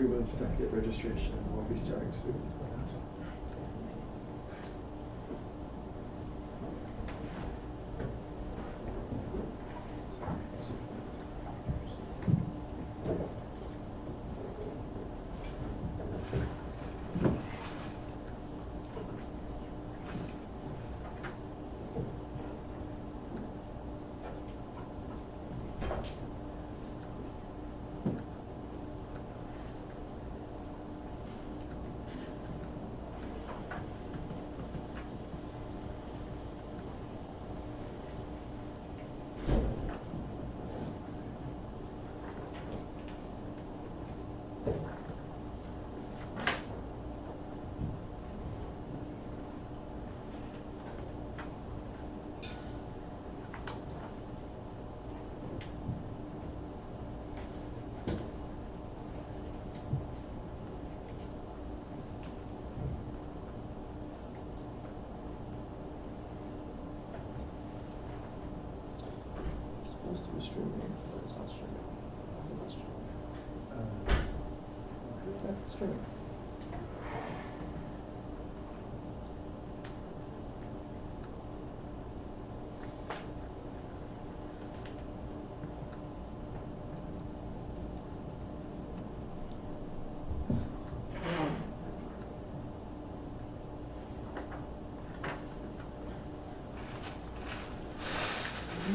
everyone's stuck at registration and we'll be starting soon. Supposed to be streaming, but it's not streaming. It's streaming.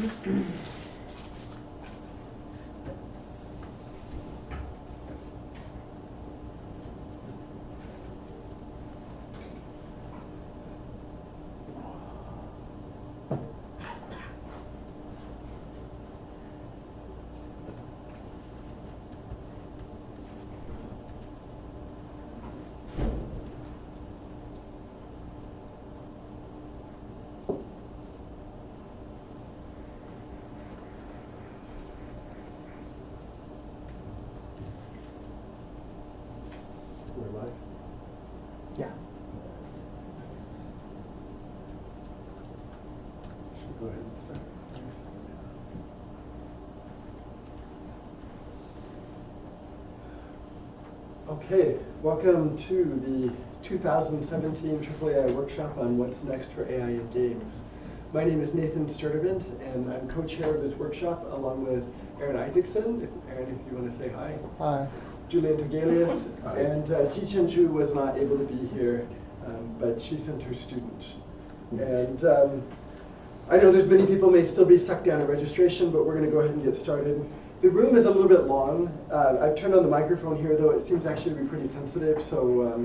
It's streaming. Yeah. Should we go ahead and start? Okay, welcome to the 2017 AAAI workshop on what's next for AI in games. My name is Nathan Sturdivant, and I'm co-chair of this workshop along with Aaron Isaksen. Aaron, if you want to say hi. Hi. Julian Togelius, and Jichen was not able to be here, but she sent her student. And I know there's many people may still be stuck down at registration, but we're going to go ahead and get started. The room is a little bit long. I've turned on the microphone here, though it seems actually to be pretty sensitive, so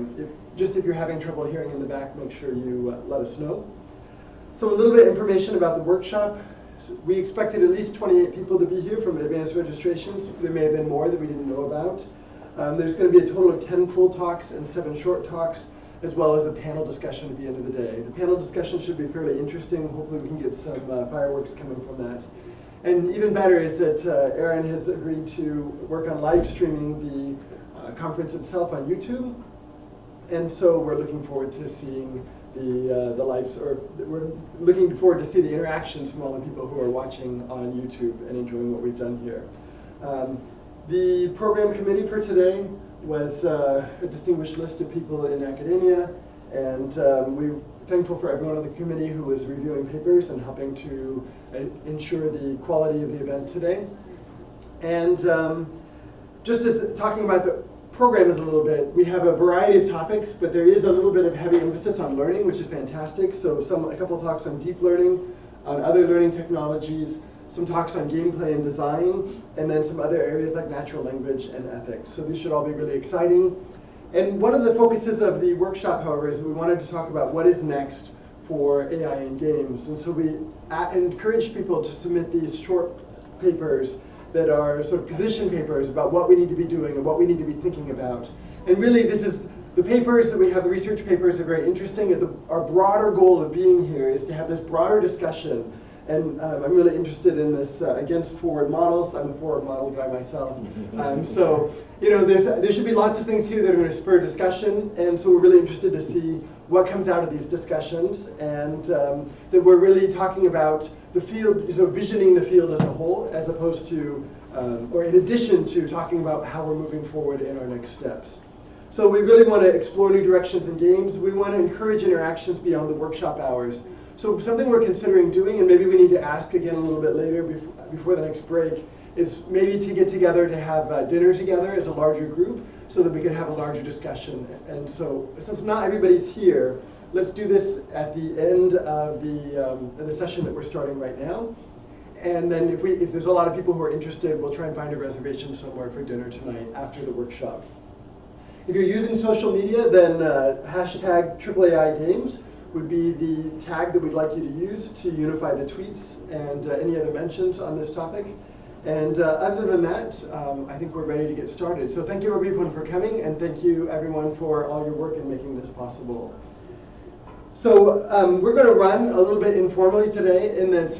if you're having trouble hearing in the back, make sure you let us know. So a little bit of information about the workshop. So we expected at least 28 people to be here from advanced registrations. There may have been more that we didn't know about. There's going to be a total of 10 full talks and 7 short talks, as well as a panel discussion at the end of the day. The panel discussion should be fairly interesting. Hopefully we can get some fireworks coming from that. And even better is that Aaron has agreed to work on live streaming the conference itself on YouTube. And so we're looking forward to seeing we're looking forward to see the interactions from all the people who are watching on YouTube and enjoying what we've done here. The program committee for today was a distinguished list of people in academia, and we're thankful for everyone on the committee who was reviewing papers and helping to ensure the quality of the event today. And just as talking about the program is a little bit, we have a variety of topics, but there is a little bit of heavy emphasis on learning, which is fantastic. So a couple of talks on deep learning, on other learning technologies, some talks on gameplay and design, and then some other areas like natural language and ethics. So these should all be really exciting. And one of the focuses of the workshop, however, is we wanted to talk about what is next for AI in games. And so we encourage people to submit these short papers that are sort of position papers about what we need to be doing and what we need to be thinking about. And really, the papers that we have, the research papers, are very interesting. Our broader goal of being here is to have this broader discussion. And I'm really interested in this against forward models. I'm a forward model guy myself. So there should be lots of things here that are going to spur discussion. And so we're really interested to see what comes out of these discussions, and that we're really talking about the field, so visioning the field as a whole, as opposed to or in addition to talking about how we're moving forward in our next steps. So we really want to explore new directions in games. We want to encourage interactions beyond the workshop hours. So something we're considering doing, and maybe we need to ask again a little bit later before the next break, is maybe to get together to have dinner together as a larger group so that we can have a larger discussion. And so since not everybody's here, let's do this at the end of the session that we're starting right now. And then if there's a lot of people who are interested, we'll try and find a reservation somewhere for dinner tonight after the workshop. If you're using social media, then hashtag AAAI Games would be the tag that we'd like you to use to unify the tweets and any other mentions on this topic. And other than that, I think we're ready to get started. So thank you everyone for coming, and thank you everyone for all your work in making this possible. So we're going to run a little bit informally today in that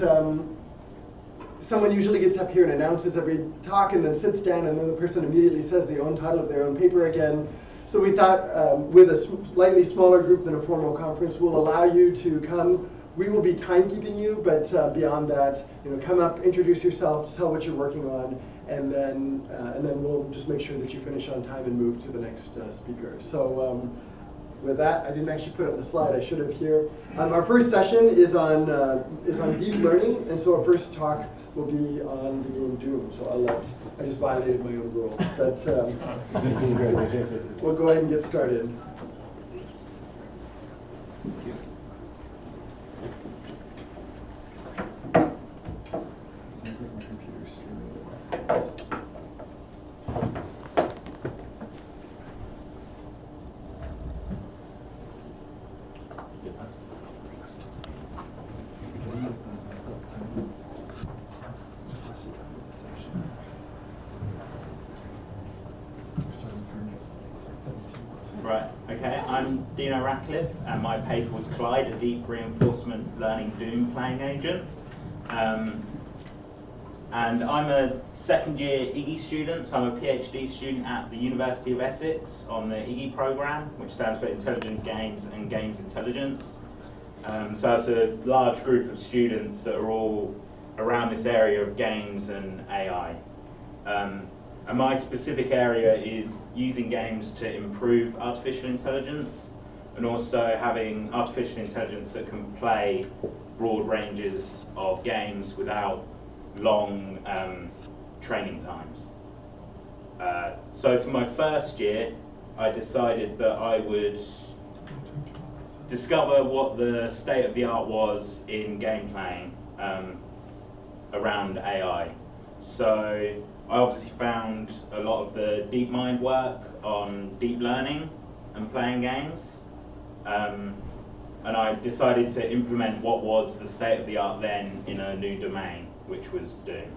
someone usually gets up here and announces every talk and then sits down, and then the person immediately says the own title of their own paper again. So we thought with a slightly smaller group than a formal conference, we'll allow you to come. We will be timekeeping you, but beyond that, come up, introduce yourself, tell what you're working on, and then we'll just make sure that you finish on time and move to the next speaker. So with that, I didn't actually put it on the slide. I should have here. Our first session is on deep learning, and so our first talk will be on the game Doom. So I just violated my own rule, but we'll go ahead and get started. Thank you. Seems like my computer's streaming. Right, okay, I'm Dino Ratcliffe, and my paper was Clyde, a deep reinforcement learning Doom playing agent. And I'm a second year IGI student, so I'm a PhD student at the University of Essex on the IGI program, which stands for Intelligent Games and Games Intelligence. So it's a large group of students that are all around this area of games and AI. And my specific area is using games to improve artificial intelligence, and also having artificial intelligence that can play broad ranges of games without long training times. So for my first year, I decided that I would discover what the state of the art was in game playing around AI. So I obviously found a lot of the DeepMind work on deep learning and playing games, and I decided to implement what was the state of the art then in a new domain, which was Doom.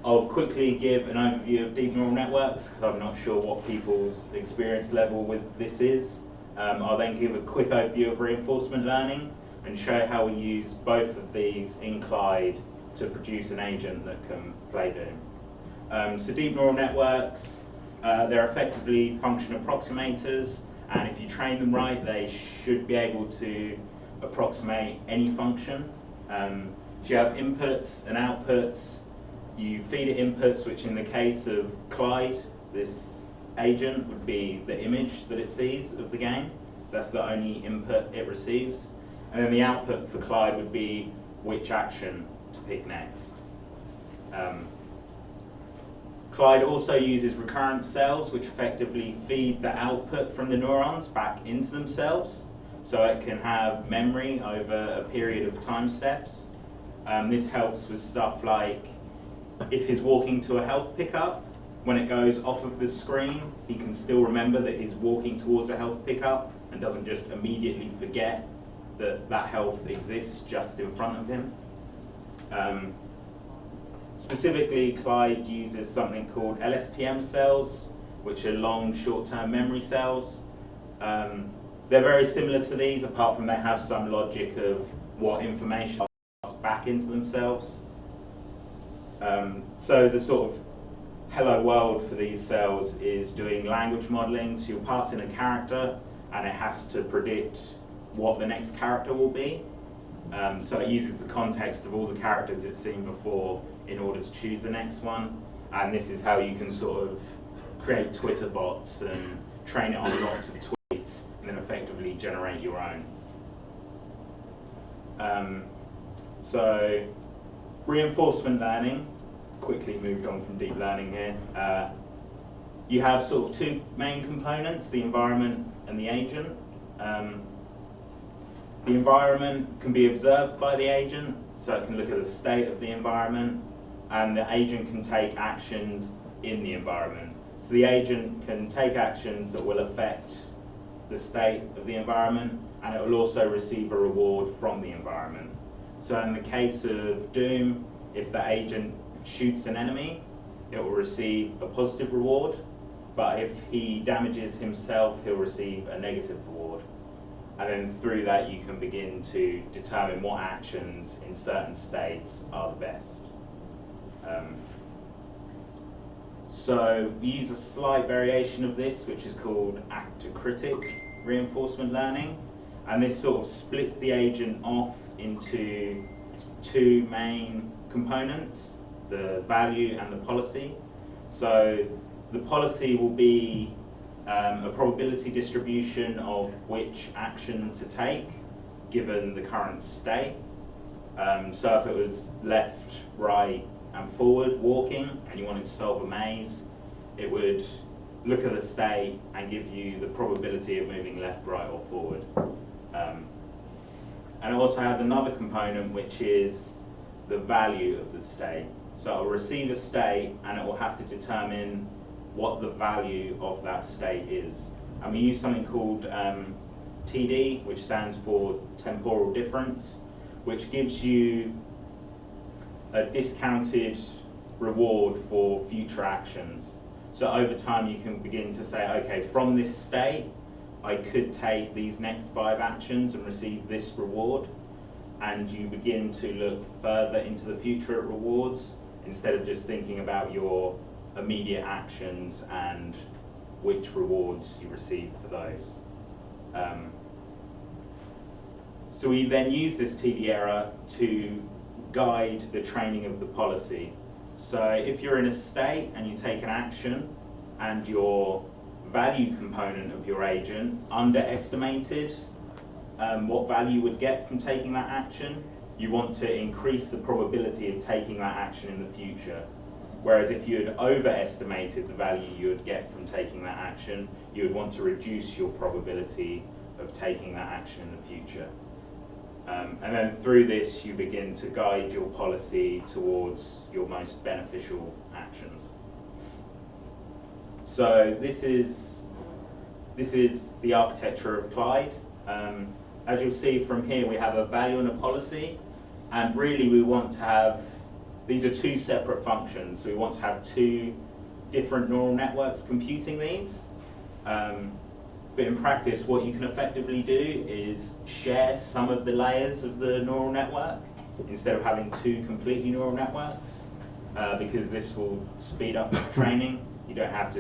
I'll quickly give an overview of deep neural networks, because I'm not sure what people's experience level with this is. I'll then give a quick overview of reinforcement learning and show how we use both of these in Clyde to produce an agent that can play Doom. So deep neural networks, they're effectively function approximators, and if you train them right, they should be able to approximate any function. So you have inputs and outputs. You feed it inputs, which in the case of Clyde, this agent would be the image that it sees of the game. That's the only input it receives. And then the output for Clyde would be which action to pick next. Clyde also uses recurrent cells, which effectively feed the output from the neurons back into themselves, so it can have memory over a period of time steps. This helps with stuff like if he's walking to a health pickup, when it goes off of the screen, he can still remember that he's walking towards a health pickup and doesn't just immediately forget that that health exists just in front of him. Specifically, Clyde uses something called LSTM cells, which are long short-term memory cells. They're very similar to these, apart from they have some logic of what information pass back into themselves. So the sort of hello world for these cells is doing language modeling. So you'll pass in a character, and it has to predict what the next character will be. So it uses the context of all the characters it's seen before in order to choose the next one. And this is how you can sort of create Twitter bots and train it on lots of tweets and then effectively generate your own. So reinforcement learning, quickly moved on from deep learning here. You have sort of two main components, the environment and the agent. The environment can be observed by the agent, so it can look at the state of the environment, and the agent can take actions in the environment. So the agent can take actions that will affect the state of the environment, and it will also receive a reward from the environment. So in the case of Doom, if the agent shoots an enemy, it will receive a positive reward, but if he damages himself, he'll receive a negative reward. And then through that, you can begin to determine what actions in certain states are the best. So we use a slight variation of this, which is called actor-critic reinforcement learning. And this sort of splits the agent off into two main components, the value and the policy. So the policy will be a probability distribution of which action to take given the current state. So if it was left, right, and forward walking, and you wanted to solve a maze, it would look at the state and give you the probability of moving left, right, or forward. And it also has another component, which is the value of the state. So it will receive a state, and it will have to determine what the value of that state is. And we use something called TD, which stands for temporal difference, which gives you a discounted reward for future actions. So over time you can begin to say, okay, from this state, I could take these next 5 actions and receive this reward. And you begin to look further into the future at rewards instead of just thinking about your immediate actions and which rewards you receive for those. So we then use this TD error to guide the training of the policy. So if you're in a state and you take an action and your value component of your agent underestimated what value you would get from taking that action, you want to increase the probability of taking that action in the future. Whereas if you had overestimated the value you would get from taking that action, you would want to reduce your probability of taking that action in the future. And then through this, you begin to guide your policy towards your most beneficial actions. So this is the architecture of Clyde. As you'll see from here, we have a value and a policy, and really we want to have, these are two separate functions, so we want to have two different neural networks computing these. But in practice, what you can effectively do is share some of the layers of the neural network instead of having two completely neural networks, because this will speed up training. You don't have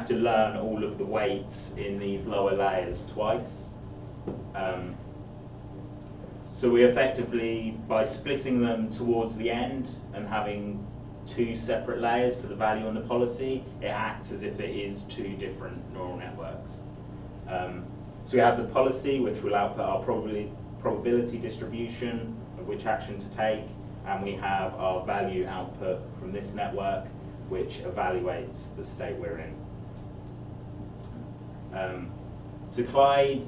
to learn all of the weights in these lower layers twice. So we effectively, by splitting them towards the end and having two separate layers for the value and the policy, it acts as if it is two different neural networks. So we have the policy, which will output our probability distribution of which action to take, and we have our value output from this network, which evaluates the state we're in. So Clyde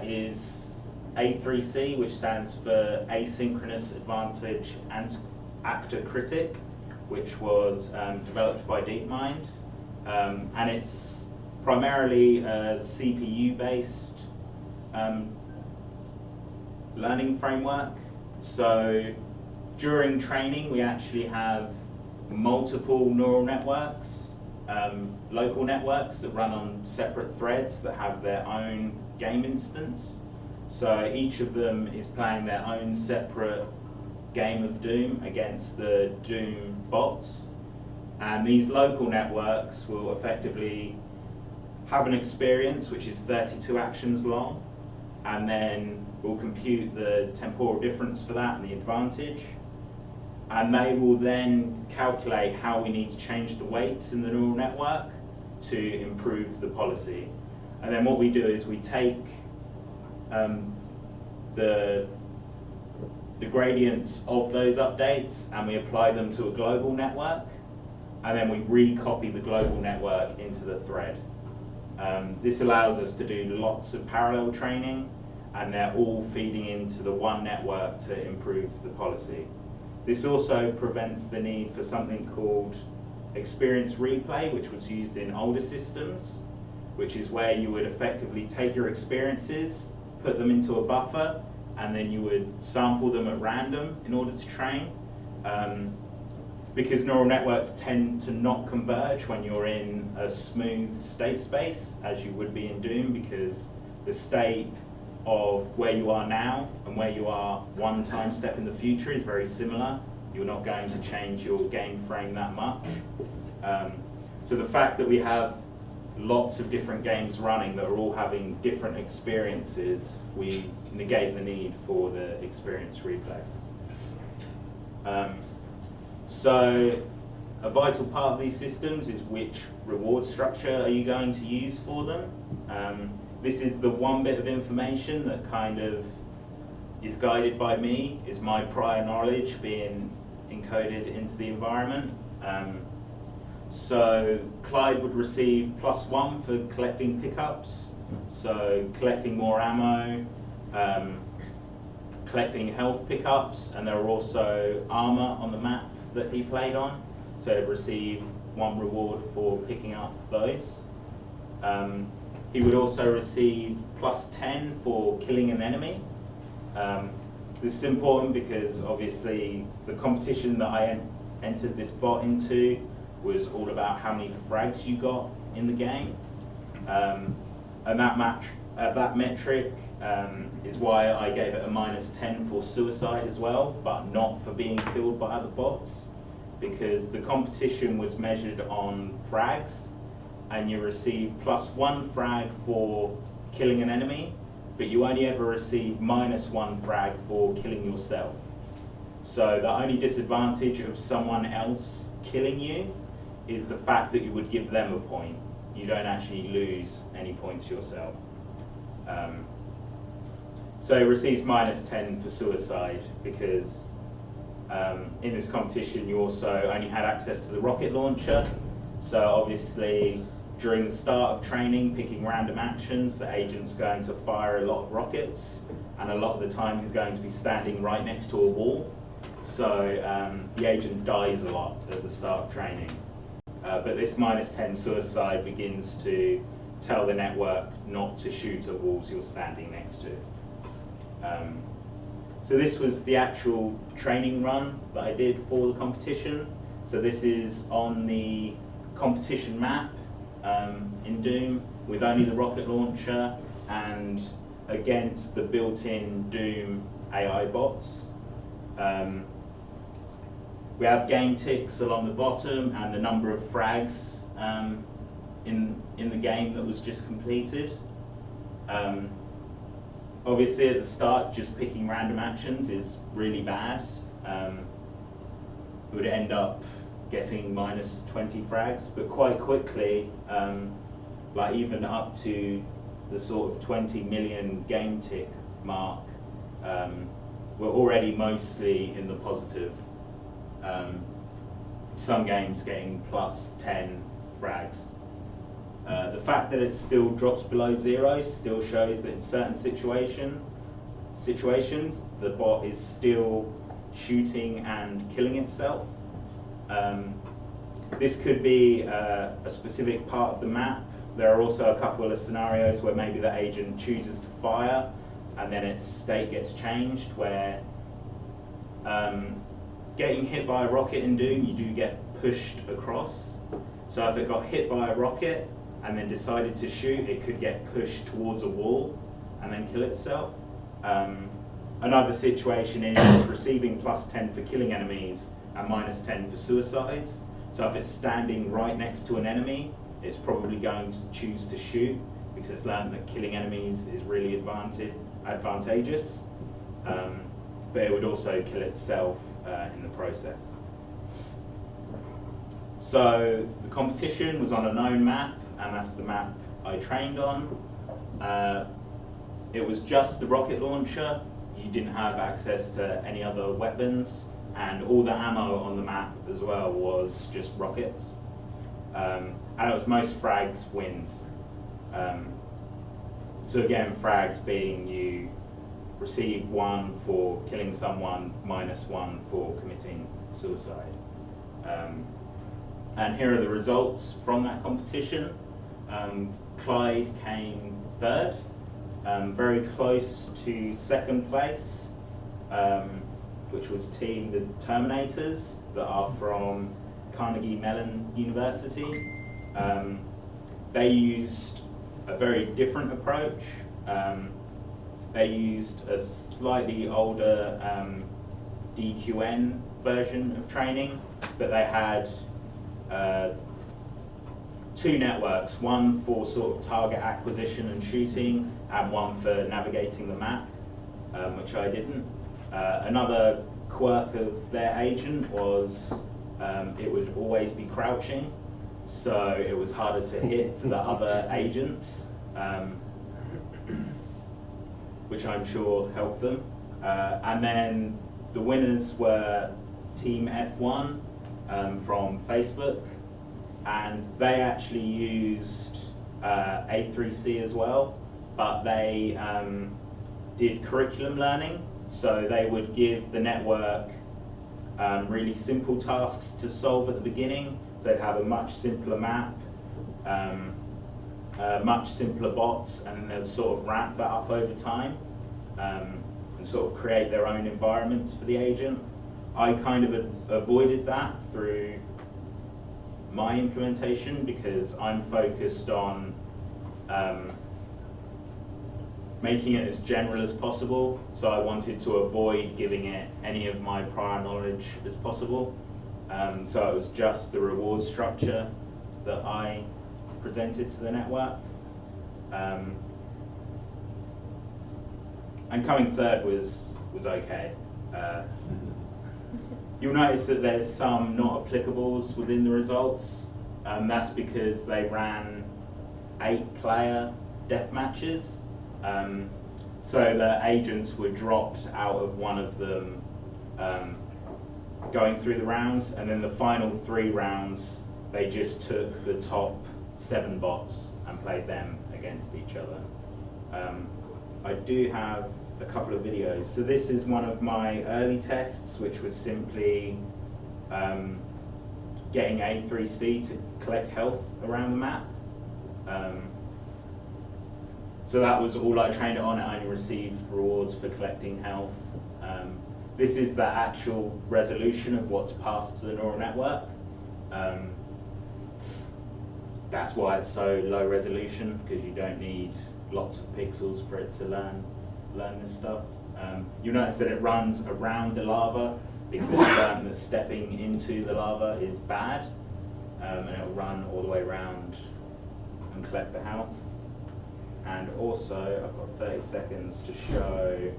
is A3C, which stands for Asynchronous Advantage and Actor Critic, which was developed by DeepMind, and it's primarily a CPU-based learning framework. So during training, we actually have multiple neural networks, local networks that run on separate threads that have their own game instance. So each of them is playing their own separate game of Doom against the Doom bots. And these local networks will effectively have an experience which is 32 actions long, and then we'll compute the temporal difference for that and the advantage. and they will then calculate how we need to change the weights in the neural network to improve the policy. And then what we do is we take the gradients of those updates and we apply them to a global network, and then we recopy the global network into the thread. This allows us to do lots of parallel training, and they're all feeding into the one network to improve the policy. This also prevents the need for something called experience replay, which was used in older systems, which is where you would effectively take your experiences, put them into a buffer, and then you would sample them at random in order to train. Because neural networks tend to not converge when you're in a smooth state space, as you would be in Doom, because the state of where you are now and where you are one time step in the future is very similar. You're not going to change your game frame that much. So the fact that we have lots of different games running that are all having different experiences, we negate the need for the experience replay. So a vital part of these systems is which reward structure are you going to use for them. This is the one bit of information that kind of is guided by me, is my prior knowledge being encoded into the environment. So Clyde would receive +1 for collecting pickups, so collecting more ammo, collecting health pickups, and there are also armor on the map that he played on, so he'd receive 1 reward for picking up those. He would also receive +10 for killing an enemy. This is important because obviously the competition that I entered this bot into was all about how many frags you got in the game. And that metric is why I gave it a -10 for suicide as well, but not for being killed by other bots, because the competition was measured on frags, and you receive +1 frag for killing an enemy, but you only ever receive -1 frag for killing yourself. So the only disadvantage of someone else killing you is the fact that you would give them a point. You don't actually lose any points yourself. So it receives -10 for suicide because in this competition you also only had access to the rocket launcher. So obviously during the start of training, picking random actions, the agent's going to fire a lot of rockets, and a lot of the time he's going to be standing right next to a wall. So the agent dies a lot at the start of training. But this -10 suicide begins to tell the network not to shoot at walls you're standing next to. So this was the actual training run that I did for the competition. So this is on the competition map in Doom with only the rocket launcher and against the built-in Doom AI bots. We have game ticks along the bottom and the number of frags in the game that was just completed. Obviously at the start, just picking random actions is really bad. We would end up getting -20 frags, but quite quickly, like even up to the sort of 20 million game tick mark, we're already mostly in the positive. Some games getting +10 frags. The fact that it still drops below 0 still shows that in certain situations the bot is still shooting and killing itself. This could be a specific part of the map. There are also a couple of scenarios where maybe the agent chooses to fire and then its state gets changed, where getting hit by a rocket in Doom, you do get pushed across. So if it got hit by a rocket and then decided to shoot, it could get pushed towards a wall and then kill itself. Another situation is receiving +10 for killing enemies and -10 for suicides. So if it's standing right next to an enemy, it's probably going to choose to shoot because it's learned that killing enemies is really advantageous. But it would also kill itself in the process. So the competition was on a known map, and that's the map I trained on. It was just the rocket launcher. You didn't have access to any other weapons, and all the ammo on the map as well was just rockets. And it was most frags wins. So again, frags being you receive 1 for killing someone, -1 for committing suicide. And here are the results from that competition. Clyde came 3rd, very close to 2nd place, which was Team the Terminators, that are from Carnegie Mellon University. They used a very different approach. They used a slightly older DQN version of training, but they had 2 networks, one for sort of target acquisition and shooting, and one for navigating the map, which I didn't. Another quirk of their agent was it would always be crouching, so it was harder to hit for the other agents, which I'm sure helped them. And then the winners were Team F1 from Facebook, and they actually used A3C as well, but they did curriculum learning, so they would give the network really simple tasks to solve at the beginning, so they'd have a much simpler map, much simpler bots, and they'd sort of ramp that up over time and sort of create their own environments for the agent. I kind of avoided that through my implementation because I'm focused on making it as general as possible, so I wanted to avoid giving it any of my prior knowledge as possible. So it was just the reward structure that I presented to the network. And coming 3rd was okay. You'll notice that there's some not applicables within the results. That's because they ran 8-player death matches. So the agents were dropped out of one of them going through the rounds, and then the final 3 rounds they just took the top 7 bots and played them against each other. I do have a couple of videos. So this is one of my early tests, which was simply getting A3C to collect health around the map. So that was all I trained it on. I only received rewards for collecting health. This is the actual resolution of what's passed to the neural network. That's why it's so low resolution, because you don't need lots of pixels for it to learn this stuff. You'll notice that it runs around the lava because it's learned that stepping into the lava is bad, and it'll run all the way around and collect the health. And also, I've got 30 seconds to show.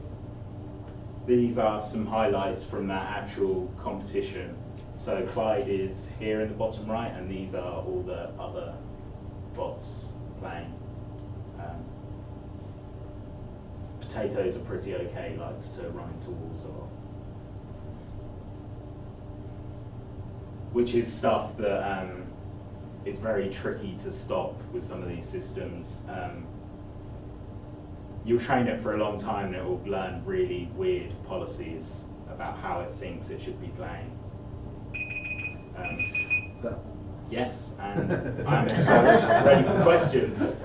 These are some highlights from that actual competition. So Clyde is here in the bottom right, and these are all the other bots playing. Potatoes are pretty okay, likes to run into walls a lot. Which is stuff that it's very tricky to stop with some of these systems. You'll train it for a long time and it will learn really weird policies about how it thinks it should be playing. Yes, and I'm ready for questions.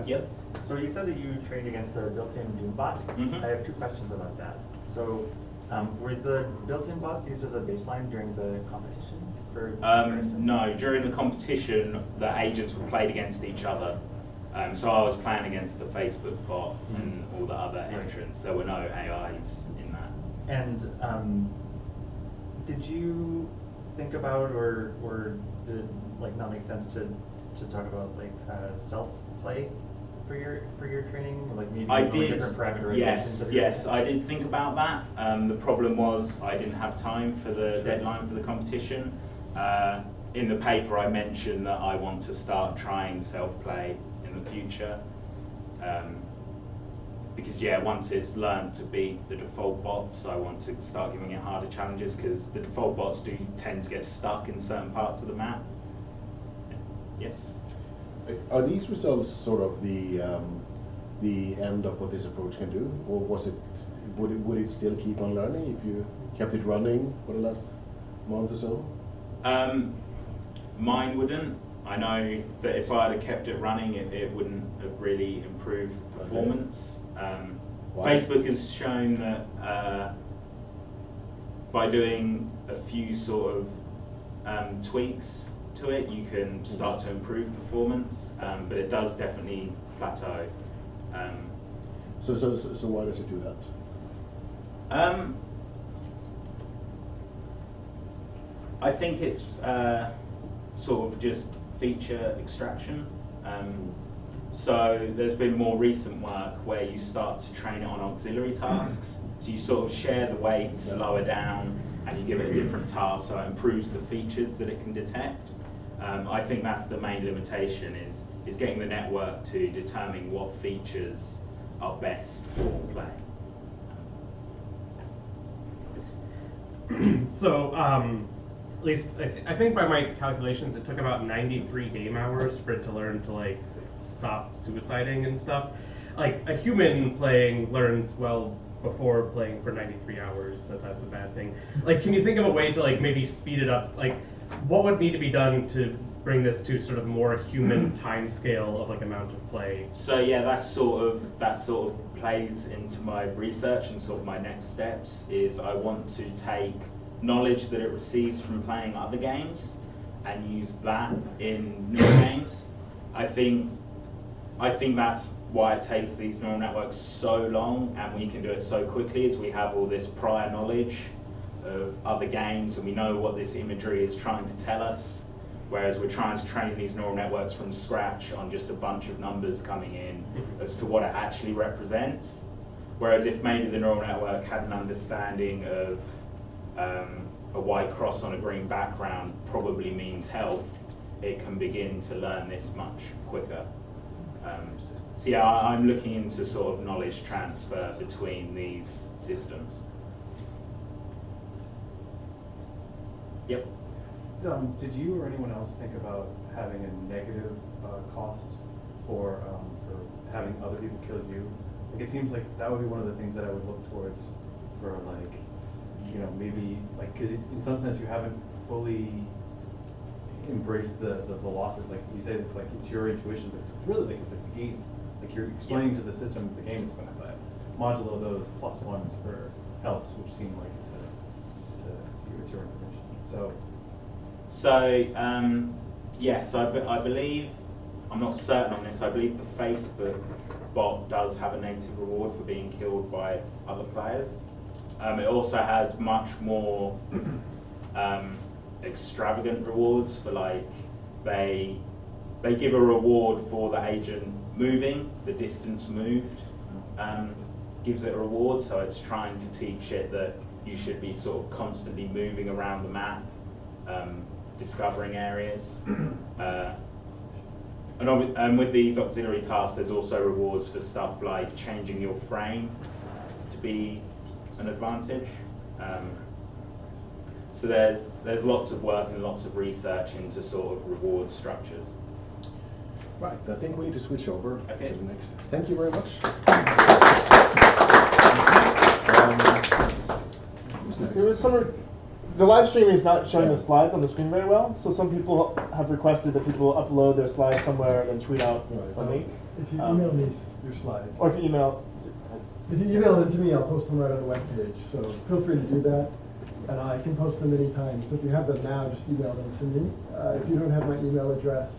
Yep. So you said that you trained against the built-in Doom bots. Mm-hmm. I have 2 questions about that. So were the built-in bots used as a baseline during the competitions? No, during the competition, the agents were played against each other. So I was playing against the Facebook bot and all the other entrants. There were no AIs in that. And did you think about, or did it like not make sense to talk about like self-play for your training? Like maybe I did. different parameterizations? Yes, I did think about that. The problem was I didn't have time for the deadline for the competition. In the paper, I mentioned that I want to start trying self-play in the future. Because once it's learned to beat the default bots, I want to start giving it harder challenges, because the default bots do tend to get stuck in certain parts of the map. Yes? Are these results sort of the end of what this approach can do, or would it still keep on learning if you kept it running for the last month or so? Mine wouldn't. I know that if I had kept it running, it wouldn't have really improved performance. Facebook has shown that by doing a few sort of tweaks to it, you can start to improve performance, but it does definitely plateau. So why does it do that? I think it's sort of just feature extraction. So there's been more recent work where you start to train it on auxiliary tasks. So you sort of share the weight, slow it down, and you give it a different task, so it improves the features that it can detect. I think that's the main limitation, is getting the network to determine what features are best for play. So, at least I think by my calculations, it took about 93 game hours for it to learn to like stop suiciding and stuff. Like a human playing learns well before playing for 93 hours that's a bad thing. Like, can you think of a way to like maybe speed it up? Like, what would need to be done to bring this to sort of more human time scale of like amount of play? So that sort of plays into my research, and sort of my next steps is I want to take knowledge that it receives from playing other games and use that in new games. I think that's why it takes these neural networks so long and we can do it so quickly, is we have all this prior knowledge of other games and we know what this imagery is trying to tell us, whereas we're trying to train these neural networks from scratch on just a bunch of numbers coming in as to what it actually represents. Whereas if maybe the neural network had an understanding of a white cross on a green background probably means health, it can begin to learn this much quicker. So I'm looking into sort of knowledge transfer between these systems. Yep. Did you or anyone else think about having a negative cost for having other people kill you? Like, it seems like that would be one of the things that I would look towards for, like, you know, maybe like, because in some sense you haven't fully embraced the losses. Like you say, it's like it's your intuition, but it's really like it's like the game. Like you're explaining to the system the game is going to play. Modulo those +1s for health, which seem like it's your information. Yes, I believe, I'm not certain on this, I believe the Facebook bot does have a negative reward for being killed by other players. It also has much more extravagant rewards for, like, they give a reward for the agent moving, the distance moved gives it a reward, so it's trying to teach it that you should be sort of constantly moving around the map, discovering areas. And with these auxiliary tasks, there's also rewards for stuff like changing your frame to be an advantage. So there's lots of work and lots of research into sort of reward structures. Right, I think we need to switch over Okay. to the next. Thank you very much. Who's next? There was the live stream is not showing the slides on the screen very well, so some people have requested that people upload their slides somewhere and then tweet out a link. If you email me your slides. Or if you email. If you email them to me, I'll post them right on the webpage. So feel free to do that. And I can post them anytime. So if you have them now, just email them to me. If you don't have my email address,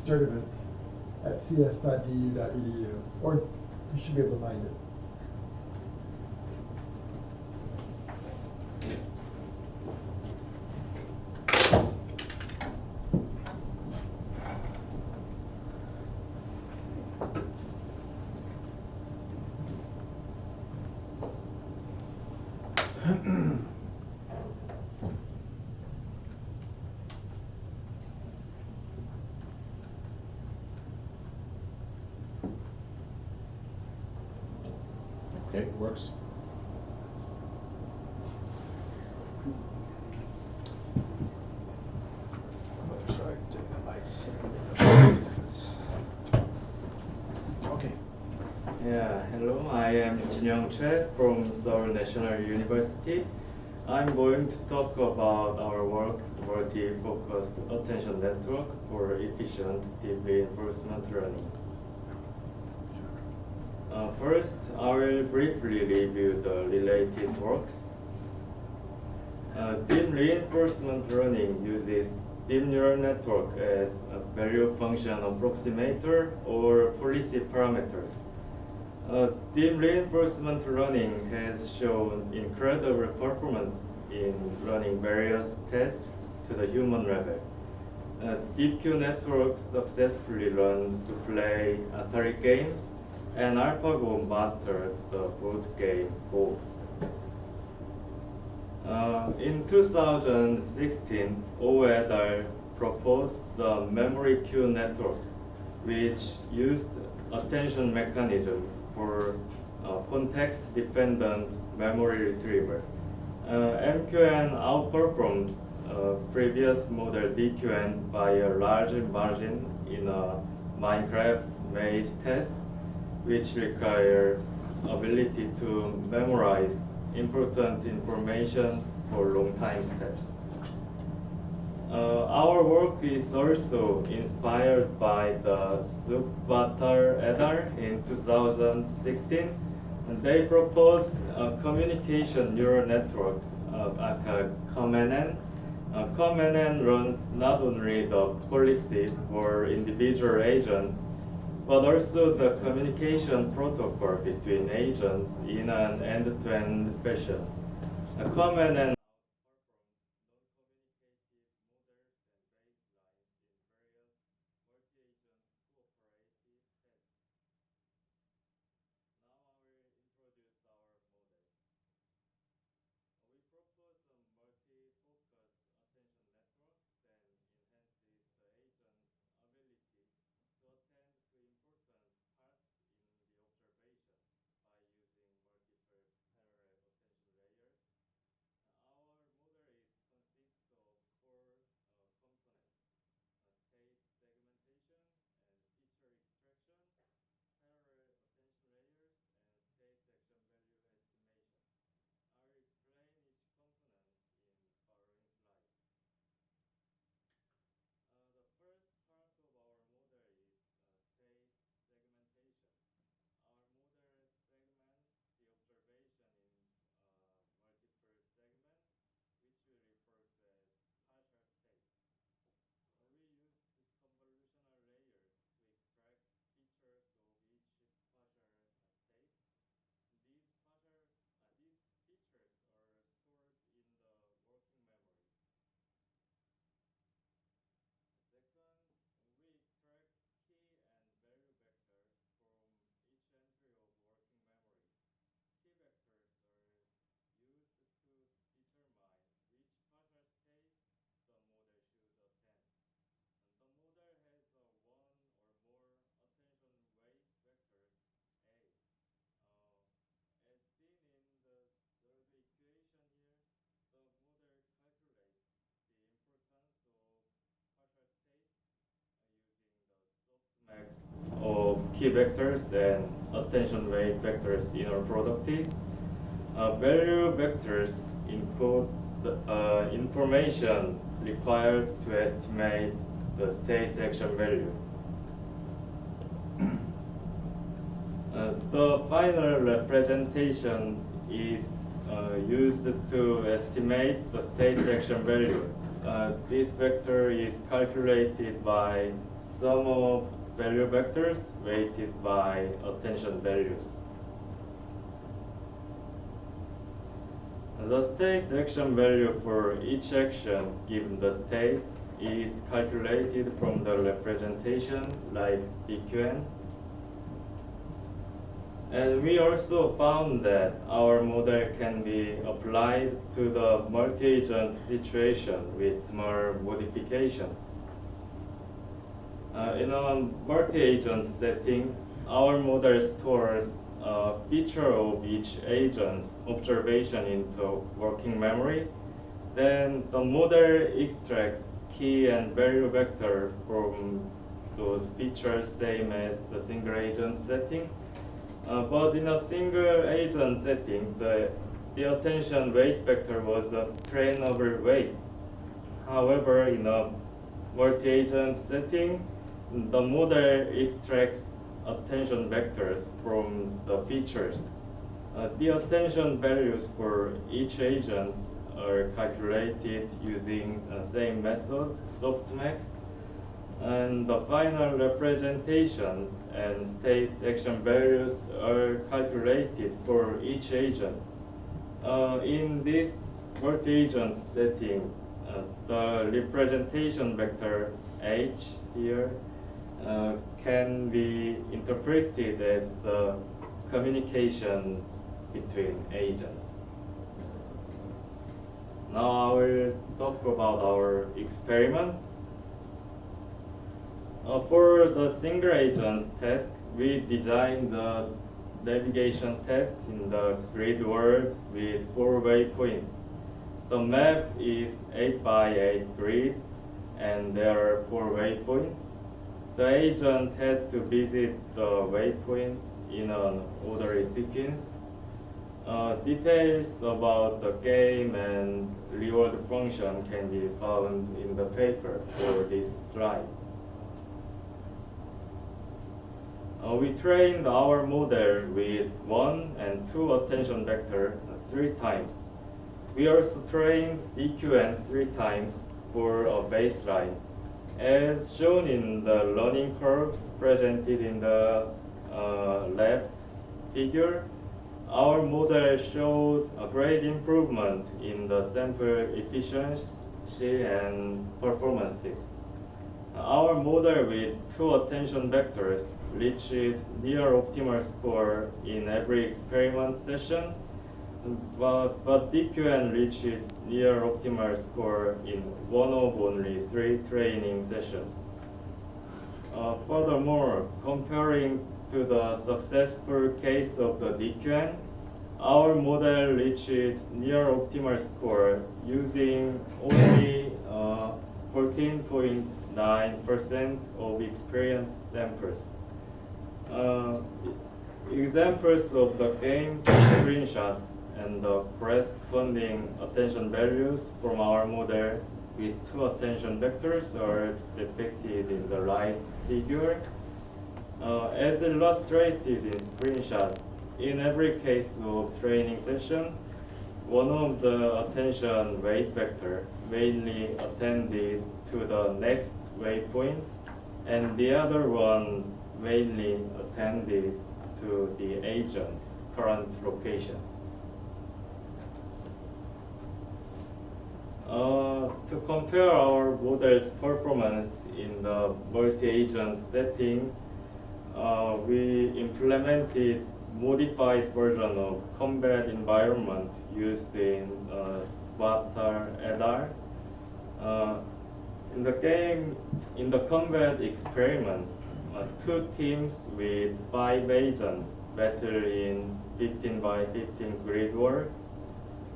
sturdivant@cs.du.edu. Or you should be able to find it. Okay, works. I'm going to try taking the lights. Makes a difference. Okay. Yeah, hello, I am Jinyoung Choi from Seoul National University. I'm going to talk about our work, multi-focus attention network for efficient deep reinforcement learning. First, I will briefly review the related works. Deep reinforcement learning uses deep neural network as a value function approximator or policy parameters. Deep reinforcement learning has shown incredible performance in running various tasks to the human level. DeepQ networks successfully learned to play Atari games, and AlphaGo mastered the board game Go. In 2016, OEDAR proposed the memory queue network, which used attention mechanism for context-dependent memory retrieval. MQN outperformed previous model DQN by a large margin in a Minecraft maze test, which require ability to memorize important information for long time steps. Our work is also inspired by the Subbatar et al. In 2016. And they proposed a communication neural network, ComNN. ComNN runs not only the policy for individual agents, but also the communication protocol between agents in an end-to-end fashion. ComNN propose a multi-focus attention network that enhances the agent's ability to attend to important parts in the observation by using multiple parallel attention layers. Our model consists of four components: state segmentation and feature extraction, parallel attention layers, and state action value estimation. I will explain each component in following slides. The first part of our model is state segmentation. Our model segments the observation in multiple segments, which we refer to as partial states. We use convolutional layers to extract features of each partial state. These features are stored in the working memory. Second, we extract key and value vectors from each entry of working memory. Key vectors are used to determine which partial state the model should attend. And the model has one or more attention weight vectors, A. As seen in the third equation here, the model calculates the importance of partial states using the softmax of key vectors and attention weight vectors inner productive. Value vectors encode the information required to estimate the state action value. The final representation is used to estimate the state action value. This vector is calculated by sum of value vectors weighted by attention values. The state action value for each action given the state is calculated from the representation like DQN. And we also found that our model can be applied to the multi-agent situation with small modification. In a multi-agent setting, our model stores a feature of each agent's observation into working memory. Then the model extracts key and value vector from those features, same as the single agent setting. But in a single agent setting, the attention weight vector was a trainable weight. However, in a multi-agent setting, the model extracts attention vectors from the features. The attention values for each agent are calculated using the same method, softmax, and the final representations and state action values are calculated for each agent. In this multi-agent setting, the representation vector H here can be interpreted as the communication between agents. Now I will talk about our experiments. For the single agent task, we designed the navigation tasks in the grid world with 4 waypoints. The map is 8 by 8 grid, and there are 4 waypoints. The agent has to visit the waypoints in an orderly sequence. Details about the game and reward function can be found in the paper for this slide. We trained our model with 1 and 2 attention vectors 3 times. We also trained DQN 3 times for a baseline. As shown in the learning curves presented in the left figure, our model showed a great improvement in the sample efficiency and performances. Our model with 2 attention vectors reached near optimal score in every experiment session, but DQN reached near optimal score in 1 of only 3 training sessions. Furthermore, comparing to the successful case of the DQN, our model reached near optimal score using only 14.9% of experienced samples. Examples of the game screenshots and the corresponding attention values from our model with 2 attention vectors are depicted in the right figure. As illustrated in screenshots, in every case of training session, one of the attention weight vector mainly attended to the next waypoint, and the other one mainly attended to the agent's current location. To compare our model's performance in the multi-agent setting, we implemented modified version of combat environment used in Sparta et al. In the game, in the combat experiments, 2 teams with 5 agents battle in 15 by 15 grid world.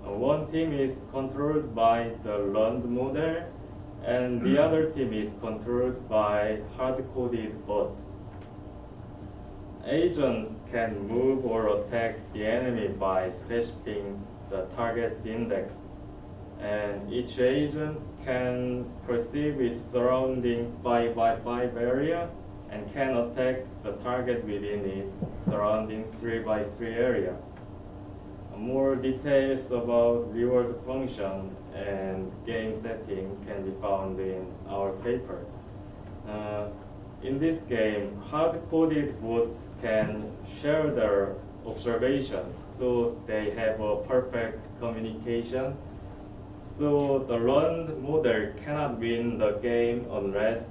One team is controlled by the learned model, and the other team is controlled by hard-coded bots. Agents can move or attack the enemy by specifying the target's index, and each agent can perceive its surrounding 5 by 5 area and can attack the target within its surrounding 3 by 3 area. More details about reward function and game setting can be found in our paper. In this game, hard-coded bots can share their observations, so they have a perfect communication. So the learned model cannot win the game unless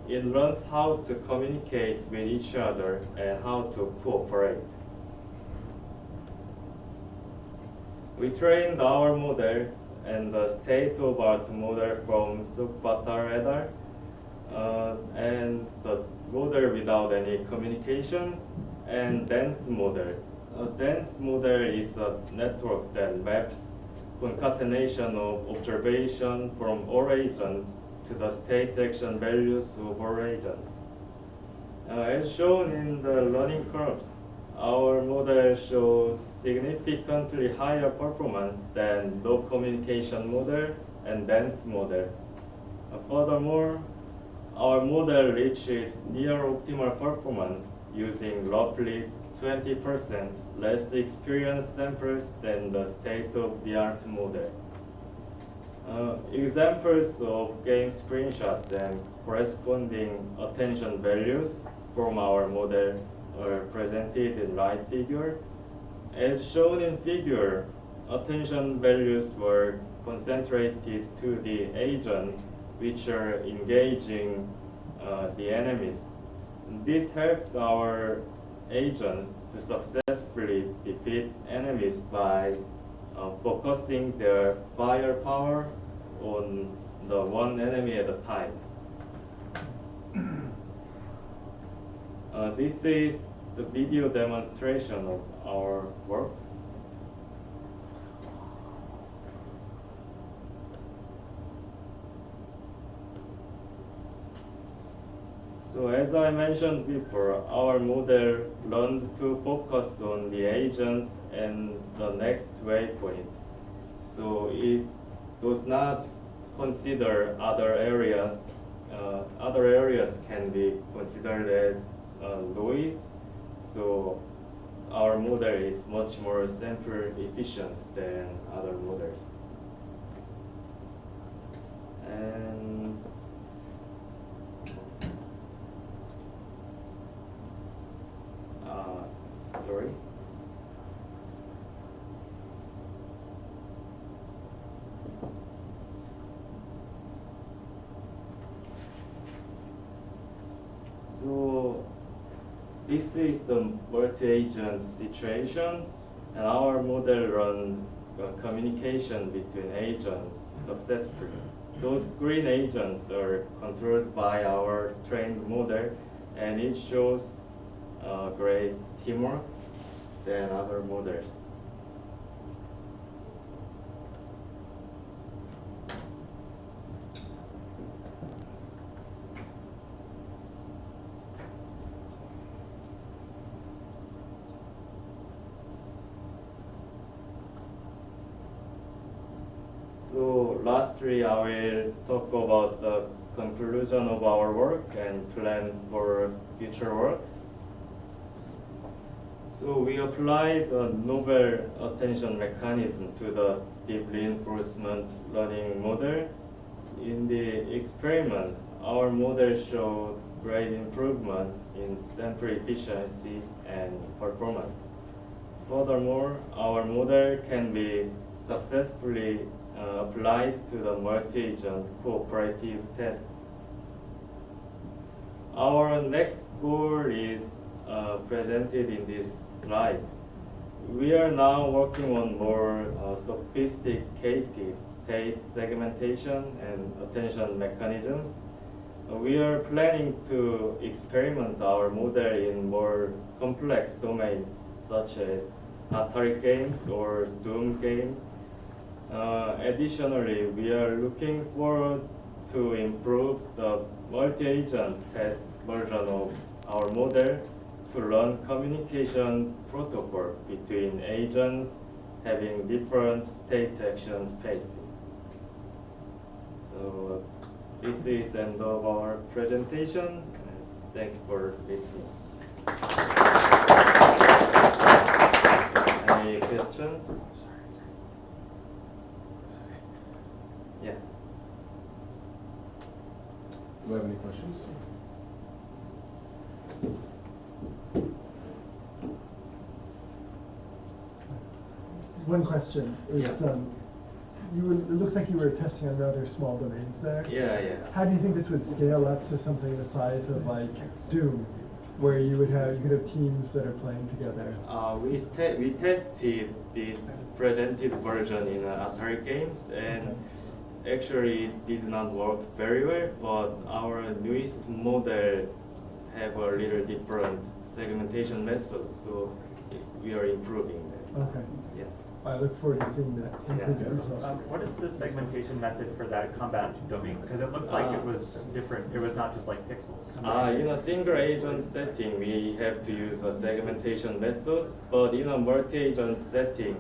it learns how to communicate with each other and how to cooperate. We trained our model and the state-of-art model from Sukbata radar, and the model without any communications, and dense model. A dense model is a network that maps concatenation of observation from all agents to the state action values of all agents. As shown in the learning curves, our model shows significantly higher performance than no communication model and dense model. Furthermore, our model reaches near optimal performance using roughly 20% less experienced samples than the state-of-the-art model. Examples of game screenshots and corresponding attention values from our model are presented in right figure. As shown in figure, attention values were concentrated to the agents which are engaging the enemies. This helped our agents to successfully defeat enemies by focusing their firepower on the one enemy at a time. This is the video demonstration of our work. So as I mentioned before, our model learned to focus on the agent and the next waypoint. So it does not consider other areas. Other areas can be considered as noise. So our model is much more sample efficient than other models. And sorry. So this is the multi-agent situation, and our model runs communication between agents successfully. Those green agents are controlled by our trained model, and it shows great teamwork than other models. So lastly, I will talk about the conclusion of our work and plan for future works. So we applied a novel attention mechanism to the deep reinforcement learning model. In the experiments, our model showed great improvement in sample efficiency and performance. Furthermore, our model can be successfully applied to the multi-agent cooperative test. Our next goal is presented in this slide. We are now working on more sophisticated state segmentation and attention mechanisms. We are planning to experiment our model in more complex domains such as Atari games or Doom game. Additionally, we are looking forward to improve the multi-agent test version of our model to learn communication protocol between agents having different state action spaces. So this is the end of our presentation. Thanks for listening. Any questions? Yeah. Do you have any questions? One question is, Yeah. it looks like you were testing on rather small domains there. Yeah. How do you think this would scale up to something the size of like Doom? where you could have teams that are playing together? We tested this presented version in Atari games, and actually it did not work very well, but our newest model have a little different segmentation methods, so we are improving that. Okay. Yeah. I look forward to seeing that improved Yeah. result. What is the segmentation method for that combat domain? Because it looked like it was different. It was not just like pixels. In a single agent setting, we have to use a segmentation method, but in a multi-agent setting,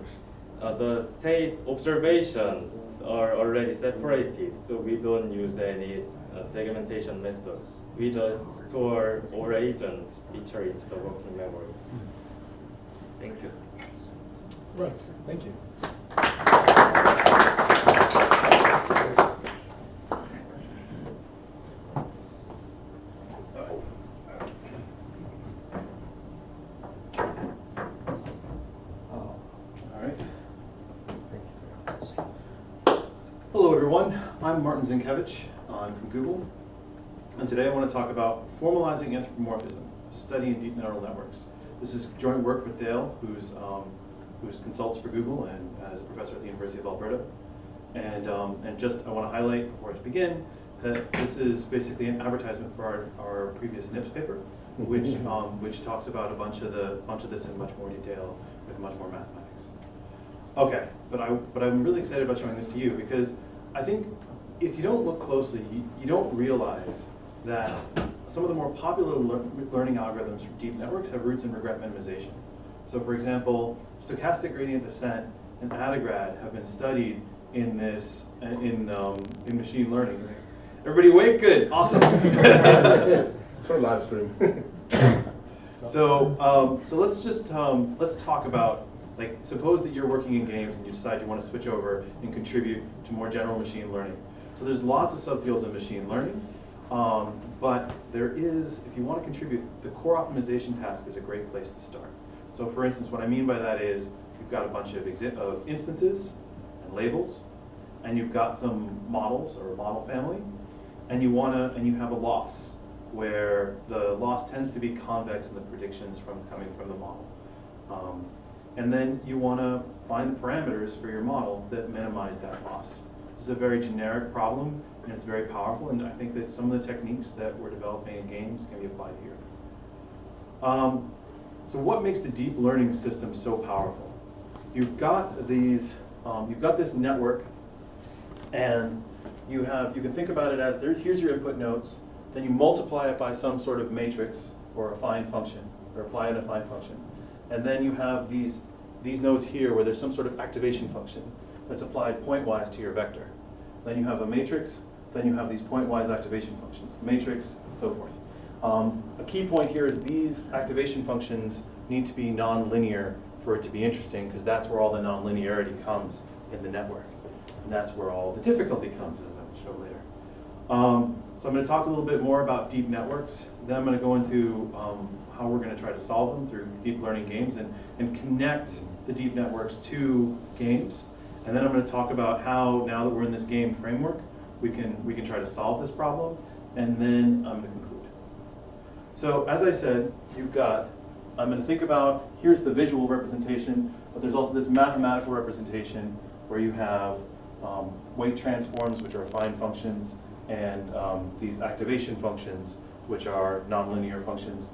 the state observations are already separated, so we don't use any segmentation methods. We just store all agents feature into the working memory. Thank you. Right, thank you. Hello everyone, I'm Martin Zinkevich. I'm from Google. And today I want to talk about formalizing anthropomorphism, a study in deep neural networks. This is joint work with Dale, who's consults for Google and is a professor at the University of Alberta. And just I want to highlight before I begin that this is basically an advertisement for our previous NIPS paper, which talks about a bunch of this in much more detail with much more mathematics. Okay, but I'm really excited about showing this to you because I think if you don't look closely, you don't realize that some of the more popular learning algorithms for deep networks have roots in regret minimization. So for example, stochastic gradient descent and ADAGRAD have been studied in machine learning. Everybody awake? Good, awesome. It's for a live stream. So let's talk about, like, suppose that you're working in games and you decide you want to switch over and contribute to more general machine learning. So there's lots of subfields in machine learning, but there is, if you want to contribute, the core optimization task is a great place to start. So for instance, what I mean by that is you've got a bunch of instances and labels, and you've got some models or a model family, and you have a loss where the loss tends to be convex in the predictions coming from the model. And then you want to find the parameters for your model that minimize that loss. This is a very generic problem, and it's very powerful, and I think that some of the techniques that we're developing in games can be applied here. So what makes the deep learning system so powerful? You've got this network, and you can think about it as here's your input nodes, then you multiply it by some sort of matrix or affine function, or apply an affine function. And then you have these nodes here where there's some sort of activation function that's applied pointwise to your vector. Then you have a matrix, then you have these pointwise activation functions, matrix, so forth. A key point here is these activation functions need to be nonlinear for it to be interesting, because that's where all the nonlinearity comes in the network. And that's where all the difficulty comes, as I will show later. So I'm going to talk a little bit more about deep networks. Then I'm going to go into how we're going to try to solve them through deep learning games and connect the deep networks to games. And then I'm going to talk about how, now that we're in this game framework, we can try to solve this problem. And then I'm going to conclude. So as I said, I'm going to think about, here's the visual representation, but there's also this mathematical representation where you have weight transforms, which are affine functions, and these activation functions, which are nonlinear functions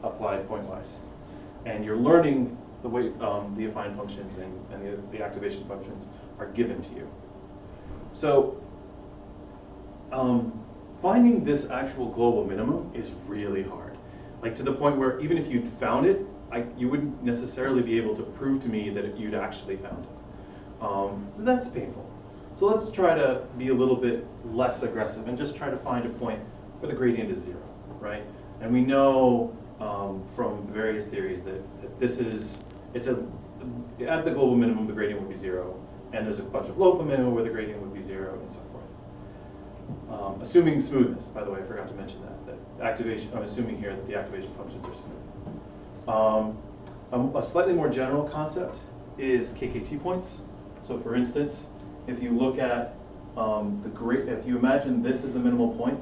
applied pointwise. And you're learning the way the affine functions and the activation functions are given to you. So finding this actual global minimum is really hard. Like, to the point where even if you'd found it, you wouldn't necessarily be able to prove to me that you'd actually found it. So that's painful. So let's try to be a little bit less aggressive and just try to find a point where the gradient is 0, right? And we know from various theories that at the global minimum the gradient would be 0, and there's a bunch of local minima where the gradient would be 0, and so forth. Assuming smoothness, by the way, I forgot to mention that activation. I'm assuming here that the activation functions are smooth. A slightly more general concept is KKT points. So for instance, if you look at if you imagine this as the minimal point,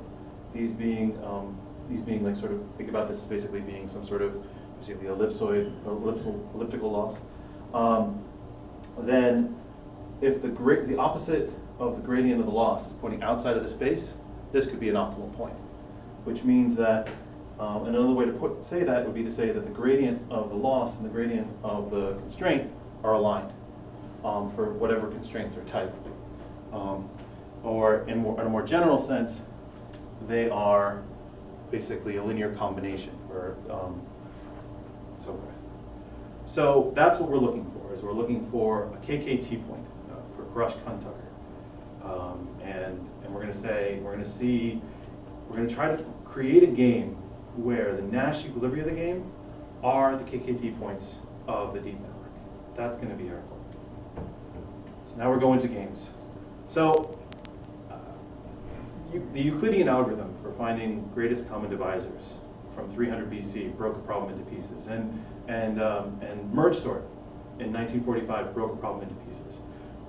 these being these being like sort of, think about this as basically being some sort of basically elliptical loss, then if the opposite of the gradient of the loss is pointing outside of the space, this could be an optimal point, which means that another way to say that would be to say that the gradient of the loss and the gradient of the constraint are aligned for whatever constraints are type. Or in a more general sense, they are basically a linear combination, or so forth. So that's what we're looking for, is we're looking for a KKT point for Grush-Kuhn-Tucker. And we're going to try to create a game where the Nash equilibria of the game are the KKT points of the deep network. That's going to be our goal. So now we're going to games. So the Euclidean algorithm for finding greatest common divisors from 300 BC broke a problem into pieces, and merge sort in 1945 broke a problem into pieces.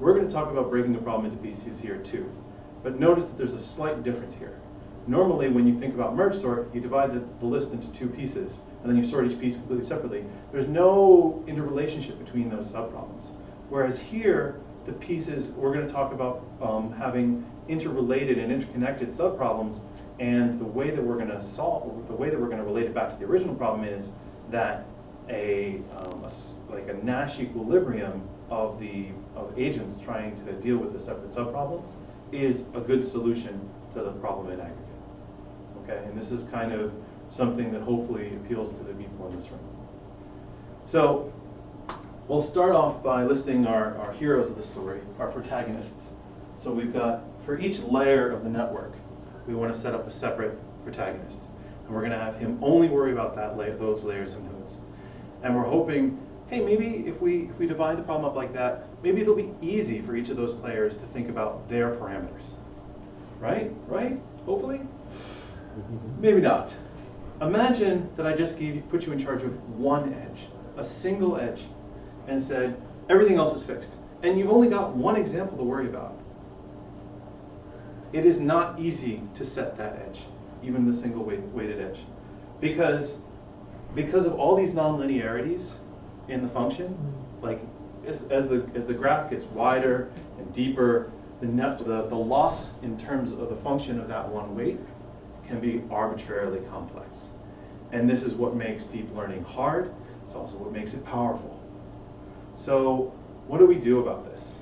We're going to talk about breaking a problem into pieces here too, but notice that there's a slight difference here. Normally, when you think about merge sort, you divide the list into two pieces, and then you sort each piece completely separately. There's no interrelationship between those subproblems. Whereas here, the pieces, we're going to talk about having interrelated and interconnected subproblems, and the way that we're going to relate it back to the original problem is that like a Nash equilibrium of agents trying to deal with the separate subproblems is a good solution to the problem in aggregate. Okay, and this is kind of something that hopefully appeals to the people in this room. So we'll start off by listing our heroes of the story, our protagonists. So we've got, for each layer of the network, we want to set up a separate protagonist. And we're going to have him only worry about those layers of nodes. And we're hoping, hey, maybe if we divide the problem up like that, maybe it'll be easy for each of those players to think about their parameters. Right? Right? Hopefully? Maybe not. Imagine that I just put you in charge of one edge, a single edge, and said, everything else is fixed. And you've only got one example to worry about. It is not easy to set that edge, even the single weighted edge. Because of all these nonlinearities in the function, like as the graph gets wider and deeper, the loss in terms of the function of that one weight can be arbitrarily complex. And this is what makes deep learning hard. It's also what makes it powerful. So what do we do about this?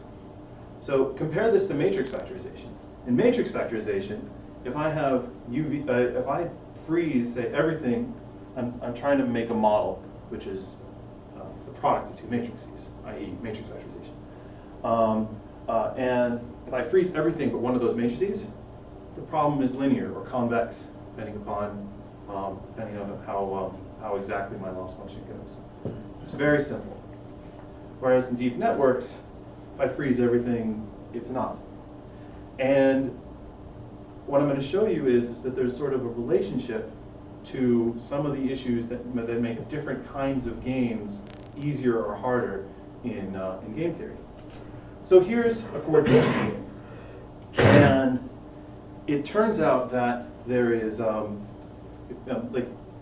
So compare this to matrix factorization. In matrix factorization, if I have if I freeze, say, everything, I'm trying to make a model, which is the product of two matrices, i.e. matrix factorization. And if I freeze everything but one of those matrices, the problem is linear or convex, depending on how exactly my loss function goes. It's very simple. Whereas in deep networks, if I freeze everything, it's not. And what I'm going to show you is that there's sort of a relationship to some of the issues that make different kinds of games easier or harder in game theory. So here's a coordination game. And it turns out that there is,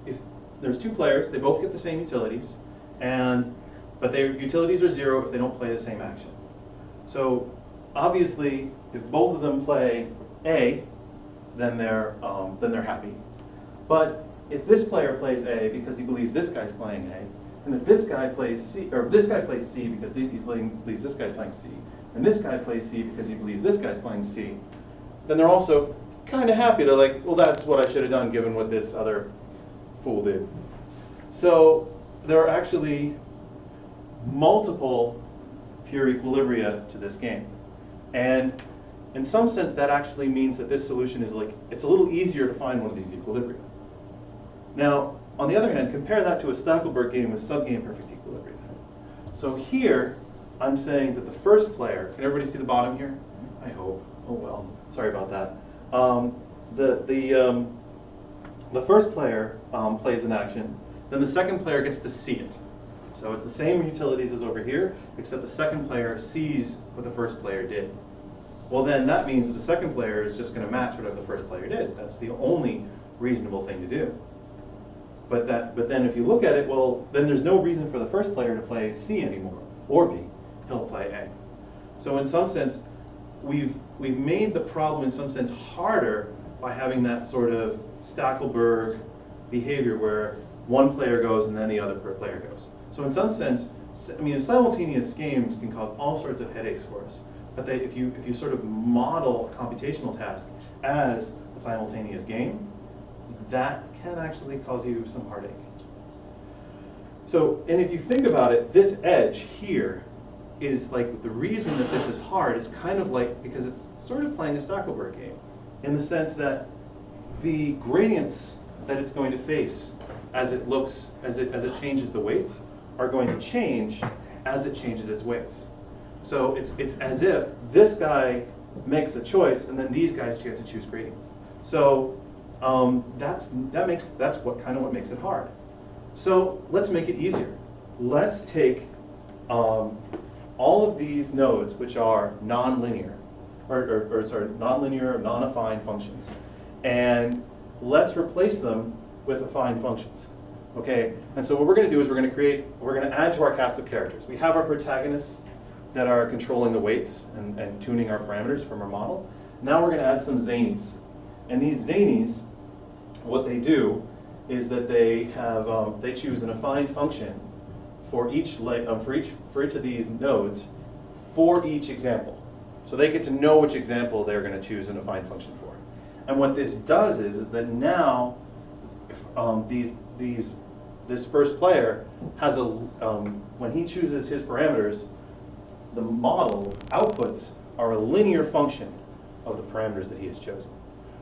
if there's two players, they both get the same utilities, but their utilities are 0 if they don't play the same action. So obviously, if both of them play A, then they're happy. But if this player plays A because he believes this guy's playing A, and if this guy plays C, or if this guy plays C because he believes this guy's playing C, and this guy plays C because he believes this guy's playing C, then they're also kind of happy. They're like, well, that's what I should have done given what this other fool did. So there are actually multiple pure equilibria to this game. And in some sense, that actually means that this solution is it's a little easier to find one of these equilibria. Now, on the other hand, compare that to a Stackelberg game with subgame perfect equilibria. So here, I'm saying that the first player, can everybody see the bottom here? I hope. Oh well, sorry about that. The first player plays an action, then the second player gets to see it. So it's the same utilities as over here, except the second player sees what the first player did. Well, then that means that the second player is just going to match whatever the first player did. That's the only reasonable thing to do. But then if you look at it, well, then there's no reason for the first player to play C anymore, or B. He'll play A. So in some sense, we've made the problem in some sense harder by having that sort of Stackelberg behavior where one player goes and then the other player goes. So in some sense, I mean, simultaneous games can cause all sorts of headaches for us. But if you sort of model a computational task as a simultaneous game, that can actually cause you some heartache. So, and if you think about it, this edge here is like, the reason that this is hard is kind of like, because it's sort of playing a Stackelberg game, in the sense that the gradients that it's going to face as it changes the weights are going to change as it changes its weights. So it's as if this guy makes a choice and then these guys get to choose gradients. So that's what makes it hard. So let's make it easier. Let's take all of these nodes, which are nonlinear, nonlinear or non-affine functions, and let's replace them with affine functions. Okay, and so what we're going to do is we're going to add to our cast of characters. We have our protagonists that are controlling the weights and tuning our parameters from our model. Now we're going to add some zanies. And these zanies, what they do is that they choose an affine function for each of these nodes for each example. So they get to know which example they're going to choose an affine function for. And what this does is that now this first player has when he chooses his parameters, the model outputs are a linear function of the parameters that he has chosen.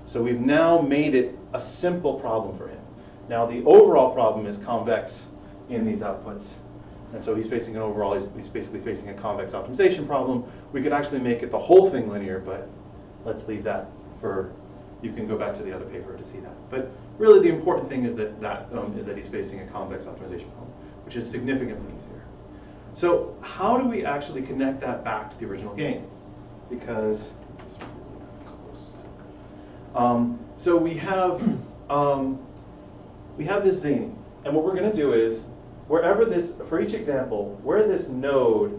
So we've now made it a simple problem for him. Now the overall problem is convex in these outputs. And so he's facing an overall, he's basically facing a convex optimization problem. We could actually make it the whole thing linear, but let's leave that for, you can go back to the other paper to see that. But really the important thing is that he's facing a convex optimization problem, which is significantly easier. So how do we actually connect that back to the original game? Because this is really close. So we have this zany, and what we're going to do is wherever for each example, where this node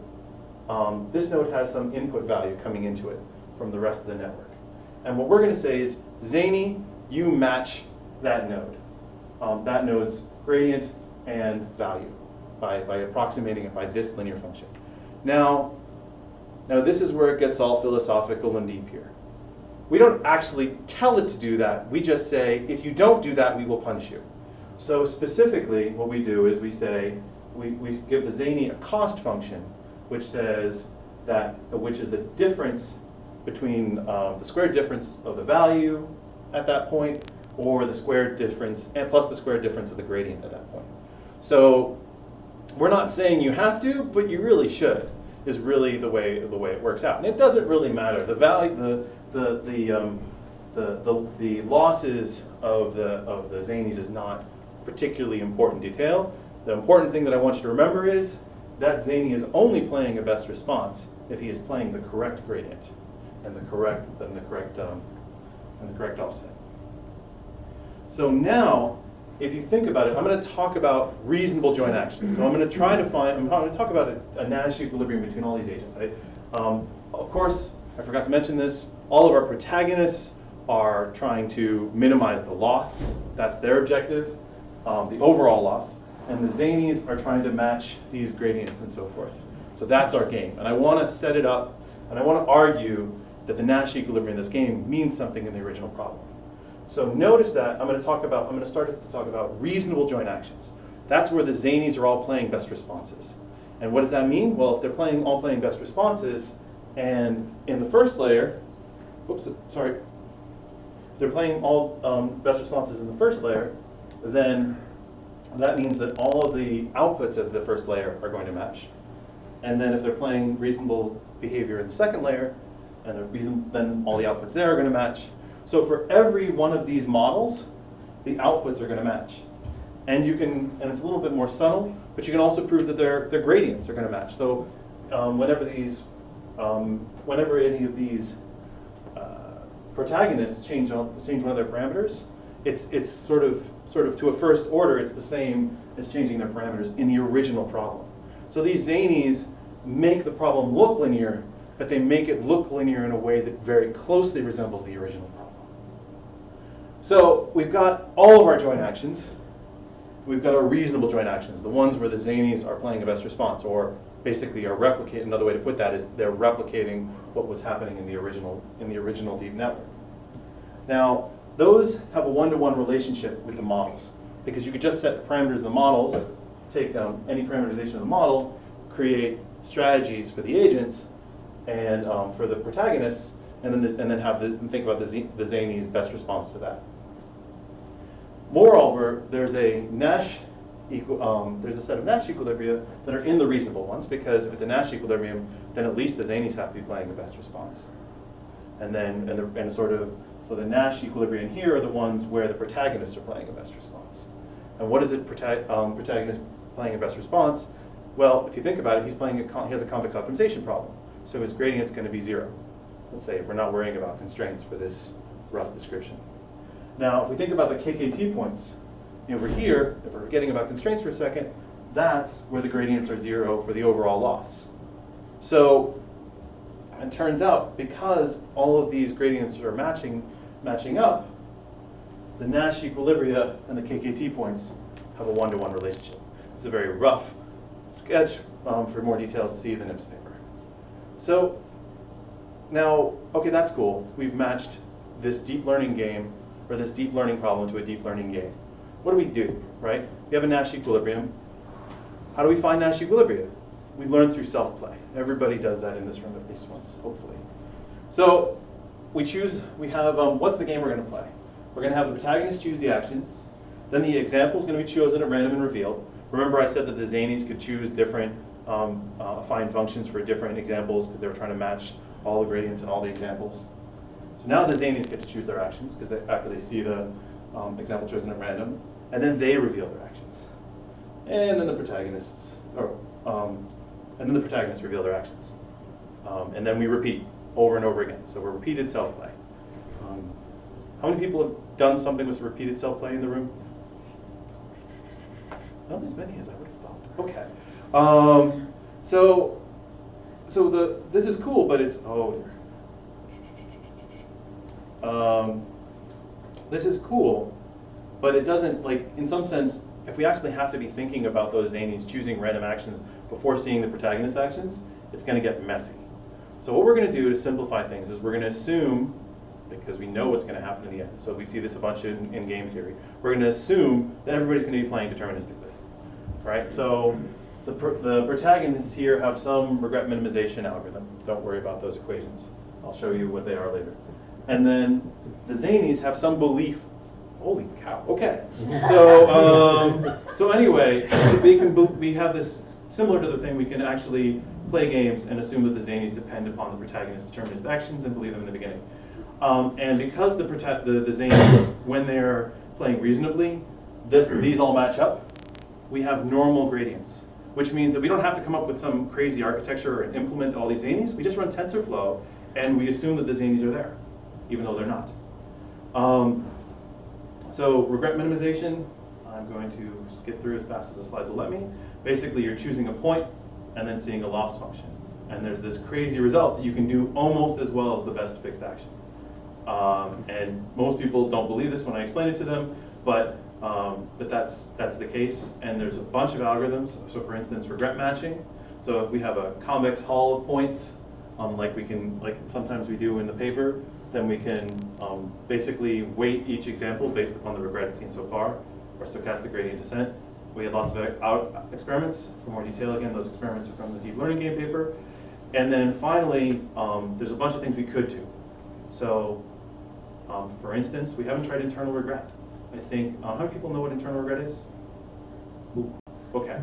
has some input value coming into it from the rest of the network, and what we're going to say is, zany, you match that node, that node's gradient and value by approximating it by this linear function. Now this is where it gets all philosophical and deep here. We don't actually tell it to do that. We just say, if you don't do that, we will punish you. So specifically, what we do is we say, we give the zany a cost function, which says which is the difference between the squared difference of the value at that point, or the squared difference, and plus the squared difference of the gradient at that point. So we're not saying you have to, but you really should, is really the way it works out. And it doesn't really matter. The value, the losses of the zanies is not particularly important detail. The important thing that I want you to remember is that zany is only playing a best response if he is playing the correct gradient and the correct offset. So now, if you think about it, I'm going to talk about reasonable joint actions. So I'm going to talk about a Nash equilibrium between all these agents. Of course, I forgot to mention this, all of our protagonists are trying to minimize the loss. That's their objective, the overall loss. And the zanies are trying to match these gradients and so forth. So that's our game. And I want to set it up, and I want to argue that the Nash equilibrium in this game means something in the original problem. So notice that I'm going to start to talk about reasonable joint actions. That's where the zanies are all playing best responses. And what does that mean? Well, if they're all playing best responses, and in the first layer, they're playing all best responses in the first layer, then that means that all of the outputs of the first layer are going to match. And then if they're playing reasonable behavior in the second layer, then all the outputs there are going to match. So for every one of these models, the outputs are going to match. And it's a little bit more subtle, but you can also prove that their gradients are going to match. So whenever any of these protagonists change one of their parameters, it's sort of to a first order, it's the same as changing their parameters in the original problem. So these zanies make the problem look linear, but they make it look linear in a way that very closely resembles the original problem. So we've got all of our joint actions. We've got our reasonable joint actions, the ones where the zanies are playing a best response, or basically are replicating. Another way to put that is they're replicating what was happening in the original deep network. Now, those have a one-to-one relationship with the models, because you could just set the parameters of the models, take any parameterization of the model, create strategies for the agents and for the protagonists, and then think about the zanies' best response to that. Moreover, there's a set of Nash equilibria that are in the reasonable ones, because if it's a Nash equilibrium, then at least the zanies have to be playing the best response. So the Nash equilibria in here are the ones where the protagonists are playing a best response. And what is it protagonist playing a best response? Well, if you think about it, he has a convex optimization problem. So his gradient's going to be 0. Let's say, if we're not worrying about constraints for this rough description. Now, if we think about the KKT points, over here, if we're forgetting about constraints for a second, that's where the gradients are 0 for the overall loss. So it turns out, because all of these gradients are matching up, the Nash equilibria and the KKT points have a one-to-one relationship. It's a very rough sketch. For more details, see the NIPS paper. So now, okay, that's cool. We've matched this deep learning game, or this deep learning problem, to a deep learning game. What do we do, right? We have a Nash equilibrium. How do we find Nash equilibria? We learn through self-play. Everybody does that in this room at least once, hopefully. So what's the game we're going to play? We're going to have the protagonist choose the actions. Then the example is going to be chosen at random and revealed. Remember I said that the zanies could choose different affine functions for different examples because they were trying to match all the gradients and all the examples. So now the zanies get to choose their actions because after they see the example chosen at random, and then they reveal their actions. And then the protagonists, reveal their actions. And then we repeat over and over again. So we're repeated self-play. How many people have done something with repeated self-play in the room? Not as many as I would have thought. Okay. This is cool, but it's this is cool, but it doesn't, in some sense, if we actually have to be thinking about those zanies choosing random actions before seeing the protagonist actions, it's going to get messy. So what we're going to do to simplify things is we're going to assume, because we know what's going to happen in the end, so we see this a bunch in game theory, we're going to assume that everybody's going to be playing deterministically, right? So the protagonists here have some regret minimization algorithm. Don't worry about those equations. I'll show you what they are later. And then the zanies have some belief. Holy cow! Okay. So anyway, we have this similar to the thing. We can actually play games and assume that the zanies depend upon the protagonist's determinist actions and believe them in the beginning. And because the zanies, when they're playing reasonably, these all match up. We have normal gradients, which means that we don't have to come up with some crazy architecture and implement all these zanies. We just run TensorFlow, and we assume that the zanies are there, even though they're not. So regret minimization, I'm going to skip through as fast as the slides will let me. Basically, you're choosing a point and then seeing a loss function. And there's this crazy result that you can do almost as well as the best fixed action. And most people don't believe this when I explain it to them, but that's the case. And there's a bunch of algorithms. So for instance, regret matching. So if we have a convex hull of points, like sometimes we do in the paper, then we can basically weight each example based upon the regret it's seen so far, or stochastic gradient descent. We had lots of experiments. For more detail, again, those experiments are from the deep learning game paper. And then finally, there's a bunch of things we could do. So for instance, we haven't tried internal regret. I think, how many people know what internal regret is? Okay.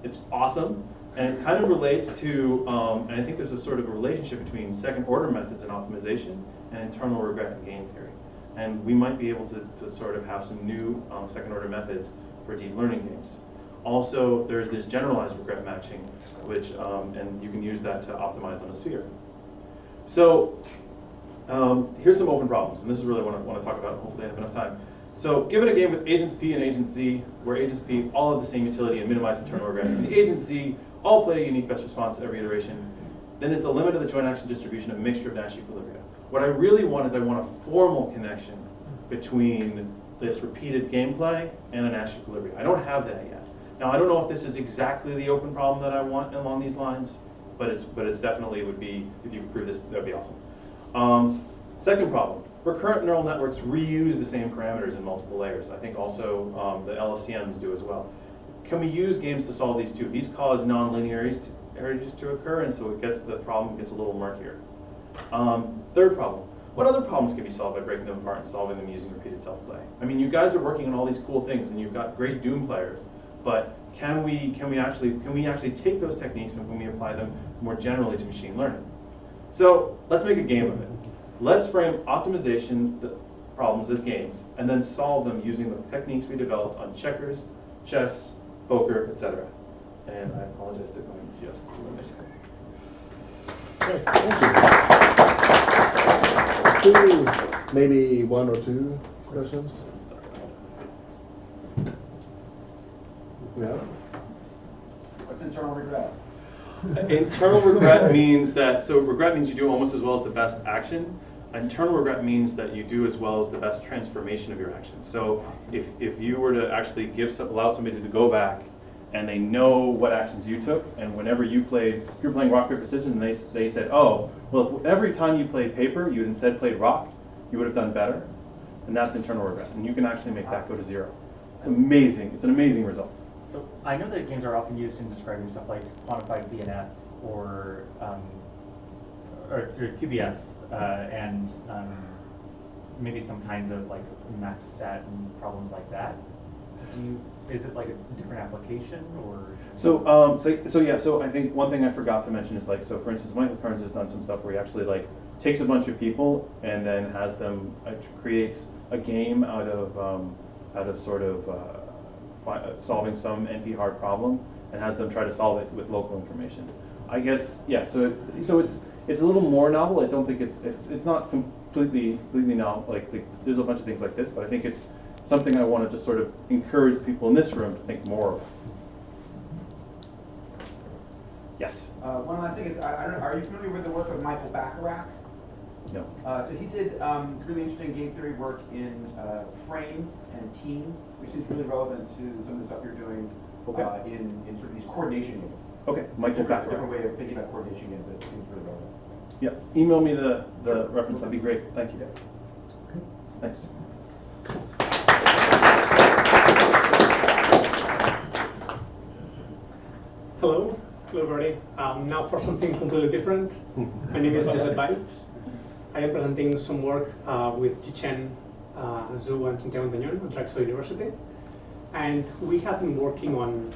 It's awesome. And it kind of relates to, and I think there's a sort of a relationship between second order methods in optimization and internal regret in game theory. And we might be able to sort of have some new second order methods for deep learning games. Also, there's this generalized regret matching, which, and you can use that to optimize on a sphere. So Here's some open problems, and this is really what I want to talk about. Hopefully I have enough time. So given a game with agents P and agents Z, where agents P all have the same utility and minimize internal regret, and the agents Z all play a unique best response every iteration, then is the limit of the joint action distribution a mixture of Nash equilibria? What I really want is I want a formal connection between this repeated gameplay and a Nash equilibrium. I don't have that yet. Now I don't know if this is exactly the open problem that I want along these lines, but it's definitely would be, if you could prove this, that'd be awesome. Second problem, recurrent neural networks reuse the same parameters in multiple layers. I think also the LSTMs do as well. Can we use games to solve these too? These cause nonlinearities to occur, and so the problem gets a little murkier. Third problem, what other problems can be solved by breaking them apart and solving them using repeated self-play? I mean, you guys are working on all these cool things, and you've got great Doom players, but can we actually take those techniques and can we apply them more generally to machine learning? So let's make a game of it. Let's frame optimization problems as games, and then solve them using the techniques we developed on checkers, chess, poker, etc. And I apologize to going just a little bit. Okay, thank you. Maybe one or two questions? Yeah. What's internal regret? Internal regret means that, so regret means you do almost as well as the best action. Internal regret means that you do as well as the best transformation of your action. So if you were to actually allow somebody to go back and they know what actions you took, and whenever you played, if you're playing rock, paper, scissors, and they said, oh, well, if every time you played paper, you instead played rock, you would have done better, and that's internal regret. And you can actually make that go to 0. It's amazing. It's an amazing result. So I know that games are often used in describing stuff like quantified BNF or QBF and maybe some kinds of like max set and problems like that. Is it like a different application or? So I think one thing I forgot to mention is like, so for instance, Michael Kearns has done some stuff where he actually like takes a bunch of people and then has them creates a game out of sort of solving some NP hard problem and has them try to solve it with local information. I guess, yeah, so it's a little more novel. I don't think it's not completely novel, like there's a bunch of things like this, but I think it's something I wanted to sort of encourage people in this room to think more of. Yes? One last thing is, I don't know, are you familiar with the work of Michael Bacharach? No. So he did really interesting game theory work in frames and teams, which is really relevant to some of the stuff you're doing in sort of these coordination games. Okay, Michael Bacharach. Different way of thinking about coordination games that seems really relevant. Yeah, email me the reference, that'd be great. Thank you. Okay. Thanks. Hello, everybody. Now for something completely different. My name is Josep. I am presenting some work with Jichen, Zhu, and Santiago at Drexel University. And we have been working on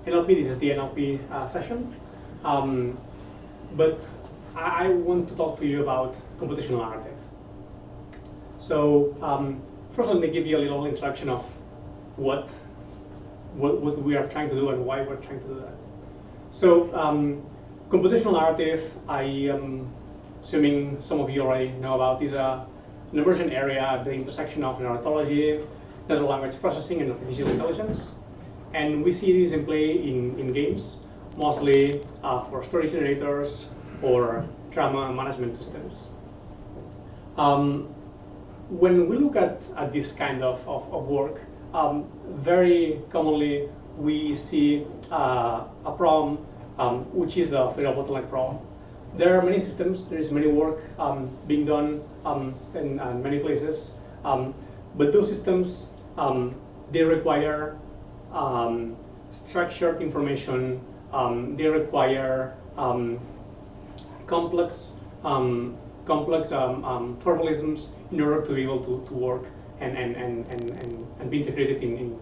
NLP. This is the NLP session. But I want to talk to you about computational narrative. So first, let me give you a little introduction of what we are trying to do and why we're trying to do that. So computational narrative, I am assuming some of you already know about, is an emergent area at the intersection of narratology, natural language processing, and artificial intelligence. And we see this in play in games, mostly for story generators or drama management systems. When we look at this kind of work, very commonly we see a problem which is the fatal bottleneck problem. There are many systems, there is many work being done in many places, but those systems, they require structured information, they require complex formalisms in order to be able to work and be integrated in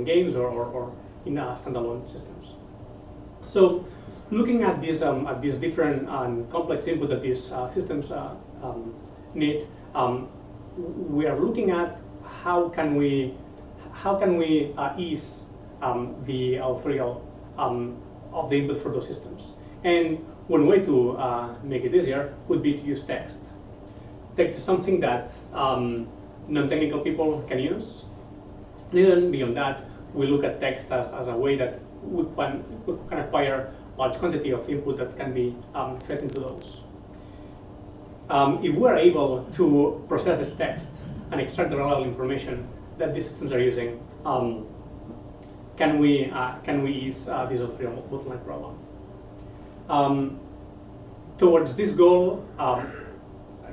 games or in standalone systems. So, looking at these different complex input that these systems need, we are looking at how can we ease the authorial of the input for those systems. And one way to make it easier would be to use text. Text is something that non-technical people can use. And even beyond that, we look at text as a way that we can acquire large quantity of input that can be fed into those. If we're able to process this text and extract the relevant information that these systems are using, can we ease this authorial bottleneck problem? Towards this goal,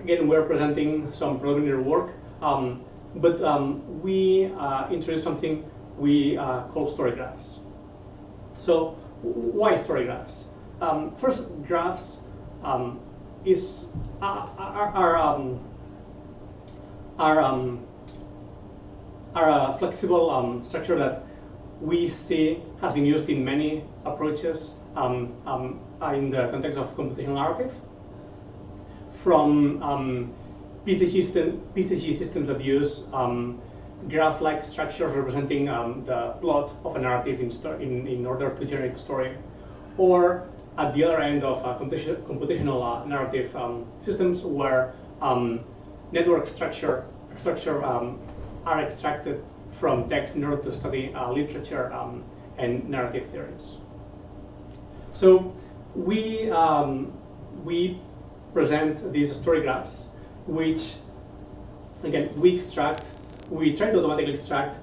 again, we're presenting some preliminary work, but we introduced something we call story graphs. So why story graphs? First, graphs are a flexible structure that we see has been used in many approaches in the context of computational narrative. From PCG systems that use graph-like structures representing the plot of a narrative in order to generate a story, or at the other end of computational narrative systems where network structure are extracted from text in order to study literature and narrative theories. So we present these story graphs, which again we try to automatically extract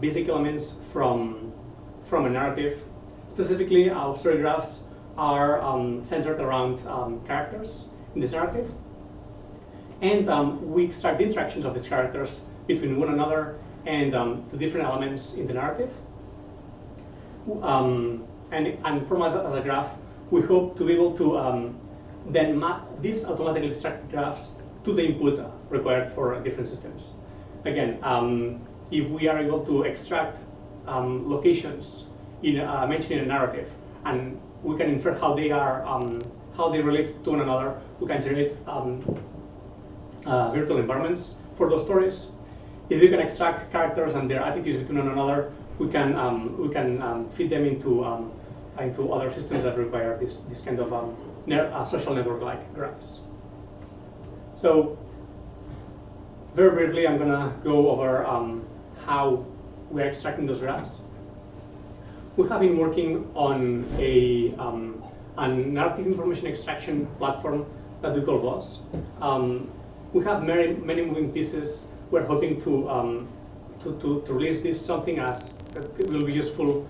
basic elements from a narrative. Specifically, our story graphs are centered around characters in this narrative, and we extract the interactions of these characters between one another and the different elements in the narrative. And from us as a graph, we hope to be able to then map these automatically extracted graphs to the input required for different systems. Again, if we are able to extract locations mentioned in a narrative, and we can infer how they are, how they relate to one another, we can generate virtual environments for those stories. If we can extract characters and their attitudes between one another, we can feed them into other systems that require this kind of social network-like graphs. So, very briefly, I'm going to go over how we're extracting those graphs. We have been working on a narrative information extraction platform that we call Valls. We have many moving pieces. We're hoping to release this something as that will be useful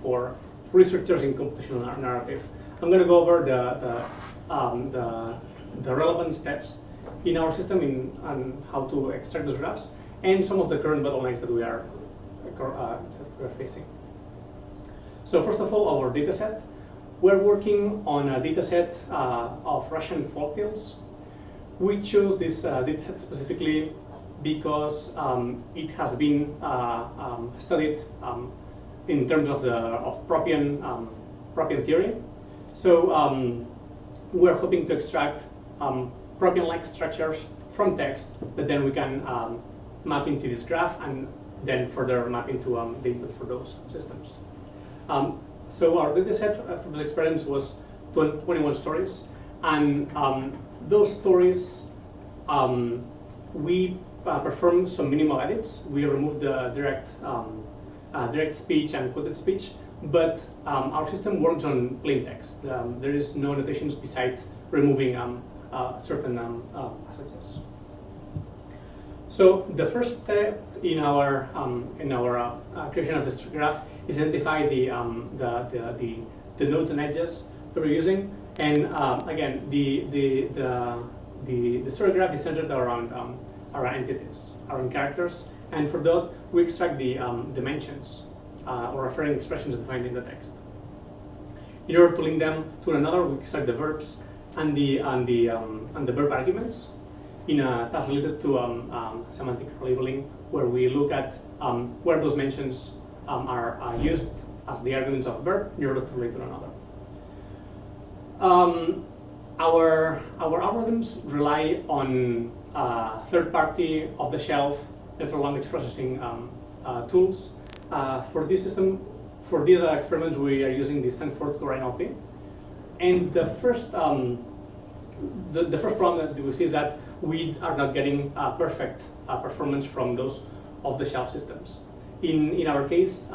for researchers in computational narrative. I'm going to go over the relevant steps in our system on how to extract those graphs and some of the current bottlenecks that we are facing. So first of all, our data set. We're working on a data set of Russian folktales. We chose this data set specifically because it has been studied in terms of Propian theory. So we're hoping to extract Propian-like structures from text that then we can map into this graph and then further map into the input for those systems. So our data set for this experiment was 21 stories, and those stories we performed some minimal edits. We removed the direct speech and quoted speech, but our system works on plain text. There is no annotations besides removing certain passages. So the first step in our creation of this graph is identify the nodes and edges that we're using, and again the story graph is centered around entities, around characters, and for that we extract the dimensions or referring expressions defined in the text. In order to link them to another, we extract the verbs and the verb arguments in a task related to semantic labeling, where we look at where those mentions are used as the arguments of a verb in order to relate to another. Our algorithms rely on third-party, off-the-shelf natural language processing tools. For this system, for these experiments, we are using the Stanford Core NLP. And the first problem that we see is that we are not getting perfect performance from those off-the-shelf systems. In our case,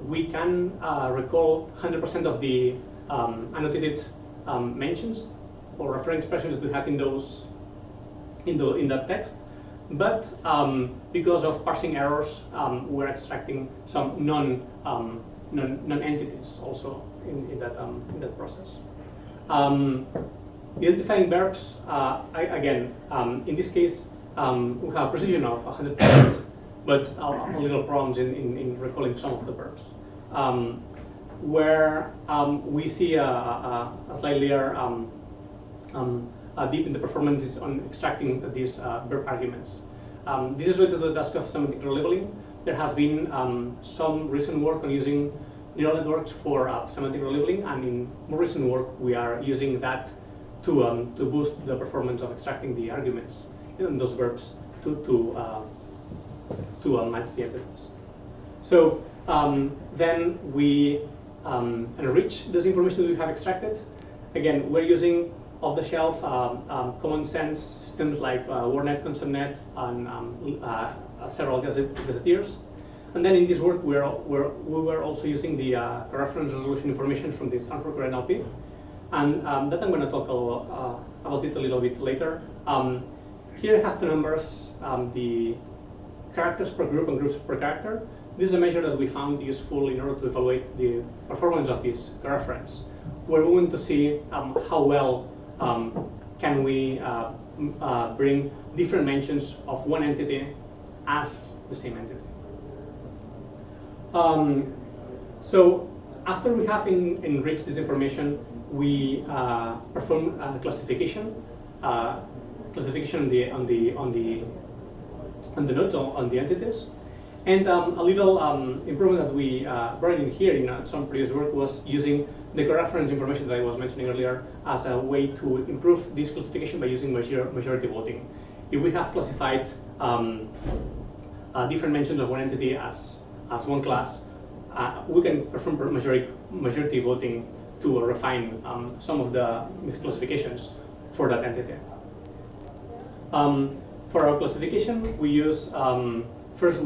we can recall 100% of the annotated mentions or referring expressions that we had in those in that text, but because of parsing errors, we're extracting some non-entities also in that process. Identifying verbs, again, in this case, we have a precision of 100%, but a little problems in recalling some of the verbs. Where we see a slightly deep in the performance is on extracting these verb arguments. This is related to the task of semantic relabeling. There has been some recent work on using neural networks for semantic relabeling, and in more recent work, we are using that to boost the performance of extracting the arguments in those verbs to match the entities. So then we enrich this information that we have extracted. Again, we're using off-the-shelf common sense systems like WordNet, ConceptNet, and several gazetteers. And then in this work, we were also using the reference resolution information from this Stanford NLP. And that I'm going to talk about it a little bit later. Here I have two numbers, the characters per group and groups per character. This is a measure that we found useful in order to evaluate the performance of this reference, where we want to see how well can we bring different mentions of one entity as the same entity. So after we have enriched this information, we perform classification on the nodes on the entities, and a little improvement that we brought in here in some previous work was using the reference information that I was mentioning earlier as a way to improve this classification by using majority voting. If we have classified different mentions of one entity as one class, we can perform majority voting to refine some of the misclassifications for that entity. For our classification, we use first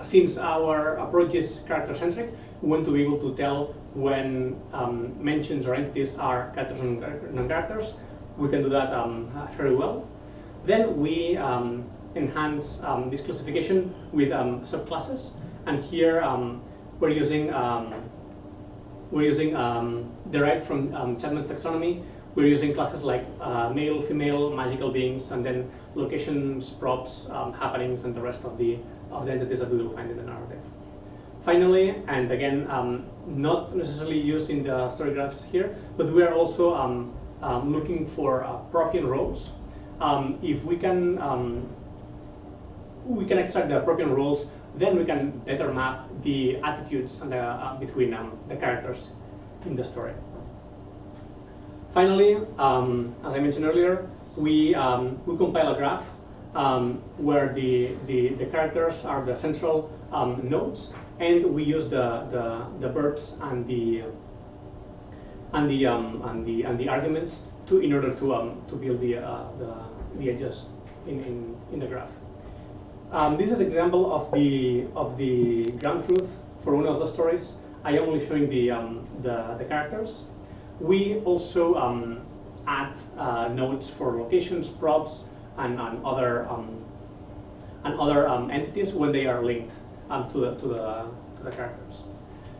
since our approach is character-centric, we want to be able to tell when mentions or entities are characters and non-characters. We can do that very well. Then we enhance this classification with subclasses, and here we're using derived from Chapman's taxonomy. We're using classes like male, female, magical beings, and then locations, props, happenings, and the rest of the entities that we will find in the narrative. Finally, and again, not necessarily used in the story graphs here, but we are also looking for Propian roles. If we can extract the Propian roles, then we can better map the attitudes and between the characters in the story. Finally, as I mentioned earlier, we compile a graph where the characters are the central nodes, and we use the verbs and the arguments in order to build the edges in the graph. This is an example of the ground truth for one of the stories. I am only showing the characters. We also add nodes for locations, props, and other entities when they are linked to the characters.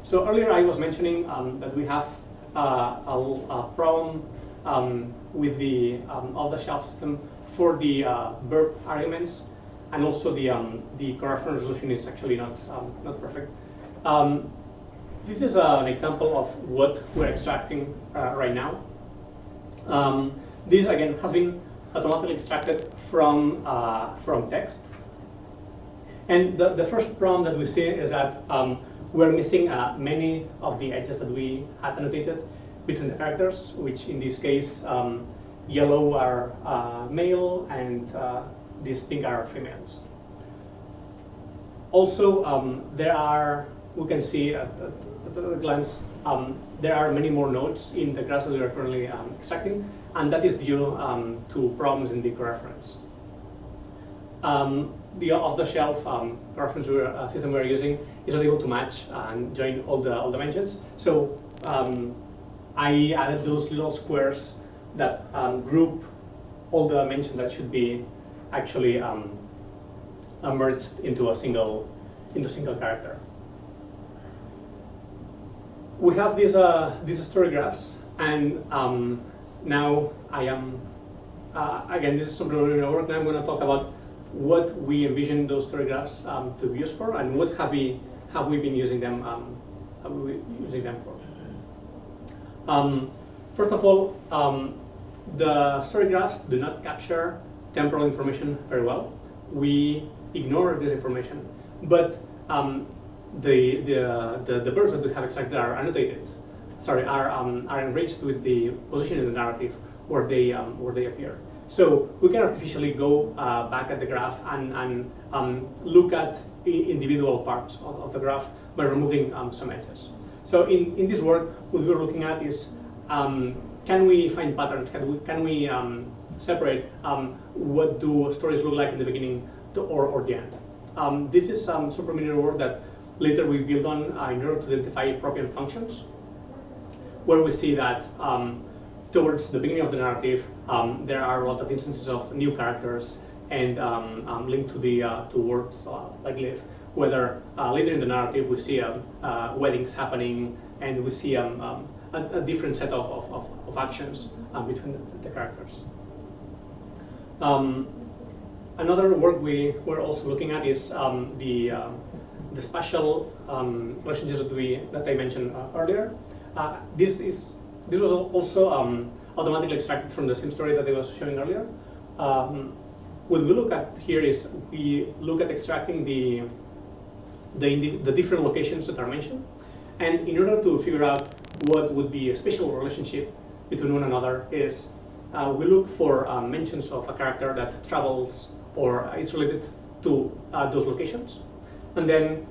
So earlier I was mentioning that we have a problem with the off-the-shelf system for the verb arguments, and also the co-reference resolution is actually not perfect. This is an example of what we're extracting right now. This again has been automatically extracted from text, and the first problem that we see is that we're missing many of the edges that we had annotated between the characters, which in this case yellow are male and these pink are females. Also, there are we can see at a glance, there are many more nodes in the graphs that we are currently extracting, and that is due to problems in the coreference. The off-the-shelf coreference system we are using is not able to match and join all the mentions. So I added those little squares that group all the mentions that should be actually merged into a single character. We have these story graphs, and now I am again, this is some preliminary work. Now I'm going to talk about what we envision those story graphs to be used for, and what have we been using them for. First of all, the story graphs do not capture temporal information very well. We ignore this information, but the verbs that we have extracted are annotated. Sorry, are enriched with the position in the narrative where they appear. So we can artificially go back at the graph and look at individual parts of the graph by removing some edges. So in this work, what we're looking at is can we find patterns? Can we separate what do stories look like in the beginning or the end? This is some preliminary work that later we build on in order to identify Propian functions, where we see that towards the beginning of the narrative, there are a lot of instances of new characters and linked to the to words like live. Whether later in the narrative we see weddings happening, and we see a different set of actions between the characters. Another work we're also looking at is the spatial relationships that I mentioned earlier. This was also automatically extracted from the same story that I was showing earlier. What we look at here is we look at extracting the different locations that are mentioned, and in order to figure out what would be a spatial relationship between one another is we look for mentions of a character that travels or is related to those locations, and then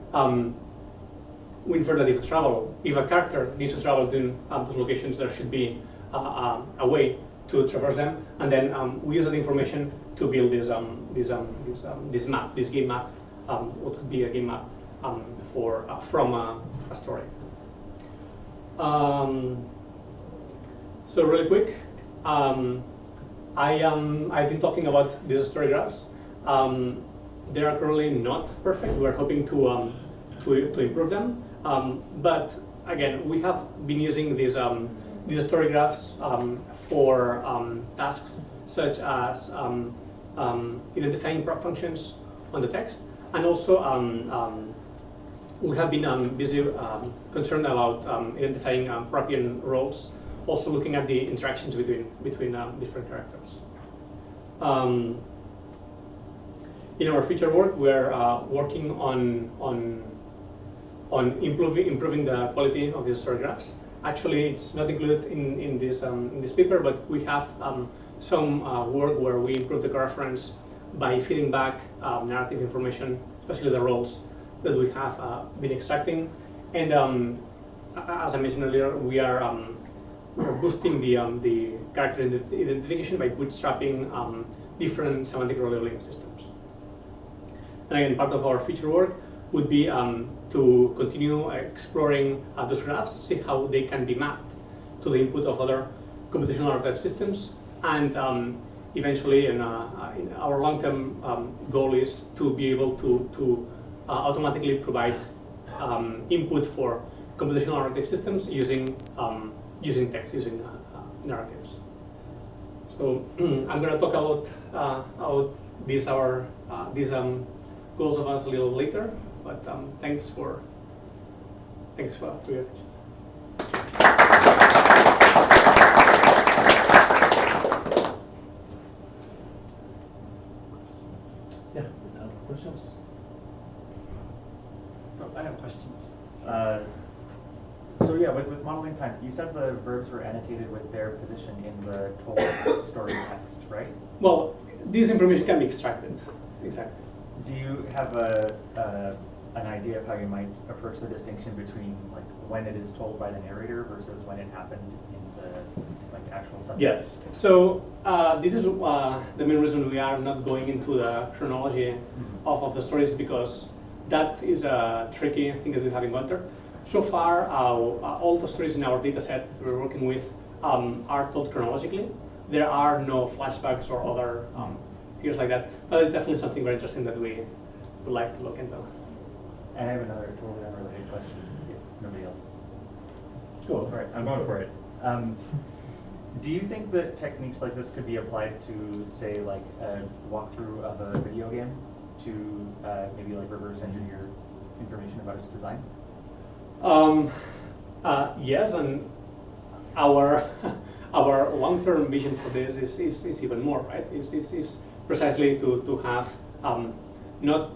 we infer that if a character needs to travel between those locations, there should be a way to traverse them, and then we use that information to build this game map, what could be a game map from a story. So really quick, I've been talking about these story graphs. They are currently not perfect. We're hoping to improve them. But again, we have been using these story graphs for tasks such as identifying prop functions on the text, and also we have been busy concerned about identifying Propian roles, also looking at the interactions between different characters. In our future work, we're working on improving the quality of these story graphs. Actually, it's not included in this paper, but we have some work where we improve the coreference by feeding back narrative information, especially the roles that we have been extracting. And as I mentioned earlier, we are boosting the character identification by bootstrapping different semantic role labeling systems. And again, part of our future work would be to continue exploring those graphs, see how they can be mapped to the input of other computational archive systems, and eventually, in our long-term goal is to be able to automatically provide input for computational archive systems using text, using narratives. So I'm going to talk about these goals of us a little later, but thanks for your attention. Yeah, questions? So I have questions. So yeah, with modeling time, you said the verbs were annotated with their position in the total story text, right? Well, this information can be extracted, exactly. Do you have a an idea of how you might approach the distinction between like when it is told by the narrator versus when it happened in the like actual subject? Yes. So this is the main reason we are not going into the chronology of the stories, because that is a tricky thing that we have encountered. So far, all the stories in our data set we're working with are told chronologically. There are no flashbacks or other figures like that. But it's definitely something very interesting that we would like to look into. And I have another totally unrelated question, if nobody else. Go on. All right, I'm going for it. Do you think that techniques like this could be applied to, say, like a walkthrough of a video game to maybe like reverse engineer information about its design? Yes, and our our long-term vision for this is even more, right? Is precisely to have not.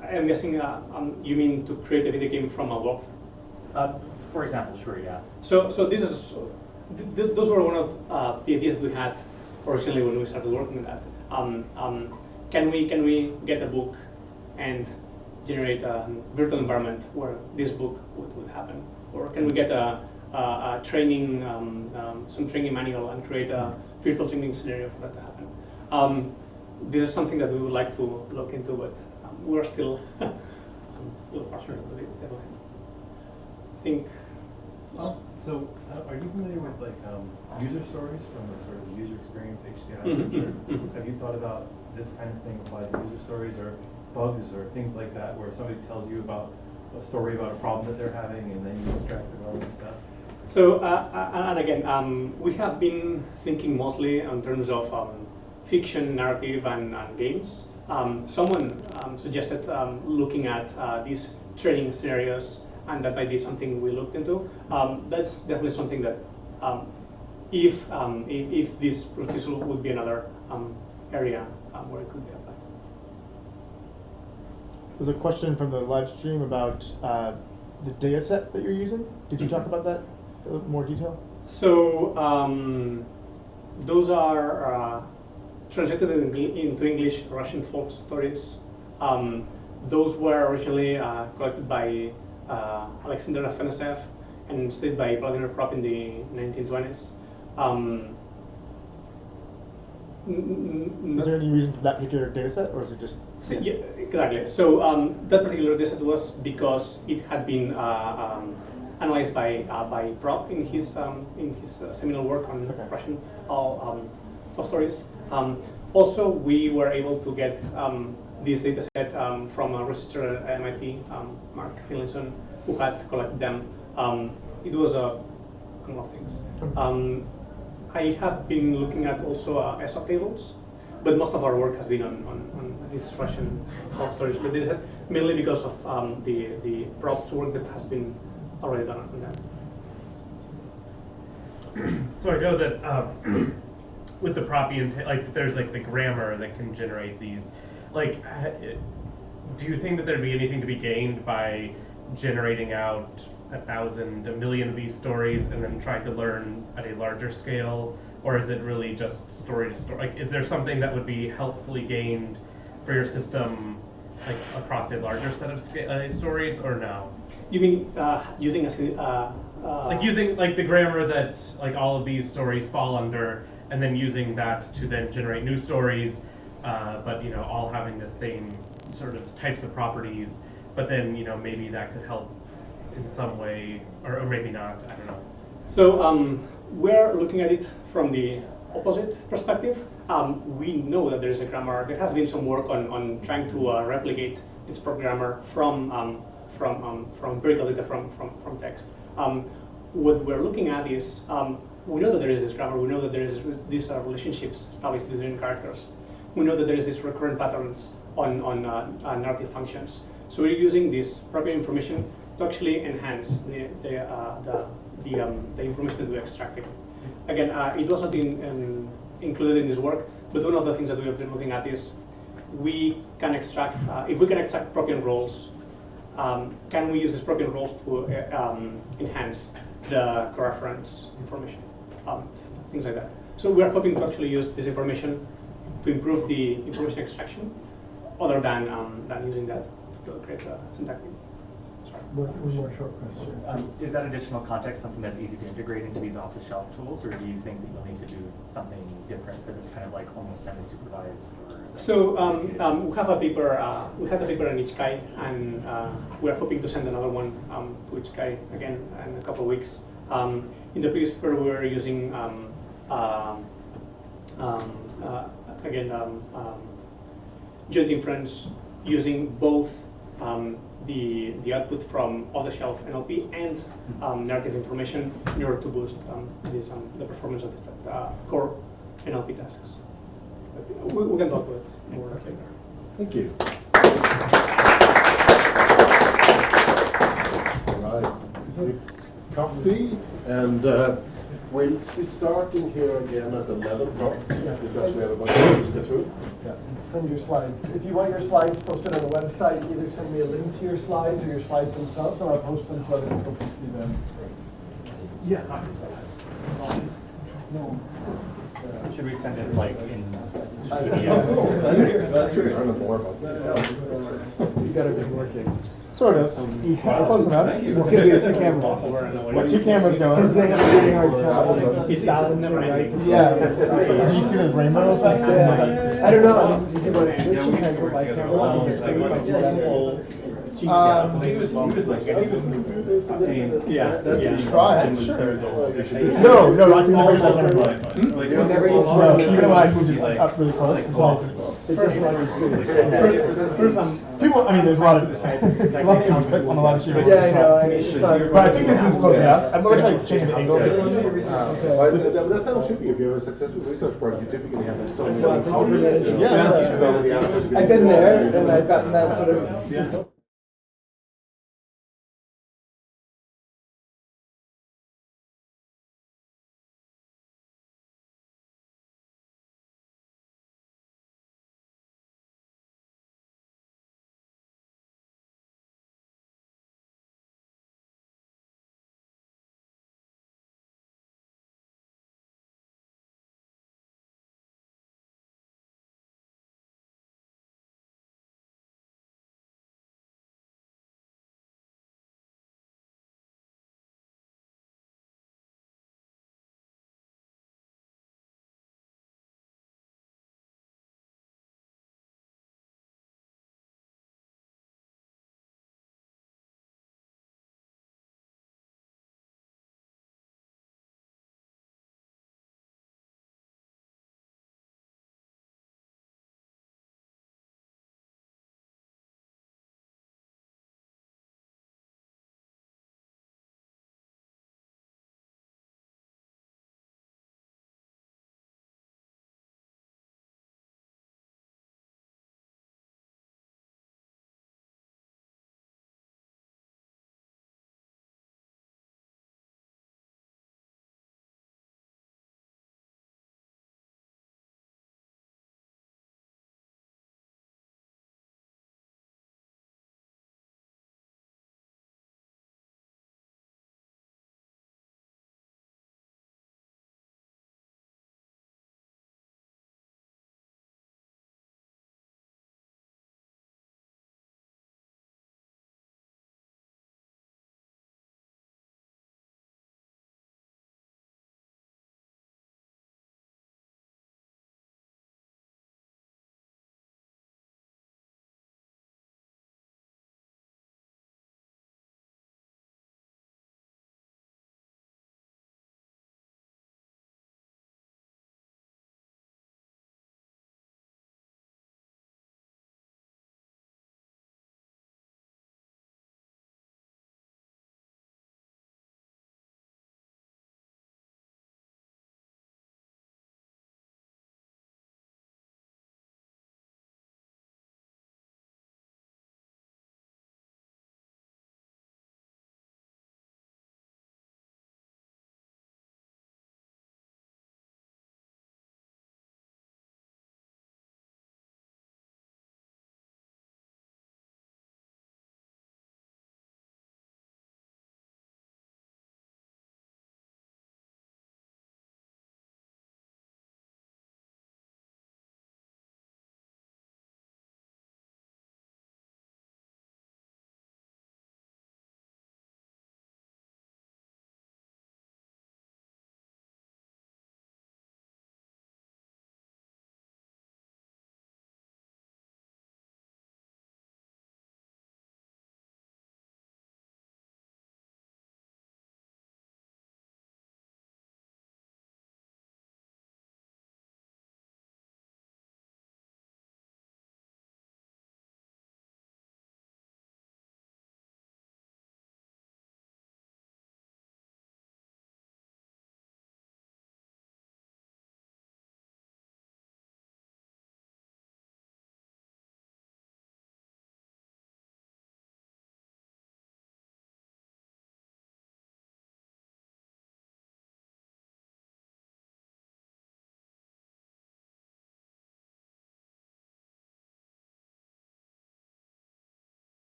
I'm guessing you mean to create a video game from a walkthrough. For example, sure, yeah. So this is those were one of the ideas we had originally when we started working on that. Can we get a book and generate a virtual environment where this book would happen, or can we get a training some training manual and create a virtual training scenario for that to happen? This is something that we would like to look into, but we're still a little frustrated with it. Definitely. I think. So, are you familiar with like user stories from the sort of user experience HCI Mm-hmm, literature? mm-hmm. Have you thought about this kind of thing applied to user stories or bugs or things like that, where somebody tells you about a story about a problem that they're having, and then you extract the relevant stuff? So, and again, we have been thinking mostly in terms of fiction, narrative, and games. Someone suggested looking at these training scenarios, and that might be something we looked into. That's definitely something that, if this proposal would be another area where it could be applied. There's a question from the live stream about the data set that you're using. Did you talk about that in a little more detail? So those are translated into English Russian folk stories. Those were originally collected by Alexander Afanasev and studied by Vladimir Prop in the 1920s. Is there any reason for that particular data set, or is it just? So, yeah, exactly. So that particular data set was because it had been analyzed by Prop in his seminal work on Russian folk stories. Also, we were able to get this data set from a researcher at MIT, Mark Finlinson, who had collected them. It was a couple of things. I have been looking at also ESOP tables, but most of our work has been on this Russian folk stories data set, mainly because of the props work that has been already done on that. So I know that with the propian, like there's like the grammar that can generate these. Like, do you think that there'd be anything to be gained by generating out 1,000, 1,000,000 of these stories and then trying to learn at a larger scale, or is it really just story to story? Like, is there something that would be helpfully gained for your system, like across a larger set of stories, or no? You mean using like using like the grammar that like all of these stories fall under, and then using that to then generate new stories, but you know, all having the same sort of types of properties, but then you know, maybe that could help in some way, or maybe not, I don't know. So we're looking at it from the opposite perspective. We know that there is a grammar. There has been some work on trying to replicate this grammar from empirical data from text. What we're looking at is we know that there is this grammar. We know that there is these relationships established between characters. We know that there is these recurrent patterns on narrative functions. So we're using this proper information to actually enhance the information that we're extracting. Again, it wasn't included in this work, but one of the things that we have been looking at is we can extract, if we can extract propian roles, can we use these propian roles to enhance the co-reference information, things like that. So we're hoping to actually use this information to improve the information extraction, other than using that. to create a syntactic. One more short question. Is that additional context something that's easy to integrate into these off-the-shelf tools, or do you think that you'll need to do something different for this kind of like almost semi-supervised? Or So we have a paper. We had a paper on Ichkai, and we are hoping to send another one to Ichkai again in a couple of weeks. In the previous paper, we were using joint inference using both the output from off-the-shelf NLP and narrative information in order to boost the performance of the core NLP tasks. We can talk about it more later. Thank you. Right, it's coffee, and we'll be starting here again at 11 o'clock because we have a bunch of things to get through. Yeah, and send your slides. If you want your slides posted on the website, either send me a link to your slides or your slides themselves, and I'll post them so other people can see them. Yeah. No. should we send it like in Learn more about that. You gotta be working. Sort of. Close enough. It's gonna be 2 cameras. What 2 cameras going? Because they have a really hard time. It's balancing, right? Yeah. Did you see the rainbow effect? Yeah. I don't know. I mean, you can want to switch, you can go by camera, you can screen by 2 cameras. Try it, sure. No, I can never use that camera. You never use No, even when I moved it up really close, it's always It's just like a screen. people, I mean, there's a lot of people on a lot of shooters. Yeah, I know. But I think this is close enough. I'm gonna try to change the angle of this one. But that's how it should be. If you have a successful research project, you typically have like someone. I've been there, and I've gotten that sort of.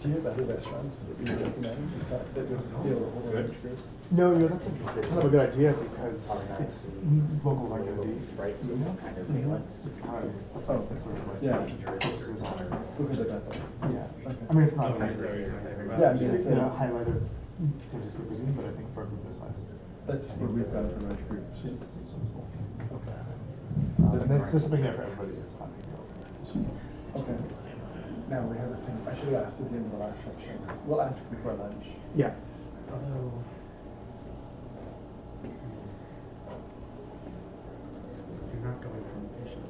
idea about the restaurants that you recommend? You thought that was a whole language group? No, yeah, that's kind of a good idea because it's local language. Right, so it's kind of valence. It's kind of a place that sort of like focuses on it. Because I got that. Yeah. Okay. I mean, it's not Okay. yeah, I mean, it's a highlight of San Francisco cuisine, but I think for a group this size, That's what we've got for lunch groups. it seems sensible. Okay. And then there's something there for everybody. It's not a big deal. Okay. Now we have a thing. I should have asked at the end of the last section. We'll ask before lunch. Yeah. You're not going from patient.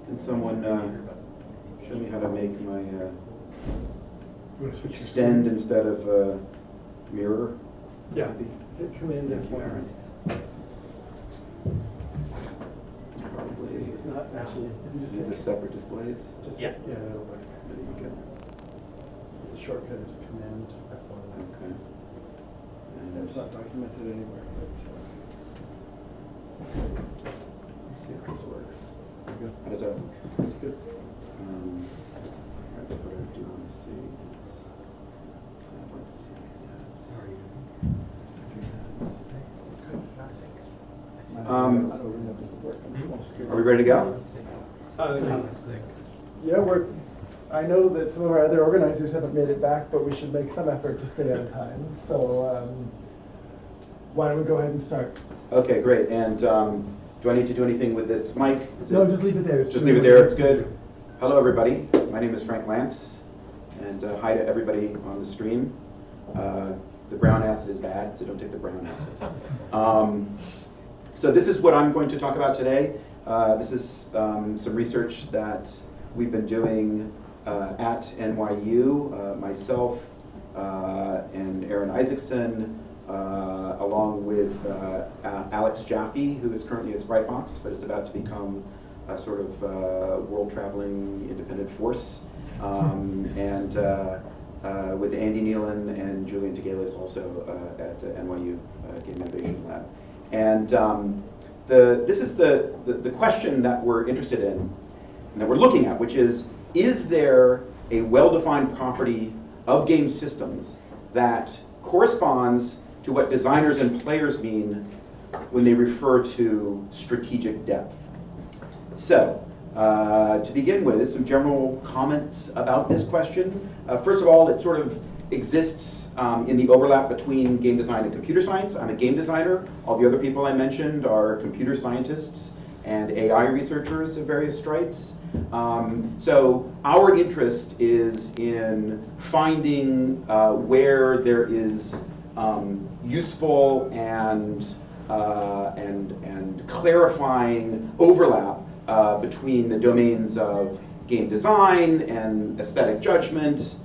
Can someone show me how to make my extend instead of mirror? Yeah. Hit command F1. Probably. It's not actually. These are separate displays. Just Yeah. Yeah, that'll work. There you go. The shortcut is command F1. Okay. And it's not documented anywhere, but. Let's see if this works. Good. How does that look? That's good. What I do want to see is I'd like to see yes. Are we ready to go? Yeah, I know that some of our other organizers haven't made it back, but we should make some effort to stay on time. So why don't we go ahead and start? Okay, great. And do I need to do anything with this mic? No, just leave it there. Just leave it there. It's good. Hello, everybody. My name is Frank Lantz, and hi to everybody on the stream. The brown acid is bad, so don't take the brown acid. So this is what I'm going to talk about today. This is some research that we've been doing at NYU, myself and Aaron Isaksen, along with Alex Jaffe, who is currently at Spritefox, but is about to become a sort of world-traveling independent force, and with Andy Nealen and Julian Togelius also at the NYU Game Innovation Lab. And this is the question that we're interested in and that we're looking at, which is there a well-defined property of game systems that corresponds to what designers and players mean when they refer to strategic depth? So, to begin with, some general comments about this question. First of all, it sort of exists in the overlap between game design and computer science. I'm a game designer. All the other people I mentioned are computer scientists and AI researchers of various stripes. So our interest is in finding where there is useful and clarifying overlap between the domains of game design and aesthetic judgment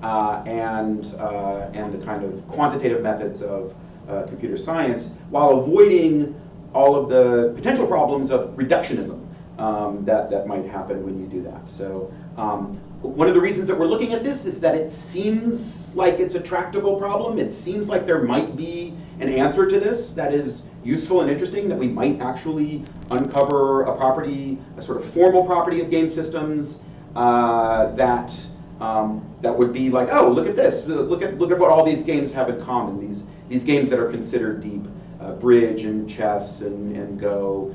and the kind of quantitative methods of computer science, while avoiding all of the potential problems of reductionism that might happen when you do that. So one of the reasons that we're looking at this is that it seems like it's a tractable problem. It seems like there might be an answer to this that is useful and interesting, that we might actually uncover a property, a sort of formal property of game systems that would be like, oh, look at this, look at what all these games have in common. These games that are considered deep, Bridge and chess and Go,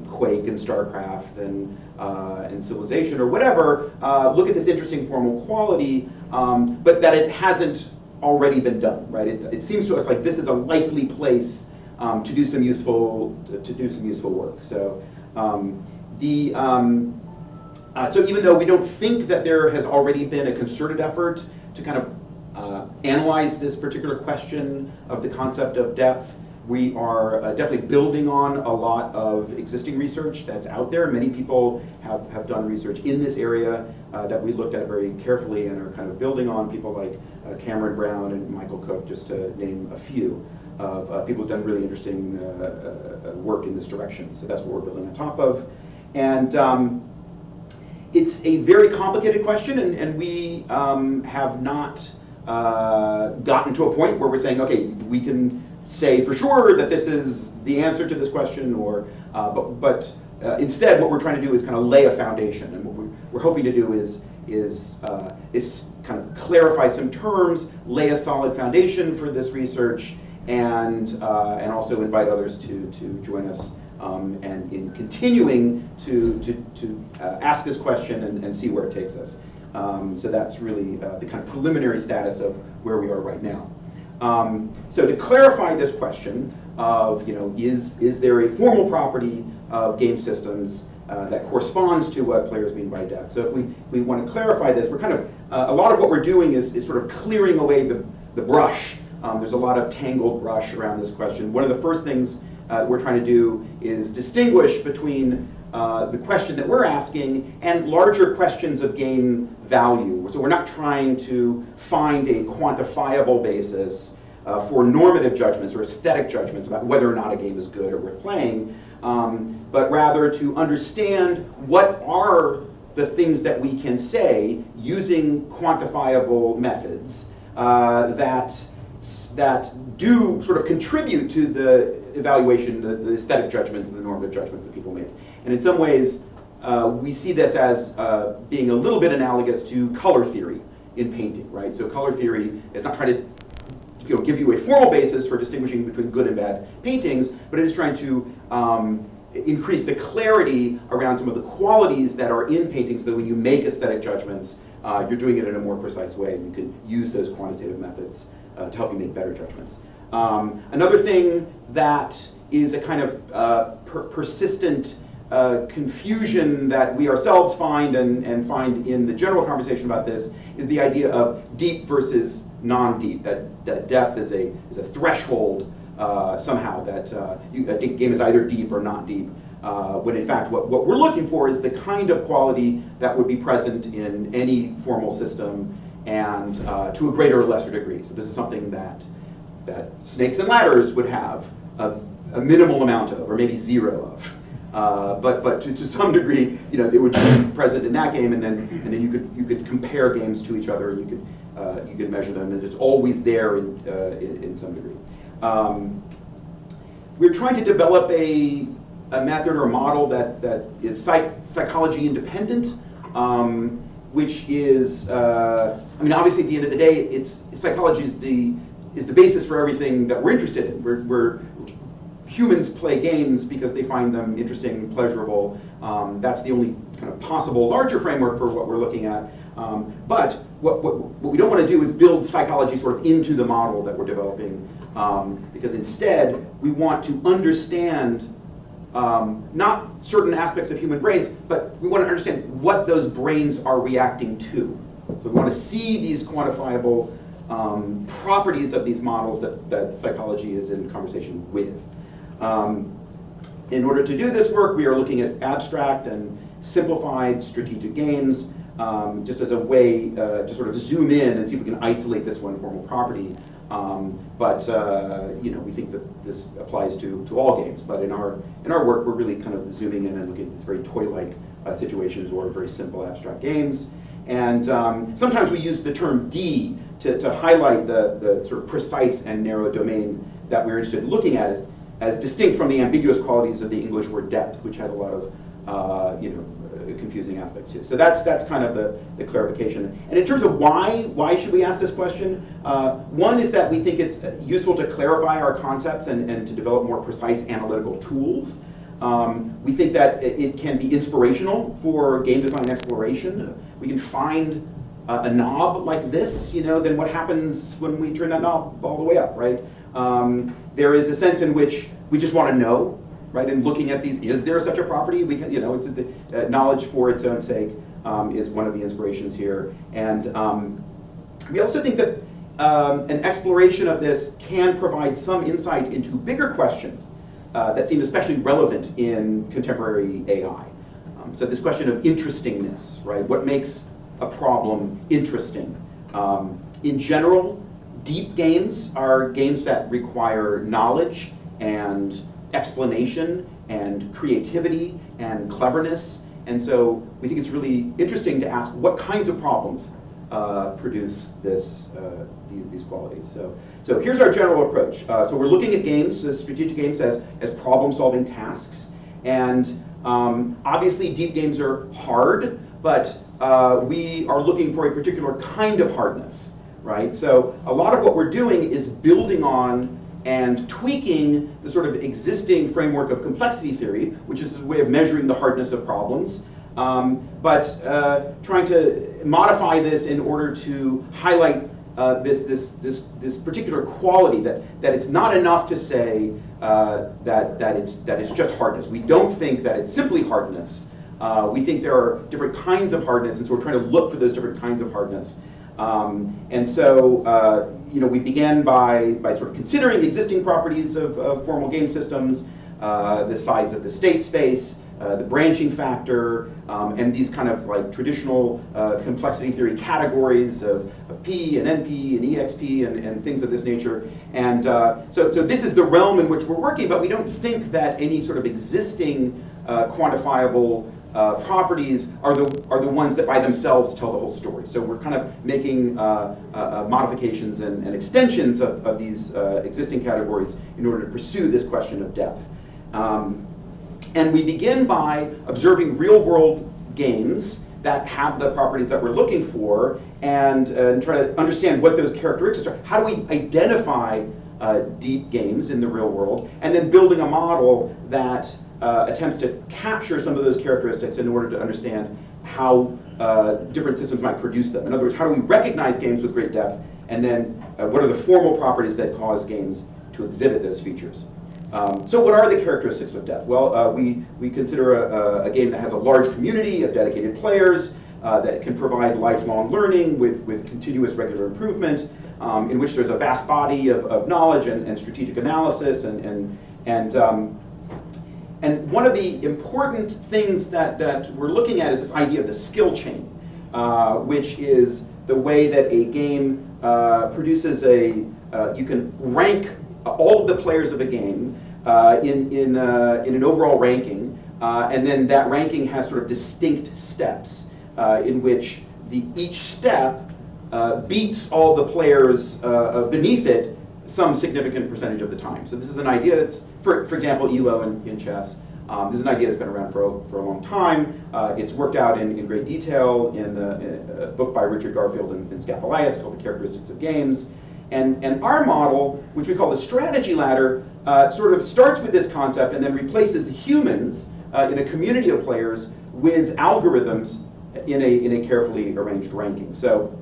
Quake and StarCraft and Civilization or whatever. Look at this interesting formal quality, but that it hasn't already been done, right? It seems to us like this is a likely place to do some useful work. So so even though we don't think that there has already been a concerted effort to kind of analyze this particular question of the concept of depth, we are definitely building on a lot of existing research that's out there. Many people have done research in this area that we looked at very carefully and are kind of building on, people like Cameron Brown and Michael Cook, just to name a few of people who've done really interesting work in this direction. So that's what we're building on top of. And it's a very complicated question, and we have not gotten to a point where we're saying, okay, we can say for sure that this is the answer to this question, or but instead, what we're trying to do is kind of lay a foundation, and what we're hoping to do is kind of clarify some terms, lay a solid foundation for this research, and also invite others to join us and in continuing to ask this question and see where it takes us. So that's really the kind of preliminary status of where we are right now. So to clarify this question of, is there a formal property of game systems that corresponds to what players mean by depth? So if we want to clarify this, we're kind of, a lot of what we're doing is sort of clearing away the brush. There's a lot of tangled brush around this question. One of the first things we're trying to do is distinguish between the question that we're asking and larger questions of game value. So we're not trying to find a quantifiable basis for normative judgments or aesthetic judgments about whether or not a game is good or worth playing, but rather to understand what are the things that we can say using quantifiable methods that do sort of contribute to the evaluation, the aesthetic judgments and the normative judgments that people make. And in some ways, we see this as being a little bit analogous to color theory in painting, right? So color theory is not trying to give you a formal basis for distinguishing between good and bad paintings, but it is trying to increase the clarity around some of the qualities that are in paintings so that when you make aesthetic judgments, you're doing it in a more precise way, and you can use those quantitative methods to help you make better judgments. Another thing that is a kind of persistent confusion that we ourselves find and find in the general conversation about this is the idea of deep versus non-deep, that depth is a threshold somehow, that a game is either deep or not deep, when in fact what we're looking for is the kind of quality that would be present in any formal system, and to a greater or lesser degree. So this is something that snakes and ladders would have a minimal amount of, or maybe zero of. But to some degree, it would be present in that game, and then you could compare games to each other, and you could measure them, and it's always there in some degree. We're trying to develop a method or a model that is psychology independent, which is, obviously at the end of the day, psychology is the basis for everything that we're interested in. Humans play games because they find them interesting, pleasurable. That's the only kind of possible larger framework for what we're looking at. But what we don't want to do is build psychology sort of into the model that we're developing, because instead we want to understand not certain aspects of human brains, but we want to understand what those brains are reacting to. So we want to see these quantifiable properties of these models that psychology is in conversation with. In order to do this work, we are looking at abstract and simplified strategic games, just as a way to sort of zoom in and see if we can isolate this one formal property. But we think that this applies to all games. But in our work, we're really kind of zooming in and looking at these very toy-like situations or very simple abstract games. And sometimes we use the term D to highlight the sort of precise and narrow domain that we're interested in looking at as distinct from the ambiguous qualities of the English word depth, which has a lot of confusing aspects too. So that's kind of the clarification. And in terms of why should we ask this question? One is that we think it's useful to clarify our concepts and to develop more precise analytical tools. We think that it can be inspirational for game design exploration. We can find a knob like this, then what happens when we turn that knob all the way up, right? There is a sense in which we just want to know, right? And looking at these, is there such a property? We can, it's the knowledge for its own sake is one of the inspirations here. And we also think that an exploration of this can provide some insight into bigger questions that seem especially relevant in contemporary AI. So this question of interestingness, right? What makes a problem interesting? In general, deep games are games that require knowledge and explanation and creativity and cleverness. And so we think it's really interesting to ask what kinds of problems produce these qualities. So here's our general approach. So we're looking at games, strategic games, as problem-solving tasks. And Obviously, deep games are hard, but we are looking for a particular kind of hardness, right? So a lot of what we're doing is building on and tweaking the sort of existing framework of complexity theory, which is a way of measuring the hardness of problems, but trying to modify this in order to highlight this particular quality that it's not enough to say that it's just hardness. We don't think that it's simply hardness. We think there are different kinds of hardness, and so we're trying to look for those different kinds of hardness. And so we began by sort of considering existing properties of formal game systems, the size of the state space, the branching factor, and these kind of like traditional complexity theory categories of P and NP and EXP and things of this nature. And so this is the realm in which we're working, but we don't think that any sort of existing quantifiable properties are the ones that by themselves tell the whole story. So we're kind of making modifications and extensions of these existing categories in order to pursue this question of depth. And we begin by observing real-world games that have the properties that we're looking for and try to understand what those characteristics are. How do we identify deep games in the real world? And then building a model that attempts to capture some of those characteristics in order to understand how different systems might produce them. In other words, how do we recognize games with great depth? And then what are the formal properties that cause games to exhibit those features? So what are the characteristics of depth? Well, we consider a game that has a large community of dedicated players, that can provide lifelong learning with continuous regular improvement, in which there's a vast body of knowledge and strategic analysis. And one of the important things that we're looking at is this idea of the skill chain, which is the way that a game produces you can rank all of the players of a game in an overall ranking, and then that ranking has sort of distinct steps in which each step beats all the players beneath it some significant percentage of the time. So this is an idea that's, for example, ELO in chess. This is an idea that's been around for a long time. It's worked out in great detail in a book by Richard Garfield and Scapelius called The Characteristics of Games. And our model, which we call the strategy ladder, sort of starts with this concept and then replaces the humans in a community of players with algorithms in a carefully arranged ranking. So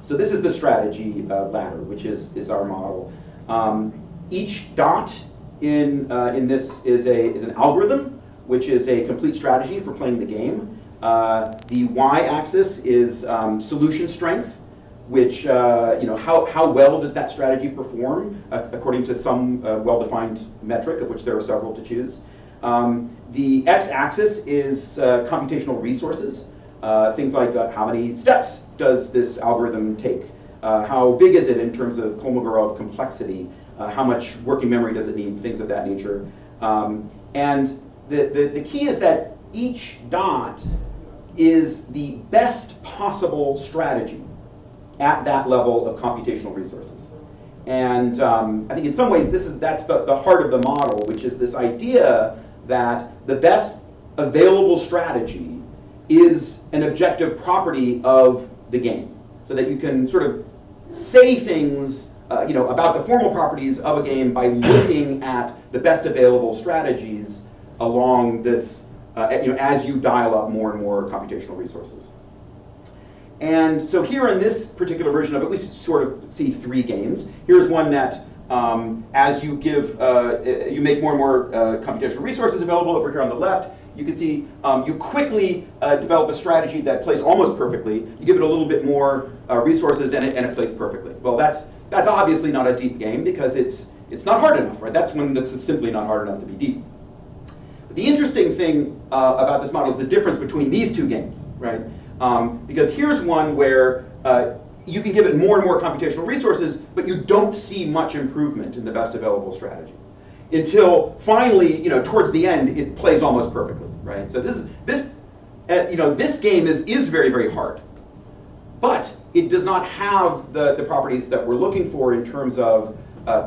this is the strategy ladder, which is our model. Each dot in this is an algorithm, which is a complete strategy for playing the game. The y-axis is solution strength, which how well does that strategy perform according to some well-defined metric, of which there are several to choose. The x-axis is computational resources, things like how many steps does this algorithm take, how big is it in terms of Kolmogorov complexity, how much working memory does it need, things of that nature. And the key is that each dot is the best possible strategy at that level of computational resources. And I think in some ways that's the heart of the model, which is this idea that the best available strategy is an objective property of the game, so that you can sort of say things about the formal properties of a game by looking at the best available strategies along this, as you dial up more and more computational resources. And so here in this particular version of it, we sort of see three games. Here's one that, as you you make more and more computational resources available over here on the left, you can see you quickly develop a strategy that plays almost perfectly. You give it a little bit more resources and it plays perfectly. Well, that's obviously not a deep game because it's not hard enough, right? That's one that's simply not hard enough to be deep. But the interesting thing about this model is the difference between these two games, right? Because here's one where you can give it more and more computational resources, but you don't see much improvement in the best available strategy until finally, towards the end, it plays almost perfectly, right? So this game is very, very hard, but it does not have the properties that we're looking for in terms of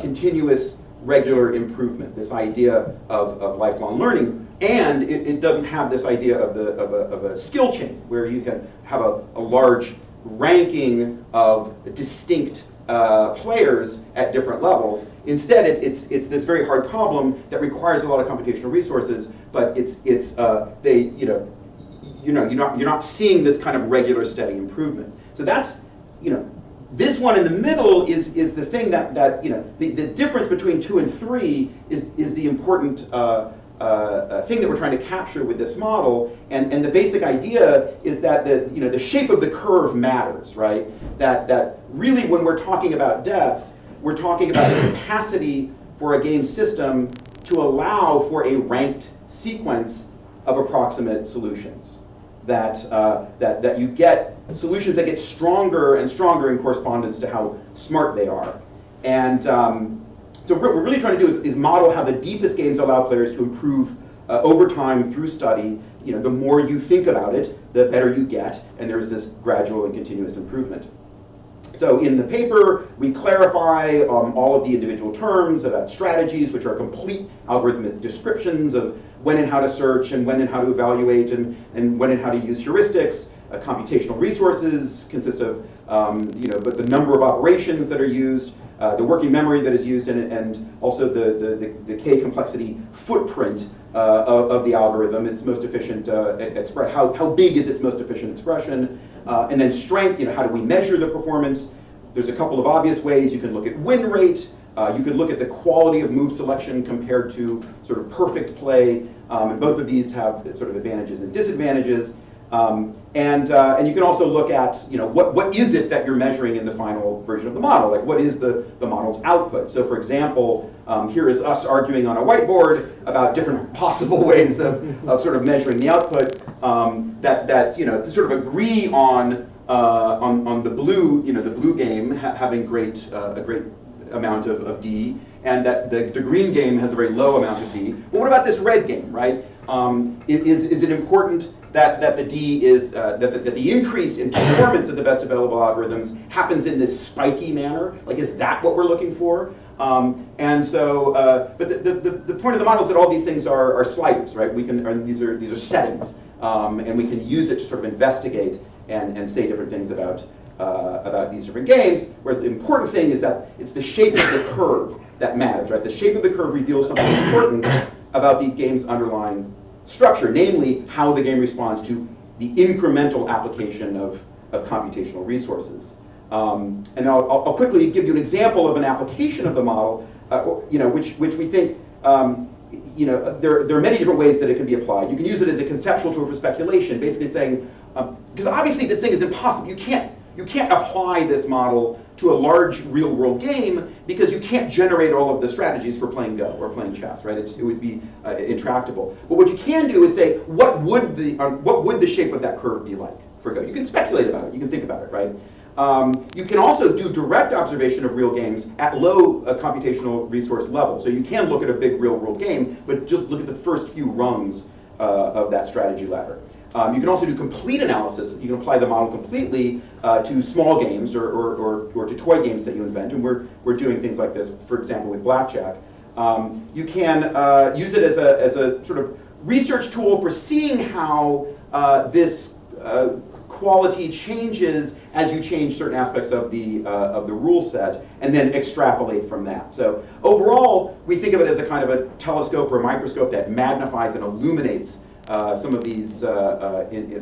continuous regular improvement, this idea of lifelong learning, and it doesn't have this idea of a skill chain where you can have a large ranking of distinct players at different levels. Instead, it's this very hard problem that requires a lot of computational resources, but you're not seeing this kind of regular steady improvement. So that's, this one in the middle is the thing that the difference between 2 and 3 is the important thing that we're trying to capture with this model, and the basic idea is that the shape of the curve matters, right? That really when we're talking about depth, we're talking about the capacity for a game system to allow for a ranked sequence of approximate solutions. That you get solutions that get stronger and stronger in correspondence to how smart they are. And so what we're really trying to do is model how the deepest games allow players to improve over time through study. The more you think about it, the better you get, and there's this gradual and continuous improvement. So in the paper, we clarify all of the individual terms about strategies, which are complete algorithmic descriptions of when and how to search, and when and how to evaluate, and when and how to use heuristics. Computational resources consist of but the number of operations that are used, the working memory that is used, and also the K complexity footprint of the algorithm, its most efficient how big is its most efficient expression, and then strength. How do we measure the performance? There's a couple of obvious ways. You can look at win rate. You can look at the quality of move selection compared to sort of perfect play, and both of these have sort of advantages and disadvantages. And you can also look at what is it that you're measuring in the final version of the model? Like, what is the model's output? So for example, here is us arguing on a whiteboard about different possible ways of sort of measuring the output that to sort of agree on the blue the blue game having a great amount of D, and that the green game has a very low amount of D. But what about this red game, right? Is it important that the D is that the increase in performance of the best available algorithms happens in this spiky manner? Like, is that what we're looking for? And so, but the point of the model is that all these things are sliders, right? These are settings, and we can use it to sort of investigate and say different things about these different games. Whereas the important thing is that it's the shape of the curve that matters, right? The shape of the curve reveals something important about the game's underlying structure, namely how the game responds to the incremental application of computational resources. And I'll quickly give you an example of an application of the model, which we think, there are many different ways that it can be applied. You can use it as a conceptual tool for speculation, basically saying, because obviously this thing is impossible. You can't apply this model to a large real-world game because you can't generate all of the strategies for playing Go or playing chess, right? It would be intractable. But what you can do is say, what would the shape of that curve be like for Go? You can speculate about it. You can think about it, right? You can also do direct observation of real games at low computational resource level. So you can look at a big real-world game, but just look at the first few rungs of that strategy ladder. You can also do complete analysis. You can apply the model completely to small games or to toy games that you invent, and we're doing things like this, for example, with blackjack. You can use it as a sort of research tool for seeing how this quality changes as you change certain aspects of the rule set, and then extrapolate from that. So overall, we think of it as a kind of a telescope or a microscope that magnifies and illuminates some of these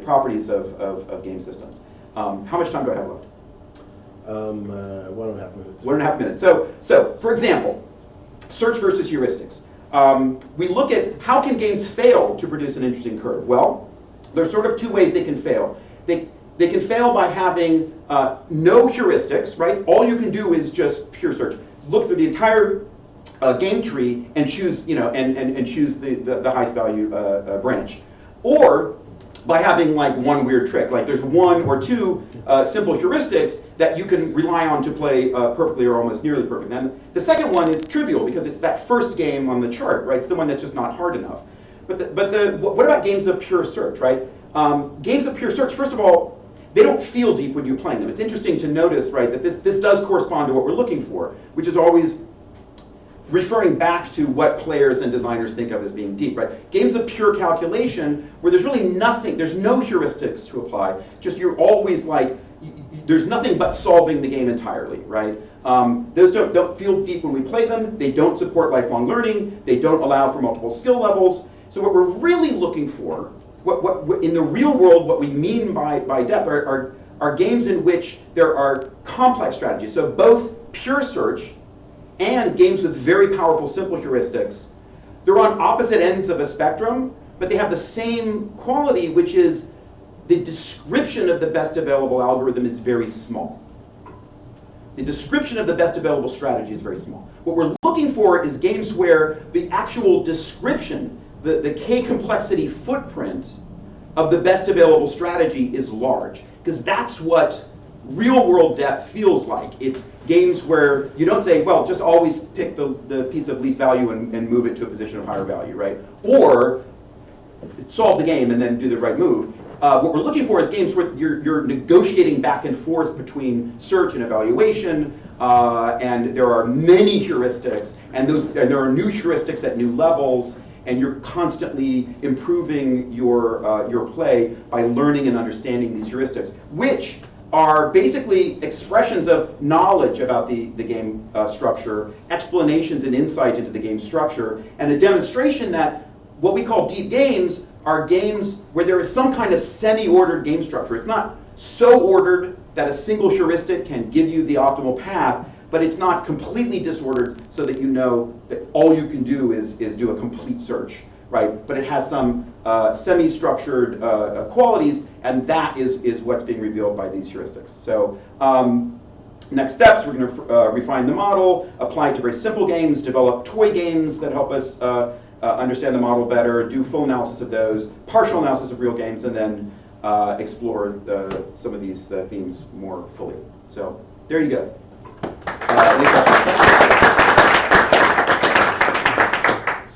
properties of game systems. How much time do I have left? 1.5 minutes. 1.5 minutes. So for example, search versus heuristics. We look at how can games fail to produce an interesting curve. Well, there's sort of two ways they can fail. They can fail by having no heuristics, right? All you can do is just pure search. Look through the entire game tree and choose, and choose the highest value branch, or by having like one weird trick. Like there's one or two simple heuristics that you can rely on to play perfectly or almost nearly perfect. And the second one is trivial because it's that first game on the chart, right? It's the one that's just not hard enough. But what about games of pure search, right? Games of pure search, first of all, they don't feel deep when you're playing them. It's interesting to notice, right, that this does correspond to what we're looking for, which is always referring back to what players and designers think of as being deep, right? Games of pure calculation, where there's really nothing, there's no heuristics to apply, just you're always like, there's nothing but solving the game entirely, right? Those don't feel deep when we play them, they don't support lifelong learning, they don't allow for multiple skill levels. So what we're really looking for, what in the real world, what we mean by depth are games in which there are complex strategies. So both pure search and games with very powerful simple heuristics, they're on opposite ends of a spectrum, but they have the same quality, which is the description of the best available algorithm is very small. The description of the best available strategy is very small. What we're looking for is games where the actual description, the K complexity footprint of the best available strategy is large, because that's what real world depth feels like. It's games where you don't say, well, just always pick the piece of least value and move it to a position of higher value, right? Or solve the game and then do the right move. What we're looking for is games where you're negotiating back and forth between search and evaluation, and there are many heuristics, and there are new heuristics at new levels, and you're constantly improving your play by learning and understanding these heuristics, which are basically expressions of knowledge about the game structure, explanations and insight into the game structure, and a demonstration that what we call deep games are games where there is some kind of semi-ordered game structure. It's not so ordered that a single heuristic can give you the optimal path, but it's not completely disordered so that you know that all you can do is do a complete search, right? But it has some semi-structured qualities, and that is what's being revealed by these heuristics. So next steps, we're going to refine the model, apply it to very simple games, develop toy games that help us understand the model better, do full analysis of those, partial analysis of real games, and then explore some of these themes more fully. So there you go. Any questions?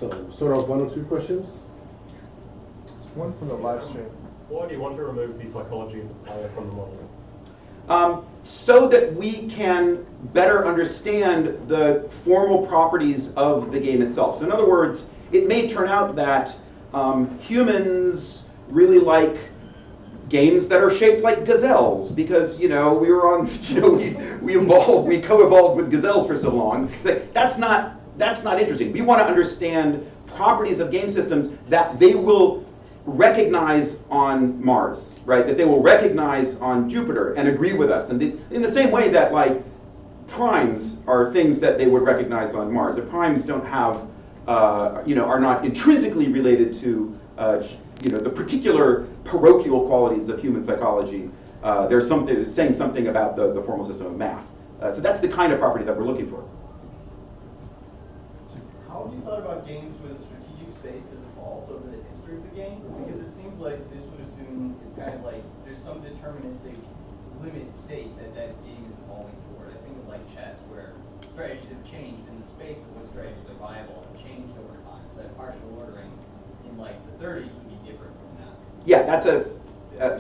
So, sort of one or two questions? One from the live stream. Why do you want to remove the psychology of the player from the model? So that we can better understand the formal properties of the game itself. So in other words, it may turn out that humans really like games that are shaped like gazelles because, we were on, we co-evolved with gazelles for so long. It's like, that's not interesting. We want to understand properties of game systems that they will recognize on Mars, right? That they will recognize on Jupiter and agree with us. And in the same way that like primes are things that they would recognize on Mars. The primes don't have, are not intrinsically related to, the particular parochial qualities of human psychology. There's saying something about the formal system of math. So that's the kind of property that we're looking for. How have you thought about games where the strategic space has evolved over the history of the game? Because it seems like this would assume it's kind of like there's some deterministic limit state that game is evolving toward. I think of like chess, where strategies have changed in the space of what strategies are viable have changed over time. So that partial ordering in like the 30s would be different from that. Yeah, that's a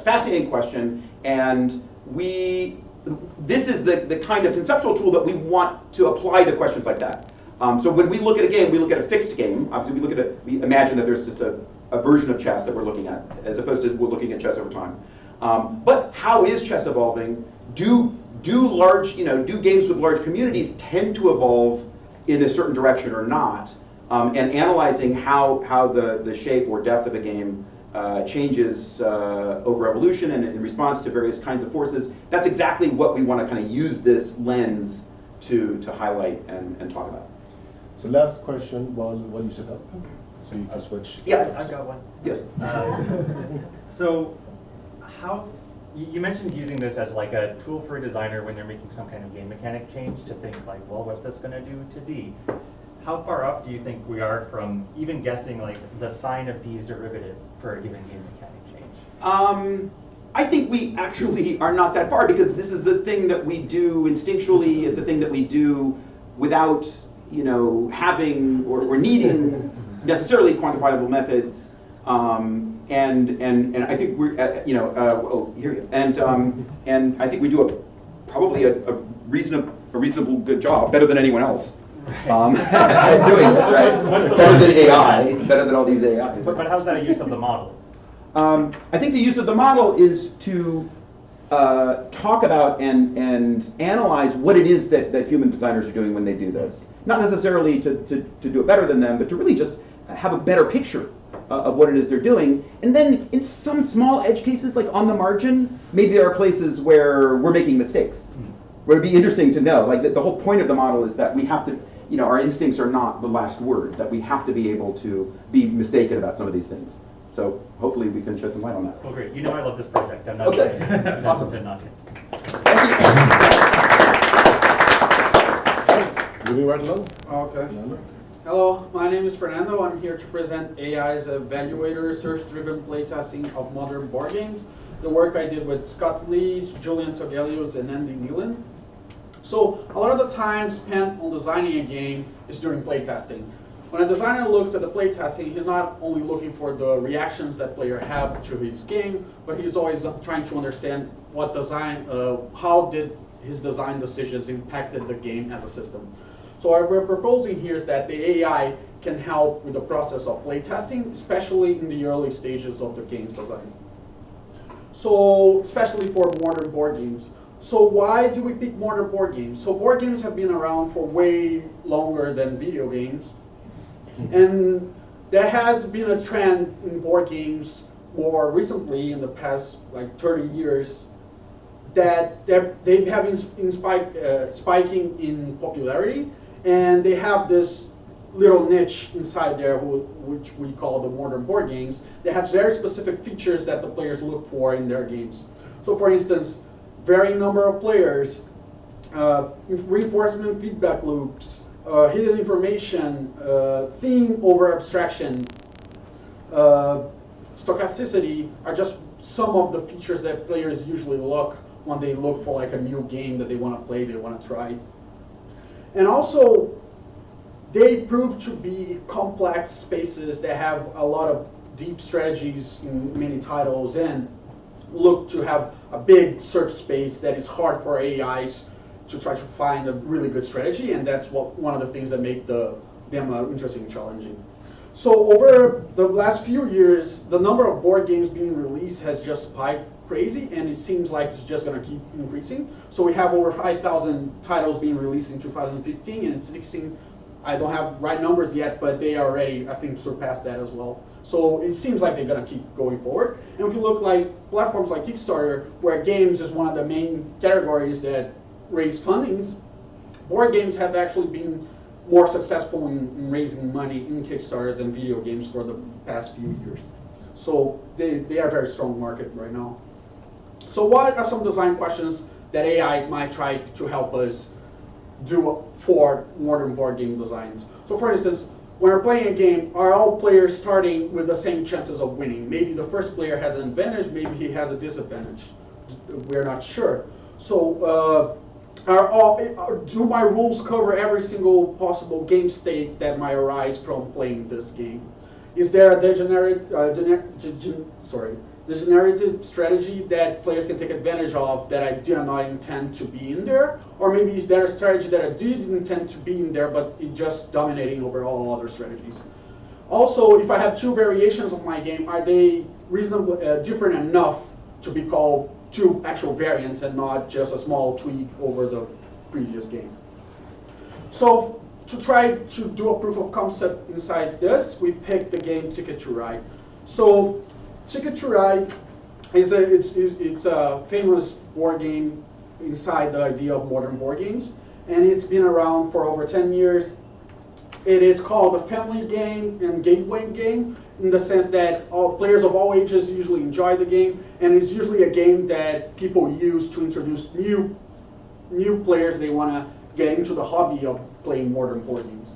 fascinating question, and this is the kind of conceptual tool that we want to apply to questions like that. So when we look at a game, we look at a fixed game. Obviously, we imagine that there's just a version of chess that we're looking at, as opposed to we're looking at chess over time. But how is chess evolving? Do games with large communities tend to evolve in a certain direction or not? And analyzing how the shape or depth of a game changes over evolution and in response to various kinds of forces. That's exactly what we want to kind of use this lens to highlight and talk about. So last question while you set up, so you can switch. Yeah, I've got one. Yes. So, you mentioned using this as like a tool for a designer when they're making some kind of game mechanic change to think like, well, what's this going to do to D? How far off do you think we are from even guessing like the sign of D's derivative for a given game mechanic change? I think we actually are not that far because this is a thing that we do instinctually. It's a thing that we do without, having or needing necessarily quantifiable methods. And I think we're, and I think we do probably a reasonable good job, better than anyone else. as doing it, right? Better than AI, better than all these AIs. But how's that a use of the model? I think the use of the model is to talk about and analyze what it is that human designers are doing when they do this. Not necessarily to do it better than them, but to really just have a better picture of what it is they're doing. And then in some small edge cases, like on the margin, maybe there are places where we're making mistakes. Where it'd be interesting to know, like the whole point of the model is that we have to, our instincts are not the last word, that we have to be able to be mistaken about some of these things. So hopefully we can shed some light on that. Well, great. You know I love this project. I'm not okay. Awesome. Thank you. Moving right along. Okay. Hello, my name is Fernando. I'm here to present AI's evaluator search-driven playtesting of modern board games. The work I did with Scott Lee, Julian Togelius, and Andy Nealen. So a lot of the time spent on designing a game is during playtesting. When a designer looks at the playtesting, he's not only looking for the reactions that players have to his game, but he's always trying to understand what how did his design decisions impacted the game as a system. So what we're proposing here is that the AI can help with the process of playtesting, especially in the early stages of the game's design. So, especially for modern board games. So why do we pick modern board games? So board games have been around for way longer than video games. And there has been a trend in board games more recently, in the past like 30 years, that they have been spiking in popularity, and they have this little niche inside there which we call the modern board games that has very specific features that the players look for in their games. So for instance, varying number of players, reinforcement feedback loops, hidden information, theme over abstraction, stochasticity are just some of the features that players usually look when they look for like a new game that they want to play, they want to try. And also, they prove to be complex spaces that have a lot of deep strategies in many titles and look to have a big search space that is hard for AIs to try to find a really good strategy, and that's one of the things that make them interesting and challenging. So over the last few years, the number of board games being released has just spiked crazy, and it seems like it's just going to keep increasing. So we have over 5,000 titles being released in 2015, and in 2016, I don't have right numbers yet, but they already, I think, surpassed that as well. So it seems like they're going to keep going forward. And if you look like platforms like Kickstarter, where games is one of the main categories that raise fundings, board games have actually been more successful in raising money in Kickstarter than video games for the past few years. So they are a very strong market right now. So what are some design questions that AIs might try to help us do for modern board game designs? So for instance, when we're playing a game, are all players starting with the same chances of winning? Maybe the first player has an advantage, maybe he has a disadvantage. We're not sure. So do my rules cover every single possible game state that might arise from playing this game? Is there a degenerative strategy that players can take advantage of that I did not intend to be in there? Or maybe is there a strategy that I did intend to be in there, but it just dominating over all other strategies? Also, if I have two variations of my game, are they reasonably different enough to be called two actual variants and not just a small tweak over the previous game? So to try to do a proof of concept inside this, we picked the game Ticket to Ride. So Ticket to Ride is a famous board game inside the idea of modern board games, and it's been around for over 10 years. It is called a family game and gateway game in the sense that all players of all ages usually enjoy the game, and it's usually a game that people use to introduce new players they want to get into the hobby of playing modern board games.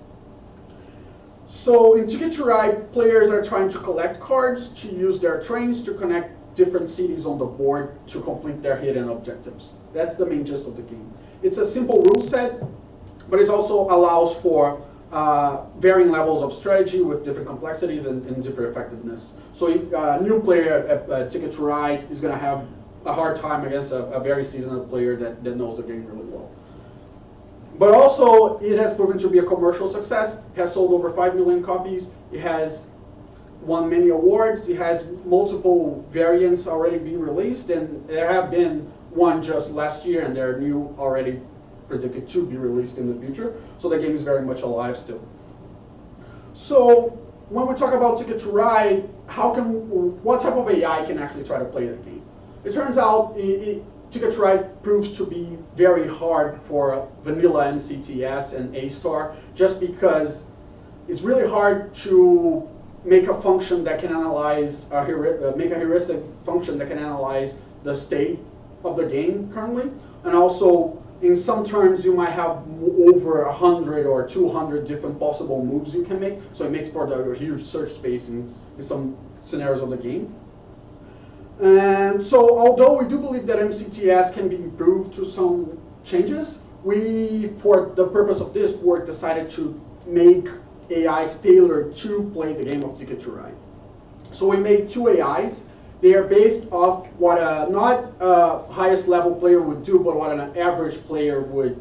So in Ticket to Ride, players are trying to collect cards to use their trains to connect different cities on the board to complete their hidden objectives. That's the main gist of the game. It's a simple rule set, but it also allows for varying levels of strategy with different complexities and different effectiveness. So a new player at Ticket to Ride is going to have a hard time against a very seasoned player that knows the game really well. But also, it has proven to be a commercial success. It has sold over 5 million copies. It has won many awards. It has multiple variants already being released, and there have been one just last year, and there are new already predicted to be released in the future. So the game is very much alive still. So when we talk about Ticket to Ride, what type of AI can actually try to play the game? It turns out Ticket to Ride proves to be very hard for vanilla MCTS and A-Star, just because it's really hard to make a function that can analyze, make a heuristic function that can analyze the state of the game currently. And also, in some terms, you might have over 100 or 200 different possible moves you can make. So it makes for a huge search space in some scenarios of the game. And so, although we do believe that MCTS can be improved to some changes, we, for the purpose of this work, decided to make AIs tailored to play the game of Ticket to Ride. So we made 2 AIs. They are based off what not a highest level player would do, but what an average player would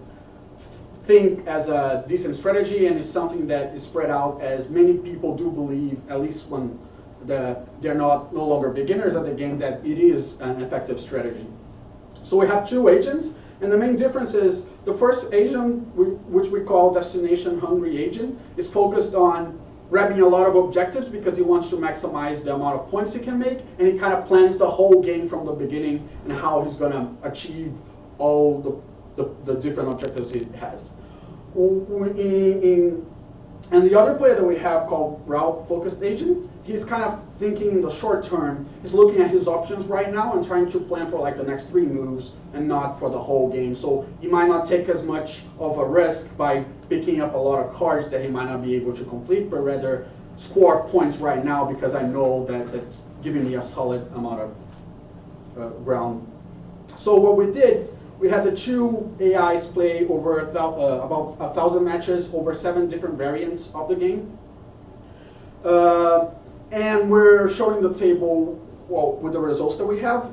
think as a decent strategy, and is something that is spread out as many people do believe, at least when they're no longer beginners at the game, that it is an effective strategy. So we have 2 agents, and the main difference is the first agent, which we call Destination Hungry Agent, is focused on grabbing a lot of objectives because he wants to maximize the amount of points he can make, and he kind of plans the whole game from the beginning and how he's going to achieve all the different objectives he has. And the other player that we have called Route-Focused Agent, he's kind of thinking in the short term. He's looking at his options right now and trying to plan for like the next 3 moves and not for the whole game. So he might not take as much of a risk by picking up a lot of cards that he might not be able to complete, but rather score points right now because I know that that's giving me a solid amount of ground. So what we did, we had the 2 AIs play over about 1,000 matches over 7 different variants of the game. And we're showing the table with the results that we have.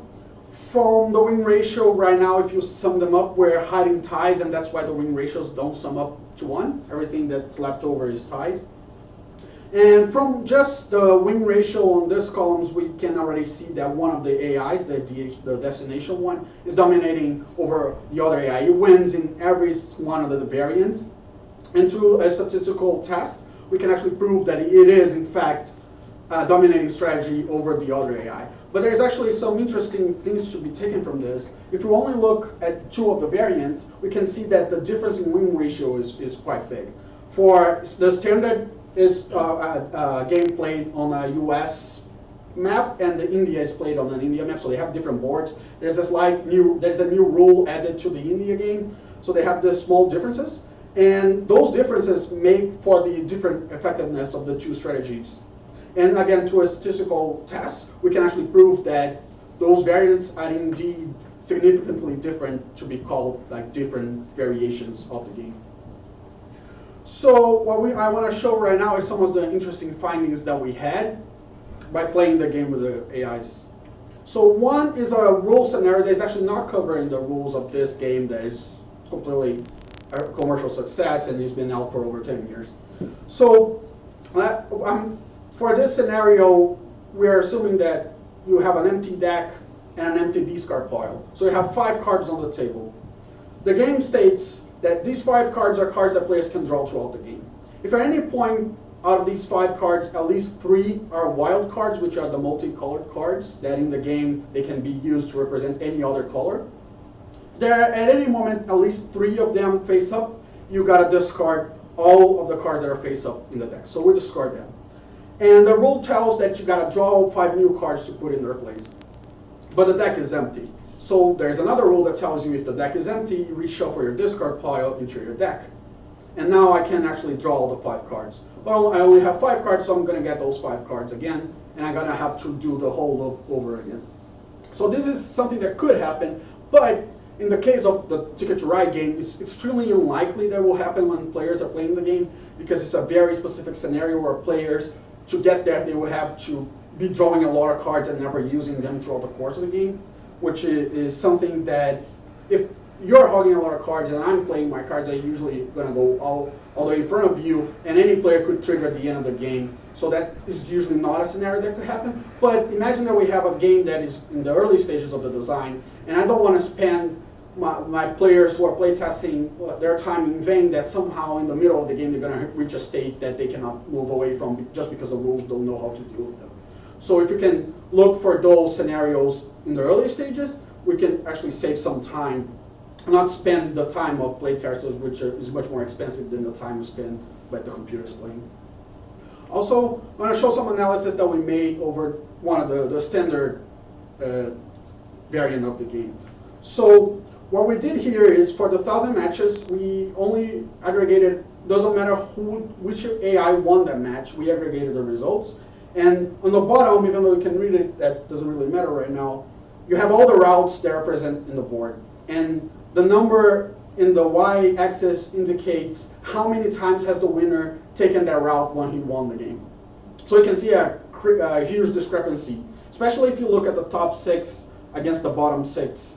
From the win ratio right now, if you sum them up, we're hiding ties, and that's why the win ratios don't sum up to 1. Everything that's left over is ties. And from just the win ratio on these columns, we can already see that one of the AIs, the destination one, is dominating over the other AI. It wins in every one of the variants. And through a statistical test, we can actually prove that it is, in fact, dominating strategy over the other AI. But there's actually some interesting things to be taken from this. If we only look at 2 of the variants, we can see that the difference in win ratio is quite big. For the standard is game played on a US map, and the India is played on an India map, so they have different boards. There's a new rule added to the India game, so they have these small differences. And those differences make for the different effectiveness of the 2 strategies. And again, to a statistical test, we can actually prove that those variants are indeed significantly different to be called like different variations of the game. So what I want to show right now is some of the interesting findings that we had by playing the game with the AIs. So one is a rule scenario that is actually not covered in the rules of this game that is completely a commercial success and has been out for over 10 years. So for this scenario, we're assuming that you have an empty deck and an empty discard pile. So you have 5 cards on the table. The game states that these 5 cards are cards that players can draw throughout the game. If at any point out of these 5 cards, at least 3 are wild cards, which are the multicolored cards, that in the game they can be used to represent any other color. If there are at any moment at least 3 of them face up, you gotta discard all of the cards that are face up in the deck. So we discard them. And the rule tells that you gotta draw 5 new cards to put in their place. But the deck is empty. So there's another rule that tells you if the deck is empty, you reshuffle your discard pile into your deck. And now I can actually draw all the 5 cards. Well, I only have 5 cards, so I'm going to get those 5 cards again, and I'm going to have to do the whole loop over again. So this is something that could happen, but in the case of the Ticket to Ride game, it's extremely unlikely that will happen when players are playing the game, because it's a very specific scenario where players, to get there, they will have to be drawing a lot of cards and never using them throughout the course of the game, which is something that, if you're hogging a lot of cards and I'm playing my cards, I'm usually going to go all the way in front of you, and any player could trigger at the end of the game. So that is usually not a scenario that could happen. But imagine that we have a game that is in the early stages of the design, and I don't want to spend my players who are playtesting their time in vain, that somehow in the middle of the game they're going to reach a state that they cannot move away from just because the rules don't know how to deal with them. So if you can look for those scenarios in the early stages, we can actually save some time, not spend the time of playtesters, which is much more expensive than the time spent by the computers playing. Also, I'm going to show some analysis that we made over one of the standard variant of the game. So what we did here is, for the 1,000 matches, we only aggregated, doesn't matter which AI won that match, we aggregated the results. And on the bottom, even though you can read it, that doesn't really matter right now, you have all the routes that are present in the board. And the number in the y-axis indicates how many times has the winner taken that route when he won the game. So you can see a huge discrepancy, especially if you look at the top 6 against the bottom 6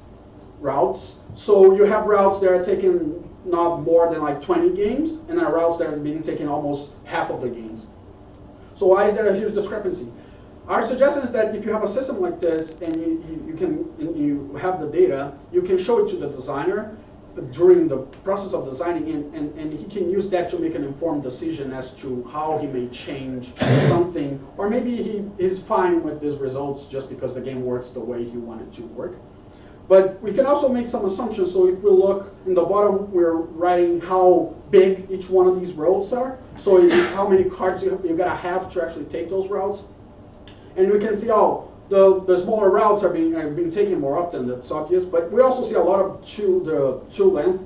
routes. So you have routes that are taken not more than like 20 games, and there are routes that are being taken almost half of the games. So why is there a huge discrepancy? Our suggestion is that if you have a system like this and you have the data, you can show it to the designer during the process of designing, and he can use that to make an informed decision as to how he may change something, or maybe he is fine with these results just because the game works the way he wanted to work. But we can also make some assumptions. So if we look in the bottom, we're writing how big each one of these routes are. So it's how many cards you gotta have to actually take those routes. And we can see, oh, the smaller routes are being taken more often. That's obvious. But we also see a lot of two length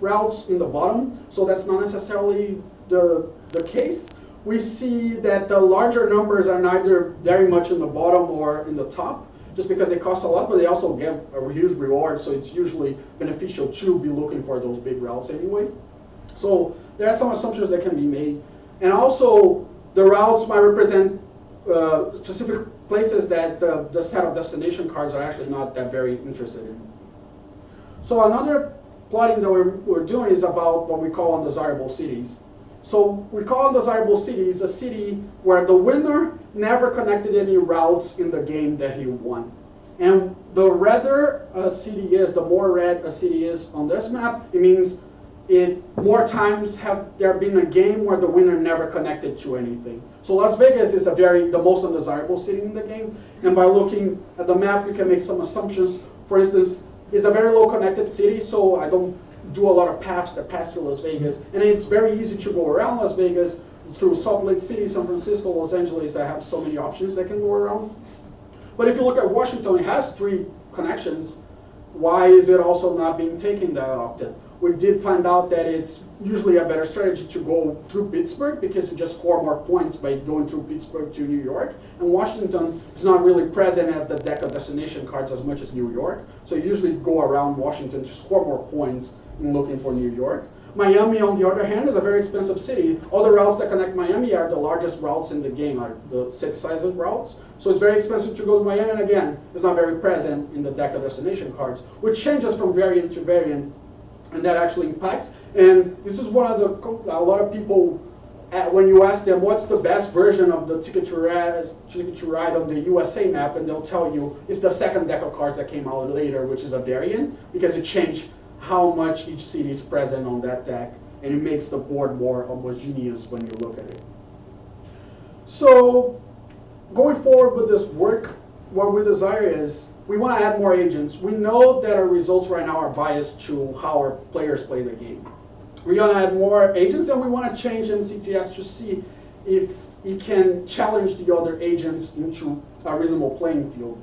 routes in the bottom. So that's not necessarily the case. We see that the larger numbers are neither very much in the bottom or in the top, just because they cost a lot, but they also give a huge reward, so it's usually beneficial to be looking for those big routes anyway. So there are some assumptions that can be made. And also, the routes might represent specific places that the set of destination cards are actually not that very interested in. So another plotting that we're doing is about what we call undesirable cities. So we call undesirable cities a city where the winner never connected any routes in the game that he won. And the redder a city is, the more red a city is on this map, it means more times have there been a game where the winner never connected to anything. So Las Vegas is the most undesirable city in the game. And by looking at the map, we can make some assumptions. For instance, it's a very low connected city, so I don't do a lot of paths that pass through Las Vegas. And it's very easy to go around Las Vegas through Salt Lake City, San Francisco, Los Angeles. I have so many options that can go around. But if you look at Washington, it has 3 connections. Why is it also not being taken that often? We did find out that it's usually a better strategy to go through Pittsburgh, because you just score more points by going through Pittsburgh to New York. And Washington is not really present at the deck of destination cards as much as New York. So you usually go around Washington to score more points in looking for New York. Miami, on the other hand, is a very expensive city. All the routes that connect Miami are the largest routes in the game, are the 6-sized routes. So it's very expensive to go to Miami, and again, it's not very present in the deck of destination cards, which changes from variant to variant, and that actually impacts. And this is one of a lot of people, when you ask them what's the best version of the Ticket to Ride on the USA map, and they'll tell you it's the second deck of cards that came out later, which is a variant, because it changed how much each city is present on that deck, and it makes the board more homogeneous when you look at it. So going forward with this work, what we desire is we want to add more agents. We know that our results right now are biased to how our players play the game. We're going to add more agents, and we want to change MCTS to see if it can challenge the other agents into a reasonable playing field.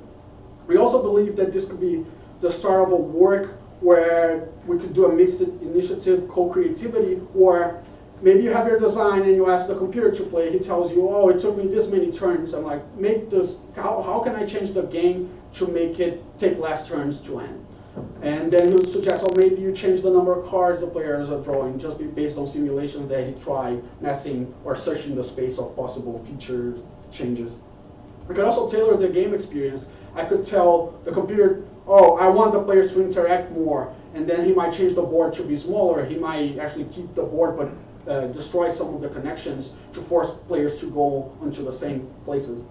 We also believe that this could be the start of a work where we could do a mixed initiative co-creativity, where maybe you have your design and you ask the computer to play. He tells you, oh, it took me this many turns. I'm like, make this, how can I change the game to make it take less turns to end? And then he would suggest, oh, maybe you change the number of cards the players are drawing, just based on simulations that he tried messing or searching the space of possible feature changes. We could also tailor the game experience. I could tell the computer, oh, I want the players to interact more, and then he might change the board to be smaller. He might actually keep the board but destroy some of the connections to force players to go into the same places.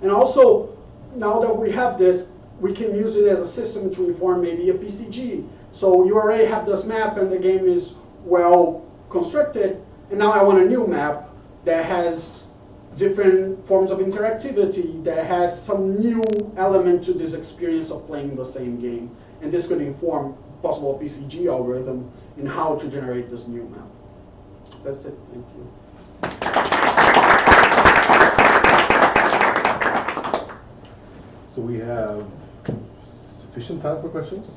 And also, now that we have this, we can use it as a system to inform maybe a PCG. So you already have this map and the game is well constructed, and now I want a new map that has different forms of interactivity, that has some new element to this experience of playing the same game. And this could inform possible PCG algorithm in how to generate this new map. That's it, thank you. So we have sufficient time for questions?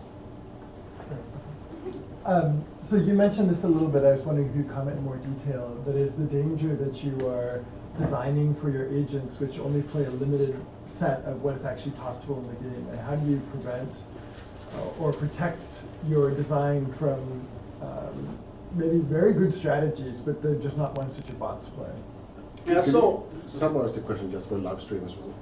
So you mentioned this a little bit. I was wondering if you comment in more detail. That is the danger that you are designing for your agents, which only play a limited set of what is actually possible in the game. And how do you prevent or protect your design from maybe very good strategies, but they're just not ones that your bots play? Yeah, so summarize the question just for live stream as well.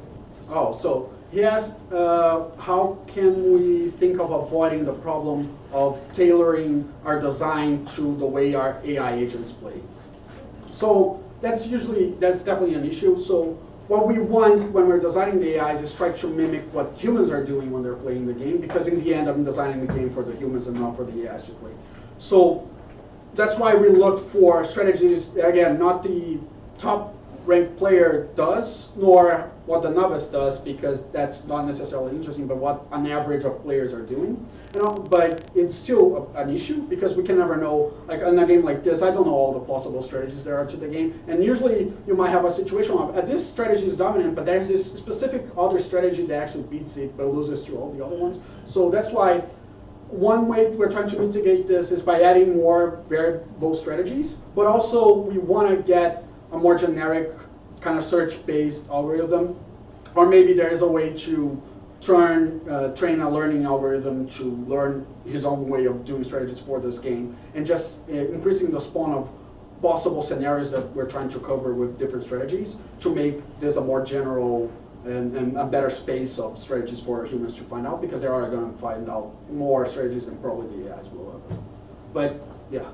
Oh, so he asked, how can we think of avoiding the problem of tailoring our design to the way our AI agents play? So that's definitely an issue. So what we want when we're designing the AIs is try to mimic what humans are doing when they're playing the game, because in the end, I'm designing the game for the humans and not for the AIs to play. So that's why we look for strategies that, again, not the top ranked player does, nor what the novice does, because that's not necessarily interesting, but what an average of players are doing. But it's still an issue, because we can never know, like in a game like this, I don't know all the possible strategies there are to the game. And usually you might have a situation of, this strategy is dominant, but there's this specific other strategy that actually beats it, but loses to all the other ones. So that's why one way we're trying to mitigate this is by adding more variable strategies, but also we want to get a more generic kind of search-based algorithm, or maybe there is a way to train a learning algorithm to learn his own way of doing strategies for this game, and just increasing the spawn of possible scenarios that we're trying to cover with different strategies to make this a more general and a better space of strategies for humans to find out, because they are going to find out more strategies than probably the AIs will ever. But yeah.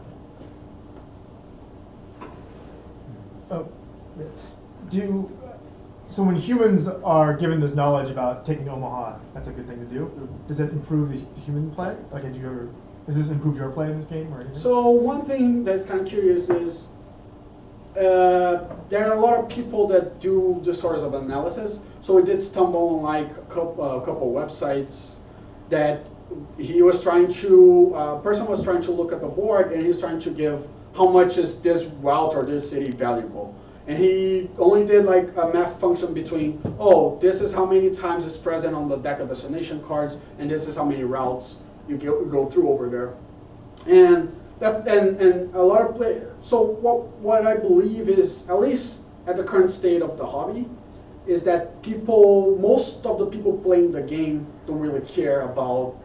So when humans are given this knowledge about taking Omaha, that's a good thing to do. Does it improve the human play? Like, does this improve your play in this game or anything? So one thing that's kind of curious is there are a lot of people that do this sort of analysis. So we did stumble on like a couple websites that he was trying to, a person was trying to look at the board, and he's trying to give how much is this route or this city valuable. And he only did like a math function between, oh, this is how many times it's present on the deck of destination cards, and this is how many routes you go through over there. And a lot of play. So what I believe is, at least at the current state of the hobby, is that most of the people playing the game don't really care about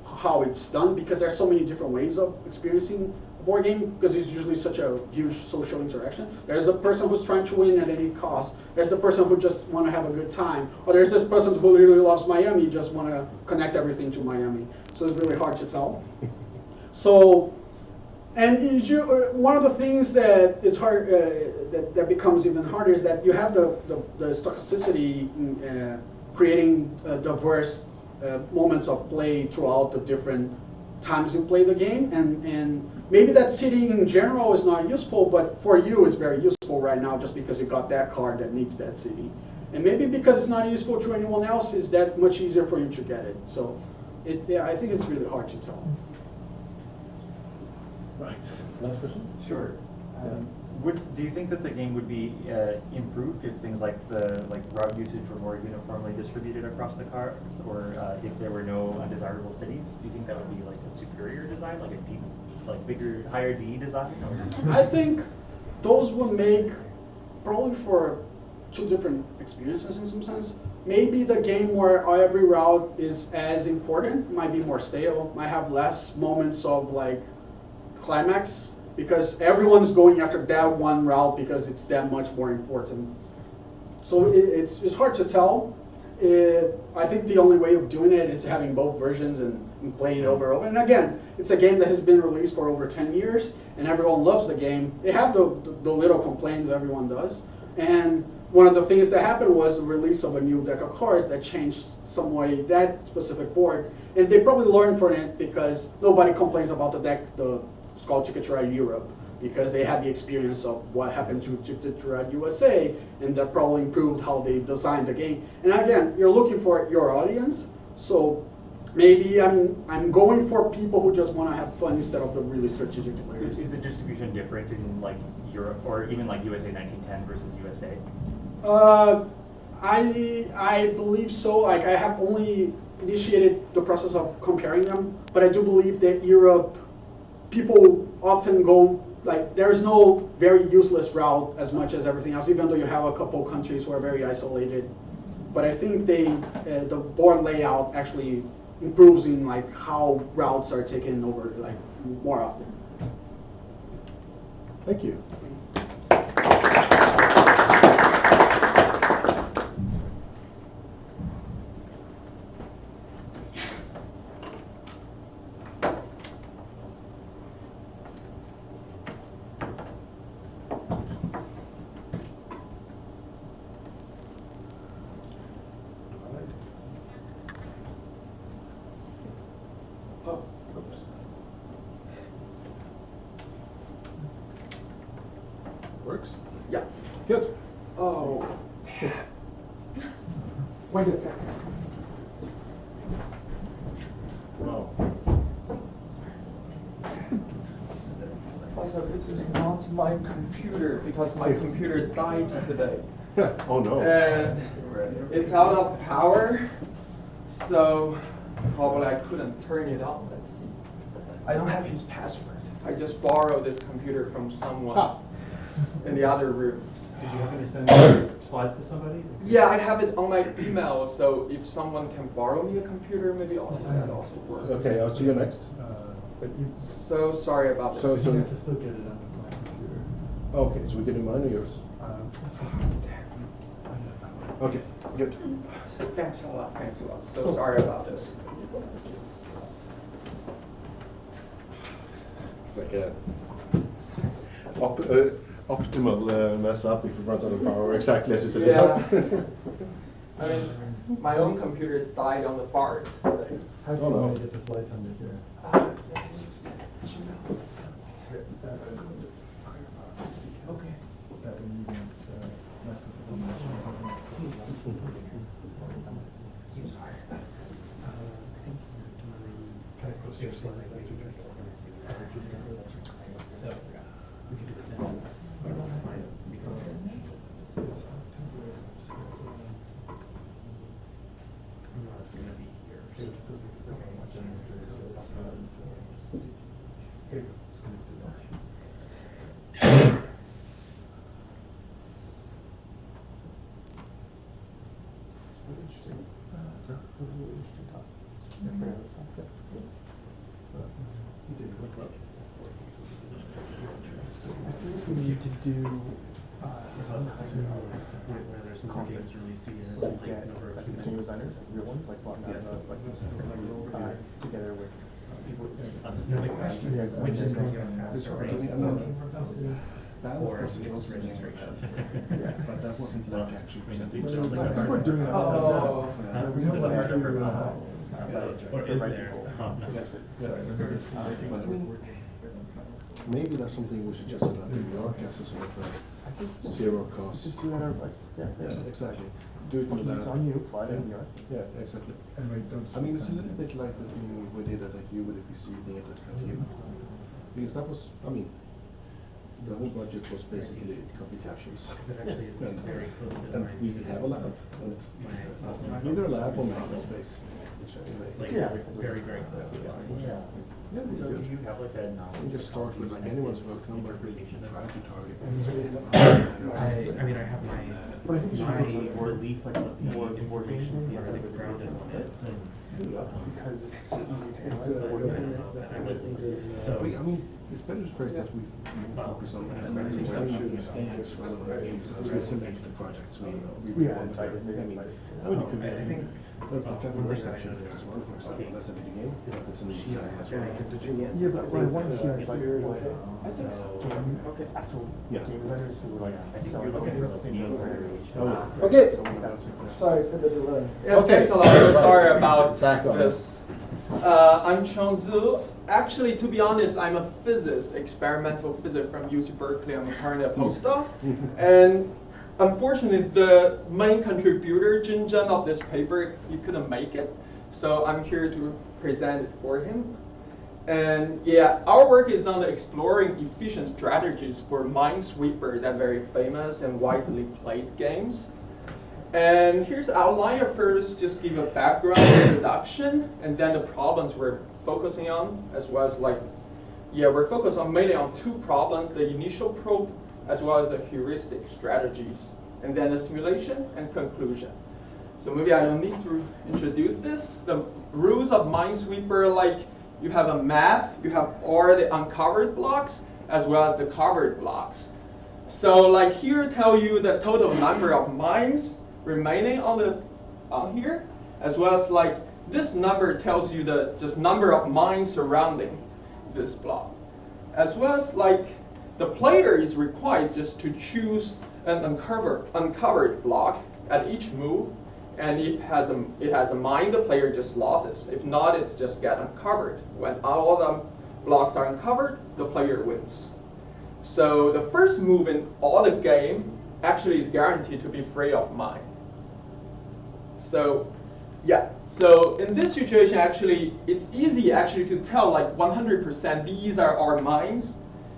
how it's done, because there's so many different ways of experiencing a board game, because it's usually such a huge social interaction. There's the person who's trying to win at any cost. There's the person who just want to have a good time. Or there's this person who really loves Miami, just want to connect everything to Miami. So it's really hard to tell. So, and one of the things that it's hard, that becomes even harder, is that you have the stochasticity creating diverse moments of play throughout the different times you play the game, and maybe that city in general is not useful, but for you it's very useful right now just because you got that card that needs that city. And maybe because it's not useful to anyone else, is that much easier for you to get it. So I think it's really hard to tell. Right. Last question? Sure. Do you think that the game would be improved if things like route usage were more uniformly distributed across the cards, or if there were no undesirable cities? Do you think that would be like a superior design, like a deep, like bigger, higher D design? I think those would make probably for two different experiences in some sense. Maybe the game where every route is as important might be more stale, might have less moments of like climax, because everyone's going after that one route because it's that much more important. So it's hard to tell. I think the only way of doing it is having both versions and and play it over and over. And again, it's a game that has been released for over 10 years, and everyone loves the game. They have the little complaints everyone does. And one of the things that happened was the release of a new deck of cards that changed some way that specific board. And they probably learned from it because nobody complains about the deck, the Skull Chickatrade Europe, because they had the experience of what happened to Chickatrade USA, and that probably improved how they designed the game. And again, you're looking for your audience, so maybe I'm going for people who just want to have fun instead of the really strategic players. Is the distribution different in like Europe or even like USA 1910 versus USA? I believe so. Like I have only initiated the process of comparing them, but I do believe that Europe, people often go, like there's no very useless route as much as everything else, even though you have a couple countries who are very isolated. But I think the board layout actually improves in like how routes are taken over like more often. Thank you. Works? Yeah. Good. Oh. Wait a second. Wow. Also, this is not my computer because my computer died today. Oh no. And it's out of power, so probably I couldn't turn it on. Let's see. I don't have his password. I just borrowed this computer from someone in the other rooms. Did you happen to send your slides to somebody? Yeah, I have it on my email, so if someone can borrow me a computer, maybe also that also works. Okay, I'll see you next. So sorry about this. So You have to still get it onto my computer. Okay, so we can do mine or yours? Okay, good. Thanks a lot, thanks a lot. So sorry about this. It's like a optimal mess up if it runs out of power, exactly as you said it up. I mean, my own computer died on the BART today. How do you get the slides under here? Okay. That way you don't mess up the information. I'm sorry about this. Can I post your slides after this? So, we can do it now. I'm not going to be here. Here you go. It's going to do that. It's really interesting. It's a really interesting talk. You did a quick look. I think we need to do some kind of where there's more games released here to get game designers, like real ones, like together with people. No, the question is which is going to have faster rate or its registration. Yeah, but that wasn't like actually presented. We're doing it. We have like or is there? Maybe that's something we should just set up in New York as a sort of a zero cost. Just do that at our place. Yeah, exactly. Do it in the lab. It's on you, fly to New York. Yeah, exactly. And we don't. I mean, it's a little bit like the thing we did at you with the PC thing at you. Because that was, I mean, the whole budget was basically copy captions. Actually, it's very close to And we have a lab. And either a lab or maker space. Which anyway. like very, very close to that. Yeah. So do you have like a You just start with like anyone's welcome, but we try to target. I mean, I have my belief like what the information is like grounded on it. because it's so easy to I mean, it's better first that we focus on that. I think I'm sure there's relevant things as we select the projects we want to. I mean, it could be. I think the first section is as well, for example, that's a video game. It's an easy as well. Yeah, but what I want to hear is like I think so. actual Yeah. game designers who like sell Okay. Sorry for the delay. Yeah, thanks a lot. So sorry about this. I'm Chong Zhu. Actually, to be honest, I'm a physicist, experimental physicist from UC Berkeley. I'm currently a postdoc. And unfortunately, the main contributor, Jinyoung, of this paper, he couldn't make it. So I'm here to present it for him. And yeah, our work is on exploring efficient strategies for Minesweeper, that very famous and widely played games. And here's the outline. I first just give a background introduction, and then the problems we're focusing on, as well as we're focused on mainly on two problems: the initial probe, as well as the heuristic strategies, and then the simulation and conclusion. So maybe I don't need to introduce this. The rules of Minesweeper, you have a map, you have all the uncovered blocks, as well as the covered blocks. So here tell you the total number of mines remaining on here, as well as this number tells you the just number of mines surrounding this block, as well as the player is required just to choose an uncovered block at each move, and if it has a mine, the player just loses. If not, it's just get uncovered. When all the blocks are uncovered, the player wins. So the first move in all the game actually is guaranteed to be free of mine. So yeah, so in this situation, actually, it's easy actually to tell 100% these are our mines,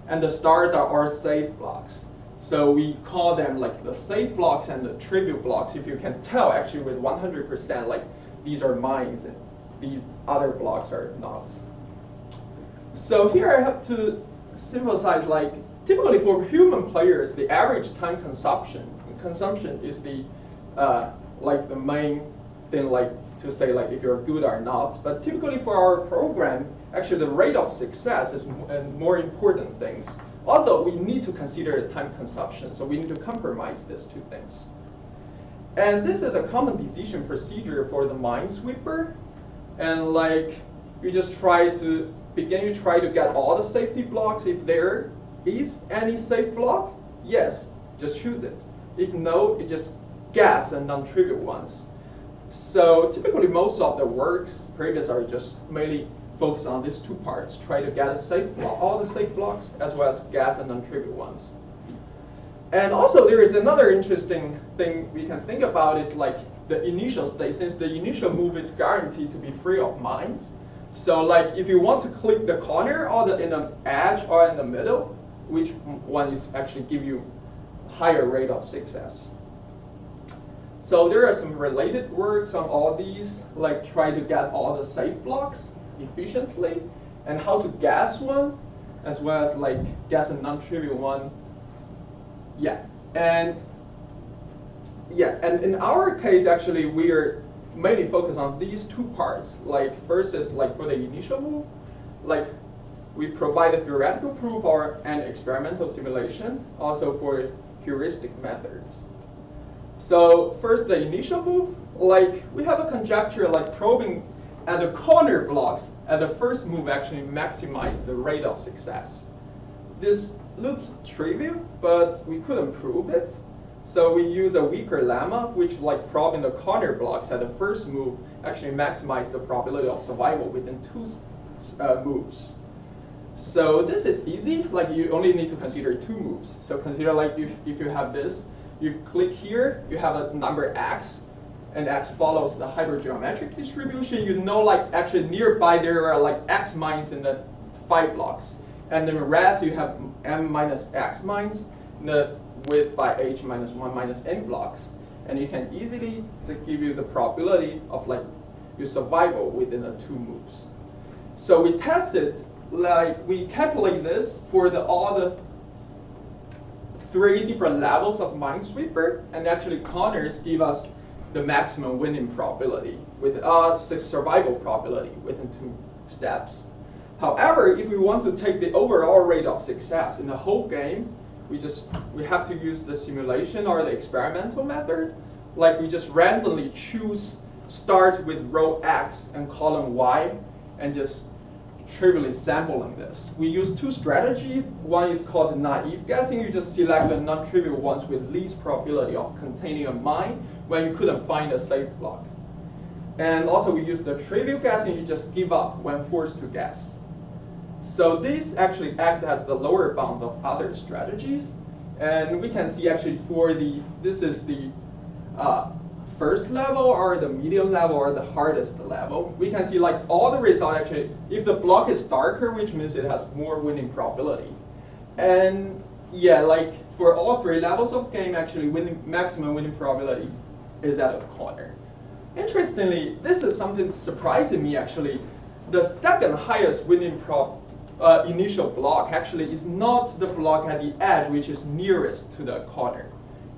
and the stars are our safe blocks. So we call them the safe blocks and the trivial blocks. If you can tell actually with 100%, these are mines and these other blocks are not. So here I have to synthesize typically for human players, the average time consumption is the the main thing to say if you're good or not. But typically for our program, actually the rate of success is more important things. Although we need to consider the time consumption, so we need to compromise these two things. And this is a common decision procedure for the Minesweeper. And you just try to get all the safety blocks. If there is any safe block, yes, just choose it. If no, it just guess and non-trivial ones. So typically most of the works previous are just mainly focused on these two parts, try to get all the safe blocks as well as guess and non-trivial ones. And also there is another interesting thing we can think about is the initial state, since the initial move is guaranteed to be free of mines. So if you want to click the corner or in the edge or in the middle, which one is actually give you higher rate of success. So there are some related works on all these, try to get all the safe blocks efficiently, and how to guess one, as well as guess a non-trivial one. And in our case, actually, we are mainly focused on these two parts. First is for the initial move, we provide a theoretical proof or an experimental simulation, also for heuristic methods. So first, the initial move, we have a conjecture probing at the corner blocks at the first move actually maximize the rate of success. This looks trivial, but we couldn't prove it. So we use a weaker lemma, which probing the corner blocks at the first move actually maximize the probability of survival within two moves. So this is easy. You only need to consider two moves. So consider if you have this, you click here, you have a number x, and x follows the hypergeometric distribution. You know actually nearby there are x mines in the 5 blocks. And then the rest you have m minus x mines in the width by h minus 1 minus n blocks. And you can easily give you the probability of your survival within the 2 moves. So we tested, we calculate this for all the 3 different levels of Minesweeper, and actually corners give us the maximum winning probability with survival probability within 2 steps. However, if we want to take the overall rate of success in the whole game, we have to use the simulation or the experimental method. Like we just randomly start with row X and column Y, and just trivially sampling this. We use 2 strategies. One is called naive guessing. You just select the non-trivial ones with least probability of containing a mine when you couldn't find a safe block. And also we use the trivial guessing. You just give up when forced to guess. So these actually act as the lower bounds of other strategies. And we can see actually this is the first level or the medium level or the hardest level. We can see like all the results actually, if the block is darker, which means it has more winning probability. And yeah, like for all 3 levels of game, actually maximum winning probability is at a corner. Interestingly, this is something surprising me actually. The second highest winning initial block actually is not the block at the edge, which is nearest to the corner.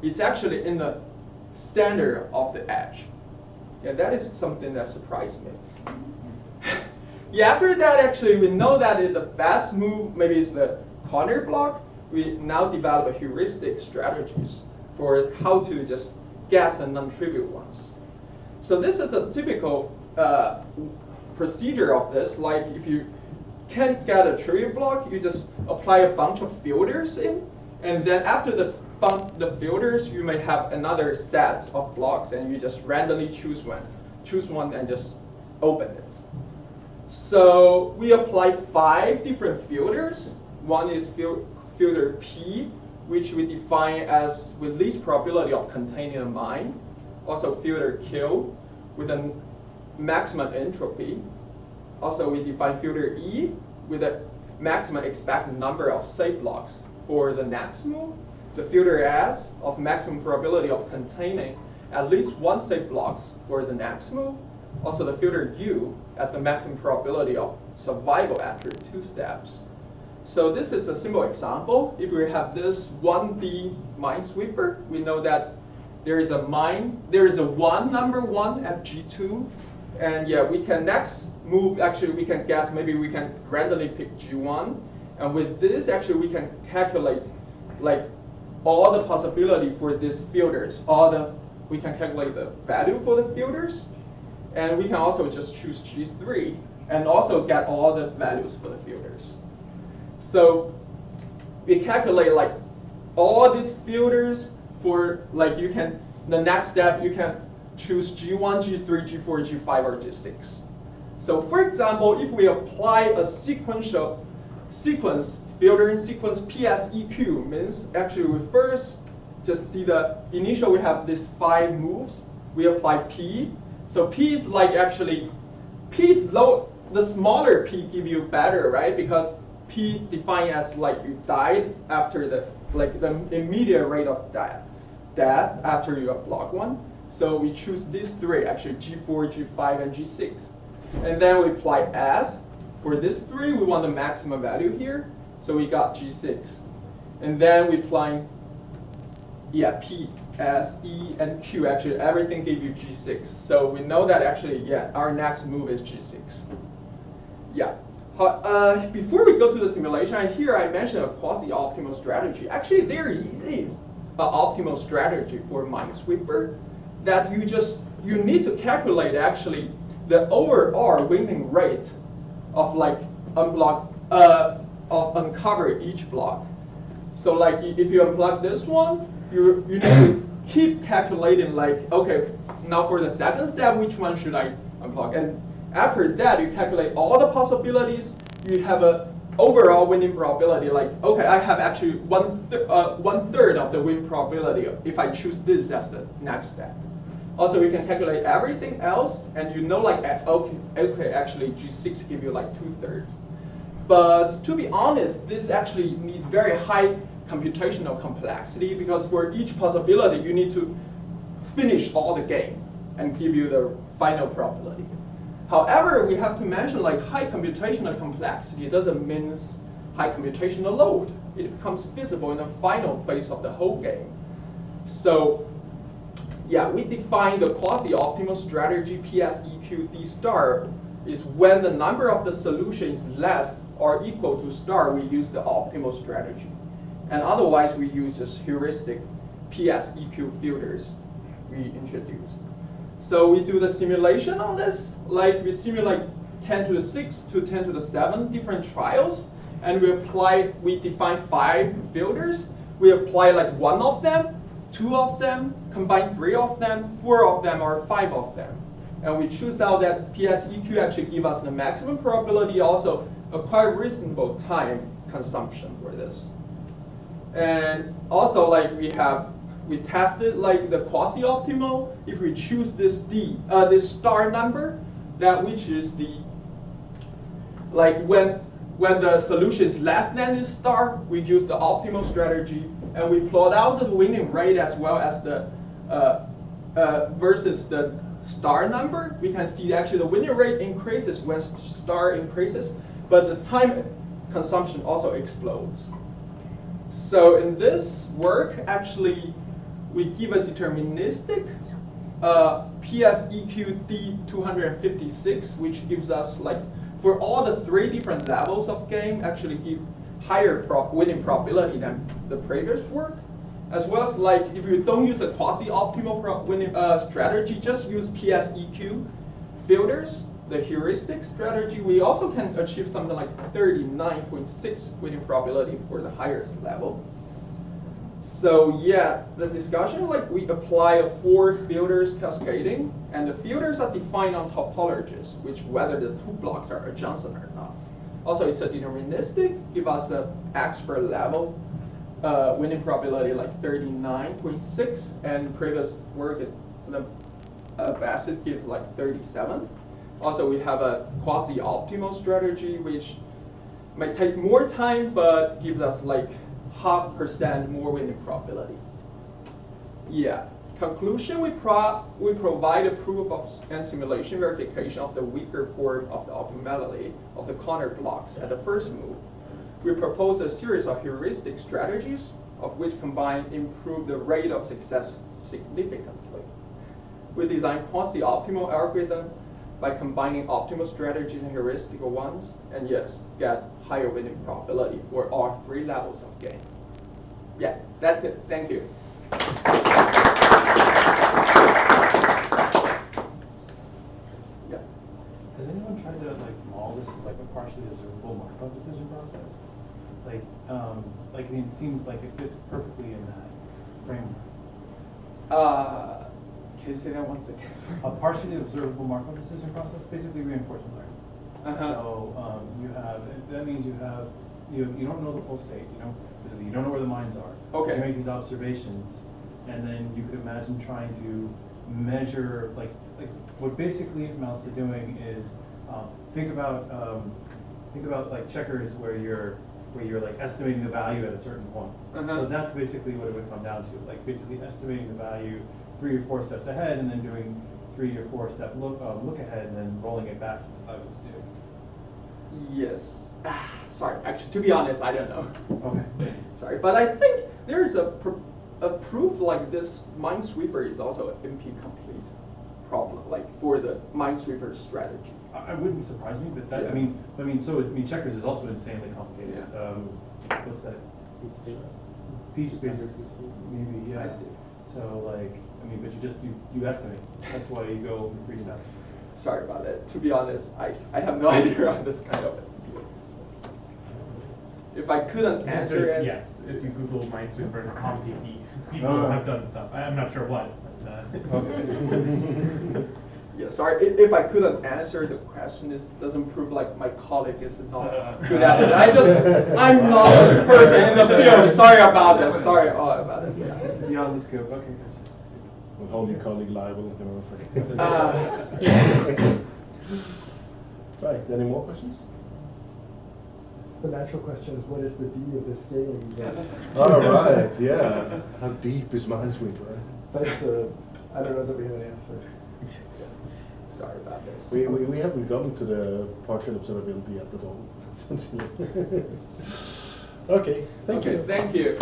It's actually in the center of the edge. Yeah, that is something that surprised me. Yeah, after that, actually, we know that the best move maybe is the corner block. We now develop a heuristic strategies for how to just guess the non-trivial ones. So this is the typical procedure of this. Like if you can't get a trivial block, you just apply a bunch of filters in, and then after the filters, you may have another set of blocks, and you just randomly choose one and just open it. So we apply 5 different filters. One is filter P, which we define as with least probability of containing a mine. Also filter Q with a maximum entropy. Also we define filter E with a maximum expected number of safe blocks for the next move. The filter S of maximum probability of containing at least 1 safe blocks for the next move. Also the filter U as the maximum probability of survival after 2 steps. So this is a simple example. If we have this 1D minesweeper, we know that there is a number 1 at G2. And yeah, we can next move, actually we can guess, maybe we can randomly pick G1. And with this, actually we can calculate like all the possibility for these filters. We can calculate the value for the filters. And we can also just choose G3 and also get all the values for the filters. So we calculate like all these filters for like the next step you can choose G1, G3, G4, G5, or G6. So for example, if we apply a sequence filtering sequence PSEQ, means actually we first just see we have these 5 moves. We apply P. So P is like actually, P is low, the smaller P give you better, right? Because P defined as like you died after the immediate rate of death after you have block 1. So we choose these 3, actually G4, G5, and G6. And then we apply S. For these 3, we want the maximum value here. So we got G6. And then we apply P, S, E, and Q. Actually, everything gave you G6. So we know that actually, yeah, our next move is G6. Yeah. Before we go to the simulation, here I mentioned a quasi-optimal strategy. Actually, there is an optimal strategy for Minesweeper that you need to calculate actually the overall winning rate of like uncover each block. So like if you unplug this one, you need to keep calculating like, okay, now for the second step, which one should I unplug? And after that, you calculate all the possibilities. You have a overall winning probability. Like, okay, I have actually one third of the win probability if I choose this as the next step. Also, we can calculate everything else, and you know, like, okay, actually G6 give you like 2/3. But to be honest, this actually needs very high computational complexity because for each possibility, you need to finish all the game and give you the final probability. However, we have to mention like high computational complexity doesn't mean high computational load. It becomes feasible in the final phase of the whole game. So yeah, we define the quasi-optimal strategy PSEQD star is when the number of the solution is less or equal to star, we use the optimal strategy. And otherwise, we use just heuristic PSEQ filters we introduce. So we do the simulation on this, like we simulate 10 to the 6 to 10 to the 7 different trials, and we define 5 filters. We apply like 1 of them, 2 of them, combine 3 of them, 4 of them, or 5 of them. And we choose out that PSEQ actually give us the maximum probability, also a quite reasonable time consumption for this. And also like we tested like the quasi-optimal. If we choose this this star number, that which is the like when the solution is less than this star, we use the optimal strategy, and we plot out the winning rate as well as the versus the star number. We can see actually the winning rate increases when star increases, but the time consumption also explodes. So in this work, actually, we give a deterministic PSEQD 256, which gives us like, for all the 3 different levels of game, actually give higher winning probability than the previous work. As well as like, if you don't use the quasi-optimal winning strategy, just use PSEQ filters, the heuristic strategy, we also can achieve something like 39.6 winning probability for the highest level. So yeah, the discussion, like we apply 4 filters cascading, and the filters are defined on topologies, which whether the 2 blocks are adjacent or not. Also, it's a deterministic, give us a X per level winning probability like 39.6, and previous work the basis gives like 37. Also, we have a quasi-optimal strategy, which might take more time, but gives us like 0.5% more winning probability. Yeah. Conclusion, we provide a proof of and simulation verification of the weaker form of the optimality of the corner blocks at the first move. We propose a series of heuristic strategies, of which combined improve the rate of success significantly. We design quasi-optimal algorithm by combining optimal strategies and heuristic ones, and yes, get higher winning probability for all 3 levels of game. Yeah, that's it. Thank you. Yeah. Has anyone tried to like model this as like a partially observable Markov decision process? Like I mean, it seems like it fits perfectly in that framework. Can you say that once again? A partially observable Markov decision process, basically reinforcement learning. So you have, that means you have, you don't know the full state, basically you don't know where the mines are. Okay. You make these observations, and then you could imagine trying to measure, like what basically it amounts to doing is think about like checkers where you're like estimating the value at a certain point. So that's basically what it would come down to, like basically estimating the value 3 or 4 steps ahead, and then doing 3 or 4 step look ahead, and then rolling it back to decide what to do. Yes. Sorry, actually, to be honest, I don't know. Okay. Sorry, but I think there is a proof like this Minesweeper is also an NP-complete problem, like for the Minesweeper strategy. I wouldn't surprise me, but that, yeah. Checkers is also insanely complicated. Yeah. What's that? Piece space. Maybe, yeah. I see. So like, but you estimate. That's why you go 3 steps. Sorry about that. To be honest, I have no idea on this kind of If I couldn't answer it. Yes, if you Google Minesweeper and ComPP, people have done stuff. I'm not sure what. Okay. Yeah, sorry. If I couldn't answer the question, this doesn't prove like my colleague is not good at it. I'm not the person in the field. Sorry about this. Sorry about this. Yeah. Beyond the scope. Okay. We'll hold your colleague liable in a second. Right. Any more questions? The natural question is, what is the D of this game? All right. Yeah. How deep is Minesweeper? That's I don't know that we have an answer. Sorry about this. We haven't gotten to the partial observability yet at all, essentially. Okay, thank you. Thank you.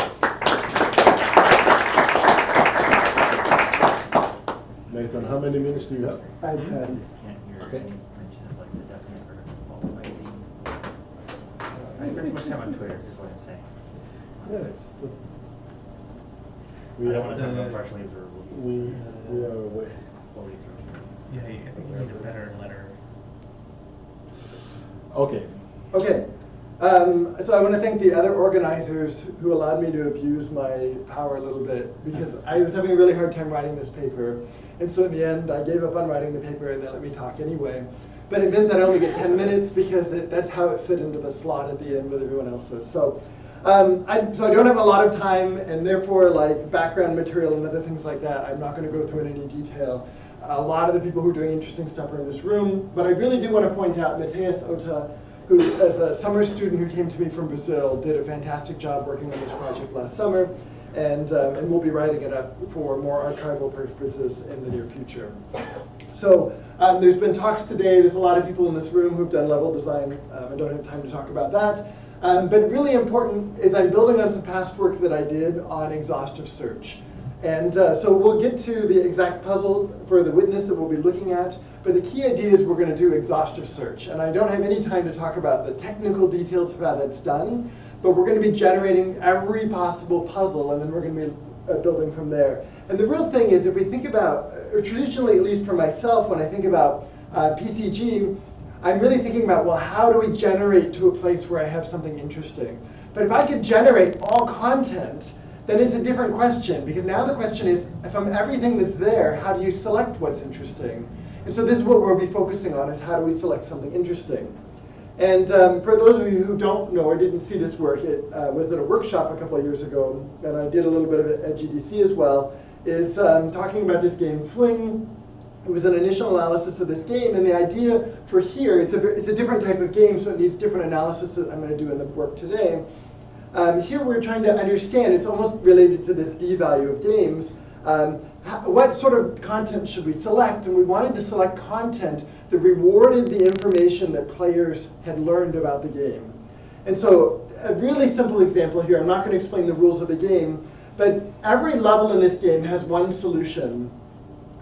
Nathan, how many minutes do you have? I have 10. Can't hear Okay. any mention of like the definite or multiplication. I spend too much time on Twitter, is what I'm saying. Yes. I don't want to talk about partially observable. We are away. Fully observable. Yeah, I think you need a better letter. Okay. Okay. So I want to thank the other organizers who allowed me to abuse my power a little bit, because I was having a really hard time writing this paper. And so in the end, I gave up on writing the paper and they let me talk anyway. But it meant that I only get 10 minutes because that's how it fit into the slot at the end with everyone else's. So I don't have a lot of time, and therefore like background material and other things like that, I'm not going to go through in any detail. A lot of the people who are doing interesting stuff are in this room, but I really do want to point out Mateus Ota, who, as a summer student who came to me from Brazil, did a fantastic job working on this project last summer, and we'll be writing it up for more archival purposes in the near future. So there's been talks today. There's a lot of people in this room who've done level design. I don't have time to talk about that. But really important is I'm building on some past work that I did on exhaustive search. And so we'll get to the exact puzzle for the witness that we'll be looking at. But the key idea is we're going to do exhaustive search. And I don't have any time to talk about the technical details of how that's done. But we're going to be generating every possible puzzle, and then we're going to be building from there. And the real thing is, if we think about, or traditionally, at least for myself, when I think about PCG, I'm really thinking about, well, how do we generate to a place where I have something interesting? But if I could generate all content, then it's a different question, because now the question is, from everything that's there, how do you select what's interesting? And so this is what we'll be focusing on, is how do we select something interesting? And for those of you who don't know or didn't see this work, it was at a workshop a couple of years ago, and I did a little bit of it at GDC as well, is talking about this game Fling. It was an initial analysis of this game, and the idea for here, it's a different type of game, so it needs different analysis that I'm going to do in the work today. Here we're trying to understand, it's almost related to this D value of games, what sort of content should we select? And we wanted to select content that rewarded the information that players had learned about the game. And so a really simple example here, I'm not going to explain the rules of the game, but every level in this game has one solution.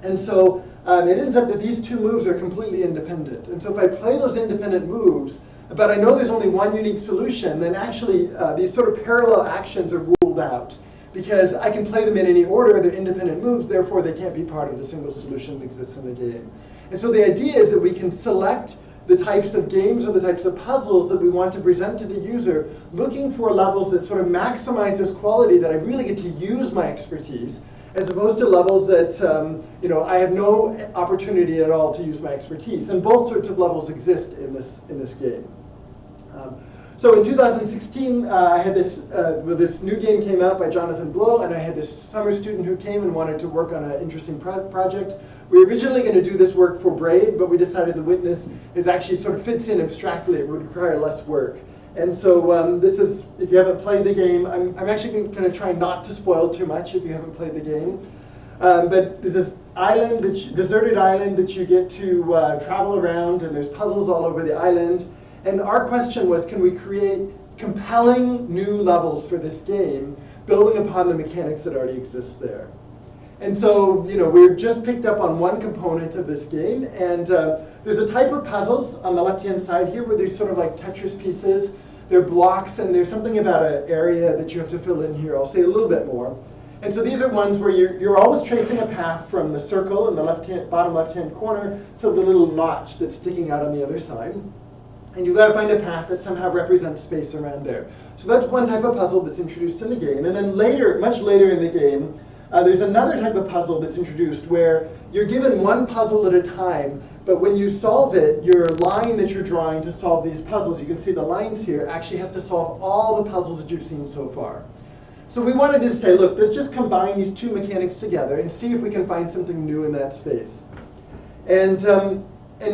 And so it ends up that these two moves are completely independent. And so if I play those independent moves, but I know there's only one unique solution, then actually these sort of parallel actions are ruled out. Because I can play them in any order, they're independent moves, therefore they can't be part of the single solution that exists in the game. And so the idea is that we can select the types of games or the types of puzzles that we want to present to the user, looking for levels that sort of maximize this quality that I really get to use my expertise, as opposed to levels that I have no opportunity at all to use my expertise. And both sorts of levels exist in this game. So in 2016, I had this new game came out by Jonathan Blow, and I had this summer student who came and wanted to work on an interesting project. We were originally going to do this work for Braid, but we decided the witness is actually sort of fits in abstractly. It would require less work. And so this is, if you haven't played the game, I'm actually going to try not to spoil too much if you haven't played the game. But there's this island, deserted island that you get to travel around, and there's puzzles all over the island. And our question was, can we create compelling new levels for this game, building upon the mechanics that already exist there? And so, we've just picked up on one component of this game, and there's a type of puzzles on the left-hand side here where there's sort of like Tetris pieces. They're blocks, and there's something about an area that you have to fill in here. I'll say a little bit more. And so these are ones where you're always tracing a path from the circle in the bottom left-hand corner to the little notch that's sticking out on the other side. And you've got to find a path that somehow represents space around there. So that's one type of puzzle that's introduced in the game. And then later, much later in the game, there's another type of puzzle that's introduced where you're given one puzzle at a time, but when you solve it, your line that you're drawing to solve these puzzles, you can see the lines here, actually has to solve all the puzzles that you've seen so far. So we wanted to say, look, let's just combine these two mechanics together and see if we can find something new in that space. And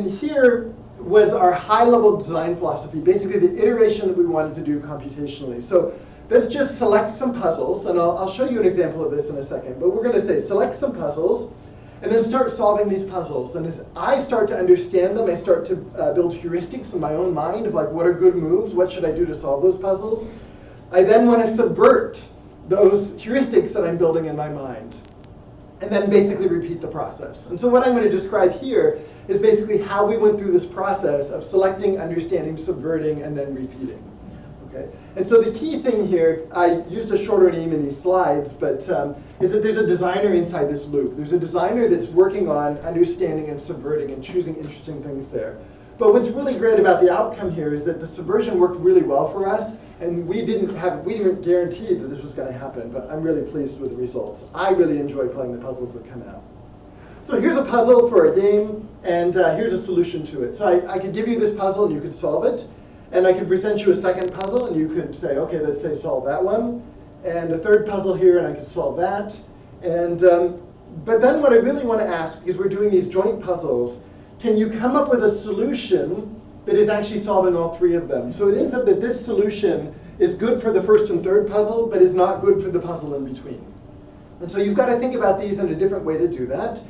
here was our high-level design philosophy, basically the iteration that we wanted to do computationally. So let's just select some puzzles, and I'll show you an example of this in a second, but we're going to say select some puzzles, and then start solving these puzzles. And as I start to understand them, I start to build heuristics in my own mind of like, what are good moves? What should I do to solve those puzzles? I then want to subvert those heuristics that I'm building in my mind. and then basically repeat the process. And so what I'm going to describe here is basically how we went through this process of selecting, understanding, subverting, and then repeating. Okay? And so the key thing here, I used a shorter name in these slides, but is that there's a designer inside this loop. There's a designer that's working on understanding and subverting and choosing interesting things there. But what's really great about the outcome here is that the subversion worked really well for us, and we didn't guarantee that this was going to happen, but I'm really pleased with the results. I really enjoy playing the puzzles that come out. So here's a puzzle for a game, and here's a solution to it. So I could give you this puzzle and you could solve it, and I could present you a second puzzle and you could say, okay, let's say solve that one, and a third puzzle here and I could solve that. And but then what I really want to ask, because we're doing these joint puzzles, can you come up with a solution that is actually solving all three of them? So it ends up that this solution is good for the first and third puzzle, but is not good for the puzzle in between. And so you've got to think about these in a different way to do that.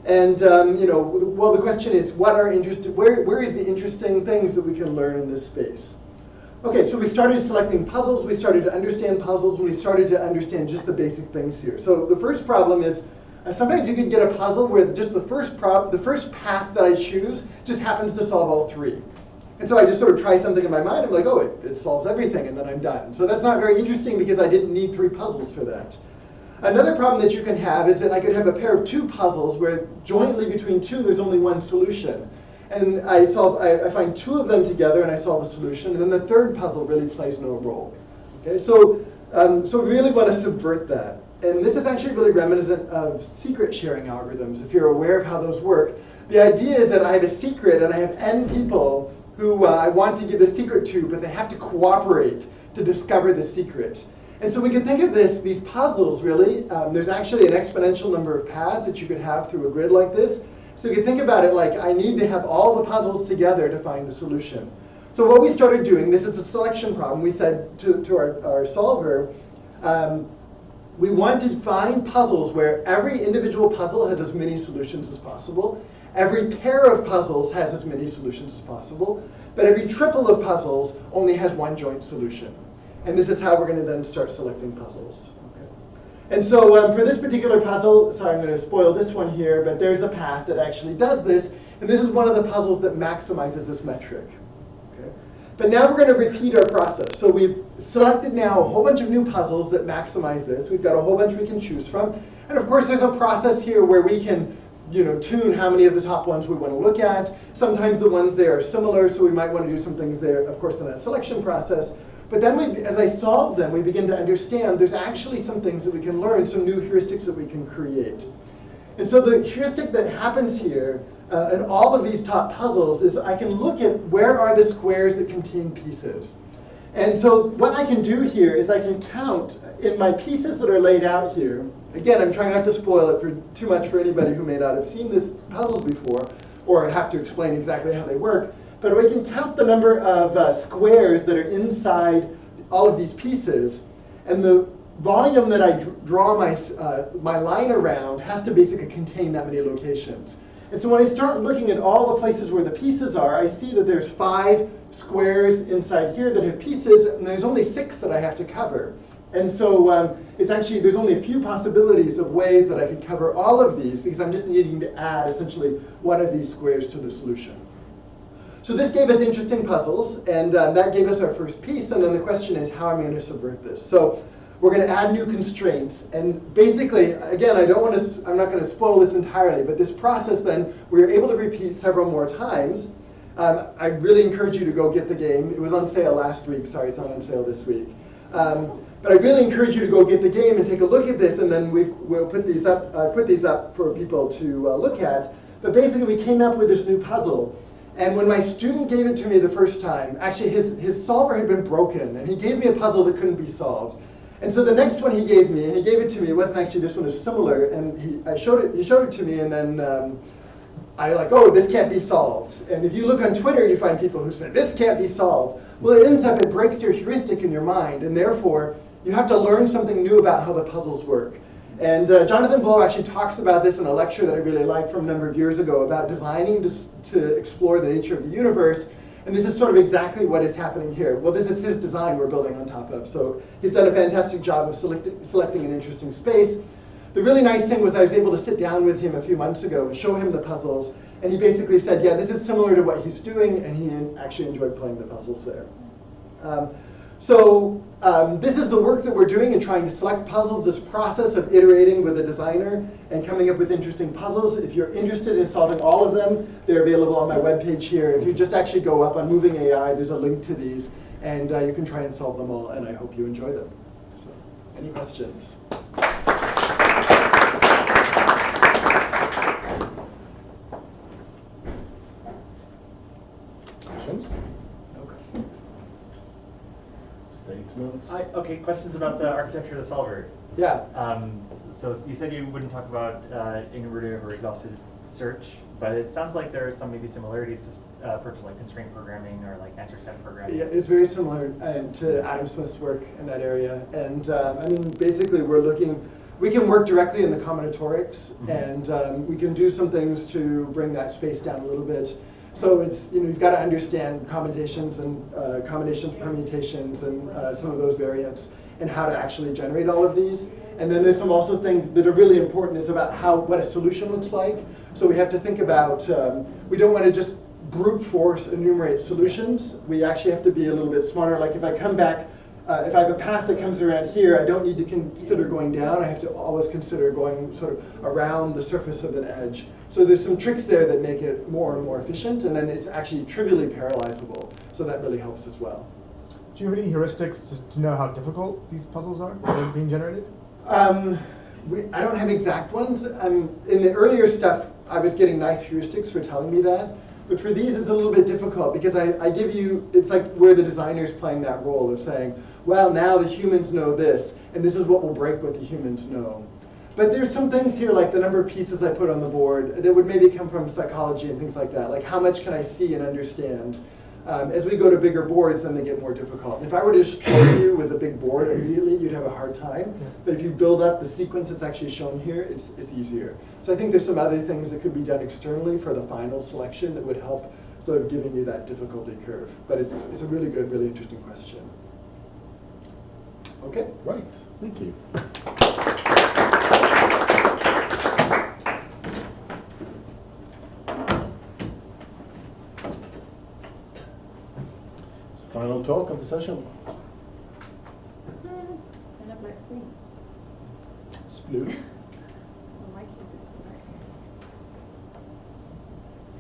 And you know, well, the question is, what are where is the interesting things that we can learn in this space? Okay, so we started selecting puzzles. We started to understand puzzles, and we started to understand just the basic things here. So the first problem is, sometimes you can get a puzzle where just the first path that I choose just happens to solve all three. And so I just sort of try something in my mind. I'm like, oh, it solves everything, and then I'm done. So that's not very interesting because I didn't need 3 puzzles for that. Another problem that you can have is that I could have a pair of 2 puzzles where jointly between 2 there's only one solution. And I find 2 of them together and I solve a solution, and then the third puzzle really plays no role. Okay, so we really want to subvert that. And this is actually really reminiscent of secret sharing algorithms, if you're aware of how those work. The idea is that I have a secret and I have n people who I want to give the secret to, but they have to cooperate to discover the secret. And so we can think of these puzzles really, there's actually an exponential number of paths that you could have through a grid like this. So you can think about it like I need to have all the puzzles together to find the solution. So what we started doing, this is a selection problem, we said to our solver, we want to find puzzles where every individual puzzle has as many solutions as possible. Every pair of puzzles has as many solutions as possible. But every triple of puzzles only has one joint solution. And this is how we're going to then start selecting puzzles. Okay. And so for this particular puzzle, sorry, I'm going to spoil this one here, but there's the path that actually does this. And this is one of the puzzles that maximizes this metric. Okay. But now we're going to repeat our process. So we've selected now a whole bunch of new puzzles that maximize this. We've got a whole bunch we can choose from. And of course, there's a process here where we can tune how many of the top ones we want to look at. Sometimes the ones there are similar, so we might want to do some things there, of course, in that selection process. But then as I solve them, we begin to understand there's actually some things that we can learn, some new heuristics that we can create. And so the heuristic that happens here in all of these top puzzles is I can look at where are the squares that contain pieces. And so what I can do here is I can count in my pieces that are laid out here. Again, I'm trying not to spoil it too much for anybody who may not have seen these puzzles before or have to explain exactly how they work. But we can count the number of squares that are inside all of these pieces, and the volume that I draw my line around has to basically contain that many locations. And so when I start looking at all the places where the pieces are, I see that there's 5 squares inside here that have pieces, and there's only 6 that I have to cover. And so it's actually, there's only a few possibilities of ways that I could cover all of these because I'm just needing to add essentially one of these squares to the solution. So this gave us interesting puzzles, and that gave us our first piece, and then the question is, how am I going to subvert this? So we're going to add new constraints, and basically, again, I'm not going to spoil this entirely, but this process then, we were able to repeat several more times. I really encourage you to go get the game. It was on sale last week. Sorry, it's not on sale this week. But I really encourage you to go get the game and take a look at this, and then we'll put these up for people to look at. But basically, we came up with this new puzzle. And when my student gave it to me the first time, actually his solver had been broken, and he gave me a puzzle that couldn't be solved. And so the next one he gave me, and he gave it to me, it wasn't actually, this one is similar, and he showed it to me, and then I like, oh, this can't be solved. And if you look on Twitter, you find people who say, this can't be solved. Well, it ends up, it breaks your heuristic in your mind, and therefore, you have to learn something new about how the puzzles work. And Jonathan Blow actually talks about this in a lecture that I really liked from a number of years ago about designing to explore the nature of the universe. And this is sort of exactly what is happening here. Well, this is his design we're building on top of. So he's done a fantastic job of selecting an interesting space. the really nice thing was I was able to sit down with him a few months ago and show him the puzzles, and he basically said, yeah, this is similar to what he's doing, and he actually enjoyed playing the puzzles there. This is the work that we're doing in trying to select puzzles, this process of iterating with a designer and coming up with interesting puzzles. If you're interested in solving all of them, they're available on my webpage here. If you just actually go up on Moving AI, there's a link to these, and you can try and solve them all, and I hope you enjoy them. So, any questions? Questions? No questions. Statements? Okay, questions about the architecture of the solver. Yeah. So you said you wouldn't talk about enumerative or exhaustive search, but it sounds like there are some maybe similarities to approaches like constraint programming or like answer set programming. Yeah, it's very similar to Adam Smith's work in that area. And I mean, basically we can work directly in the combinatorics, and we can do some things to bring that space down a little bit. So it's, you've got to understand combinations and combinations, permutations, and some of those variants, and how to actually generate all of these. And then there's some also things that are really important is about what a solution looks like. So we have to think about, we don't want to just brute force enumerate solutions. We actually have to be a little bit smarter. Like if I come back, if I have a path that comes around here, I don't need to consider going down. I have to always consider going sort of around the surface of an edge. So there's some tricks there that make it more and more efficient, and then it's actually trivially parallelizable. So that really helps as well. Do you have any heuristics to know how difficult these puzzles are that are being generated? I don't have exact ones. In the earlier stuff, I was getting nice heuristics for telling me that. But for these, it's a little bit difficult because I give you, it's like where the designer's playing that role of saying, well, now the humans know this, and this is what will break what the humans know. But there's some things here, like the number of pieces I put on the board, that would maybe come from psychology and things like that. Like how much can I see and understand? As we go to bigger boards, then they get more difficult. And if I were to just throw you with a big board immediately, you'd have a hard time. But if you build up the sequence that's actually shown here, it's easier. So I think there's some other things that could be done externally for the final selection that would help sort of giving you that difficulty curve. But it's a really good, really interesting question. Okay? Right. Thank you. Final talk of the session. And a black screen. It's blue. In my case, it's black.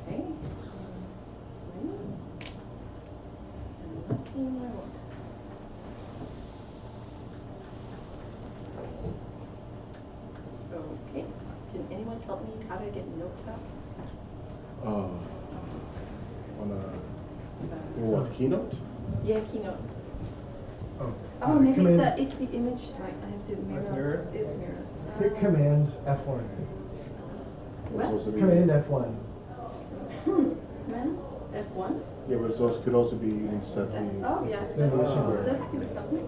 Okay. Ready? And let's see what I want. Okay. Can anyone help me how to get notes up? What, Keynote? Yeah, Keynote. Oh, maybe command. it's the image. Right, I have to mirror. That's mirror? It's mirror. Hit Command F1. What? Command F1. Command F1. Yeah, but it also, could also be set the... Oh yeah. This could be something.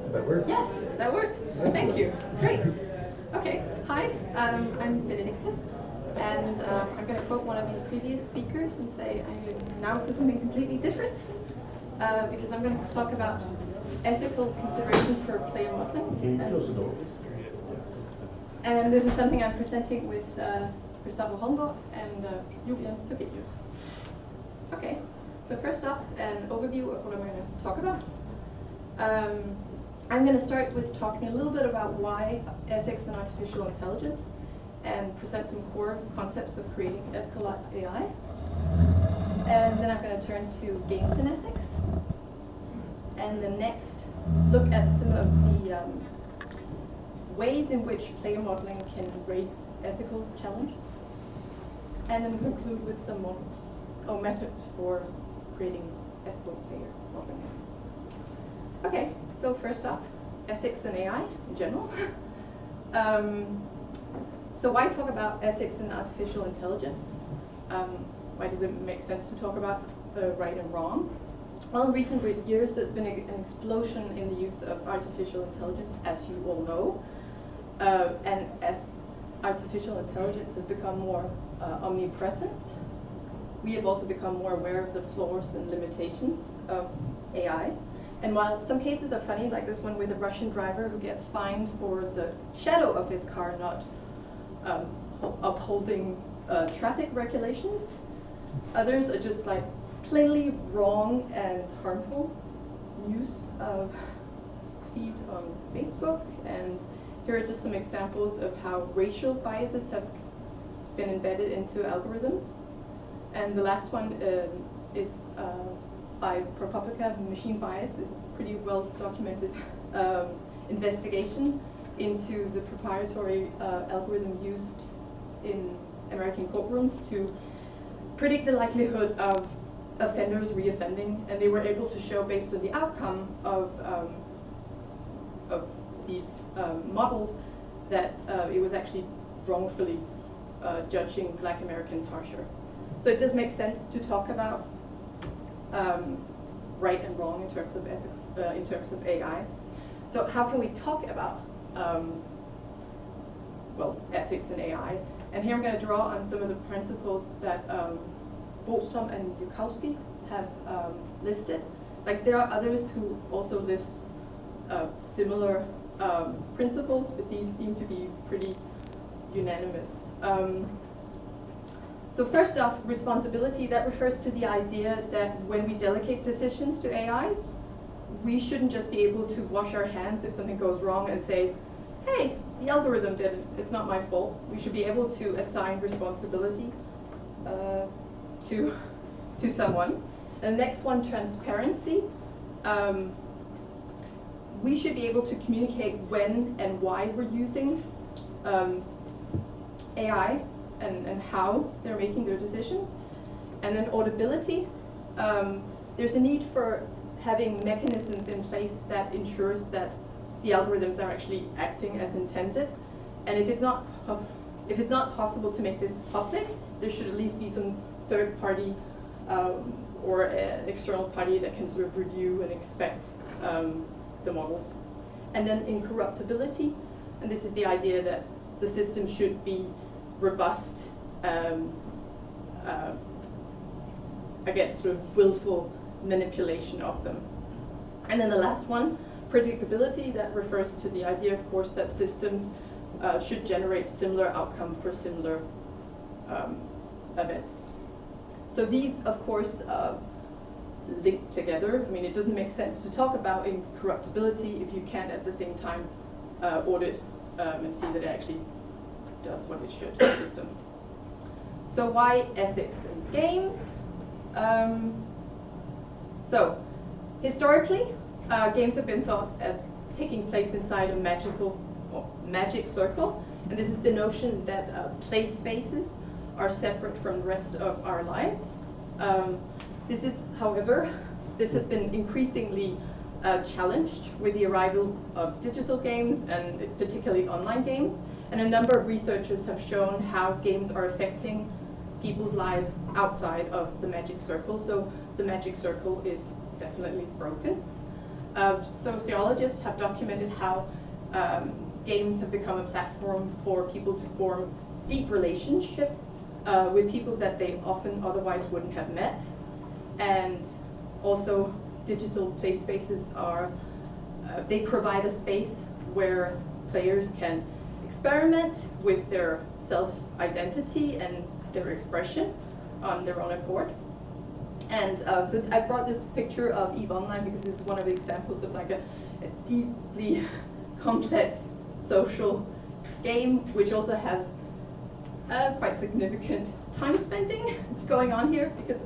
Did that work? Yes, that worked. Thank you. Great. Okay. Hi, I'm Benedicte. And I'm going to quote one of the previous speakers and say I'm now for something completely different because I'm going to talk about ethical considerations for player modeling. Can you close the door? And this is something I'm presenting with Gustavo Holmberg and Julian Togelius. Okay, so first off, an overview of what I'm going to talk about. I'm going to start with talking a little bit about why ethics and artificial intelligence, and present some core concepts of creating ethical AI. And then I'm going to turn to games and ethics. And then next, look at some of the ways in which player modeling can raise ethical challenges. And then conclude with some models or methods for creating ethical player modeling. Okay, so first up, ethics and AI in general. So why talk about ethics and artificial intelligence? Why does it make sense to talk about right and wrong? Well, in recent years, there's been an explosion in the use of artificial intelligence, as you all know. And as artificial intelligence has become more omnipresent, we have also become more aware of the flaws and limitations of AI. And while some cases are funny, like this one with a Russian driver who gets fined for the shadow of his car not upholding traffic regulations, others are just like plainly wrong and harmful use of feeds on Facebook. And here are just some examples of how racial biases have been embedded into algorithms. And the last one is by ProPublica. Machine bias is a pretty well documented investigation into the proprietary algorithm used in American courtrooms to predict the likelihood of offenders reoffending, and they were able to show, based on the outcome of these models, that it was actually wrongfully judging Black Americans harsher. So it does make sense to talk about right and wrong in terms of in terms of AI. So how can we talk about well, ethics in AI? And here I'm going to draw on some of the principles that Boström and Yudkowsky have listed. Like, there are others who also list similar principles, but these seem to be pretty unanimous. So first off, responsibility, that refers to the idea that when we delegate decisions to AIs, we shouldn't just be able to wash our hands if something goes wrong and say, hey, the algorithm did it, it's not my fault. We should be able to assign responsibility to someone. And the next one, transparency. We should be able to communicate when and why we're using AI and how they're making their decisions. And then audibility. There's a need for having mechanisms in place that ensures that the algorithms are actually acting as intended. And if it's not possible to make this public, there should at least be some third party or an external party that can sort of review and inspect the models. And then incorruptibility, and this is the idea that the system should be robust against sort of willful manipulation of them. And then the last one, predictability, that refers to the idea, of course, that systems should generate similar outcome for similar events. So these, of course, link together. I mean, it doesn't make sense to talk about incorruptibility if you can't at the same time audit and see that it actually does what it should to the system. So why ethics in games? So historically, games have been thought as taking place inside a magic circle, and this is the notion that play spaces are separate from the rest of our lives. This is, however, this has been increasingly challenged with the arrival of digital games and particularly online games. And a number of researchers have shown how games are affecting people's lives outside of the magic circle. So the magic circle is definitely broken. Sociologists have documented how games have become a platform for people to form deep relationships with people that they often otherwise wouldn't have met. And also digital play spaces are, they provide a space where players can experiment with their self-identity and their expression on their own accord. And so I brought this picture of EVE Online because this is one of the examples of like a deeply complex social game, which also has quite significant time spending going on here, because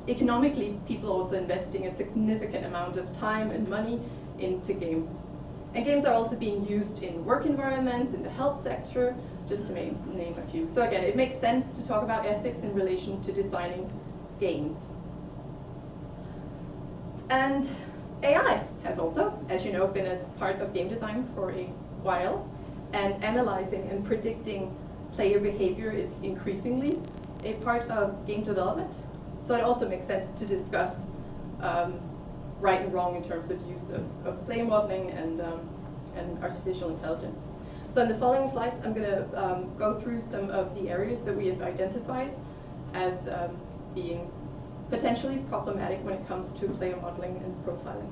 economically people are also investing a significant amount of time and money into games. And games are also being used in work environments, in the health sector, just to name a few. So again, it makes sense to talk about ethics in relation to designing games. And AI has also, as you know, been a part of game design for a while, and analyzing and predicting player behavior is increasingly a part of game development. So it also makes sense to discuss right and wrong in terms of use of player modeling and artificial intelligence. So in the following slides, I'm going to go through some of the areas that we have identified as being potentially problematic when it comes to player modeling and profiling.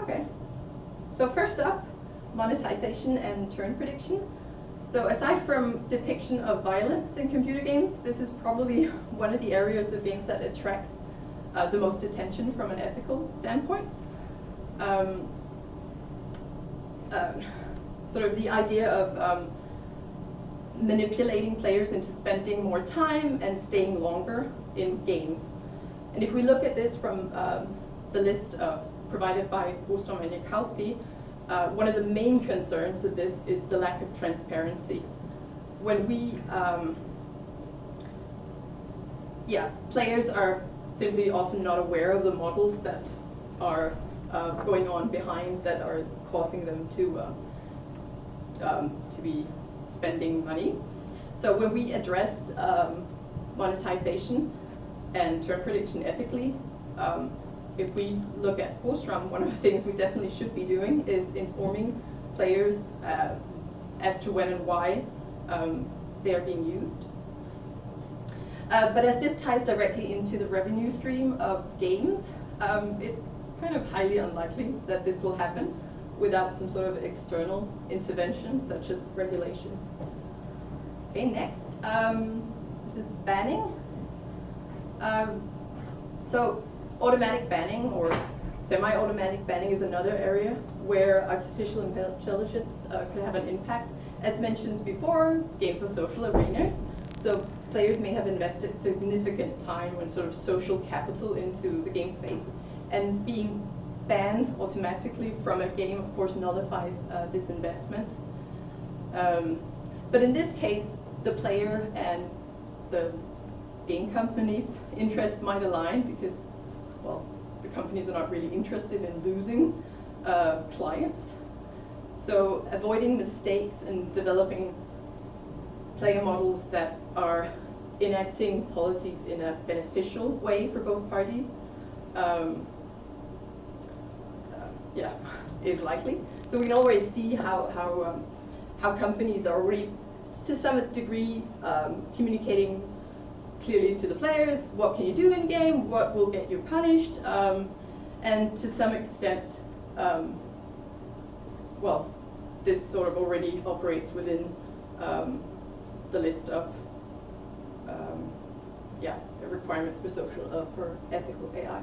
Okay, so first up, monetization and turn prediction. So aside from depiction of violence in computer games, this is probably one of the areas of games that attracts the most attention from an ethical standpoint. Sort of the idea of manipulating players into spending more time and staying longer in games. And if we look at this from the list provided by Boström and Jakowski, one of the main concerns of this is the lack of transparency. When we, players are simply often not aware of the models that are going on behind that are causing them to be spending money. So when we address monetization and turn prediction ethically, if we look at Boström, one of the things we definitely should be doing is informing players as to when and why they are being used. But as this ties directly into the revenue stream of games, it's kind of highly unlikely that this will happen without some sort of external intervention, such as regulation. Okay, next. This is banning. So automatic banning or semi-automatic banning is another area where artificial intelligence could have an impact. As mentioned before, games are social arenas, so players may have invested significant time and sort of social capital into the game space, and being banned automatically from a game, of course, nullifies this investment. But in this case, the player and the game company's interest might align because, well, the companies are not really interested in losing clients. So avoiding mistakes and developing player models that are enacting policies in a beneficial way for both parties is likely. So we can already see how companies are already, to some degree, communicating clearly to the players what can you do in game, what will get you punished, and to some extent, well, this sort of already operates within the list of requirements for ethical AI.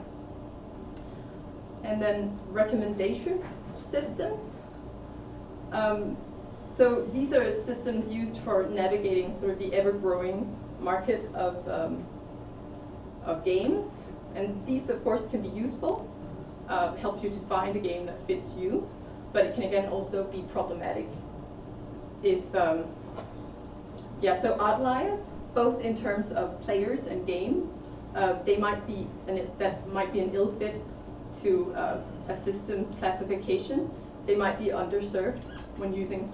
And then recommendation systems. So these are systems used for navigating sort of the ever-growing market of games. And these, of course, can be useful, help you to find a game that fits you, but it can, again, also be problematic if, so outliers, both in terms of players and games, that might be an ill fit to a system's classification. They might be underserved when using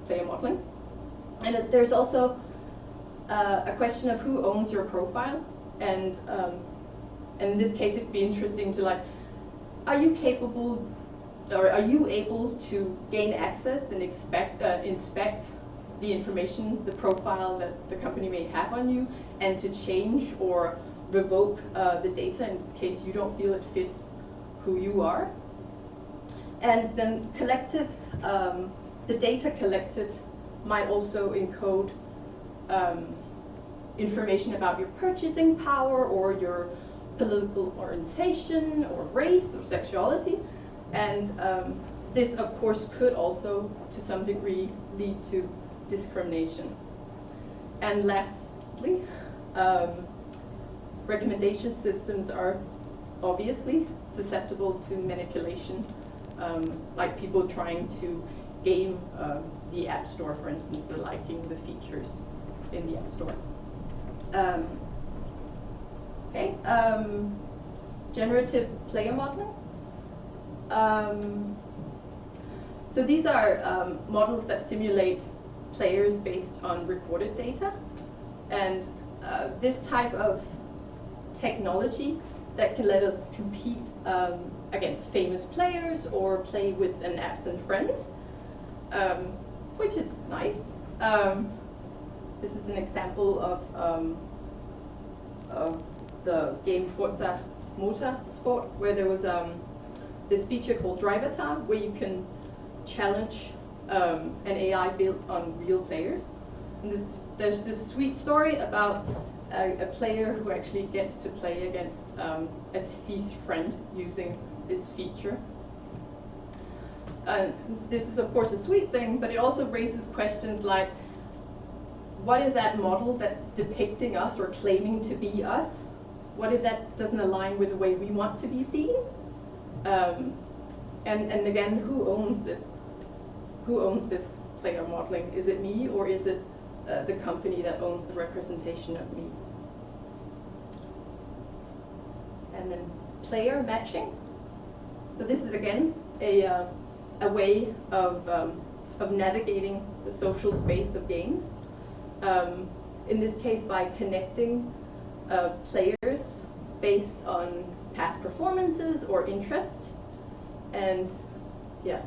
player modeling. And there's also a question of who owns your profile. And in this case, it'd be interesting to are you capable, or are you able to gain access and inspect the information, the profile that the company may have on you, and to change or revoke the data in case you don't feel it fits who you are. And then collective, the data collected might also encode information about your purchasing power or your political orientation or race or sexuality. And this, of course, could also, to some degree, lead to discrimination. And lastly, recommendation systems are obviously susceptible to manipulation, like people trying to game the App Store, for instance, they're liking the features in the App Store. Generative player modeling. So these are models that simulate players based on recorded data, and this type of technology that can let us compete against famous players or play with an absent friend, which is nice. This is an example of of the game Forza Motorsport, where there was this feature called Driver Time, where you can challenge an AI built on real players. And there's this sweet story about a player who actually gets to play against a deceased friend using this feature. This is of course a sweet thing, but it also raises questions like, what if that model that's depicting us or claiming to be us, what if that doesn't align with the way we want to be seen? And again, who owns this? Who owns this player modeling? Is it me, or is it the company that owns the representation of me? And then player matching. So this is again a way of navigating the social space of games. In this case, by connecting players based on past performances or interest. And yeah,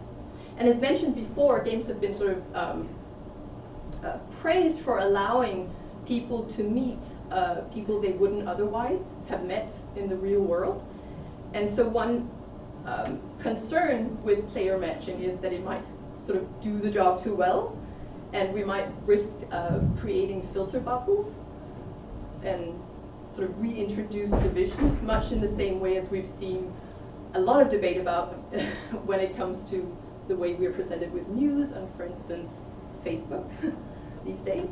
and as mentioned before, games have been sort of praised for allowing people to meet people they wouldn't otherwise have met in the real world. And so one concern with player matching is that it might sort of do the job too well, and we might risk creating filter bubbles and sort of reintroduce divisions, much in the same way as we've seen a lot of debate about when it comes to the way we're presented with news on, for instance, Facebook these days.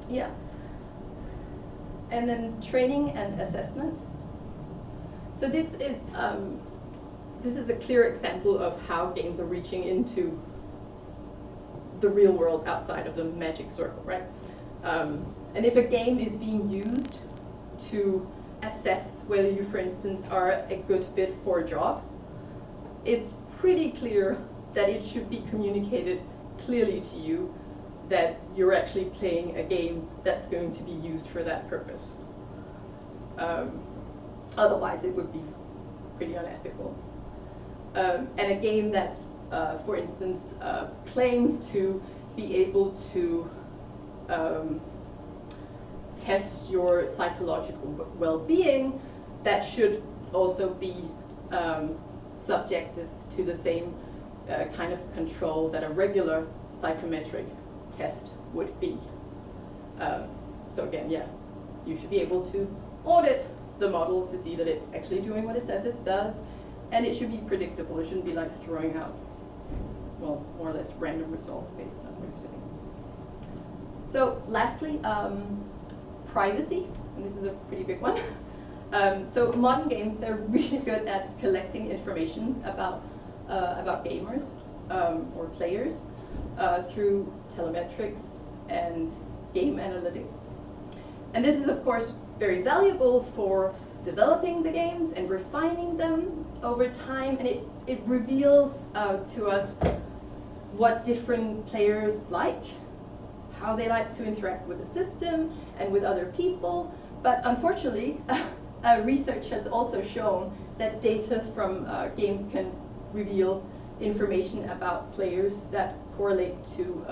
Yeah. And then training and assessment. So this is a clear example of how games are reaching into the real world outside of the magic circle, right? And if a game is being used to assess whether you, for instance, are a good fit for a job, it's pretty clear that it should be communicated clearly to you that you're actually playing a game that's going to be used for that purpose. Otherwise, it would be pretty unethical. And a game that, for instance, claims to be able to test your psychological well-being, that should also be subjected to the same kind of control that a regular psychometric test would be. So again, yeah, you should be able to audit the model to see that it's actually doing what it says it does, and it should be predictable. It shouldn't be like throwing out, well, more or less random results based on what you're saying. So lastly, privacy, and this is a pretty big one. So modern games, they're really good at collecting information about gamers or players through telemetrics and game analytics. And this is, of course, very valuable for developing the games and refining them over time, and it reveals to us what different players like, how they like to interact with the system and with other people. But unfortunately, research has also shown that data from games can reveal information about players that correlate to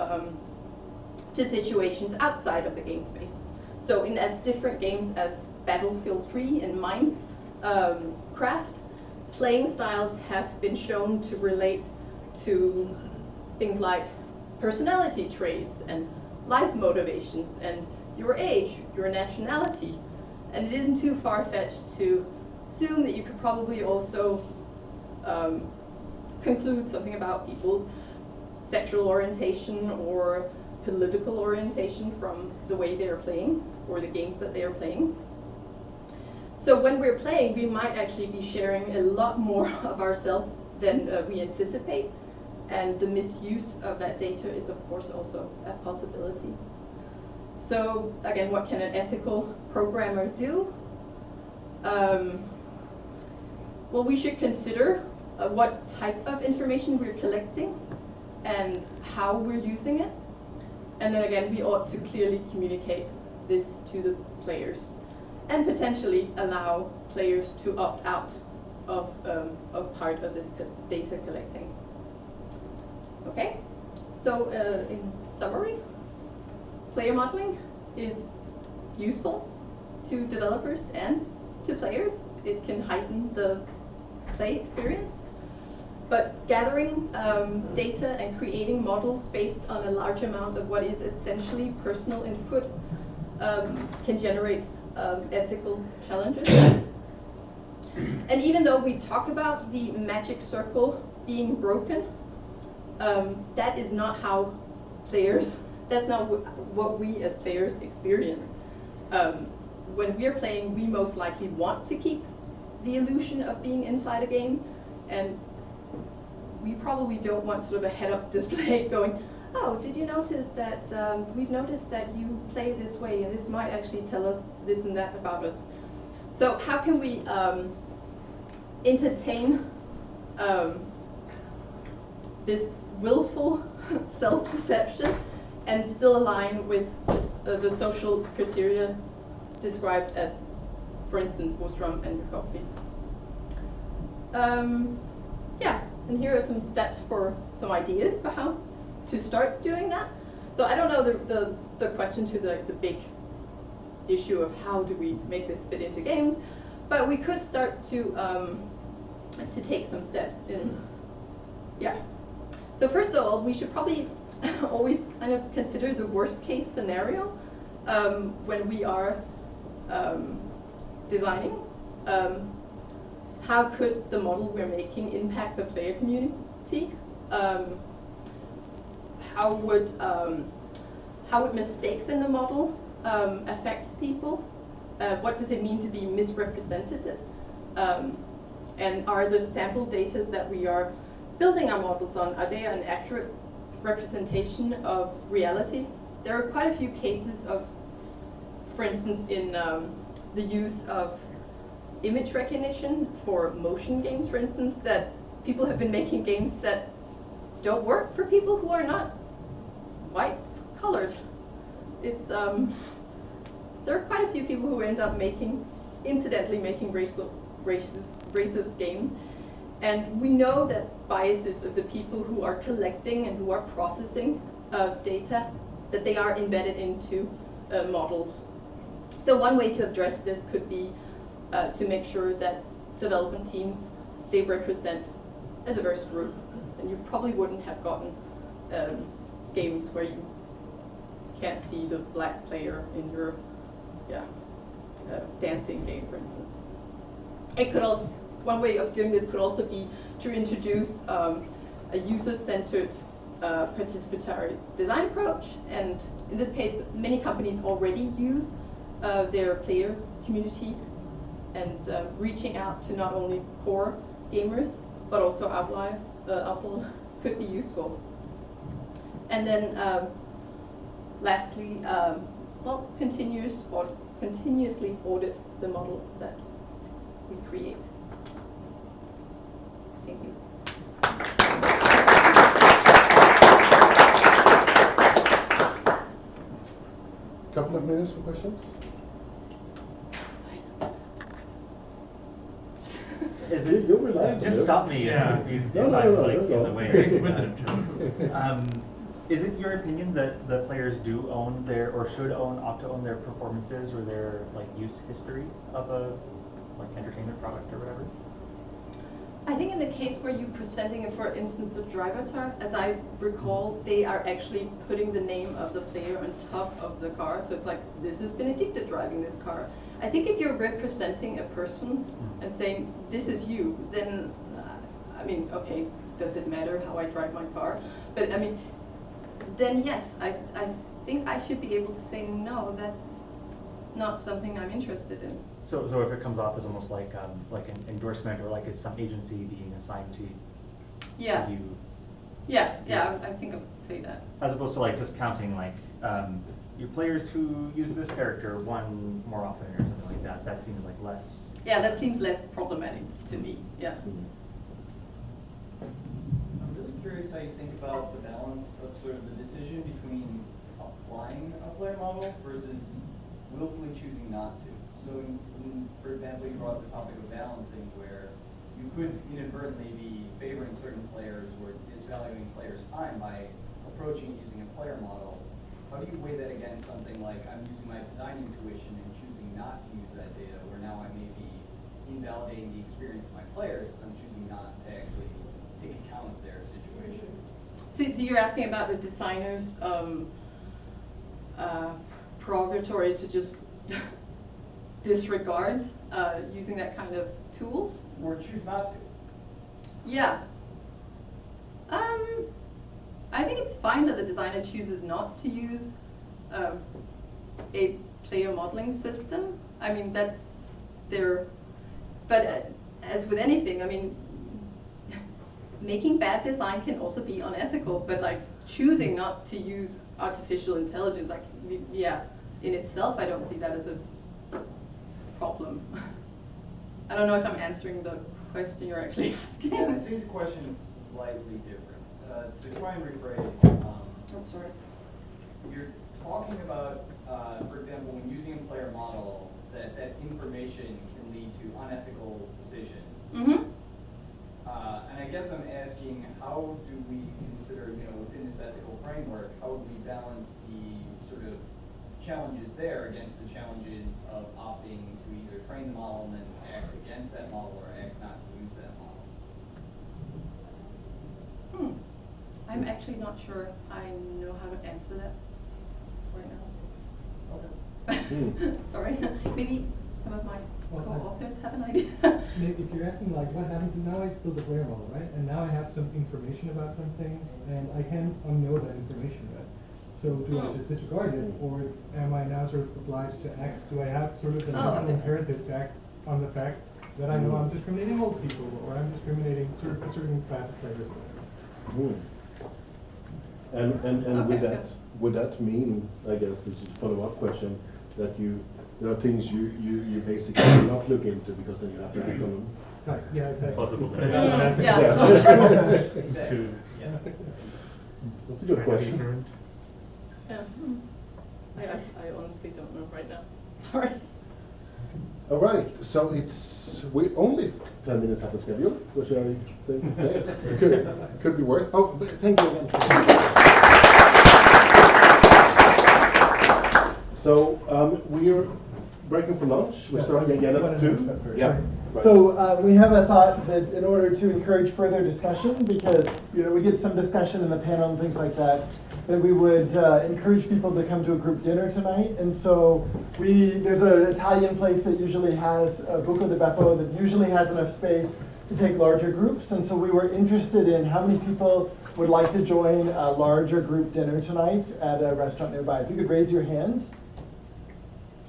situations outside of the game space. So in as different games as Battlefield 3 and Minecraft, playing styles have been shown to relate to things like personality traits and life motivations and your age, your nationality. And it isn't too far-fetched to assume that you could probably also conclude something about people's sexual orientation or political orientation from the way they are playing or the games that they are playing. So when we're playing, we might actually be sharing a lot more of ourselves than we anticipate, and the misuse of that data is of course also a possibility. So again, what can an ethical programmer do? Well, we should consider what type of information we're collecting and how we're using it. And then again, we ought to clearly communicate this to the players and potentially allow players to opt out of part of this data collecting. Okay, so in summary, player modeling is useful to developers and to players. It can heighten the play experience. But gathering data and creating models based on a large amount of what is essentially personal input can generate ethical challenges. And even though we talk about the magic circle being broken, that is not how players, that's not what we as players experience. When we're playing, we most likely want to keep the illusion of being inside a game, and we probably don't want sort of a head-up display going, oh, did you notice that we've noticed that you play this way, and this might actually tell us this and that about us. So how can we entertain this willful self-deception and still align with the social criteria described as, for instance, Bostrom and Yurkowski? Yeah, and here are some steps for some ideas for how to start doing that. So I don't know the question to the big issue of how do we make this fit into games, but we could start to take some steps in. Yeah. So first of all, we should probably always kind of consider the worst case scenario when we are designing. How could the model we're making impact the player community? How would mistakes in the model affect people? What does it mean to be misrepresented? And are the sample data that we are building our models on, are they an accurate representation of reality? There are quite a few cases of, for instance, in the use of image recognition for motion games, for instance, that people have been making games that don't work for people who are not white-colored. It's there are quite a few people who end up incidentally making racist games, and we know that biases of the people who are collecting and who are processing data, that they are embedded into models. So one way to address this could be to make sure that development teams, they represent a diverse group. And you probably wouldn't have gotten games where you can't see the black player in your dancing game, for instance. It could also, one way of doing this could also be to introduce a user-centered participatory design approach. And in this case, many companies already use their player community and reaching out to not only core gamers, but also outliers could be useful. And then lastly, well, continuously audit the models that we create. Thank you. Couple of minutes for questions. Is it? You're relaxed. Just stop me if I'm like in the way. Is it your opinion that the players do own or should opt to own their performances or their use history of a entertainment product or whatever? I think in the case where you're presenting, for instance, a driver, as I recall, they are actually putting the name of the player on top of the car. So it's like, this is Benedicta driving this car. I think if you're representing a person and saying, this is you, then, I mean, okay, does it matter how I drive my car? But I mean, then yes, I think I should be able to say, no, that's not something I'm interested in. So if it comes off as almost like an endorsement or like it's some agency being assigned to you. Yeah, I think I would say that. As opposed to just counting your players who use this character one more often or something like that. That seems less. Yeah, that seems less problematic to me. Yeah. I'm really curious how you think about the balance of sort of the decision between applying a player model versus willfully choosing not to. So, for example, you brought up the topic of balancing, where you could inadvertently be favoring certain players or disvaluing players' time by approaching using a player model. how do you weigh that against something like I'm using my design intuition and choosing not to use that data, where now I may be invalidating the experience of my players because I'm choosing not to actually take account of their situation? So you're asking about the designer's prerogative to just disregard using that kind of tools? Or choose not to? Yeah. I think it's fine that the designer chooses not to use a player modeling system. I mean, that's their, but as with anything, I mean, making bad design can also be unethical, but like choosing not to use artificial intelligence, like, yeah, in itself, I don't see that as a problem. I don't know if I'm answering the question you're actually asking. Yeah, I think the question is slightly different. To try and rephrase, I'm sorry. You're talking about, for example, when using a player model, that information can lead to unethical decisions. Mm-hmm. And I guess I'm asking, how do we consider, within this ethical framework, how would we balance the sort of challenges there against the challenges of opting to either train the model and then act against that model or act not to use that model? I'm actually not sure I know how to answer that right now. Okay. Sorry. Maybe some of my co-authors have an idea. If you're asking like what happens, now I build a player model, right? And now I have some information about something, and I can unknow that information, right? So do I just disregard it, or am I now sort of obliged to act? Do I have sort of an ethical imperative to act on the fact that I know I'm discriminating old people, or I'm discriminating sort of a certain class of players? And would that mean, I guess, it's a follow-up question, that there are things you basically do not look into because then you have to look on them? Right, yeah, exactly. Possible. Yeah. That's a good question. Yeah. I honestly don't know right now. Sorry. All right, so we're only 10 minutes after schedule, which I think could be worth. Oh, but thank you again. So we're breaking for lunch. We're starting again at 2. Yeah. Right. So we have a thought that in order to encourage further discussion, because we get some discussion in the panel and things like that, that we would encourage people to come to a group dinner tonight. And so there's an Italian place that usually has a Buco di Beppo that usually has enough space to take larger groups. And so we were interested in how many people would like to join a larger group dinner tonight at a restaurant nearby. If you could raise your hand.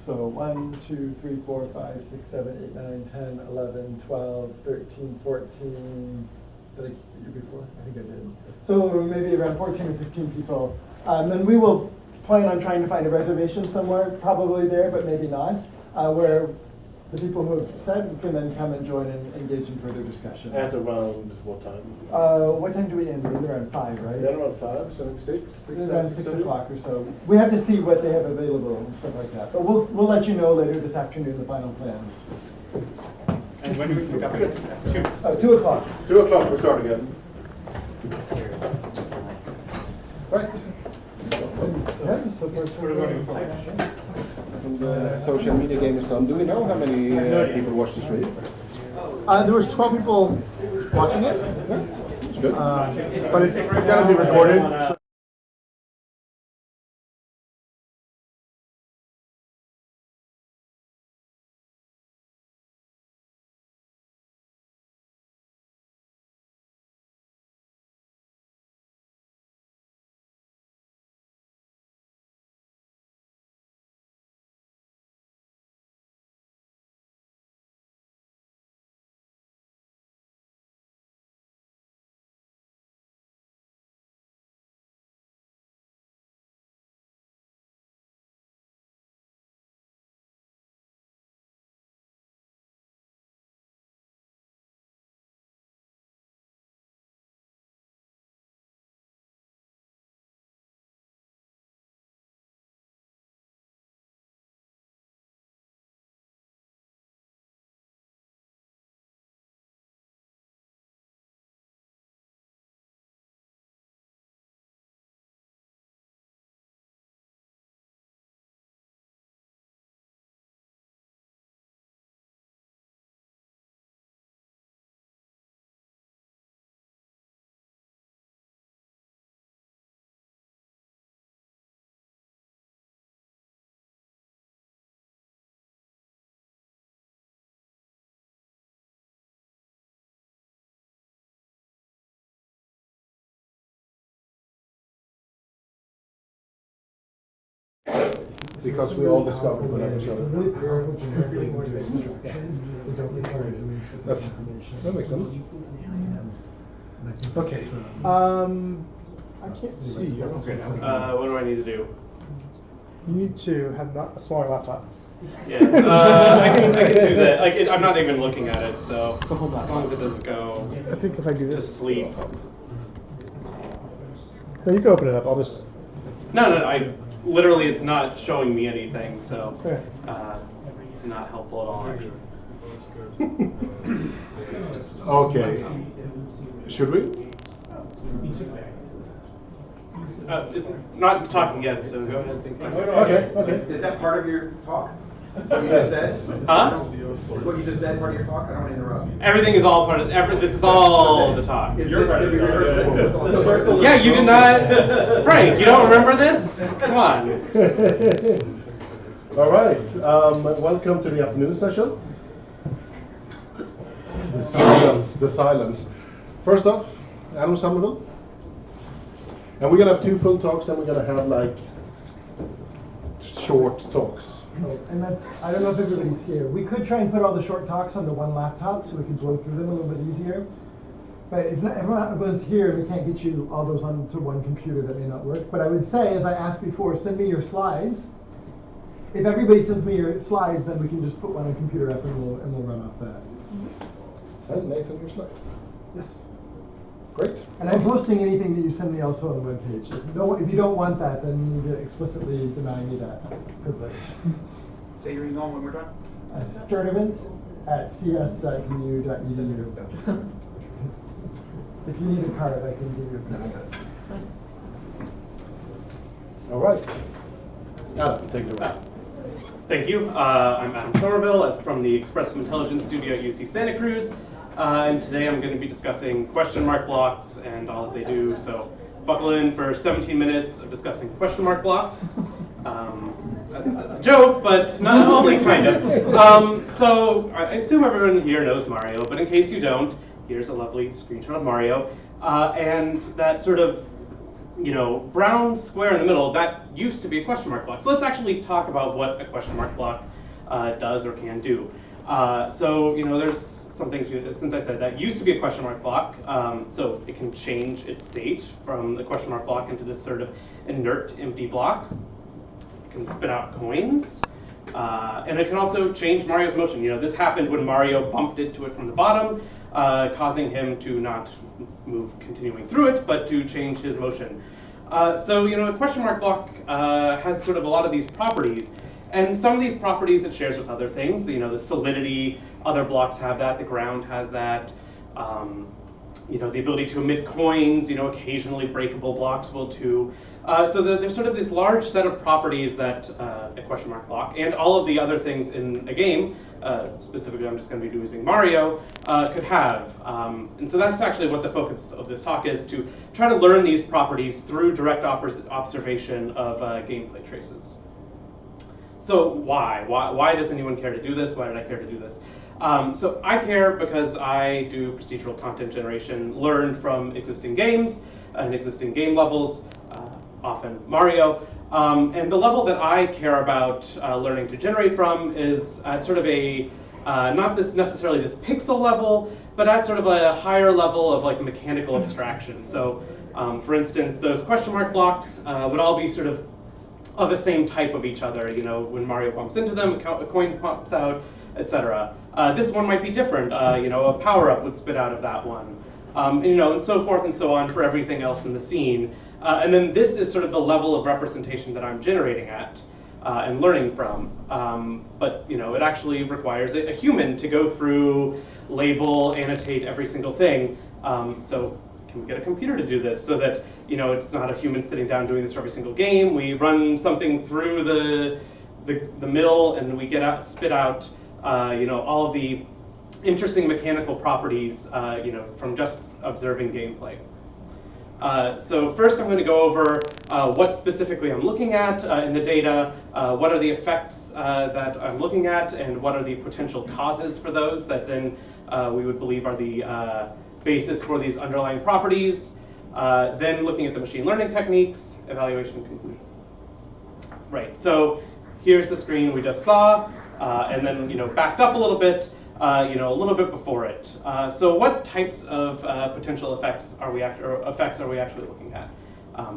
So 1, 2, 3, 4, 5, 6, 7, 8, 9, 10, 11, 12, 13, 14. Did I keep you before? I think I did. So maybe around 14 or 15 people. Then we will plan on trying to find a reservation somewhere, probably there, but maybe not, where the people who have said can then come and join and engage in further discussion. At around what time? What time do we end? Around 5, right? Yeah, around 5, so 6, around 6 o'clock or so. We have to see what they have available and stuff like that. But we'll let you know later this afternoon the final plans. And when do we pick up again? 2 o'clock. 2 o'clock, we'll start again. Right. So from the social media game is on. Do we know how many people watch the stream? There was 12 people watching it. Yeah, that's good. But it's going to be recorded. So because we all discovered we love each other. Really powerful generic ways of doing instructions that don't require doing specific information. That makes sense. Okay. I can't see. What do I need to do? You need to have a smaller laptop. Yeah, I can do that. Like, I'm not even looking at it, so as long as it doesn't go. I think if I do this, to sleep. No, you can open it up. I'll just. No. I literally, it's not showing me anything, so Okay. it's not helpful at all, actually. Okay. Should we? It's not talking yet, so go ahead. Okay. Is that part of your talk? What you just said? Huh? Is what you just said part of your talk? I don't want to interrupt. Everything is all part of. This is all the talk. Is this the rehearsal? Yeah, you did not, Frank. You don't remember this? Come on. All right. Welcome to the afternoon session. The silence. First off, Adam Somerville. And we're gonna have 2 full talks, then we're gonna have like short talks. And that's, I don't know if everybody's here. We could try and put all the short talks onto one laptop so we could blow through them a little bit easier. But if not, everyone's here and we can't get you all those onto one computer, that may not work. But I would say, as I asked before, send me your slides. If everybody sends me your slides, then we can just put one on computer up and we'll run off that. Send Nathan your slides. Yes. Great. And I'm posting anything that you send me also on the webpage. If you don't want that, then you need to explicitly deny me that privilege. Say your email when we're done. Sturdivant@cs.gu.edu. If you need a card, I can give you a card. All right. Adam, take it away. Thank you. I'm Adam Somerville from the Expressive Intelligence Studio at UC Santa Cruz. And today I'm going to be discussing question mark blocks and all that they do. So buckle in for 17 minutes of discussing question mark blocks. That's a joke, but not only kind of. So I assume everyone here knows Mario, but in case you don't, here's a lovely screenshot of Mario. And that sort of, brown square in the middle, that used to be a question mark block. So let's actually talk about what a question mark block does or can do. So there's some things, since I said that used to be a question mark block, so it can change its state from the question mark block into this sort of inert empty block. It can spit out coins, and it can also change Mario's motion. This happened when Mario bumped into it from the bottom, causing him to not move continuing through it, but to change his motion. So a question mark block has sort of a lot of these properties. And some of these properties it shares with other things. The solidity, other blocks have that. The ground has that. The ability to emit coins. Occasionally breakable blocks will too. So there's sort of this large set of properties that a question mark block and all of the other things in a game, specifically I'm just going to be using Mario, could have. And so that's actually what the focus of this talk is, to try to learn these properties through direct observation of gameplay traces. So why does anyone care to do this? Why did I care to do this? So I care because I do procedural content generation, learned from existing games and existing game levels, often Mario. And the level that I care about learning to generate from is at sort of a, not necessarily this pixel level, but at sort of a higher level of like mechanical abstraction. So for instance, those question mark blocks would all be sort of the same type of each other. When Mario bumps into them, a coin pops out, etc. This one might be different. A power-up would spit out of that one, and so forth and so on for everything else in the scene. And then this is sort of the level of representation that I'm generating at and learning from. But it actually requires a human to go through, label, annotate every single thing. So can we get a computer to do this so that it's not a human sitting down doing this for every single game? We run something through the mill and we spit out all of the interesting mechanical properties from just observing gameplay. So first I'm going to go over what specifically I'm looking at in the data, what are the effects that I'm looking at, and what are the potential causes for those that then we would believe are the basis for these underlying properties. Then looking at the machine learning techniques, evaluation, conclusion. Right, so here's the screen we just saw, and then backed up a little bit, a little bit before it. So what types of potential effects are we actually looking at?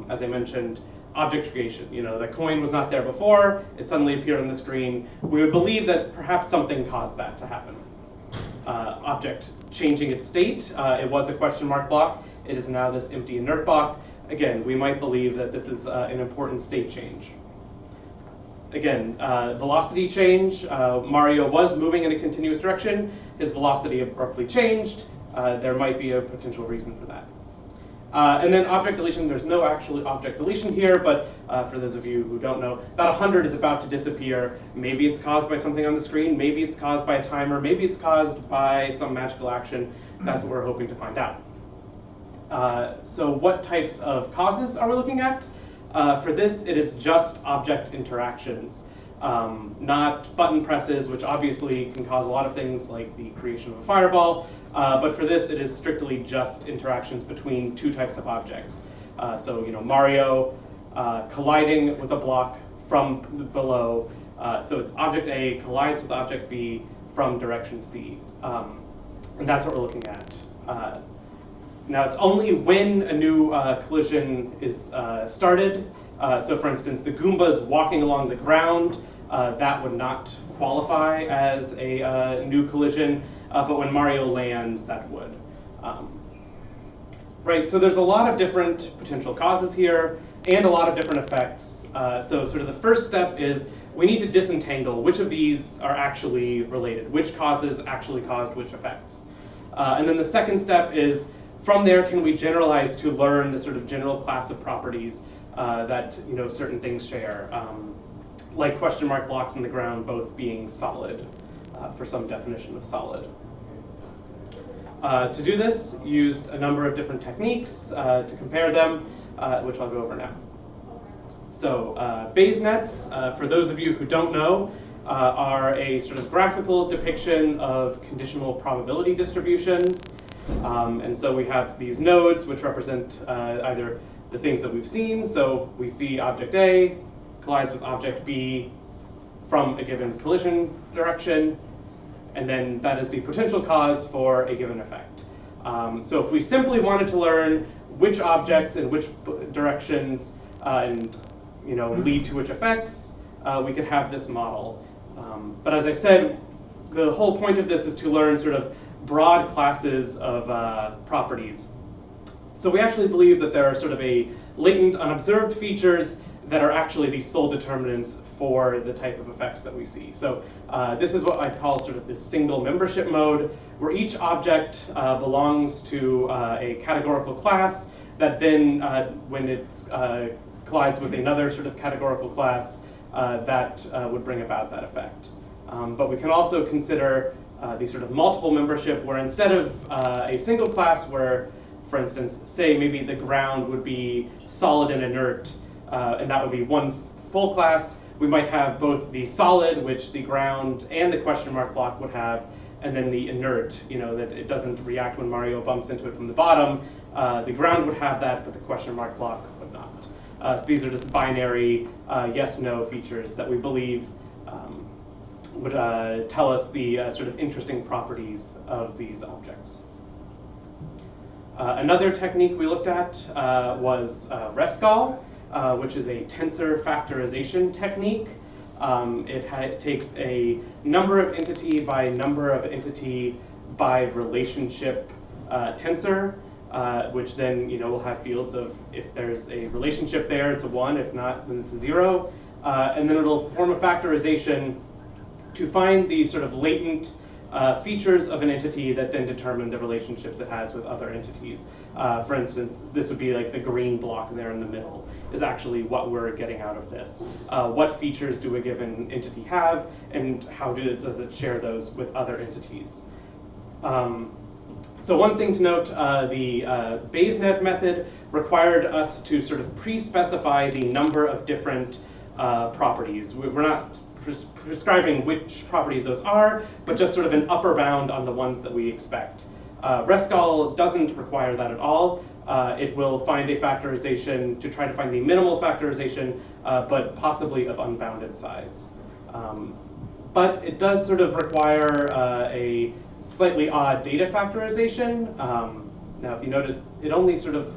As I mentioned, object creation. The coin was not there before, it suddenly appeared on the screen. We would believe that perhaps something caused that to happen. Object changing its state. It was a question mark block. It is now this empty inert block. Again, we might believe that this is an important state change. Again, velocity change. Mario was moving in a continuous direction. His velocity abruptly changed. There might be a potential reason for that. And then object deletion. There's no actual object deletion here, but for those of you who don't know, that 100 is about to disappear. Maybe it's caused by something on the screen. Maybe it's caused by a timer. Maybe it's caused by some magical action. That's what we're hoping to find out. So what types of causes are we looking at? For this, it is just object interactions, not button presses, which obviously can cause a lot of things like the creation of a fireball. But for this, it is strictly just interactions between two types of objects. So Mario colliding with a block from below. So it's object A collides with object B from direction C. And that's what we're looking at. Now it's only when a new collision is started. So for instance, the Goombas walking along the ground, that would not qualify as a new collision, but when Mario lands, that would. Right, so there's a lot of different potential causes here and a lot of different effects. So sort of the first step is we need to disentangle which of these are actually related, which causes actually caused which effects. And then the second step is, from there, can we generalize to learn the sort of general class of properties that certain things share, like question mark blocks in the ground both being solid for some definition of solid. To do this, used a number of different techniques to compare them, which I'll go over now. So Bayes nets, for those of you who don't know, are a sort of graphical depiction of conditional probability distributions. And so we have these nodes which represent either the things that we've seen. So we see object A collides with object B from a given collision direction, and then that is the potential cause for a given effect. So if we simply wanted to learn which objects in which directions lead to which effects, we could have this model. But as I said, the whole point of this is to learn sort of broad classes of properties. So we actually believe that there are sort of a latent unobserved features that are actually the sole determinants for the type of effects that we see. So this is what I call sort of this single membership mode, where each object belongs to a categorical class that then, when it collides with another sort of categorical class, that would bring about that effect. But we can also consider the sort of multiple membership, where instead of a single class where, for instance, say maybe the ground would be solid and inert, and that would be one full class, we might have both the solid, which the ground and the question mark block would have, and then the inert, that it doesn't react when Mario bumps into it from the bottom. The ground would have that, but the question mark block would not. So these are just binary yes-no features that we believe would tell us the sort of interesting properties of these objects. Another technique we looked at was Rescall, which is a tensor factorization technique. It takes a number of entity by number of entity by relationship tensor, which then will have fields of, if there's a relationship there, it's a 1, if not, then it's a 0. And then it'll perform a factorization to find these sort of latent features of an entity that then determine the relationships it has with other entities. For instance, this would be like the green block there in the middle is actually what we're getting out of this. What features do a given entity have, and how does it share those with other entities? So one thing to note, the Bayes net method required us to sort of pre-specify the number of different properties. We're not prescribing which properties those are, but just sort of an upper bound on the ones that we expect. Rescall doesn't require that at all. it will find a factorization to try to find the minimal factorization, but possibly of unbounded size. But it does sort of require a slightly odd data factorization. Now, if you notice, it only sort of,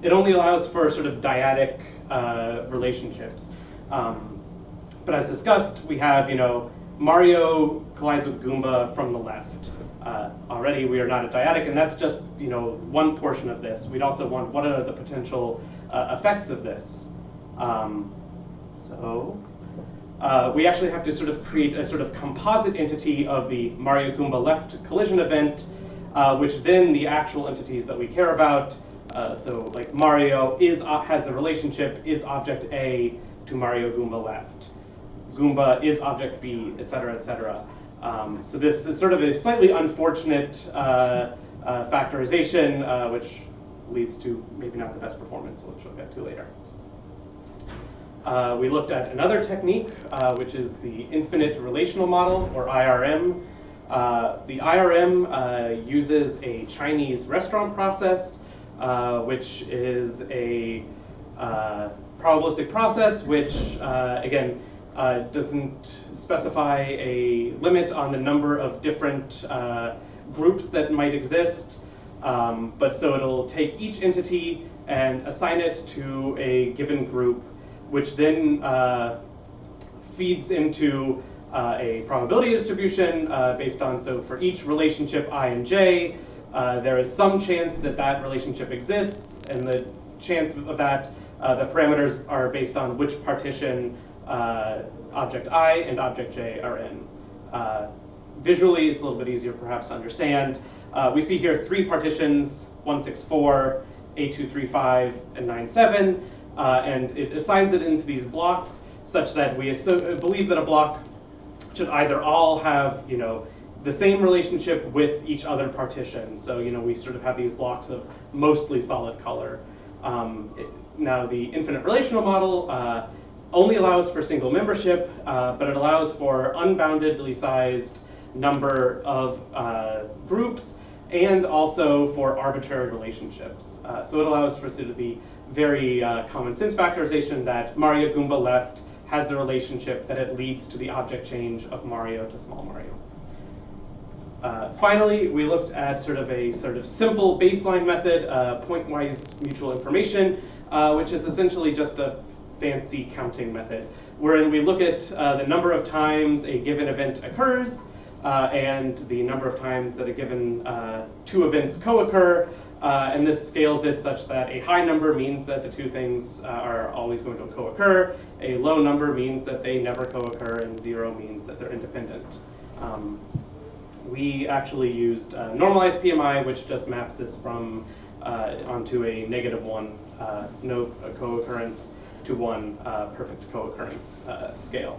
it only allows for sort of dyadic relationships. But as discussed, we have, Mario collides with Goomba from the left. Already we are not a dyadic, and that's just, one portion of this. We'd also want what are the potential effects of this. We actually have to sort of create a sort of composite entity of the Mario Goomba left collision event, which then the actual entities that we care about. So like Mario has the relationship is object A to Mario Goomba left. Goomba is object B, et cetera, et cetera. So this is sort of a slightly unfortunate factorization, which leads to maybe not the best performance, which we'll get to later. We looked at another technique, which is the infinite relational model, or IRM. The IRM uses a Chinese restaurant process, which is a probabilistic process, which, again, doesn't specify a limit on the number of different groups that might exist. But so it'll take each entity and assign it to a given group, which then feeds into a probability distribution based on, so for each relationship I and j, there is some chance that that relationship exists, and the chance of that, the parameters are based on which partition object I and object j are in. Visually, it's a little bit easier perhaps to understand. We see here 3 partitions, 164, 8235, and 97. And it assigns it into these blocks such that we believe that a block should either all have, the same relationship with each other partition. So, we sort of have these blocks of mostly solid color. Now, the infinite relational model only allows for single membership, but it allows for unboundedly sized number of groups and also for arbitrary relationships. So it allows for sort of the very common sense factorization that Mario Goomba left has the relationship that it leads to the object change of Mario to small Mario. Finally, we looked at sort of simple baseline method, pointwise mutual information, which is essentially just a fancy counting method, wherein we look at the number of times a given event occurs and the number of times that a given 2 events co-occur. And this scales it such that a high number means that the 2 things are always going to co-occur. A low number means that they never co-occur, and 0 means that they're independent. We actually used normalized PMI, which just maps this from onto a -1 no co-occurrence to 1 perfect co-occurrence scale.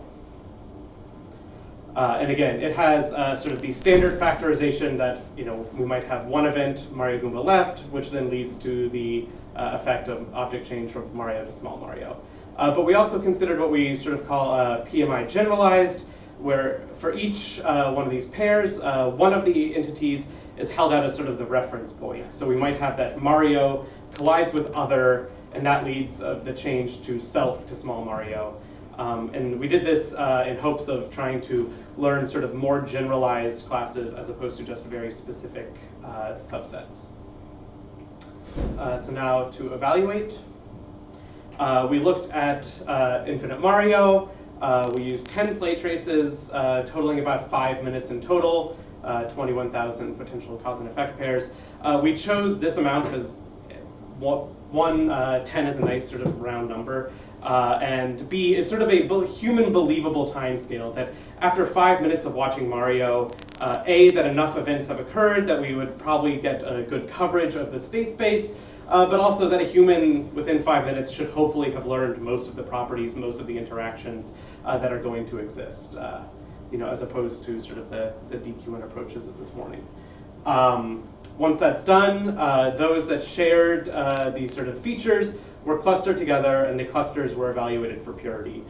And again, it has sort of the standard factorization that we might have one event, Mario Goomba left, which then leads to the effect of object change from Mario to small Mario. But we also considered what we sort of call PMI generalized, where for each one of these pairs, one of the entities is held out as sort of the reference point. So we might have that Mario collides with other, and that leads the change to self to small Mario. And we did this in hopes of trying to learn sort of more generalized classes as opposed to just very specific subsets. So now to evaluate, we looked at Infinite Mario. We used 10 play traces, totaling about 5 minutes in total, 21,000 potential cause and effect pairs. We chose this amount because 10 is a nice sort of round number. And B is sort of a human believable time scale that after 5 minutes of watching Mario, A, that enough events have occurred that we would probably get a good coverage of the state space, but also that a human within 5 minutes should hopefully have learned most of the properties, most of the interactions that are going to exist, as opposed to sort of the DQN approaches of this morning. Once that's done, those that shared these sort of features were clustered together, and the clusters were evaluated for purity.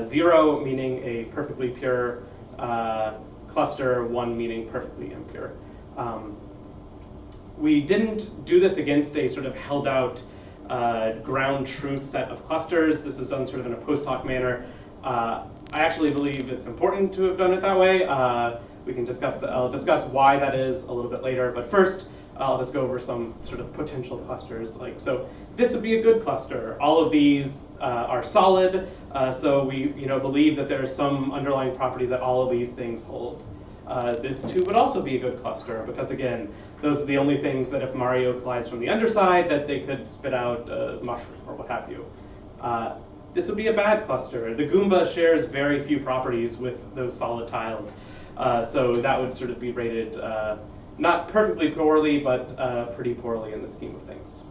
0 meaning a perfectly pure cluster, 1 meaning perfectly impure. we didn't do this against a sort of held out ground truth set of clusters. This is done sort of in a post hoc manner. I actually believe it's important to have done it that way. We can discuss I'll discuss why that is a little bit later, but first I'll just go over some sort of potential clusters. Like, so this would be a good cluster. All of these are solid, so we believe that there is some underlying property that all of these things hold. This too would also be a good cluster because, again, those are the only things that if Mario collides from the underside that they could spit out a mushroom or what have you. This would be a bad cluster. The Goomba shares very few properties with those solid tiles, so that would sort of be rated not perfectly poorly, but pretty poorly in the scheme of things.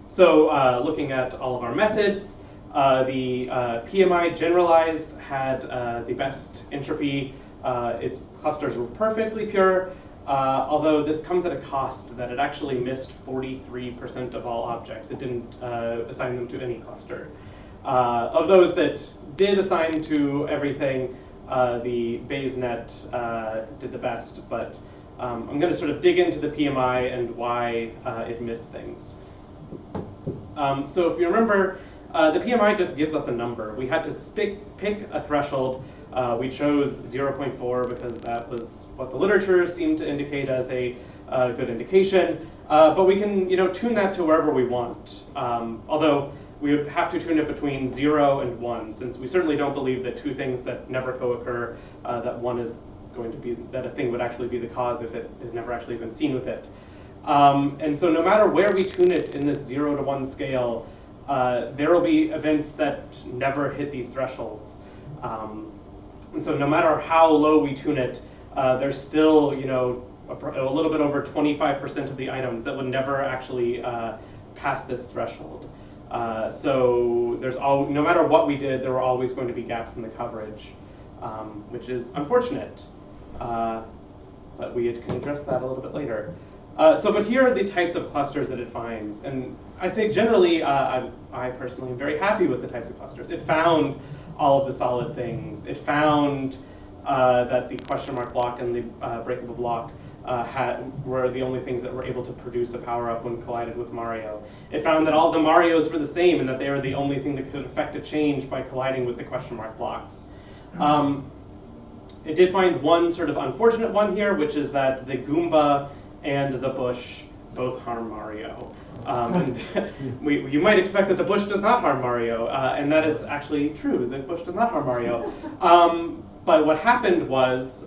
So looking at all of our methods, the PMI generalized had the best entropy. Its clusters were perfectly pure, although this comes at a cost that it actually missed 43% of all objects. It didn't assign them to any cluster. Of those that did assign to everything, the BayesNet did the best, but I'm going to sort of dig into the PMI and why it missed things. So if you remember, the PMI just gives us a number. We had to pick a threshold. We chose 0.4 because that was what the literature seemed to indicate as a good indication. But we can tune that to wherever we want. Although we would have to tune it between 0 and 1, since we certainly don't believe that two things that never co-occur, that one is going to be, that a thing would actually be the cause if it has never actually been seen with it. And so no matter where we tune it in this 0 to 1 scale, there will be events that never hit these thresholds. And so no matter how low we tune it, there's still a little bit over 25% of the items that would never actually pass this threshold. So there's no matter what we did, there were always going to be gaps in the coverage, which is unfortunate. But we can address that a little bit later. But here are the types of clusters that it finds. And I'd say generally, I personally am very happy with the types of clusters. It found all of the solid things. It found that the question mark block and the breakable block were the only things that were able to produce a power-up when collided with Mario. It found that all the Marios were the same and that they were the only thing that could affect a change by colliding with the question mark blocks. It did find one sort of unfortunate one here, which is that the Goomba and the bush both harm Mario. And you might expect that the bush does not harm Mario, and that is actually true. The bush does not harm Mario. But what happened was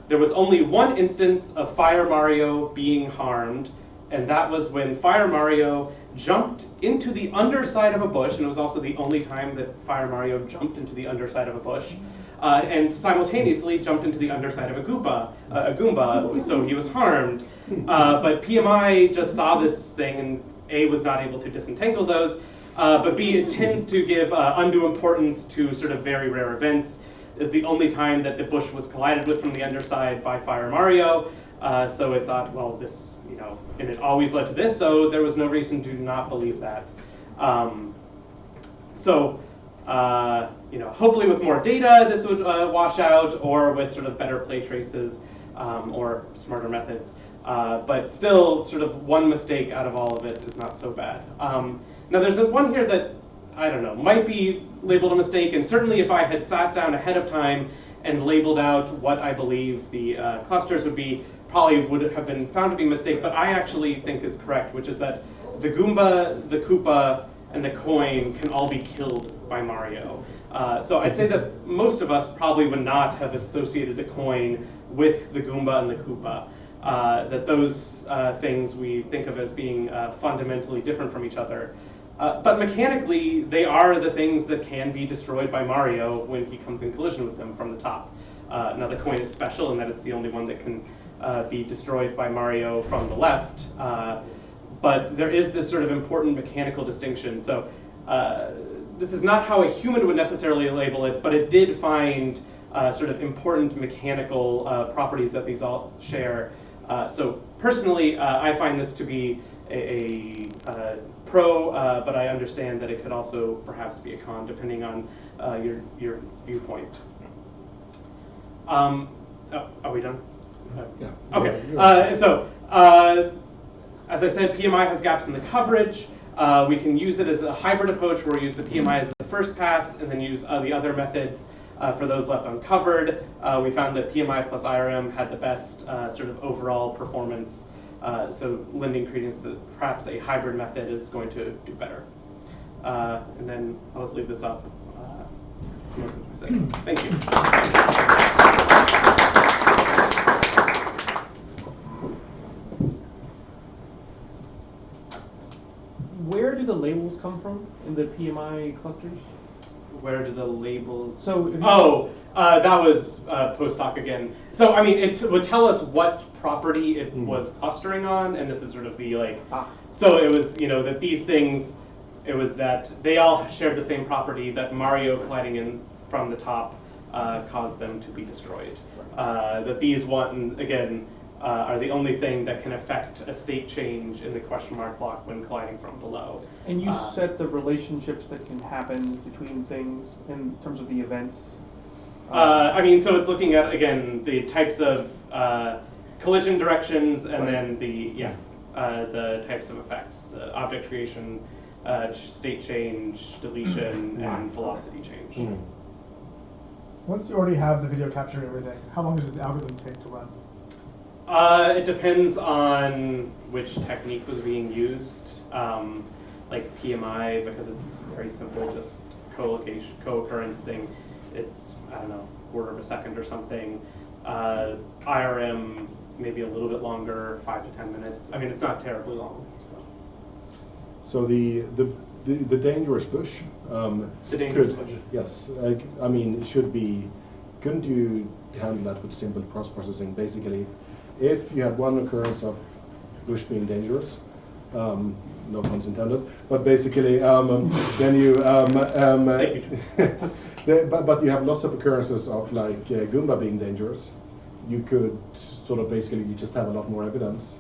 there was only one instance of Fire Mario being harmed, and that was when Fire Mario jumped into the underside of a bush, and it was also the only time that Fire Mario jumped into the underside of a bush, and simultaneously jumped into the underside of a Goomba, so he was harmed. But PMI just saw this thing, and A, was not able to disentangle those, but B, it tends to give undue importance to sort of very rare events. Is the only time that the bush was collided with from the underside by Fire Mario, so it thought, well, this, and it always led to this, so there was no reason to not believe that. Hopefully with more data, this would wash out, or with sort of better play traces or smarter methods. But still, sort of one mistake out of all of it is not so bad. Now, there's one here that, I don't know, might be labeled a mistake, and certainly if I had sat down ahead of time and labeled out what I believe the clusters would be, probably would have been found to be a mistake, but I actually think is correct, which is that the Goomba, the Koopa, and the coin can all be killed by Mario. So I'd say that most of us probably would not have associated the coin with the Goomba and the Koopa. That those things we think of as being fundamentally different from each other. But mechanically, they are the things that can be destroyed by Mario when he comes in collision with them from the top. Now the coin is special in that it's the only one that can be destroyed by Mario from the left. But there is this sort of important mechanical distinction. So this is not how a human would necessarily label it, but it did find sort of important mechanical properties that these all share. So personally, I find this to be a pro, but I understand that it could also perhaps be a con, depending on your viewpoint. Are we done? Okay. As I said, PMI has gaps in the coverage. We can use it as a hybrid approach where we use the PMI as the first pass and then use the other methods for those left uncovered. We found that PMI plus IRM had the best sort of overall performance. So lending credence that perhaps a hybrid method is going to do better. And then I'll just leave this up to most of the presents. Thank you. Where do the labels come from in the PMI clusters? Where do the labels? So that was post hoc again. So I mean, it would tell us what property it was clustering on, and this is sort of the like. So it was that these things, it was that they all shared the same property, that Mario colliding in from the top caused them to be destroyed. That these one again. Are the only thing that can affect a state change in the question mark block when colliding from below. And you set the relationships that can happen between things in terms of the events? I mean, so it's looking at, again, the types of collision directions and then the types of effects. Object creation, state change, deletion, and velocity change. Once you already have the video capture and everything, how long does the algorithm take to run? It depends on which technique was being used. Like PMI, because it's very simple, just co-occurrence thing. It's, I don't know, quarter of a second or something. IRM, maybe a little bit longer, 5 to 10 minutes. I mean, it's not terribly long. So the dangerous bush. The dangerous bush. Yes, I mean, it should be. Couldn't you handle that with simple cross processing? Basically, if you had one occurrence of bush being dangerous, no puns intended, but basically, then you, but you have lots of occurrences of like Goomba being dangerous. You could sort of basically you just have a lot more evidence.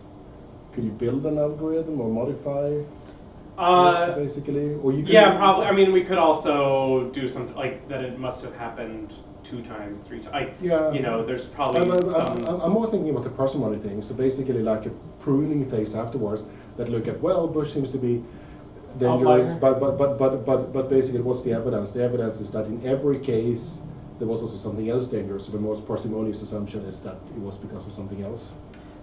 Could you build an algorithm or modify it basically, or you could? Yeah, probably. I mean, we could also do something like that. It must have happened 2 times, 3 times. There's probably I'm more thinking about the parsimony thing. So basically, like a pruning phase afterwards that look at bush seems to be dangerous, but basically, what's the evidence? The evidence is that in every case there was also something else dangerous. So the most parsimonious assumption is that it was because of something else.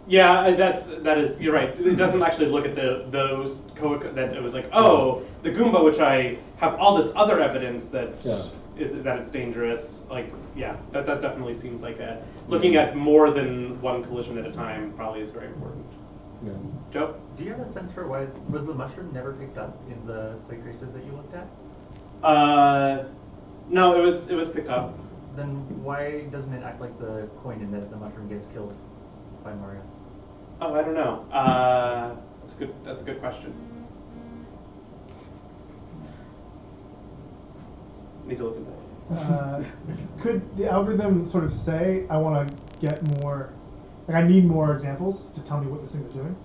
Yeah, that is. You're right. It doesn't actually look at those that it was like, oh, the Goomba, which I have all this other evidence that. Is that it's dangerous? Like, yeah, that definitely seems like looking at more than one collision at a time probably is very important. Yeah. Joe? Do you have a sense for why was the mushroom never picked up in the plate traces that you looked at? No, it was picked up. Then why doesn't it act like the coin in that the mushroom gets killed by Mario? Oh, I don't know. That's a good question. Need to look at that. Could the algorithm sort of say, I want to get more, like I need more examples to tell me what this thing is doing?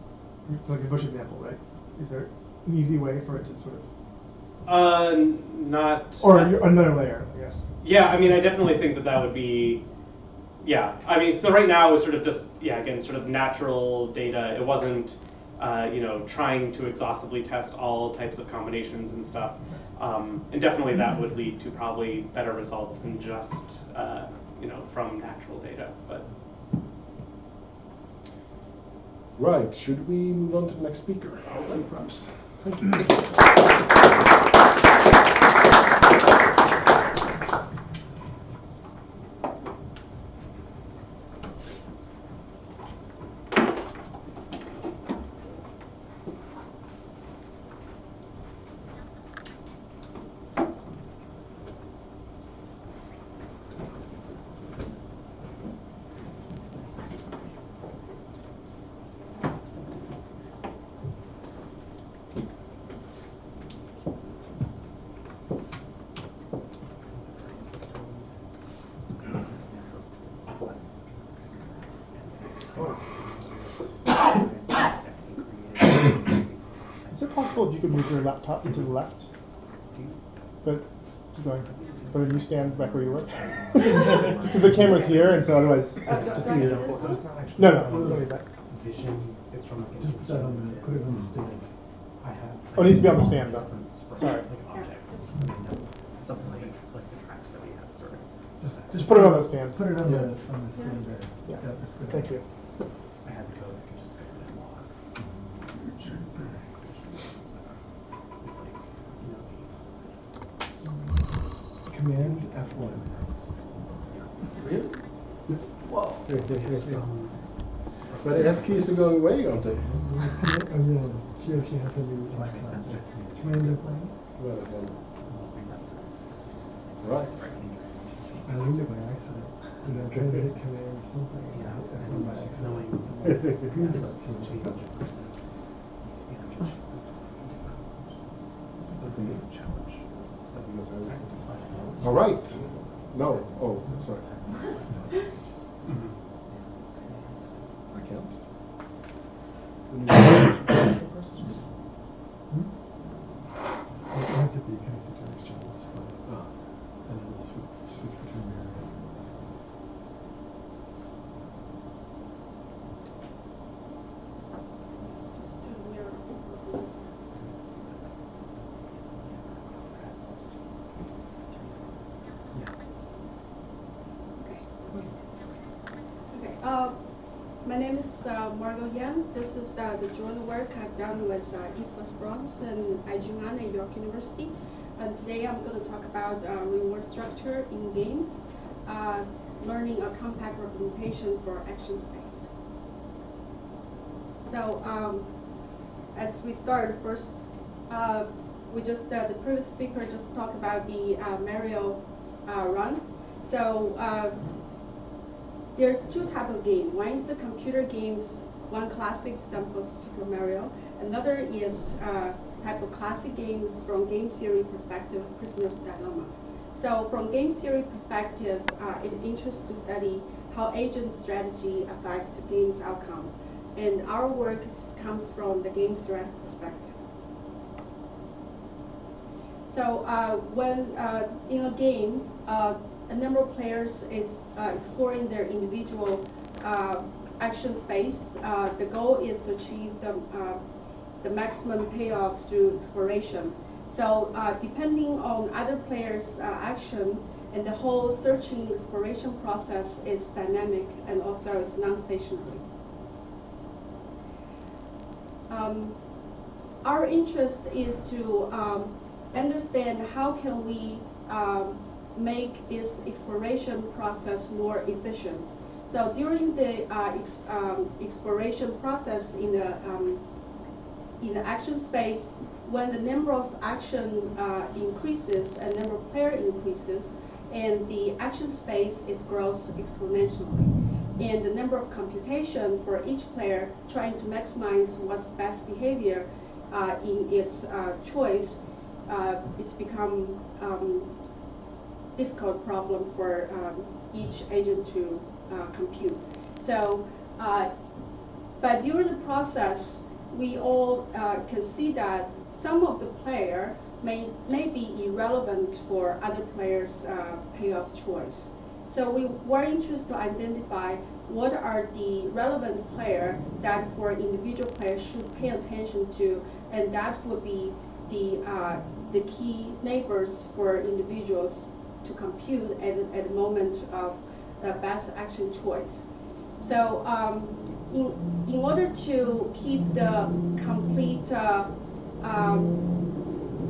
Like the bush example, right? Is there an easy way for it to sort of? Not. Or another layer, I guess. Yeah, I mean, I definitely think that would be, yeah. I mean, so right now it was sort of just, again, sort of natural data. It wasn't, trying to exhaustively test all types of combinations and stuff. And definitely that would lead to probably better results than just, from natural data. But right, should we move on to the next speaker? Perhaps. Thank you. Is it possible if you could move your laptop into the left? But Keep going. But then you stand back where you were. Just because the camera's here, and so otherwise, just see you. So it's not actually No, don't need that. vision. It's from like Just put it on the stand. I have. Oh, it needs to be on the stand, though. Sorry. Like an object. I mean, something like the tracks that we have, sort of. Just put it on the stand. Put it on the stand there. Yeah. That's good. Thank you. I have the code. I can just go and log. Sure. Command F1. Really? Whoa. But the F keys are going away, aren't they? She actually has to do Command F1. Well, right. I leaned it by accident. I'm trying to hit command something. Yeah, F1 by That's a good challenge. All right. No. Oh, sorry. I can't. I have to be connected to these channels. And then we'll switch between there. My name is Margot Yan. This is the joint work I've done with E+Bronze and Jinyoung at York University. And today I'm going to talk about reward structure in games, learning a compact representation for action space. So as we start first, we just the previous speaker just talked about the Mario run. So there's two types of games. One is the computer games, one classic example is Super Mario. Another is type of classic games from game theory perspective, Prisoner's Dilemma. So from game theory perspective, it interests to study how agent strategy affects game's outcome. And our work comes from the game theory perspective. So when in a game, a number of players is exploring their individual action space. The goal is to achieve the maximum payoff through exploration. So depending on other players' action, and the whole searching exploration process is dynamic and also is non-stationary. Our interest is to understand how can we make this exploration process more efficient. So during the exploration process in the action space, when the number of action increases and number of player increases, and the action space grows exponentially, and the number of computation for each player trying to maximize what's best behavior in its choice, it's become difficult problem for each agent to compute. So, but during the process, we all can see that some of the player may be irrelevant for other players' payoff choice. So we were interested to identify what are the relevant player that for individual players should pay attention to, and that would be the key neighbors for individuals to compute at the moment of the best action choice. So in order to keep the complete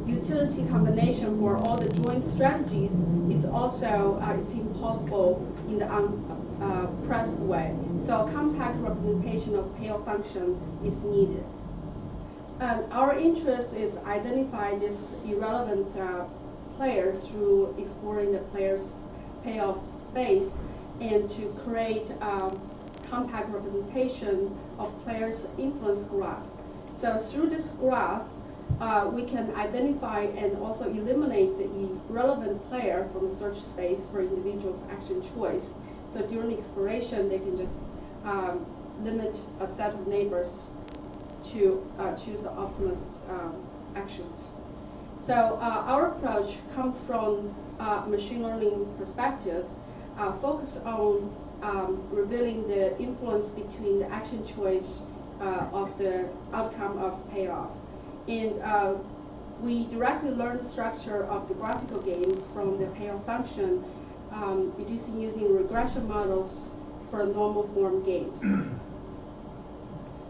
utility combination for all the joint strategies, it's also it's impossible in the unpressed way. So a compact representation of payoff function is needed. And our interest is identify this irrelevant players through exploring the player's payoff space and to create compact representation of players' influence graph. So through this graph, we can identify and also eliminate the irrelevant player from the search space for individuals' action choice. So during the exploration, they can just limit a set of neighbors to choose the optimal actions. So our approach comes from machine learning perspective, focus on revealing the influence between the action choice of the outcome of payoff. And we directly learn the structure of the graphical games from the payoff function, using regression models for normal form games.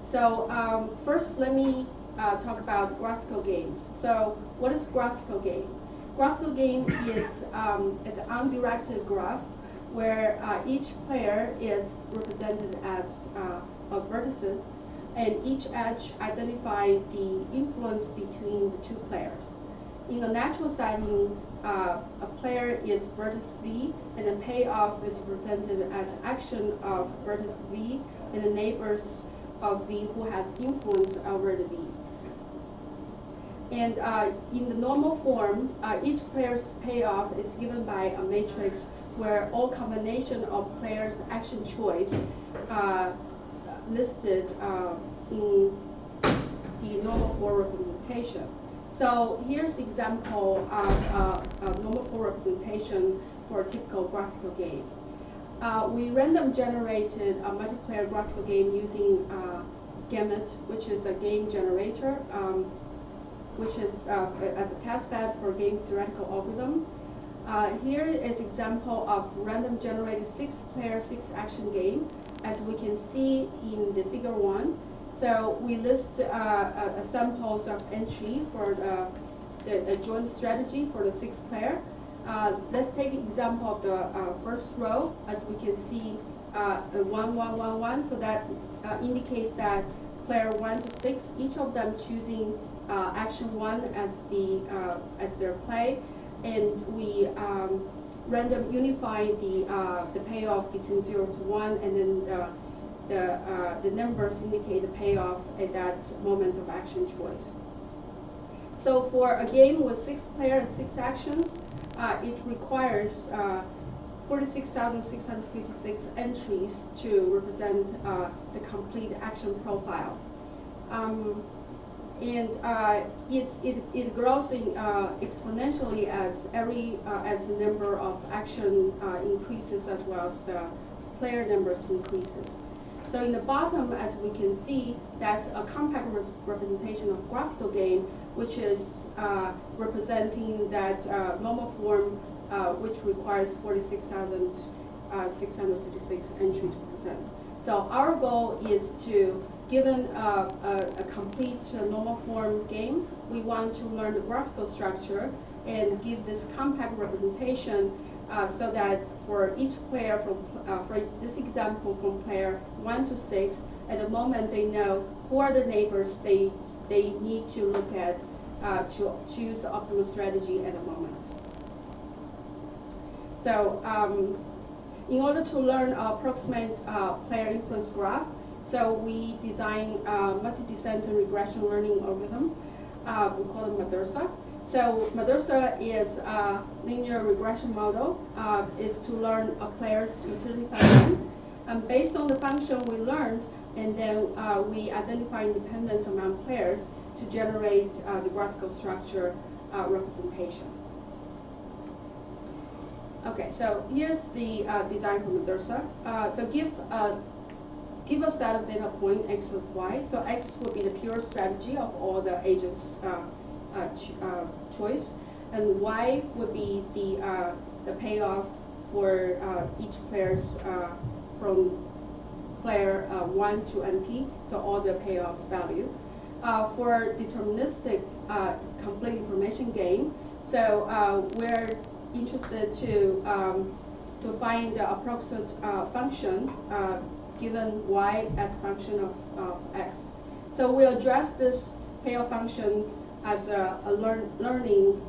So first, let me talk about graphical games. So what is graphical game? Graphical game is it's an undirected graph where each player is represented as a vertex, and each edge identifies the influence between the two players. In a natural setting, a player is vertex V, and the payoff is represented as action of vertex V and the neighbors of V who has influence over the V. And in the normal form, each player's payoff is given by a matrix where all combination of players' action choice listed in the normal form representation. So here's example of a normal form representation for a typical graphical game. We random generated a multiplayer graphical game using Gamut, which is a game generator, which is as a testbed for game theoretical algorithm. Here is example of random generated 6-player, 6-action game, as we can see in the figure 1. So we list samples of entry for the joint strategy for the 6-player. Let's take an example of the first row. As we can see, 1, 1, 1, 1. So that indicates that player 1 to 6, each of them choosing action 1 as their play, and we random unify the payoff between 0 to 1, and then the numbers indicate the payoff at that moment of action choice. So for a game with 6 players and 6 actions, it requires 46,656 entries to represent the complete action profiles. And it grows exponentially as as the number of action increases, as well as the player numbers increases. So in the bottom, as we can see, that's a compact representation of graphical game, which is representing that normal form, which requires 46,656 entries to present. So our goal is to, given a complete normal form game, we want to learn the graphical structure and give this compact representation so that for each player, for this example, from player 1 to 6, at the moment they know who are the neighbors they need to look at to choose the optimal strategy at the moment. So in order to learn approximate player influence graph, so we design a multi-descent regression learning algorithm. We call it Madrasa. So Madrasa is a linear regression model, is to learn a player's utility functions. And based on the function we learned, and then we identify independence among players to generate the graphical structure representation. Okay, so here's the design for Madrasa. So give a set of data point x and y. So x will be the pure strategy of all the agents' choice, and y would be the payoff for each player's from player 1 to NP. So all the payoff value. For deterministic complete information game, so we're interested to find the approximate function given y as a function of x. So we address this payoff function as a learning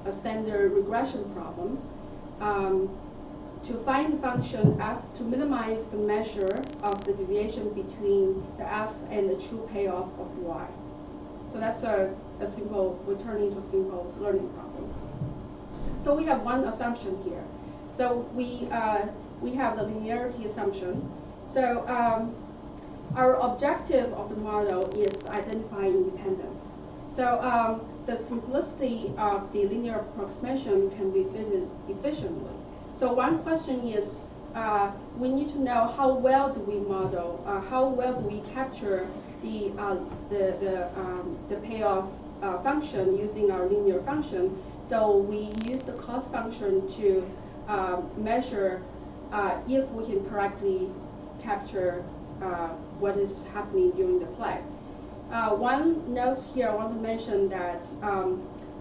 a standard regression problem to find the function f to minimize the measure of the deviation between the f and the true payoff of y. So that's a simple, we turn into a simple learning problem. So we have one assumption here. So we have the linearity assumption. So our objective of the model is to identify independence. So the simplicity of the linear approximation can be fitted efficiently. So one question is, we need to know how well do we model, how well do we capture the payoff function using our linear function. So we use the cost function to measure if we can correctly capture what is happening during the play. One note here, I want to mention that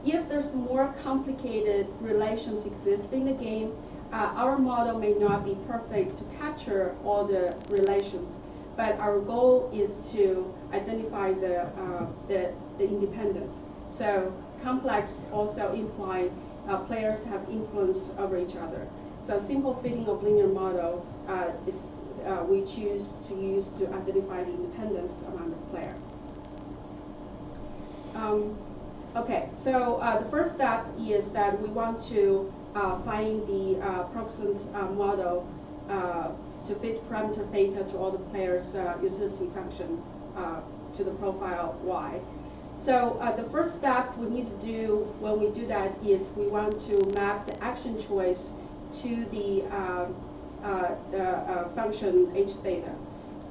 if there's more complicated relations exist in the game, our model may not be perfect to capture all the relations, but our goal is to identify the independence. So complex also imply players have influence over each other. So simple fitting of linear model is we choose to use to identify the independence among the player. Okay, so the first step is that we want to find the approximate model to fit parameter theta to all the players' utility function to the profile y. So the first step we need to do when we do that is we want to map the action choice to the function h theta.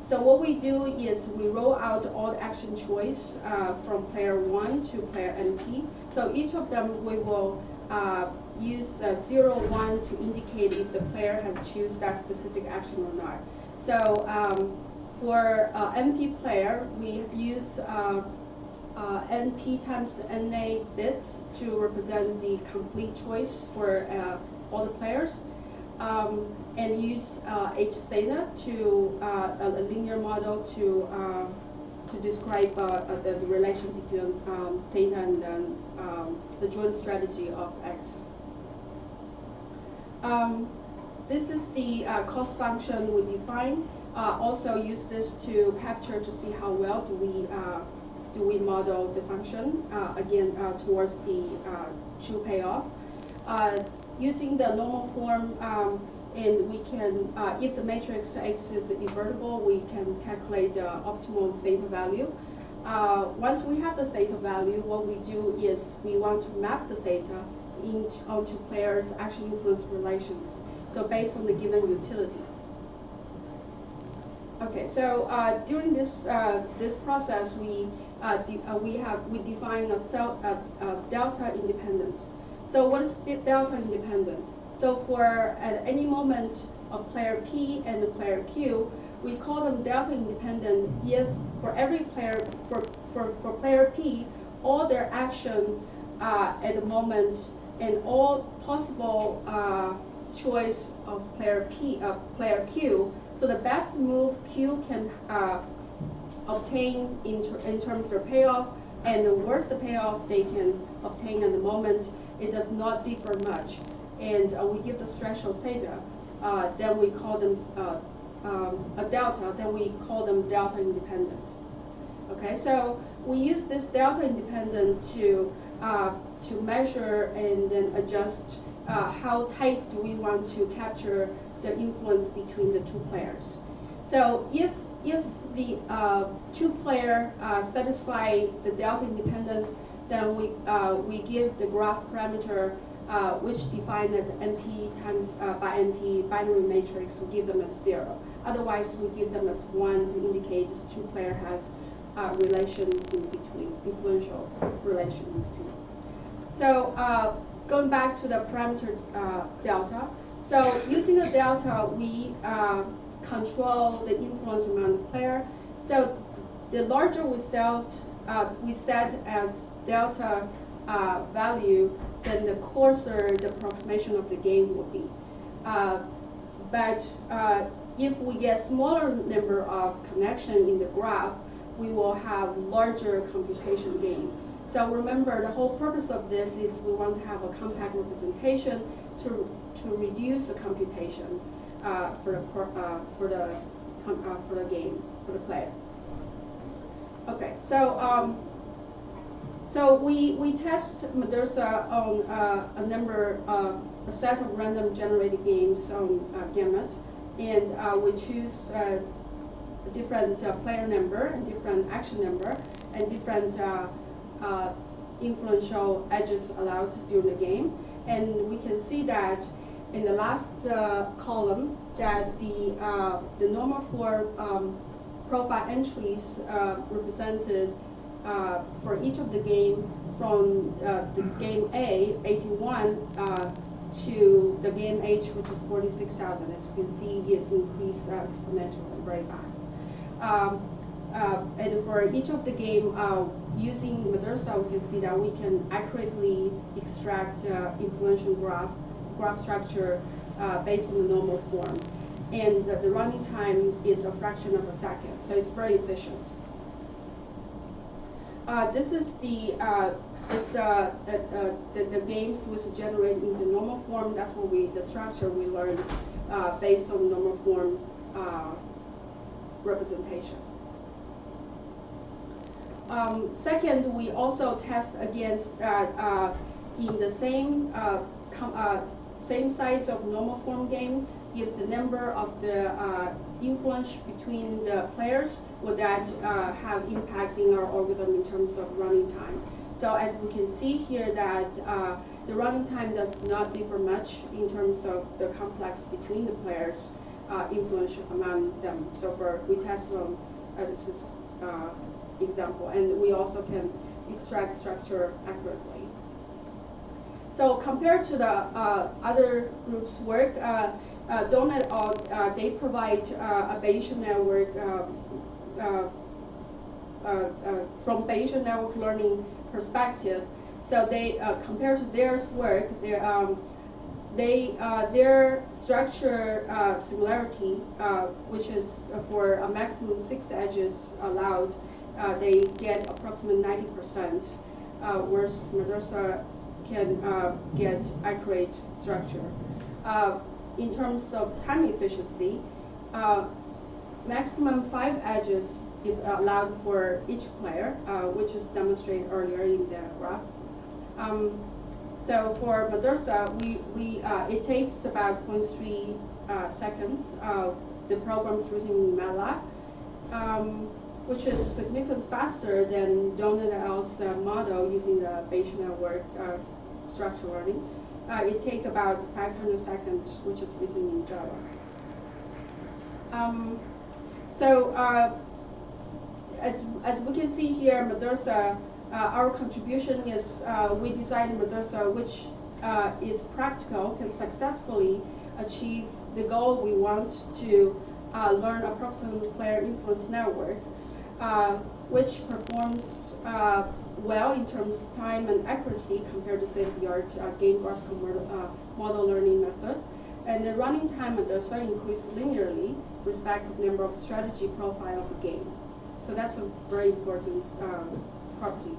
So what we do is we roll out all the action choice from player 1 to player NP. So each of them we will use 0, 1 to indicate if the player has chosen that specific action or not. So for NP player, we use NP times NA bits to represent the complete choice for all the players. And use h theta to a linear model to describe the relation between theta and then the joint strategy of x. This is the cost function we define. Also use this to capture to see how well do we model the function again towards the true payoff. Using the normal form, and we can, if the matrix X is invertible, we can calculate the optimal theta value. Once we have the theta value, what we do is we want to map the theta onto players' action influence relations. So based on the given utility. Okay, so during this process, we define a delta independent. So what is delta independent? So for at any moment of player P and player Q, we call them delta independent if for every player, for player P, all their action at the moment and all possible choice of player Q. So the best move Q can obtain in terms of their payoff, and the worst payoff they can obtain at the moment, it does not differ much. And we give the threshold theta, then we call them a delta, then we call them delta independent. Okay, so we use this delta independent to measure and then adjust how tight do we want to capture the influence between the two players. So if the two player satisfy the delta independence, then we give the graph parameter which defined as NP times by NP binary matrix. We give them as 0. Otherwise, we give them as 1 to indicate this two player has relation in between, influential relation in between. So going back to the parameter delta. So using the delta, we control the influence among the player. So the larger we set as delta value, then the coarser the approximation of the game will be. But if we get smaller number of connection in the graph, we will have larger computation gain. So remember, the whole purpose of this is we want to have a compact representation to reduce the computation for the game, for the player. Okay, so so we test. There's a set of random generated games on Gamut, and we choose different player number and different action number and different influential edges allowed during the game. And we can see that in the last column that the normal form profile entries represented for each of the game from the game A, 81, to the game H, which is 46,000. As you can see, it's increased exponentially, very fast. And for each of the game, using Madrasa, we can see that we can accurately extract influential graph structure based on the normal form. And the running time is a fraction of a second, so it's very efficient. This is the games was generated into normal form. That's what the structure we learned based on normal form representation. Second, we also test against in the same size of normal form game, if the number of the influence between the players, would that have impact in our algorithm in terms of running time. So as we can see here that the running time does not differ much in terms of the complex between the players, influence among them. So we test them, this is example, and we also can extract structure accurately. So compared to the other groups' work, Dino et al. They provide a Bayesian network from Bayesian network learning perspective. So they compared to their work, their structure similarity, which is for a maximum 6 edges allowed, they get approximately 90%, whereas Madrasa can get accurate structure. In terms of time efficiency, maximum 5 edges is allowed for each player, which is demonstrated earlier in the graph. So for Madrasa, it takes about 0.3 seconds. The program is written in MATLAB, which is significantly faster than Dino et al.'s model using the Bayesian network structural learning. It takes about 500 seconds, which is written in Java. As we can see here, Madrasa, our contribution is we designed Madrasa, which is practical, can successfully achieve the goal we want to learn approximate player influence network, which performs well in terms of time and accuracy compared to state-of-the-art game graphical model learning method. And the running time Madrasa increased linearly with respect to the number of strategy profile of the game. So that's a very important property.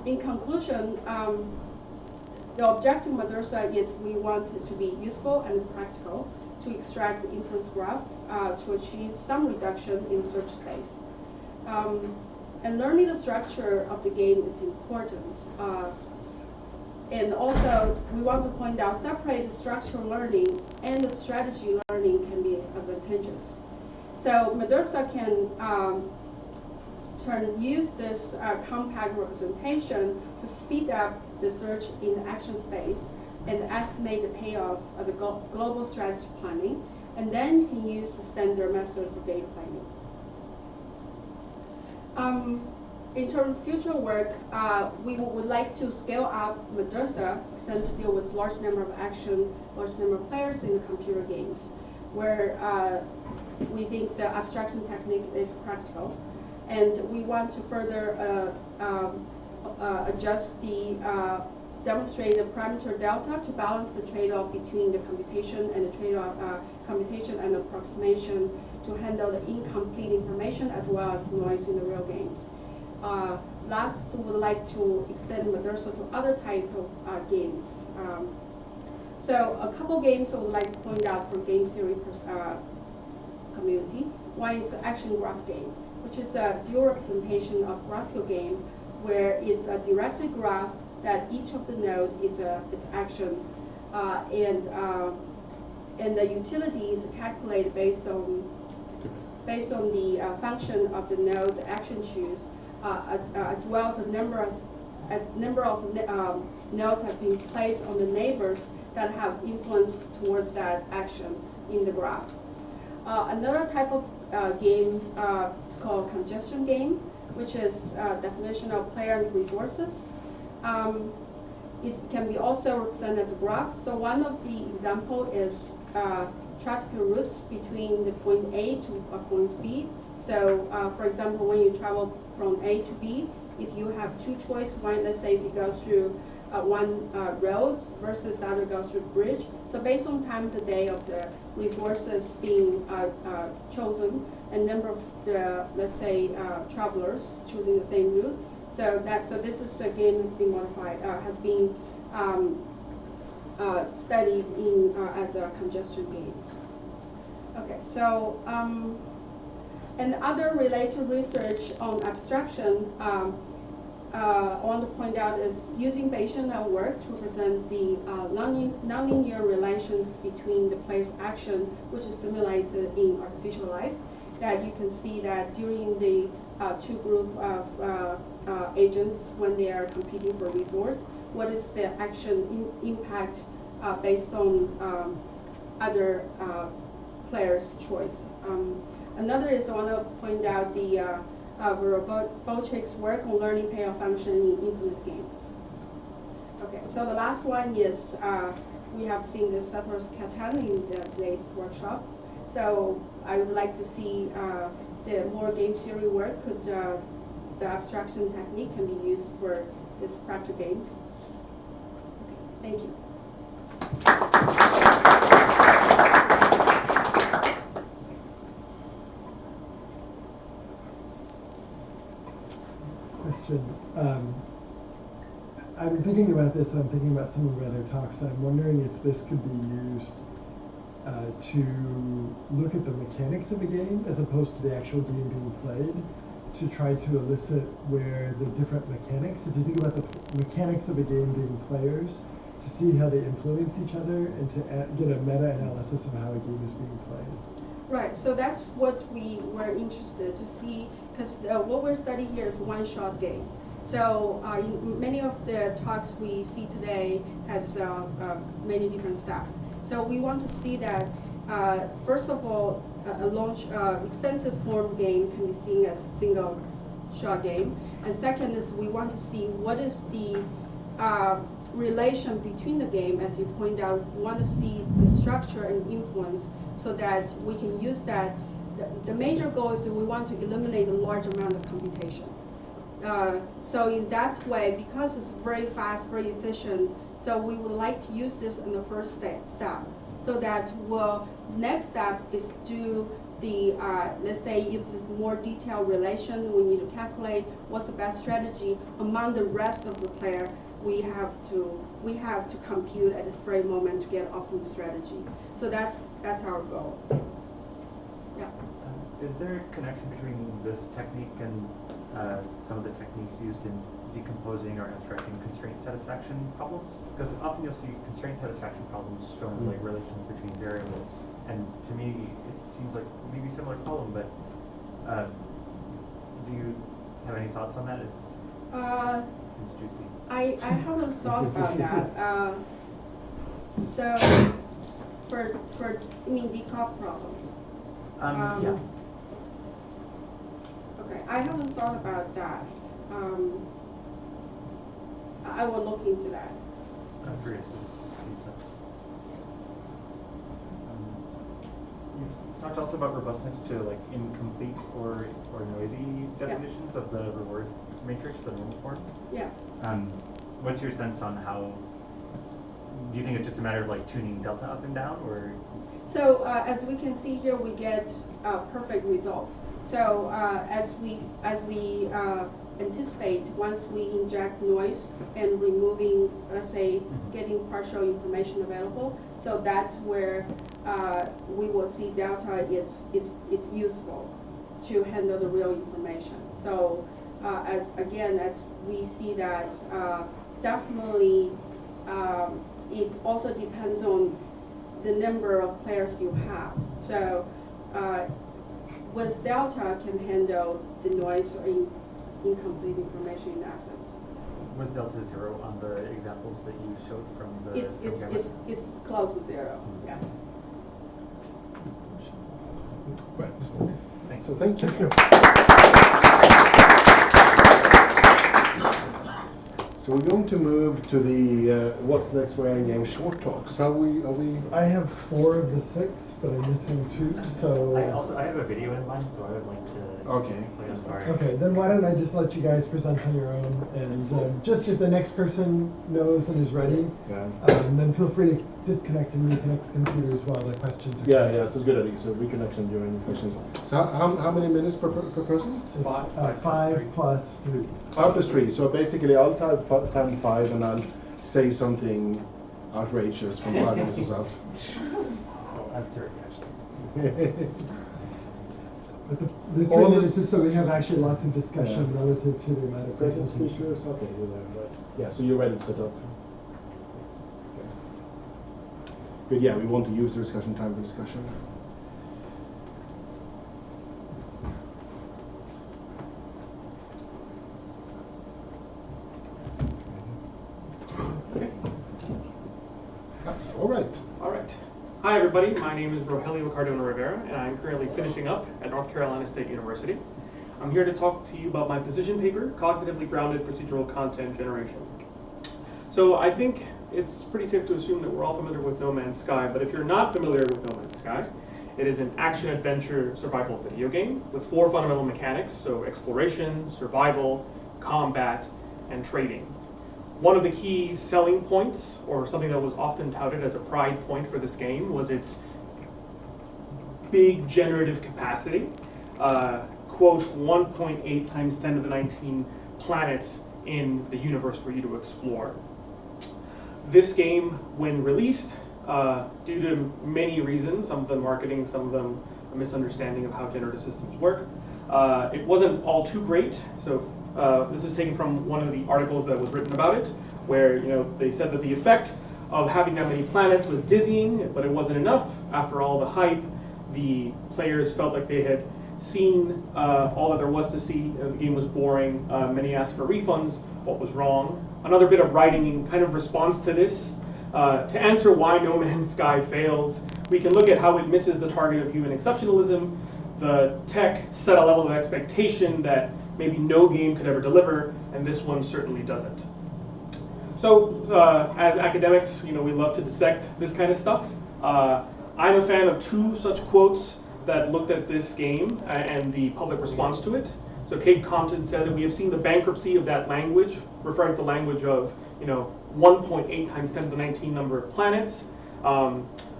In conclusion, the objective of Madrasa is we want it to be useful and practical to extract the inference graph to achieve some reduction in search space. And learning the structure of the game is important. And also, we want to point out separate structural learning and the strategy learning can be advantageous. So Madrasa can use this compact representation to speed up the search in the action space and estimate the payoff of the global strategy planning, and then can use the standard method for game planning. In terms of future work, we would like to scale up Madrasa, extend to deal with large number of action, large number of players in the computer games, where we think the abstraction technique is practical. And we want to further adjust the demonstrated parameter delta to balance the trade-off between the computation and the trade-off computation and approximation to handle the incomplete information as well as noise in the real games. Last, we would like to extend Madrasa to other types of games. So a couple games I would like to point out from game theory community. One is the action graph game, which is a dual representation of graphical game where it's a directed graph that each of the node is its action, and the utility is calculated based on the function of the node, the action choose, as well as a number of nodes have been placed on the neighbors that have influence towards that action in the graph. Another type of game is called congestion game, which is definition of player and resources. It can be also represented as a graph. So one of the example is traffic routes between the point A to point B. So for example, when you travel from A to B, if you have two choices, one, let's say if it goes through one road versus the other goes through the bridge. So based on time of the day of the resources being chosen and number of the, let's say, travelers choosing the same route. So this is a game that's been modified, has been studied in as a congestion game. Okay, so and other related research on abstraction I want to point out is using Bayesian network to represent the nonlinear relations between the player's action, which is simulated in artificial life. That you can see that during the two group of agents when they are competing for resource, what is the action impact based on other players' choice. Another is I want to point out the Byoung-Tak's work on learning payoff function in infinite games. Okay, so the last one is we have seen the Settlers Catan in today's workshop. So I would like to see the more game theory work. Could the abstraction technique can be used for this practical games? Okay, thank you. Question. I'm thinking about this, I'm thinking about some of the other talks, I'm wondering if this could be used to look at the mechanics of a game as opposed to the actual game being played, to try to elicit where the different mechanics, if you think about the mechanics of a game being players, to see how they influence each other and to get a meta-analysis of how a game is being played. Right, so that's what we were interested to see, because what we're studying here is one-shot game. So in many of the talks we see today has many different steps. So we want to see that, first of all, a extensive form game can be seen as a single shot game. And second is we want to see what is the relation between the game, as you point out. We want to see the structure and influence so that we can use that. The major goal is that we want to eliminate a large amount of computation. So in that way, because it's very fast, very efficient, so we would like to use this in the first step, so that next step is do the, let's say if there's more detailed relation, we need to calculate what's the best strategy among the rest of the player. We have to compute at this very moment to get optimal strategy. So that's our goal. Yeah. Is there a connection between this technique and some of the techniques used in decomposing or abstracting constraint satisfaction problems? Because often you'll see constraint satisfaction problems shown as like relations between variables, and to me it seems like maybe a similar problem. But do you have any thoughts on that? It seems juicy. I haven't thought about that. So for you mean decomp problems? Yeah. Okay, I haven't thought about that. I will look into that. I'm curious. You talked also about robustness to like incomplete or noisy definitions of the reward matrix, the normal form. Yeah. What's your sense on how? Do you think it's just a matter of like tuning delta up and down, or? So as we can see here, we get perfect results. So as we anticipate, once we inject noise and removing, let's say, getting partial information available, so that's where we will see delta is useful to handle the real information. So as we see that definitely it also depends on the number of players you have. So with delta can handle the noise incomplete information in assets. Was delta 0 on the examples that you showed from the It's close to 0, yeah. Right. Thanks. So thank you. So we're going to move to the what's next for Iron Game short talks. Are we? I have 4 of the 6, but I'm missing 2. So I have a video in mind, so I would like to. Okay. I'm sorry. Okay, then why don't I just let you guys present on your own, and just if the next person knows and is ready, then feel free to disconnect and reconnect the computers while the questions are. Yeah, so good idea. So reconnection during questions. So how many minutes per person? It's 5 plus 3. 5 plus 3. So basically, I'll time 5, and I'll say something outrageous from 5 minutes as well. I'm 30 actually. But the 3 minutes is so we have actually lots of discussion relative to the amount of Second presentation. speakers, okay, you're there, right. Yeah, so you're ready to set up. Okay. Good, yeah, we want to use the discussion time for discussion. All right. Hi everybody, my name is Rogelio Cardona Rivera, and I'm currently finishing up at North Carolina State University. I'm here to talk to you about my position paper, Cognitively Grounded Procedural Content Generation. So I think it's pretty safe to assume that we're all familiar with No Man's Sky, but if you're not familiar with No Man's Sky, it is an action-adventure survival video game with 4 fundamental mechanics, so exploration, survival, combat, and trading. One of the key selling points, or something that was often touted as a pride point for this game, was its big generative capacity. Quote, 1.8 times 10 to the 19 planets in the universe for you to explore. This game, when released, due to many reasons, some of them marketing, some of them a misunderstanding of how generative systems work, it wasn't all too great. So this is taken from one of the articles that was written about it, where they said that the effect of having that many planets was dizzying, but it wasn't enough. After all the hype, the players felt like they had seen all that there was to see. The game was boring. Many asked for refunds. What was wrong? Another bit of writing in kind of response to this. To answer why No Man's Sky fails, we can look at how it misses the target of human exceptionalism. The tech set a level of expectation that maybe no game could ever deliver, and this one certainly doesn't. So, as academics, we love to dissect this kind of stuff. I'm a fan of 2 such quotes that looked at this game and the public response to it. So Kate Compton said that we have seen the bankruptcy of that language, referring to the language of 1.8 times 10 to the 19 number of planets.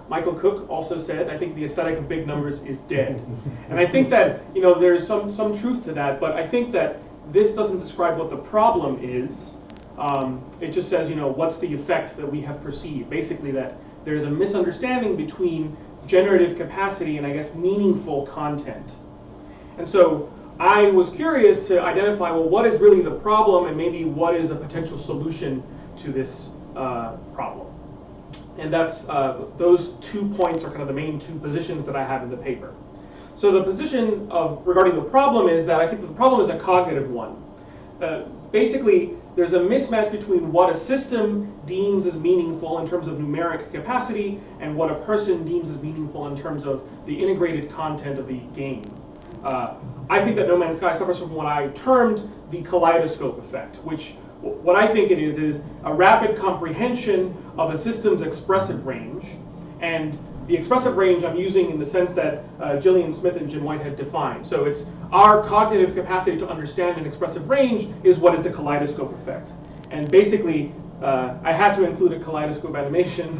Michael Cook also said, I think the aesthetic of big numbers is dead. And I think that there's some truth to that, but I think that this doesn't describe what the problem is. It just says, what's the effect that we have perceived. Basically that there's a misunderstanding between generative capacity and I guess meaningful content. And so I was curious to identify, well, what is really the problem and maybe what is a potential solution to this problem. And that's those 2 points are kind of the main 2 positions that I have in the paper. So the position regarding the problem is that I think that the problem is a cognitive one. Basically, there's a mismatch between what a system deems as meaningful in terms of numeric capacity and what a person deems as meaningful in terms of the integrated content of the game. I think that No Man's Sky suffers from what I termed the kaleidoscope effect, which what I think it is a rapid comprehension of a system's expressive range. And the expressive range I'm using in the sense that Gillian Smith and Jim White had defined. So it's our cognitive capacity to understand an expressive range is what is the kaleidoscope effect. And basically, I had to include a kaleidoscope animation.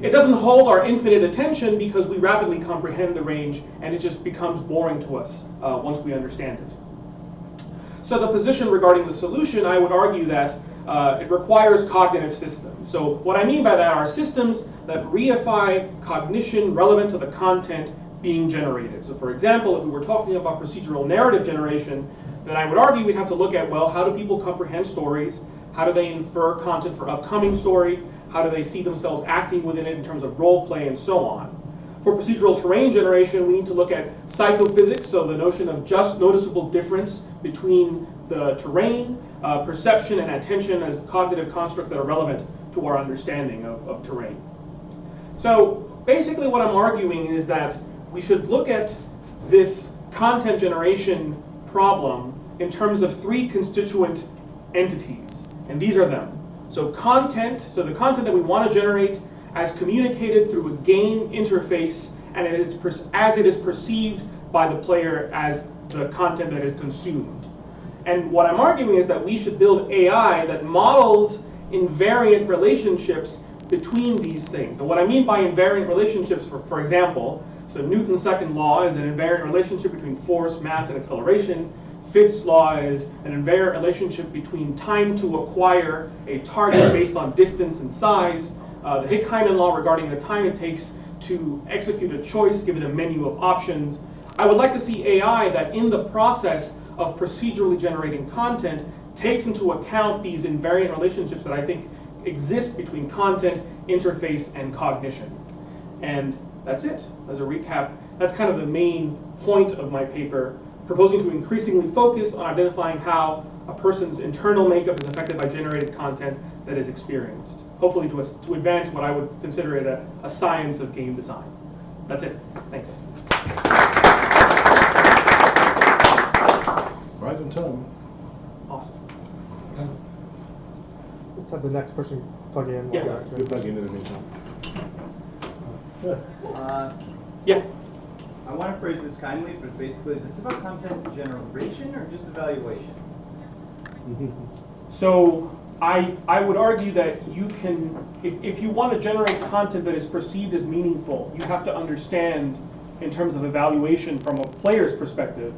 It doesn't hold our infinite attention because we rapidly comprehend the range and it just becomes boring to us once we understand it. So the position regarding the solution, I would argue that it requires cognitive systems. So what I mean by that are systems that reify cognition relevant to the content being generated. So for example, if we were talking about procedural narrative generation, then I would argue we'd have to look at, well, how do people comprehend stories? How do they infer content for upcoming story? How do they see themselves acting within it in terms of role play and so on? For procedural terrain generation, we need to look at psychophysics, so the notion of just noticeable difference between the terrain, perception, and attention as cognitive constructs that are relevant to our understanding of terrain. So basically what I'm arguing is that we should look at this content generation problem in terms of three constituent entities, and these are them. So content, so the content that we want to generate as communicated through a game interface, and as it is perceived by the player as the content that is consumed. And what I'm arguing is that we should build AI that models invariant relationships between these things. And what I mean by invariant relationships, for example, so Newton's second law is an invariant relationship between force, mass, and acceleration. Fitts' law is an invariant relationship between time to acquire a target based on distance and size. The Hick-Hyman law regarding the time it takes to execute a choice given a menu of options. I would like to see AI that in the process of procedurally generating content takes into account these invariant relationships that I think exist between content, interface, and cognition. And that's it. As a recap, that's kind of the main point of my paper, proposing to increasingly focus on identifying how a person's internal makeup is affected by generated content that is experienced. Hopefully to advance what I would consider it a science of game design. That's it. Thanks. Right on time. Awesome. Let's have the next person plug in. Yeah. You plug into the meeting. Yeah. I want to phrase this kindly, but basically, is this about content generation or just evaluation? So I would argue that you can, if you want to generate content that is perceived as meaningful, you have to understand, in terms of evaluation from a player's perspective,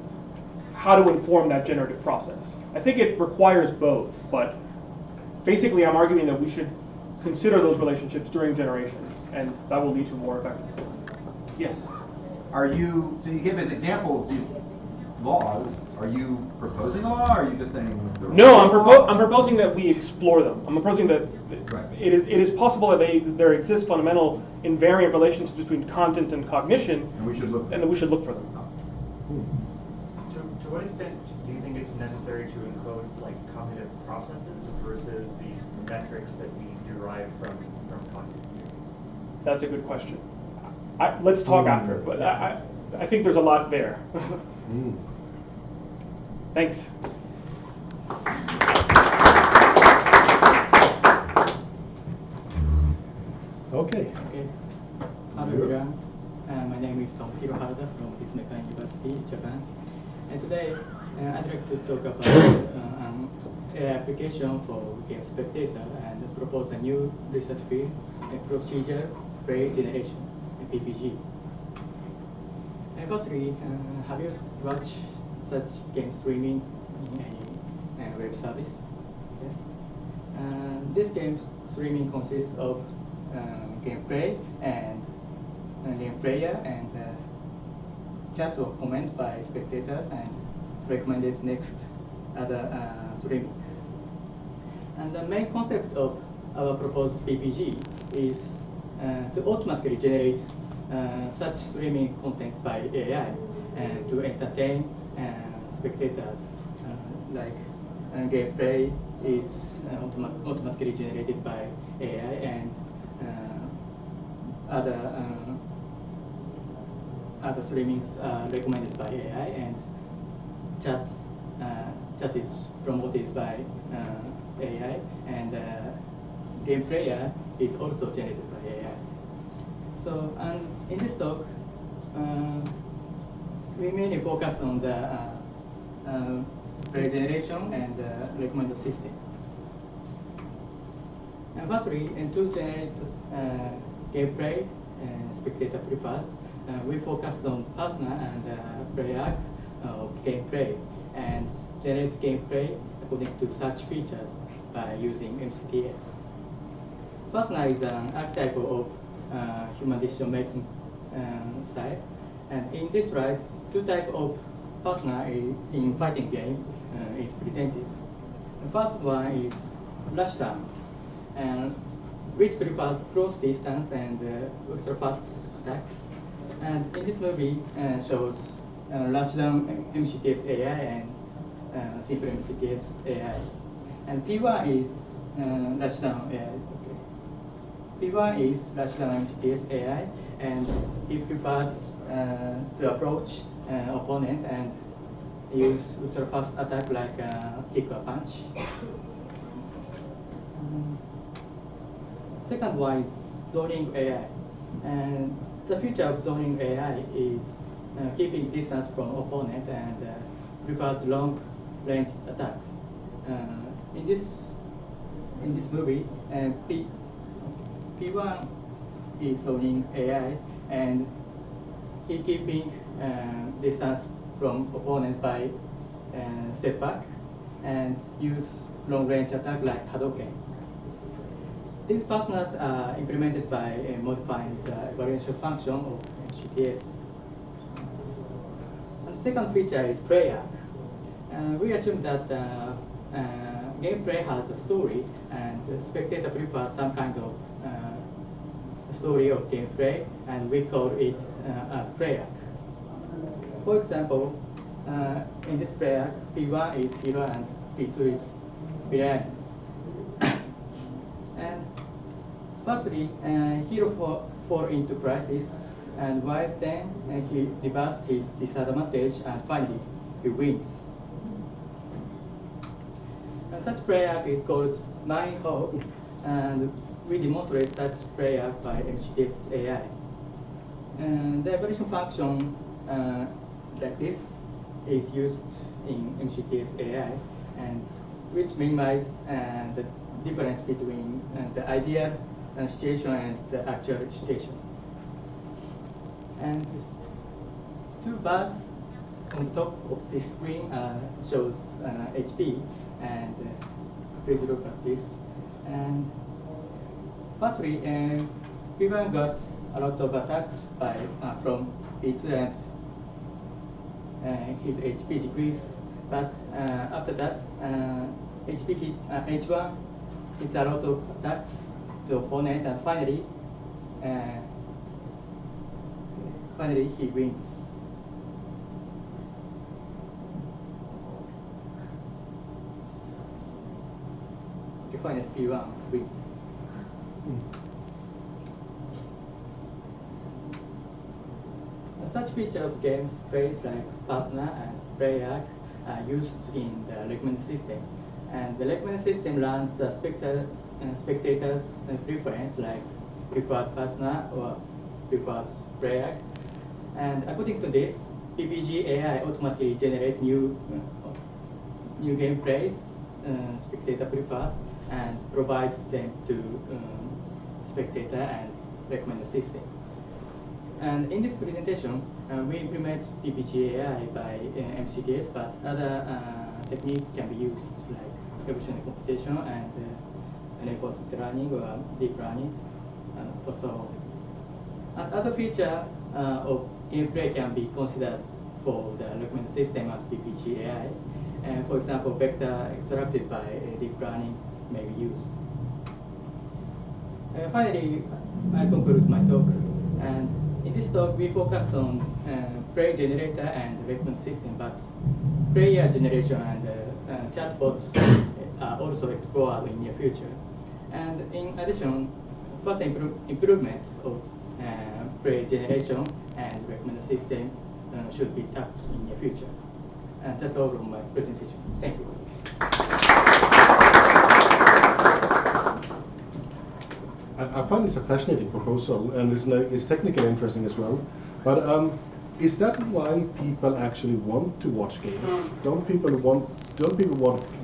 how to inform that generative process. I think it requires both, but basically I'm arguing that we should consider those relationships during generation, and that will lead to more effective design. Yes? So you give as examples these laws, are you proposing a law, or are you just saying? No, I'm proposing that we explore them. I'm proposing that it is possible that there exist fundamental invariant relationships between content and cognition, and we should look for them. To what extent do you think it's necessary to encode like cognitive processes versus these metrics that we derive from cognitive theories? That's a good question. Let's talk after, but I think there's a lot there. Thanks. Okay. Hello everyone. My name is Tomohiro Harada from Ritsumeikan University, Japan. And today I'd like to talk about an AI application for game spectator and propose a new research field, procedure play generation, PPG. And firstly, have you watched such game streaming in any web service? Yes. This game streaming consists of gameplay and game player and chat or comment by spectators and recommended next other streaming. And the main concept of our proposed PPG is to automatically generate such streaming content by AI and to entertain spectators. Like gameplay is automatically generated by AI, and other streamings are recommended by AI, and chat is promoted by AI, and game player is also generated by AI. So, in this talk, we mainly focus on the play generation and recommender system. And firstly, to generate gameplay spectator prefers, we focused on persona and play arc of gameplay and generate gameplay according to such features by using MCTS. Persona is an archetype of human decision-making style, and in this slide, two types of persona in fighting game is presented. The first one is Rushdown, which prefers close distance and ultra-fast attacks. And in this movie shows Rushdown MCTS AI and simple MCTS AI. And P1 is rational AI. Okay. P1 is rational MCTS AI, and he prefers to approach opponent and use ultra fast attack like kick or punch. Second one is zoning AI. And the future of zoning AI is keeping distance from opponent and prefers long range attacks. In this movie, P1 is zoning AI, and he keeping distance from opponent by step back and use long range attack like Hadouken. These personas are implemented by modifying the evaluation function of MCTS. And the second feature is player. We assume that gameplay has a story, and the spectator prefers some kind of story of gameplay, and we call it as player. For example, in this player, P1 is hero and P2 is villain. And firstly, hero fall into crisis, and while then he reverses his disadvantage, and finally he wins. And such player is called Main Hope, and we demonstrate such player by MCTS AI. And the evaluation function like this is used in MCTS AI, and which minimizes the difference between the ideal situation and the actual situation. And two bars on the top of this screen shows HP, and please look at this. And firstly, P1 got a lot of attacks from P2, and his HP decreased. But after that, H1 hits a lot of attacks to opponent, and finally he wins. Okay, finally P1 wins. Such features of games plays like persona and player are used in the recommended system. And the recommended system learns the spectator's preference, like preferred persona or preferred player. And according to this, PPG AI automatically generates new gameplays, spectator preferred, and provides them to spectator and recommended system. And in this presentation, we implement PPG AI by MCTS, but other techniques can be used, like evolutionary computation and reinforcement learning or deep learning. Also, other feature of gameplay can be considered for the recommended system of PPG AI. For example, vector extracted by deep learning may be used. Finally, I conclude my talk. And in this talk, we focused on player generator and recommended system, but player generation and chatbot are also explored in near future. And in addition, further improvement of player generation and recommended system should be tapped in near future. And that's all from my presentation. Thank you. I find this a fascinating proposal, and it's technically interesting as well. But is that why people actually want to watch games? Don't people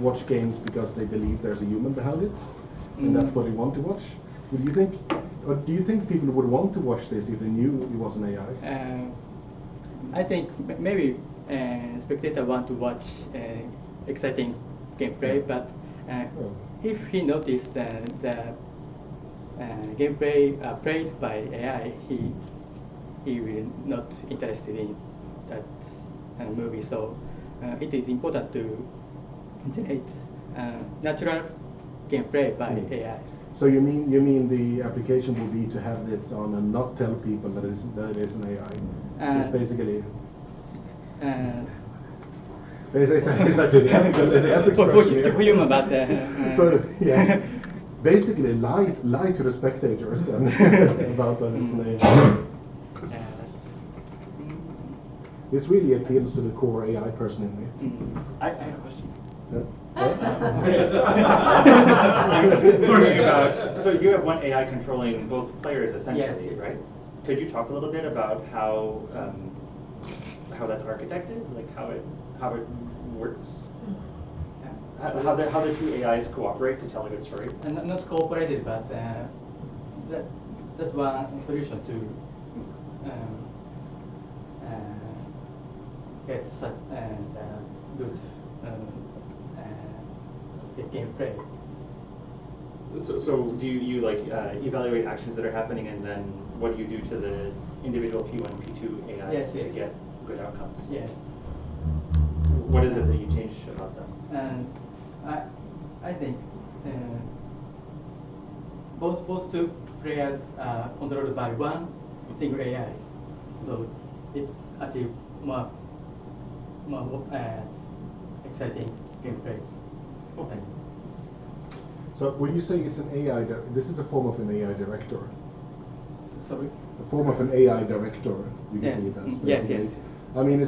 watch games because they believe there's a human behind it, and that's what they want to watch? Do you think people would want to watch this if they knew it was an AI? I think maybe spectator want to watch exciting gameplay, but if he noticed the gameplay played by AI, he will not interested in that movie. So it is important to generate natural gameplay by AI. So you mean the application will be to have this on and not tell people that it is an AI? Just basically. Exactly, the ethics question here. So, yeah, basically lie to the spectators and about hallucination. This really appeals to the core AI person in me. I have a question. So you have one AI controlling both players essentially, yes. right? Could you talk a little bit about how that's architected, like how it works? How the two AIs cooperate to tell a good story? Not cooperated, but that's one solution to get such good gameplay. So do you like evaluate actions that are happening, and then what do you do to the individual P1 and P2 AIs to get good outcomes? Yes. What is it that you change about them? And I think both two players are controlled by one single AI, so it's actually more exciting gameplay. Okay. So when you say it's an AI, this is a form of an AI director. Sorry? A form of an AI director, you can see it as basically. Yes. I mean,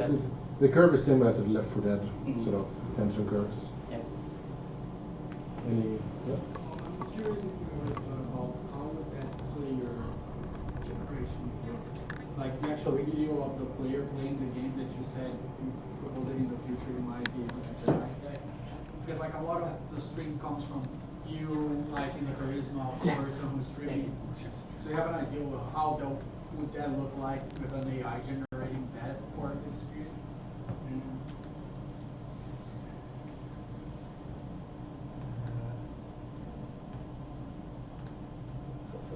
the curve is similar to the Left 4 Dead sort of tension curves. Yes. Any? Yeah? I'm curious if you would have thought about how would that player generation work? Like the actual video of the player playing the game that you said you propose that in the future you might be able to generate that. Because like a lot of the stream comes from you, like in the charisma of the person who's streaming. So you have an idea of how would that look like with an AI generating that part of the experience?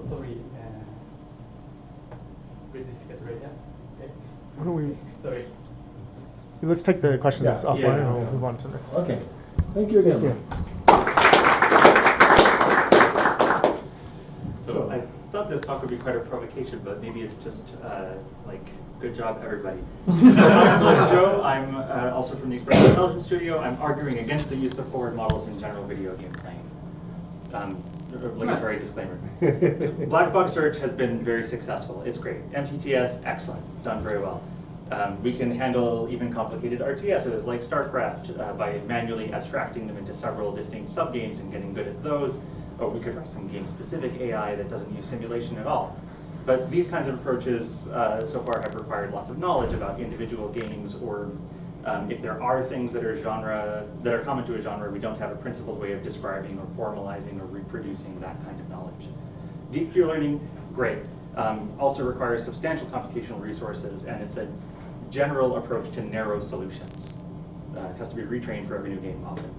Sorry, please get ready. Okay. Why don't we? Sorry. Let's take the questions offline and we'll move on to the next. Okay. Thank you again. Thank you. So I thought this talk would be quite a provocation, but maybe it's just like, good job, everybody. So I'm Joe. I'm also from the Express Intelligence Studio. I'm arguing against the use of forward models in general video game playing. Obligatory disclaimer. Black box search has been very successful. It's great. MTTS, excellent. Done very well. We can handle even complicated RTSs like StarCraft by manually abstracting them into several distinct subgames and getting good at those. Or we could write some game-specific AI that doesn't use simulation at all. But these kinds of approaches so far have required lots of knowledge about individual games, or if there are things that are common to a genre, we don't have a principled way of describing or formalizing or reproducing that kind of knowledge. Deep pure learning, great. Also requires substantial computational resources, and it's a general approach to narrow solutions. It has to be retrained for every new game often.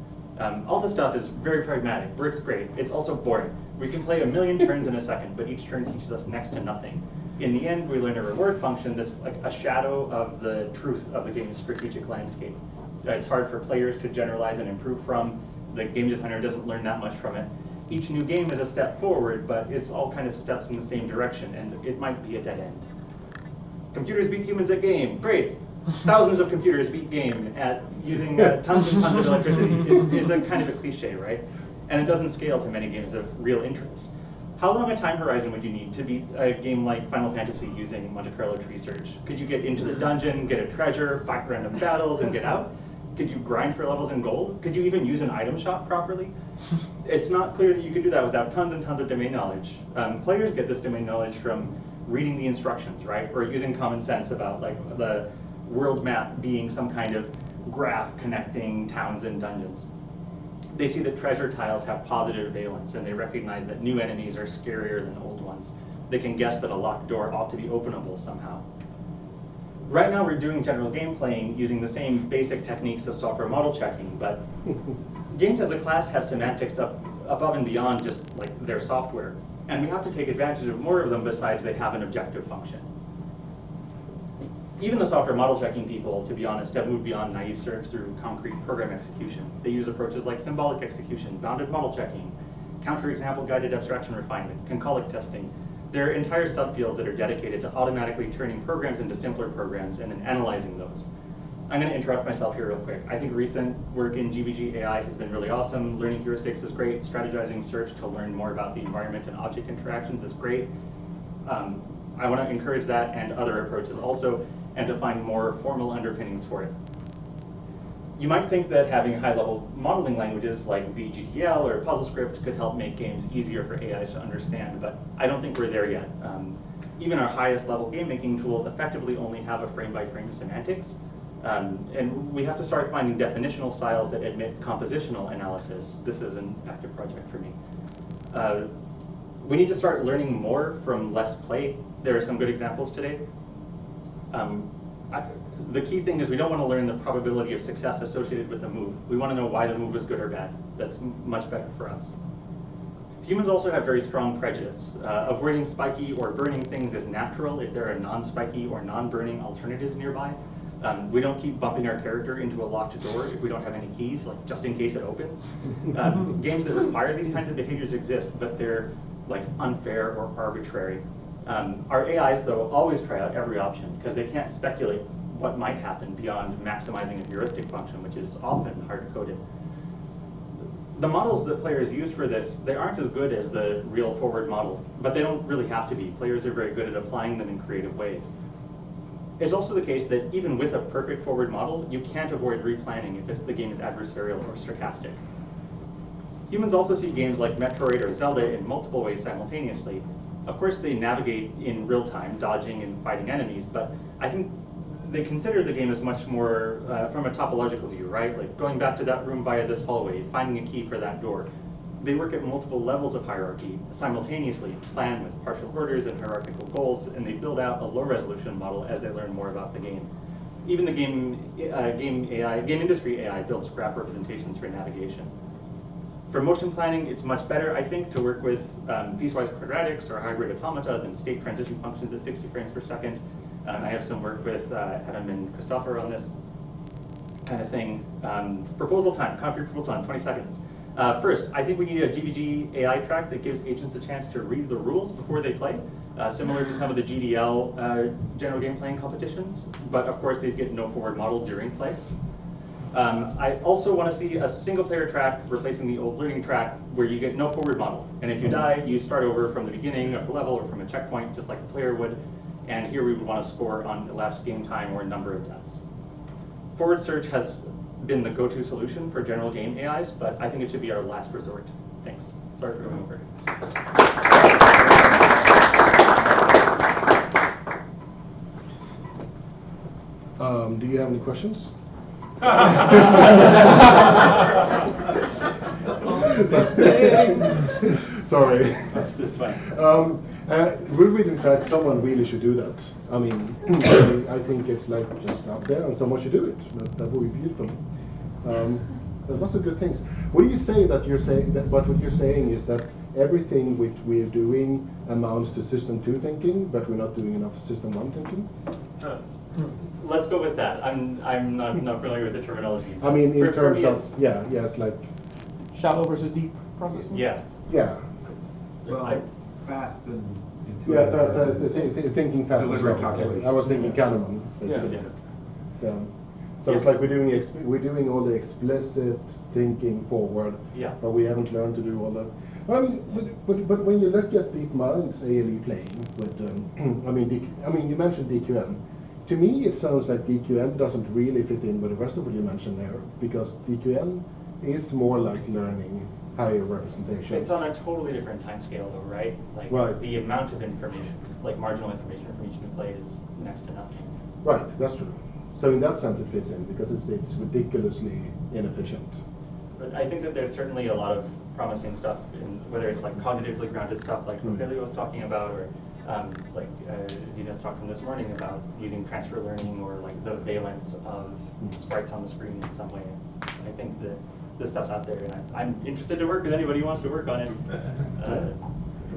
All this stuff is very pragmatic. Works great. It's also boring. We can play 1,000,000 turns in a second, but each turn teaches us next to nothing. In the end, we learn a reward function that's like a shadow of the truth of the game's strategic landscape. It's hard for players to generalize and improve from. The game designer doesn't learn that much from it. Each new game is a step forward, but it's all kind of steps in the same direction, and it might be a dead end. Computers beat humans at game. Great. Thousands of computers beat game at using tons and tons of electricity. It's a kind of a cliche, right? And it doesn't scale to many games of real interest. How long a time horizon would you need to beat a game like Final Fantasy using Monte Carlo tree search? Could you get into the dungeon, get a treasure, fight random battles, and get out? Could you grind for levels in gold? Could you even use an item shop properly? It's not clear that you could do that without tons and tons of domain knowledge. Players get this domain knowledge from reading the instructions, right? Or using common sense about like the world map being some kind of graph connecting towns and dungeons. They see that treasure tiles have positive valence, and they recognize that new enemies are scarier than old ones. They can guess that a locked door ought to be openable somehow. Right now we're doing general game playing using the same basic techniques as software model checking, but games as a class have semantics above and beyond just like their software, and we have to take advantage of more of them besides they have an objective function. Even the software model checking people, to be honest, have moved beyond naive search through concrete program execution. They use approaches like symbolic execution, bounded model checking, counterexample guided abstraction refinement, concolic testing. There are entire subfields that are dedicated to automatically turning programs into simpler programs and then analyzing those. I'm going to interrupt myself here real quick. I think recent work in GBG AI has been really awesome. Learning heuristics is great. Strategizing search to learn more about the environment and object interactions is great. I want to encourage that and other approaches also, and to find more formal underpinnings for it. You might think that having high-level modeling languages like VGTL or PuzzleScript could help make games easier for AIs to understand, but I don't think we're there yet. Even our highest level game-making tools effectively only have a frame-by-frame semantics, and we have to start finding definitional styles that admit compositional analysis. This is an active project for me. We need to start learning more from less play. There are some good examples today. The key thing is we don't want to learn the probability of success associated with a move. We want to know why the move was good or bad. That's much better for us. Humans also have very strong prejudice. Avoiding spiky or burning things is natural if there are non-spiky or non-burning alternatives nearby. We don't keep bumping our character into a locked door if we don't have any keys, like just in case it opens. Games that require these kinds of behaviors exist, but they're like unfair or arbitrary. Our AIs, though, always try out every option because they can't speculate what might happen beyond maximizing a heuristic function, which is often hard-coded. The models that players use for this, they aren't as good as the real forward model, but they don't really have to be. Players are very good at applying them in creative ways. It's also the case that even with a perfect forward model, you can't avoid replanning if the game is adversarial or stochastic. Humans also see games like Metroid or Zelda in multiple ways simultaneously. Of course, they navigate in real time, dodging and fighting enemies, but I think they consider the game as much more from a topological view, right? Like going back to that room via this hallway, finding a key for that door. They work at multiple levels of hierarchy simultaneously, plan with partial orders and hierarchical goals, and they build out a low-resolution model as they learn more about the game. Even the game industry AI builds graph representations for navigation. For motion planning, it's much better, I think, to work with piecewise quadratics or hybrid automata than state transition functions at 60 frames per second. I have some work with Adam and Christopher on this kind of thing. Proposal time, concrete proposal time, 20 seconds. First, I think we need a GBG AI track that gives agents a chance to read the rules before they play, similar to some of the GDL general game playing competitions, but of course they'd get no forward model during play. I also want to see a single player track replacing the old learning track where you get no forward model. And if you die, you start over from the beginning of the level or from a checkpoint, just like the player would. And here we would want to score on elapsed game time or number of deaths. Forward search has been the go-to solution for general game AIs, but I think it should be our last resort. Thanks. Sorry for going over. Do you have any questions? Sorry. It's fine. Rule reading track, someone really should do that. I mean, I think it's like just up there and someone should do it. That would be beautiful. There's lots of good things. What do you say that you're saying, but what you're saying is that everything which we're doing amounts to system 2 thinking, but we're not doing enough system 1 thinking? Let's go with that. I'm not familiar with the terminology. I mean, in terms of, it's like shallow versus deep processing? Yeah. Yeah. Well, fast and thinking fast as well. I was thinking Kahneman, basically. Yeah. So it's like we're doing all the explicit thinking forward, but we haven't learned to do all that. I mean, but when you look at DeepMind's ALE playing with, I mean, you mentioned DQM. To me, it sounds like DQM doesn't really fit in with the rest of what you mentioned there, because DQM is more like learning higher representations. It's on a totally different time scale, though, right? Like the amount of information, like marginal information from each new play is next to nothing. Right, that's true. So in that sense, it fits in because it's ridiculously inefficient. But I think that there's certainly a lot of promising stuff in whether it's like cognitively grounded stuff like Togelius was talking about, or like Dino's talk from this morning about using transfer learning or like the valence of sprites on the screen in some way. I think that this stuff's out there, and I'm interested to work with anybody who wants to work on it.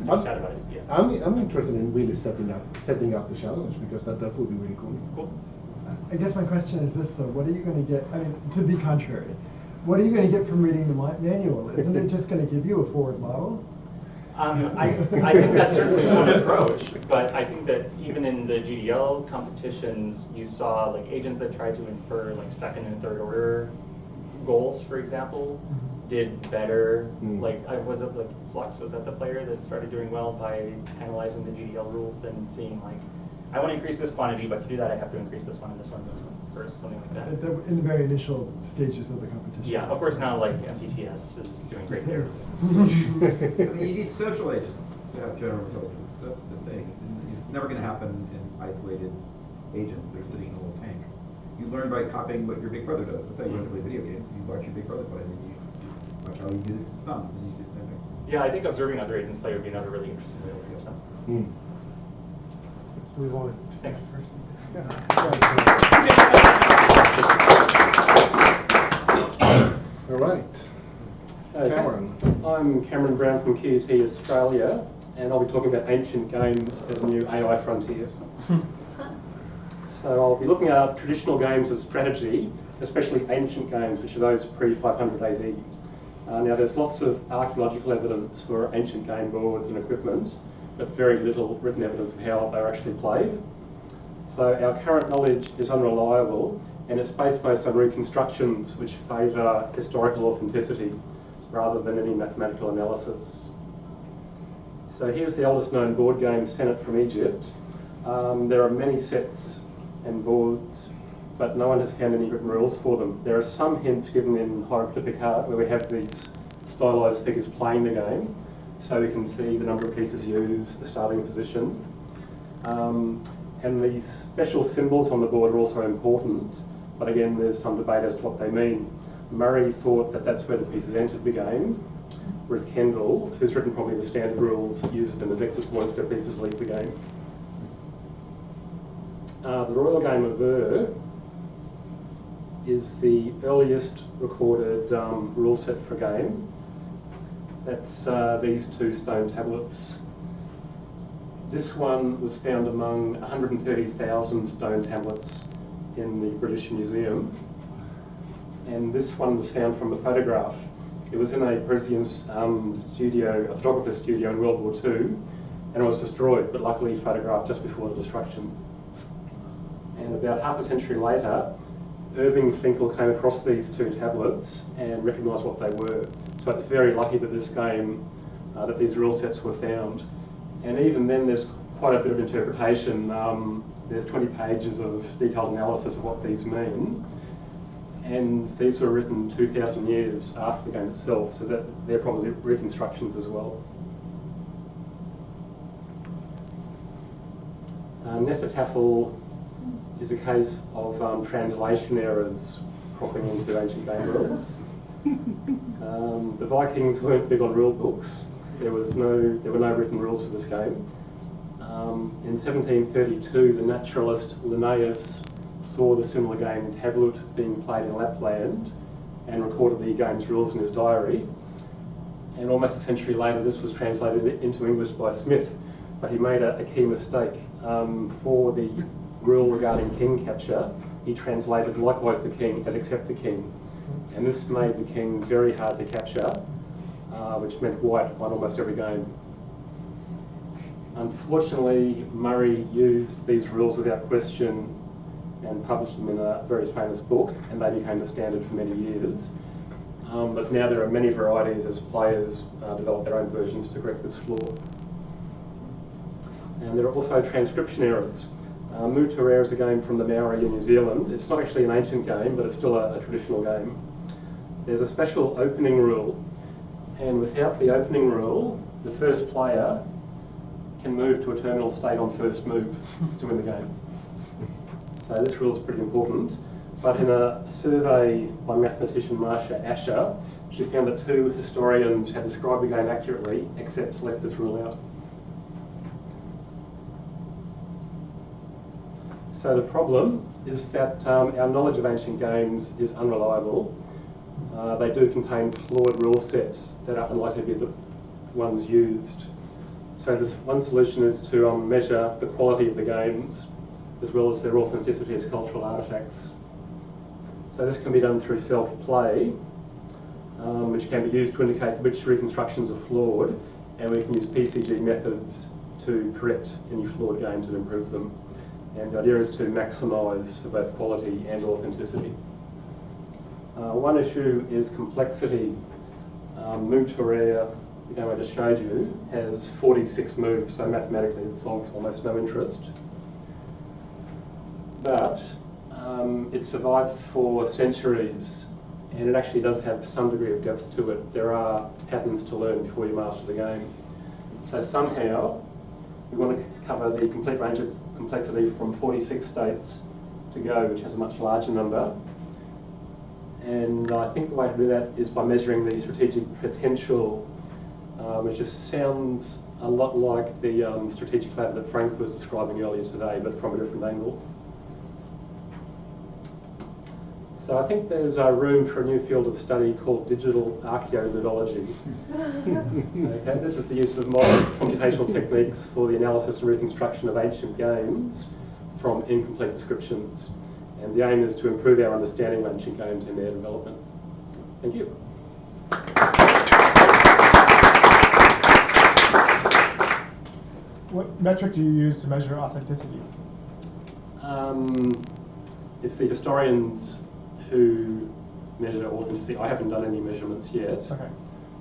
Just chat about it. Yeah. I'm interested in really setting up the challenge because that would be really cool. Cool. I guess my question is this though: what are you going to get? I mean, to be contrary, what are you going to get from reading the manual? Isn't it just going to give you a forward model? I think that's certainly one approach, but I think that even in the GDL competitions, you saw like agents that tried to infer like second and third order goals, for example, did better. Like, was it like Flux, was that the player that started doing well by analyzing the GDL rules and seeing like, I want to increase this quantity, but to do that I have to increase this one and this one and this one first, something like that. In the very initial stages of the competition. Yeah, of course now like MCTS is doing great there. I mean, you need social agents to have general intelligence. That's the thing. It's never going to happen in isolated agents that are sitting in a little tank. You learn by copying what your big brother does. That's how you learn to play video games. You watch your big brother play, and then you watch how he uses his thumbs, and you do the same thing. Yeah, I think observing other agents play would be another really interesting way to look at stuff. So we've always Thanks. All right. Cameron. I'm Cameron Brown from QUT Australia, and I'll be talking about ancient games as a new AI frontier. So I'll be looking at traditional games of strategy, especially ancient games, which are those pre-500 AD. Now there's lots of archaeological evidence for ancient game boards and equipment, but very little written evidence of how they're actually played. So our current knowledge is unreliable, and it's based on reconstructions which favour historical authenticity rather than any mathematical analysis. So here's the oldest known board game, Senet from Egypt. There are many sets and boards, but no one has found any written rules for them. There are some hints given in hieroglyphic art where we have these stylised figures playing the game, so we can see the number of pieces used, the starting position. And these special symbols on the board are also important, but again there's some debate as to what they mean. Murray thought that that's where the pieces entered the game, whereas Kendall, who's written probably the standard rules, uses them as exit points where pieces leave the game. The Royal Game of Ur is the earliest recorded rule set for a game. That's these two stone tablets. This one was found among 130,000 stone tablets in the British Museum. And this one was found from a photograph. It was in a Parisian studio, a photographer's studio in World War II, and it was destroyed, but luckily photographed just before the destruction. And about half a century later, Irving Finkel came across these two tablets and recognised what they were. So it's very lucky that this game, that these rule sets were found. And even then there's quite a bit of interpretation. There's 20 pages of detailed analysis of what these mean. And these were written 2,000 years after the game itself, so that they're probably reconstructions as well. Nefertafel is a case of translation errors cropping into ancient game rules. The Vikings weren't big on rule books. There were no written rules for this game. In 1732, the naturalist Linnaeus saw the similar game Tablut being played in Lapland and recorded the game's rules in his diary. And almost a century later, this was translated into English by Smith, but he made a key mistake. For the rule regarding king capture, he translated likewise the king as except the king. And this made the king very hard to capture, which meant white won almost every game. Unfortunately, Murray used these rules without question and published them in a very famous book, and they became the standard for many years. But now there are many varieties as players develop their own versions to correct this flaw. And there are also transcription errors. Muturere is a game from the Maori in New Zealand. It's not actually an ancient game, but it's still a traditional game. There's a special opening rule, and without the opening rule, the first player can move to a terminal state on first move to win the game. So this rule is pretty important. But in a survey by mathematician Marcia Asher, she found that 2 historians had described the game accurately, except left this rule out. So the problem is that our knowledge of ancient games is unreliable. They do contain flawed rule sets that are unlikely to be the ones used. So this one solution is to measure the quality of the games as well as their authenticity as cultural artefacts. So this can be done through self-play, which can be used to indicate which reconstructions are flawed, and we can use PCG methods to correct any flawed games and improve them. And the idea is to maximise for both quality and authenticity. One issue is complexity. Move to Rare, the game I just showed you, has 46 moves, so mathematically it's of almost no interest. But it survived for centuries, and it actually does have some degree of depth to it. There are patterns to learn before you master the game. So somehow, we want to cover the complete range of complexity from 46 states to Go, which has a much larger number. And I think the way to do that is by measuring the strategic potential, which just sounds a lot like the strategic ladder that Frank was describing earlier today, but from a different angle. So I think there's room for a new field of study called digital archaeoludology. Okay, this is the use of modern computational techniques for the analysis and reconstruction of ancient games from incomplete descriptions. And the aim is to improve our understanding of ancient games and their development. Thank you. What metric do you use to measure authenticity? It's the historians who measure authenticity. I haven't done any measurements yet. Okay.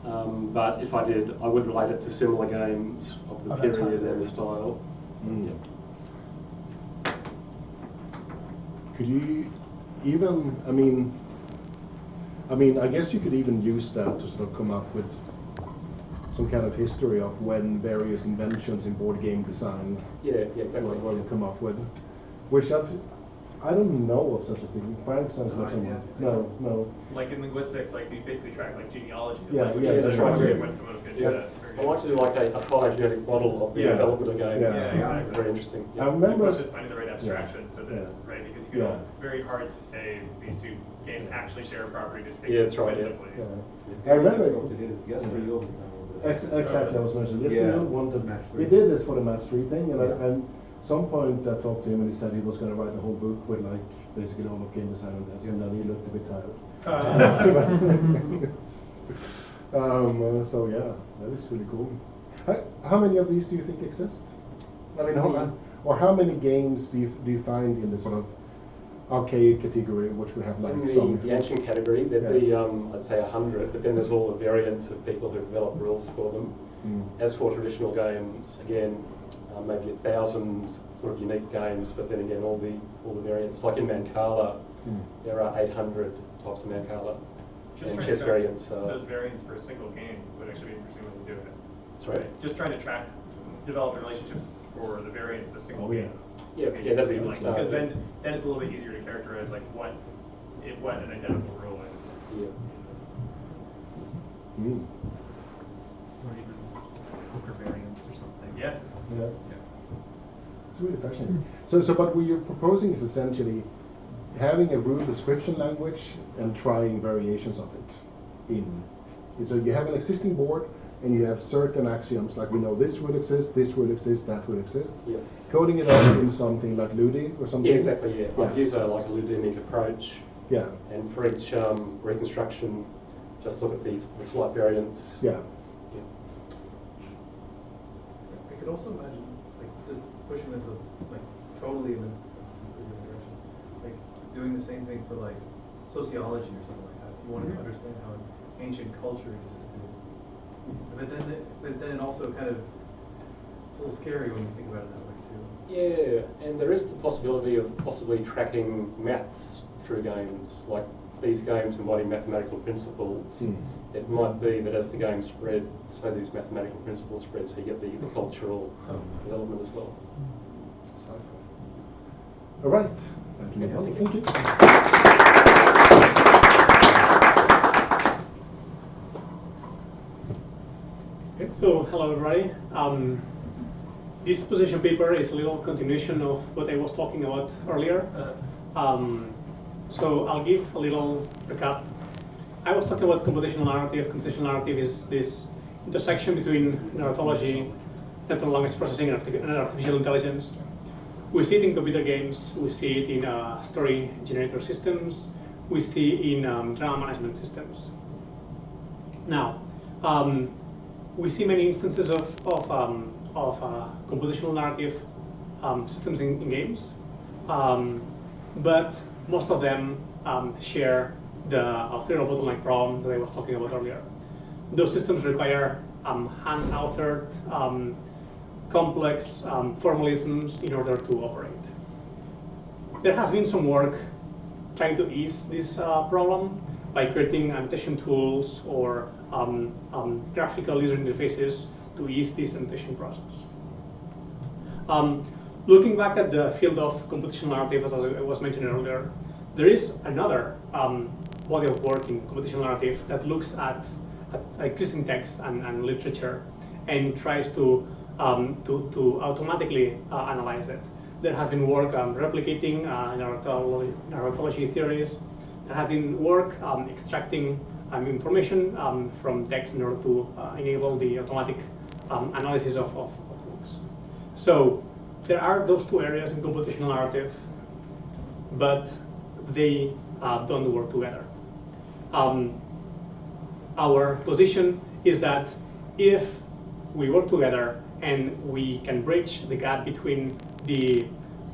But if I did, I would relate it to similar games of the period and the style. Mm. Yeah. Could you even, I mean, I guess you could even use that to sort of come up with some kind of history of when various inventions in board game design exactly. were come up with, which I don't know of such a thing. Frank sounds like someone. No. Like in linguistics, like you basically track like genealogy. Yeah, that's right. When someone was going to do that. I like to do like a phylogenetic model of the development of games. Yeah, exactly. Very interesting. I remember. The question is finding the right abstraction, so that right, because you can it's very hard to say these two games actually share a property distinctly. Yeah, that's right. I remember. Exactly, I was mentioning. We did this for the match 3 thing, and some point I talked to him and he said he was going to write a whole book with like basically all of game design and this, and then he looked a bit tired. So yeah, that is really cool. How many of these do you think exist? I mean, how many games do you find in the sort of archaic category, which we have like in the ancient category, there'd be I'd say 100, but then there's all the variants of people who develop rules for them. As for traditional games, again, maybe 1,000 sort of unique games, but then again all the variants. Like in Mancala, there are 800 types of Mancala. Just and trying chess to variants. Those variants for a single game would actually be an interesting way to do it. That's right. Just trying to track developer relationships for the variants of a single game. Yeah, that'd be a good start. Because then it's a little bit easier to characterize like what an identical rule is. Or even poker variants or something. Yeah. It's really fascinating. So what you're proposing is essentially having a rule description language and trying variations of it. So you have an existing board and you have certain axioms, like we know this will exist, that will exist. Yeah. Coding it up in something like Ludi or something. Yeah, exactly. Yeah, I'd use like a Ludimic approach. Yeah. And for each reconstruction, just look at the slight variants. Yeah. I could also imagine like just pushing this like totally in a completely different direction, like doing the same thing for like sociology or something like that. If you wanted to understand how an ancient culture existed, but then it also kind of it's a little scary when you think about it that way too. Yeah, and there is the possibility of possibly tracking maths through games. Like these games embody mathematical principles. It might be that as the game spread, so these mathematical principles spread, so you get the cultural development as well. All right. Thank you. So, hello everybody. This position paper is a little continuation of what I was talking about earlier. So I'll give a little recap. I was talking about computational narrative. Computational narrative is this intersection between narratology, natural language processing, and artificial intelligence. We see it in computer games. We see it in story generator systems. We see it in drama management systems. Now, we see many instances of computational narrative systems in games, but most of them share the theoretical bottleneck problem that I was talking about earlier. Those systems require hand-authored, complex formalisms in order to operate. There has been some work trying to ease this problem by creating annotation tools or graphical user interfaces to ease this annotation process. Looking back at the field of computational narrative, as I was mentioning earlier, there is another body of work in computational narrative that looks at existing text and literature and tries to automatically analyze it. There has been work replicating narratology theories. There has been work extracting information from text in order to enable the automatic analysis of books. So there are those two areas in computational narrative, but they don't work together. Our position is that if we work together and we can bridge the gap between the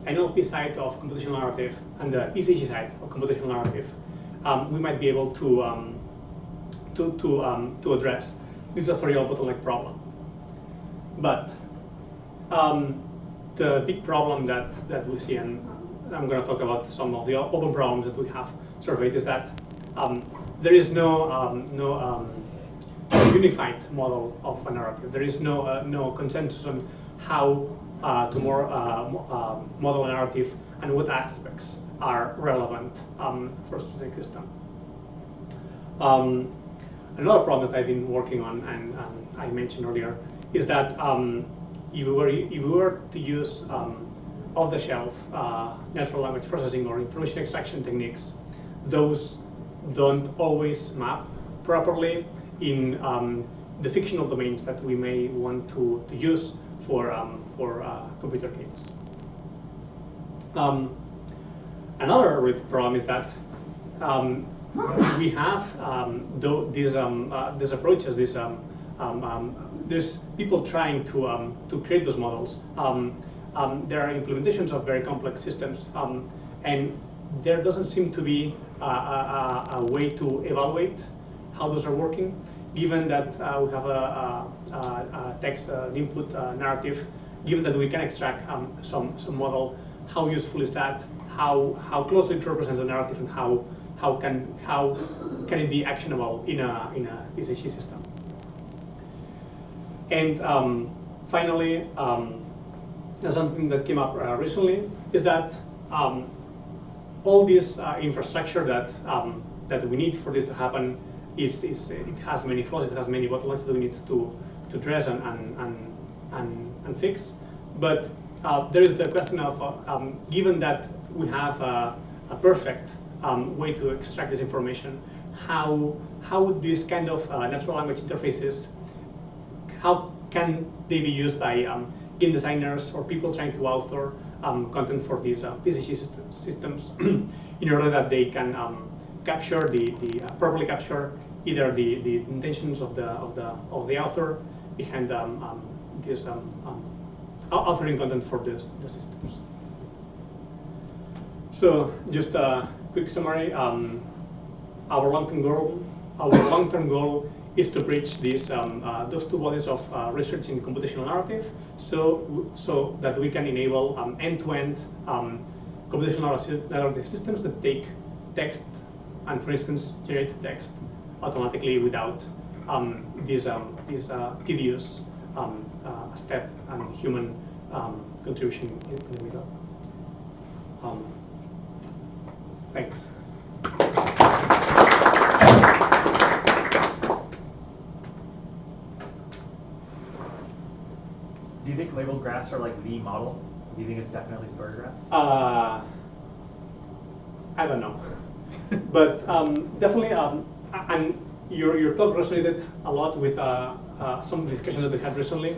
NLP side of computational narrative and the PCG side of computational narrative, we might be able to address this authorial bottleneck problem. But the big problem that we see, and I'm going to talk about some of the open problems that we have surveyed, is that there is no unified model of a narrative. There is no consensus on how to model a narrative and what aspects are relevant for a specific system. Another problem that I've been working on, and I mentioned earlier, is that if we were to use off-the-shelf natural language processing or information extraction techniques, those don't always map properly in the fictional domains that we may want to use for computer games. Another problem is that we have these approaches. There's people trying to create those models. There are implementations of very complex systems, and there doesn't seem to be a way to evaluate how those are working, given that we have a text input narrative, given that we can extract some model. How useful is that? How closely it represents the narrative, and how can it be actionable in a PCG system? And finally, something that came up recently is that all this infrastructure that we need for this to happen it has many flaws. It has many bottlenecks that we need to address and fix. But there is the question of given that we have a perfect way to extract this information, how would these kind of natural language interfaces, how can they be used by game designers or people trying to author content for these PCG systems in order that they can capture properly capture either the intentions of the author behind this authoring content for the systems. So just a quick summary. Our long-term goal is to bridge those two bodies of research in computational narrative, so that we can enable end-to-end computational narrative systems that take text and, for instance, generate text automatically without this tedious step and human contribution in the middle. Thanks. Do you think labeled graphs are like the model? Do you think it's definitely story graphs? I don't know, but definitely, and your talk resonated a lot with some of the discussions that we had recently.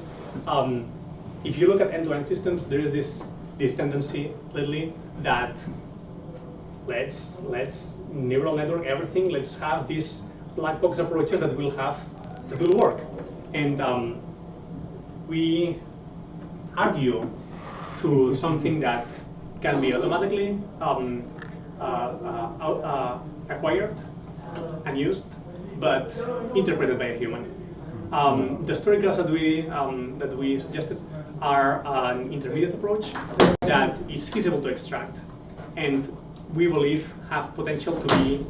If you look at end-to-end systems, there is this tendency lately that let's neural network everything. Let's have these black box approaches that will work. And we argue to something that can be automatically acquired and used, but interpreted by a human. The story graphs that we suggested are an intermediate approach that is feasible to extract, and we believe have potential to be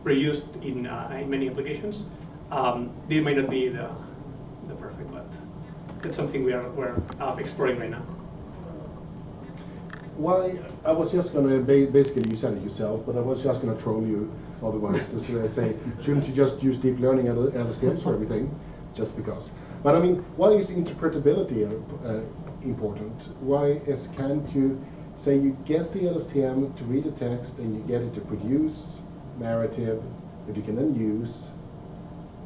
reused in many applications. They might not be the perfect, but it's something we're exploring right now. Why, I was just going to, basically you said it yourself, but I was just going to troll you otherwise to say, shouldn't you just use deep learning and LSTMs for everything, just because? But I mean, why is interpretability important? Can't you say you get the LSTM to read a text and you get it to produce narrative that you can then use?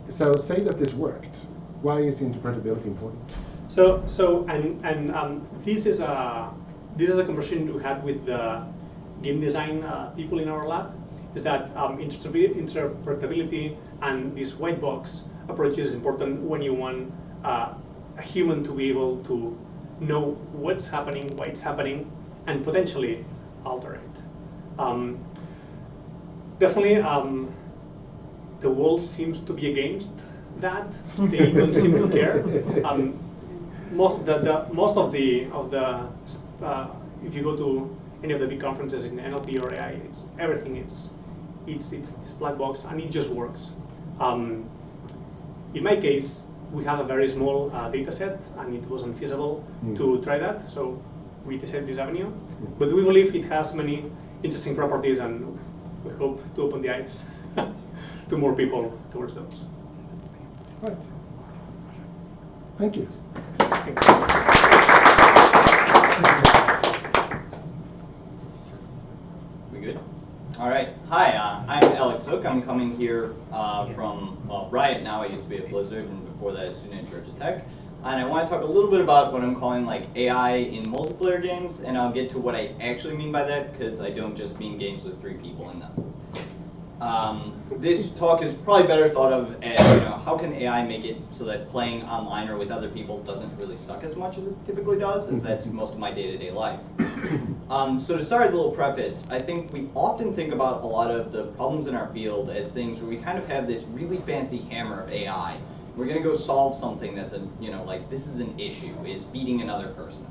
So say that this worked. Why is interpretability important? So this is a conversation we had with the game design people in our lab. Is that interpretability and this white box approach is important when you want a human to be able to know what's happening, why it's happening, and potentially alter it. Definitely, the world seems to be against that. They don't seem to care. Most of the if you go to any of the big conferences in NLP or AI, it's everything. It's black box and it just works. In my case, we have a very small data set and it wasn't feasible to try that, so we decided this avenue. But we believe it has many interesting properties and we hope to open the eyes to more people towards those. Right. Thank you. We good? All right. Hi, I'm Alex Zook. I'm coming here from Riot now. I used to be at Blizzard, and before that, a student at Georgia Tech. And I want to talk a little bit about what I'm calling like AI in multiplayer games, and I'll get to what I actually mean by that, because I don't just mean games with 3 people in them. This talk is probably better thought of as, how can AI make it so that playing online or with other people doesn't really suck as much as it typically does, as that's most of my day-to-day life. So to start as a little preface, I think we often think about a lot of the problems in our field as things where we kind of have this really fancy hammer of AI. We're going to go solve something that's like this is an issue, is beating another person.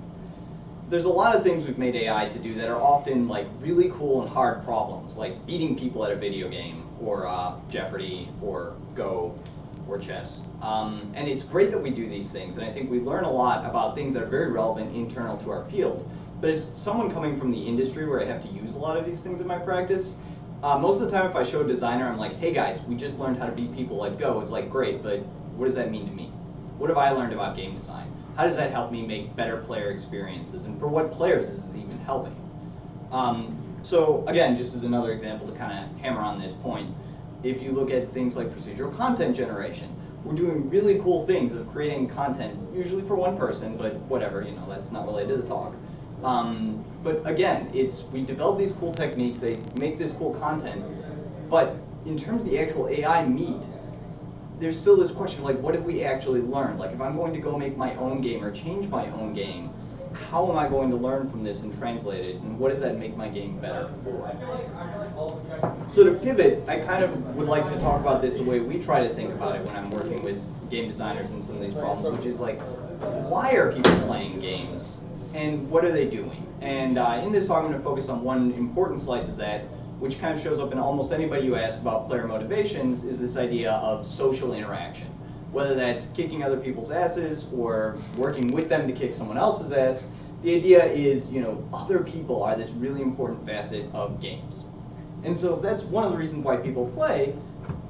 There's a lot of things we've made AI to do that are often like really cool and hard problems, like beating people at a video game, or Jeopardy, or Go, or chess. And it's great that we do these things, and I think we learn a lot about things that are very relevant internal to our field. But as someone coming from the industry where I have to use a lot of these things in my practice, most of the time if I show a designer, I'm like, hey guys, we just learned how to beat people at Go. It's like, great, but what does that mean to me? What have I learned about game design? How does that help me make better player experiences? And for what players is this even helping? So again, just as another example to kind of hammer on this point, if you look at things like procedural content generation, we're doing really cool things of creating content, usually for one person, but whatever, that's not related to the talk. But again, we develop these cool techniques, they make this cool content, but in terms of the actual AI meat, there's still this question, like, what have we actually learned? Like, if I'm going to go make my own game or change my own game, how am I going to learn from this and translate it? And what does that make my game better for? So to pivot, I kind of would like to talk about this the way we try to think about it when I'm working with game designers and some of these problems, which is like, why are people playing games? And what are they doing? And in this talk, I'm going to focus on one important slice of that, which kind of shows up in almost anybody you ask about player motivations, is this idea of social interaction. Whether that's kicking other people's asses or working with them to kick someone else's ass, the idea is, other people are this really important facet of games. And so if that's one of the reasons why people play,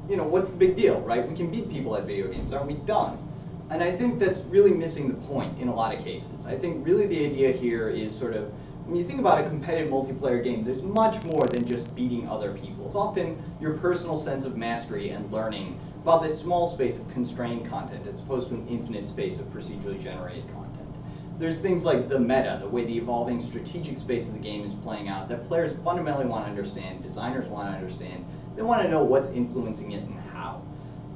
what's the big deal, right? We can beat people at video games, aren't we done? And I think that's really missing the point in a lot of cases. I think really the idea here is sort of, when you think about a competitive multiplayer game, there's much more than just beating other people. It's often your personal sense of mastery and learning about this small space of constrained content as opposed to an infinite space of procedurally generated content. There's things like the meta, the way the evolving strategic space of the game is playing out, that players fundamentally want to understand, designers want to understand. They want to know what's influencing it and how.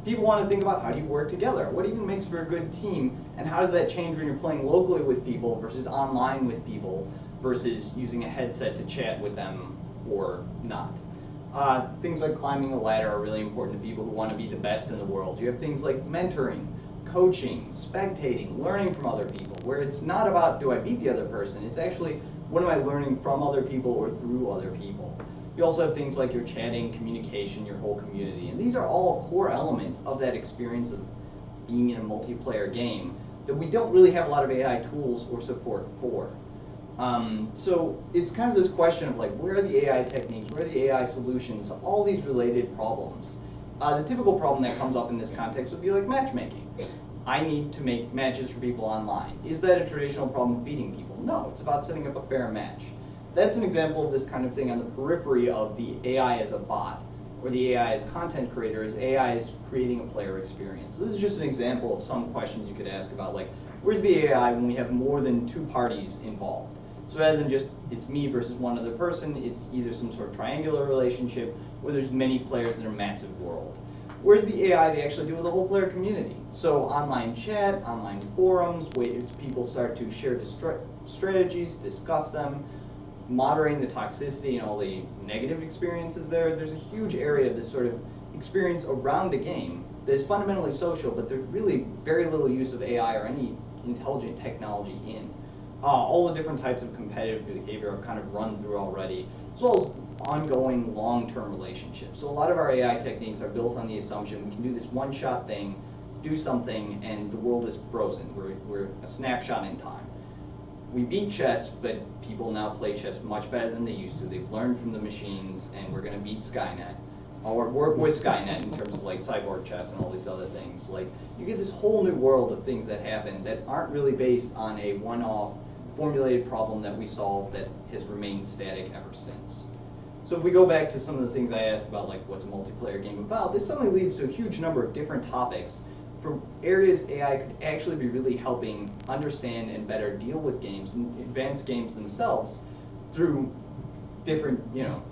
People want to think about how do you work together? What even makes for a good team? And how does that change when you're playing locally with people versus online with people versus using a headset to chat with them or not? Things like climbing a ladder are really important to people who want to be the best in the world. You have things like mentoring, coaching, spectating, learning from other people, where it's not about do I beat the other person, it's actually what am I learning from other people or through other people. You also have things like your chatting, communication, your whole community, and these are all core elements of that experience of being in a multiplayer game that we don't really have a lot of AI tools or support for. So it's kind of this question of like, where are the AI techniques, where are the AI solutions to all these related problems? The typical problem that comes up in this context would be like matchmaking. I need to make matches for people online. Is that a traditional problem of beating people? No, it's about setting up a fair match. That's an example of this kind of thing on the periphery of the AI as a bot, or the AI as content creator, is AI is creating a player experience. So this is just an example of some questions you could ask about, like, where's the AI when we have more than 2 parties involved? So rather than just, it's me versus one other person, it's either some sort of triangular relationship, or there's many players in a massive world. Where's the AI to actually do with the whole player community? So online chat, online forums, ways people start to share strategies, discuss them, moderating the toxicity and all the negative experiences there. There's a huge area of this sort of experience around a game that is fundamentally social, but there's really very little use of AI or any intelligent technology in. All the different types of competitive behavior I've kind of run through already, as well as ongoing long-term relationships. So a lot of our AI techniques are built on the assumption we can do this one-shot thing, do something, and the world is frozen. We're a snapshot in time. We beat chess, but people now play chess much better than they used to. They've learned from the machines, and we're going to beat Skynet, or work with Skynet in terms of like cyborg chess and all these other things. Like, you get this whole new world of things that happen that aren't really based on a one-off formulated problem that we solved that has remained static ever since. So if we go back to some of the things I asked about, like what's a multiplayer game about, this suddenly leads to a huge number of different topics for areas AI could actually be really helping understand and better deal with games and advance games themselves through different,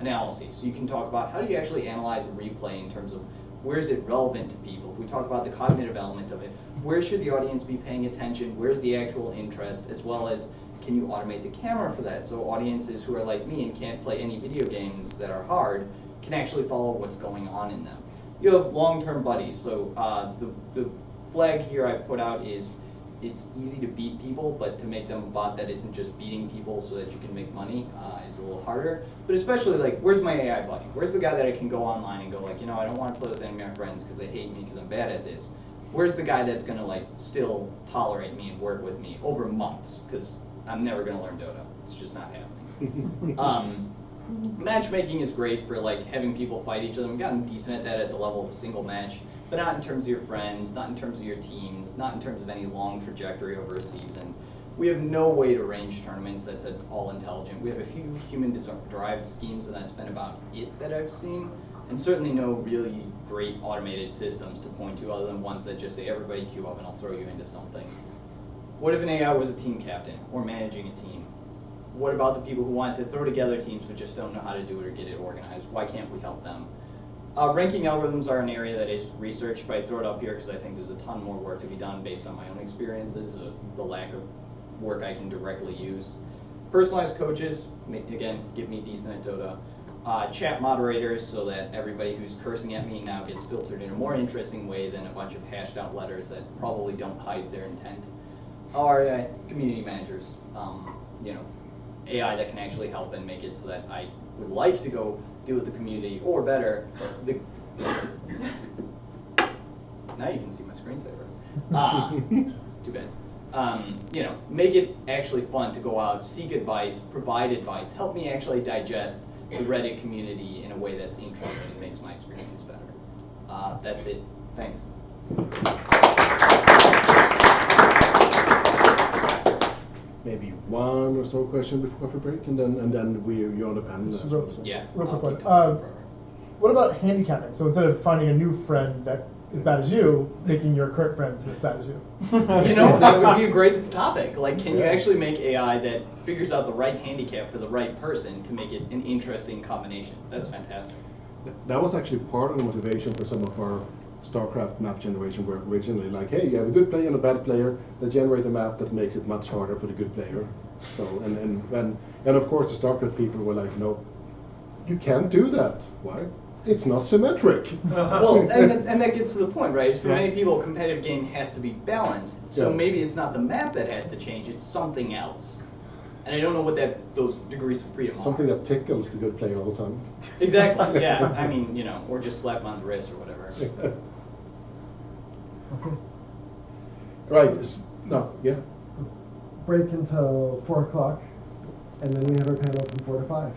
analyses. So you can talk about how do you actually analyze a replay in terms of where is it relevant to people. If we talk about the cognitive element of it, where should the audience be paying attention? Where's the actual interest, as well as can you automate the camera for that? So audiences who are like me and can't play any video games that are hard can actually follow what's going on in them. You have long-term buddies. So the flag here I put out is it's easy to beat people, but to make them a bot that isn't just beating people so that you can make money is a little harder. But especially like, where's my AI buddy? Where's the guy that I can go online and go like, I don't want to play with any of my friends because they hate me because I'm bad at this. Where's the guy that's gonna like still tolerate me and work with me over months? Because I'm never gonna learn Dota. It's just not happening. Matchmaking is great for like having people fight each other. We've gotten decent at that at the level of a single match, but not in terms of your friends, not in terms of your teams, not in terms of any long trajectory over a season. We have no way to arrange tournaments that's at all intelligent. We have a few human-derived schemes, and that's been about it that I've seen, and certainly no really great automated systems to point to other than ones that just say, everybody queue up and I'll throw you into something. What if an AI was a team captain or managing a team? What about the people who want to throw together teams but just don't know how to do it or get it organized? Why can't we help them? Ranking algorithms are an area that is researched, but I throw it up here because I think there's a ton more work to be done based on my own experiences of the lack of work I can directly use. Personalized coaches, again, get me decent at Dota. Chat moderators, so that everybody who's cursing at me now gets filtered in a more interesting way than a bunch of hashed out letters that probably don't hide their intent. Or community managers, AI that can actually help and make it so that I would like to go deal with the community, or better, now you can see my screensaver. Too bad. Make it actually fun to go out, seek advice, provide advice, help me actually digest the Reddit community in a way that's interesting and makes my experience better. That's it. Thanks. Maybe one or so question before coffee break, and then you're on the panel as well. So. Yeah. Real quick one. What about handicapping? So instead of finding a new friend that's as bad as you, making your current friends as bad as you. That would be a great topic. Like, can you actually make AI that figures out the right handicap for the right person to make it an interesting combination? That's fantastic. That was actually part of the motivation for some of our StarCraft map generation worked originally. Like, hey, you have a good player and a bad player, they generate a map that makes it much harder for the good player. So, and of course the StarCraft people were like, no, you can't do that. Why? It's not symmetric. Well, and that gets to the point, right? For Yeah. many people, a competitive game has to be balanced. So Yeah. maybe it's not the map that has to change; it's something else. And I don't know what those degrees of freedom are. Something that tickles the good player all the time. Exactly. Yeah. I mean, or just slap him on the wrist or whatever. Okay. Right. No. Yeah. Break until 4 o'clock, and then we have our panel from 4 to 5.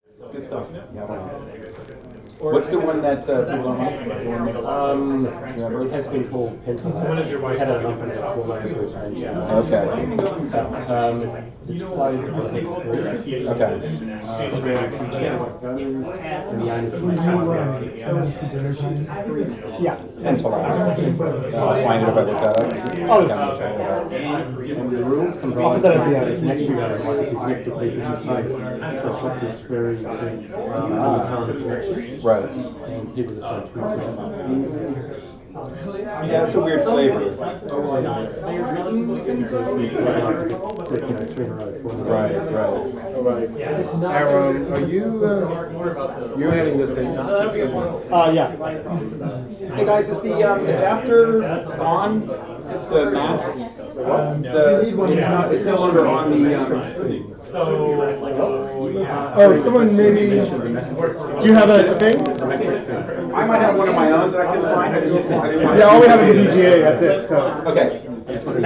Good stuff. Yeah. What's the one that people don't like? It has been called Penta. It had an unpronounceable name, so we changed it. Okay. It's played on X3. Okay. It's around and the aim is to play Yeah. Find it if I look that up. And the rules combine this next year, like if you connect the pieces you say, so it's like this very deep current of connection. Right. And people just don't treat it. Yeah, it's a weird flavor. Right. Aaron, are you you're heading this thing? Yeah. Hey guys, is the adapter on the map? It's no longer on the. Oh, someone maybe. Do you have a thing? I might have one of my own that I can find. Yeah, all we have is a VGA. That's it. So. Okay. That's someone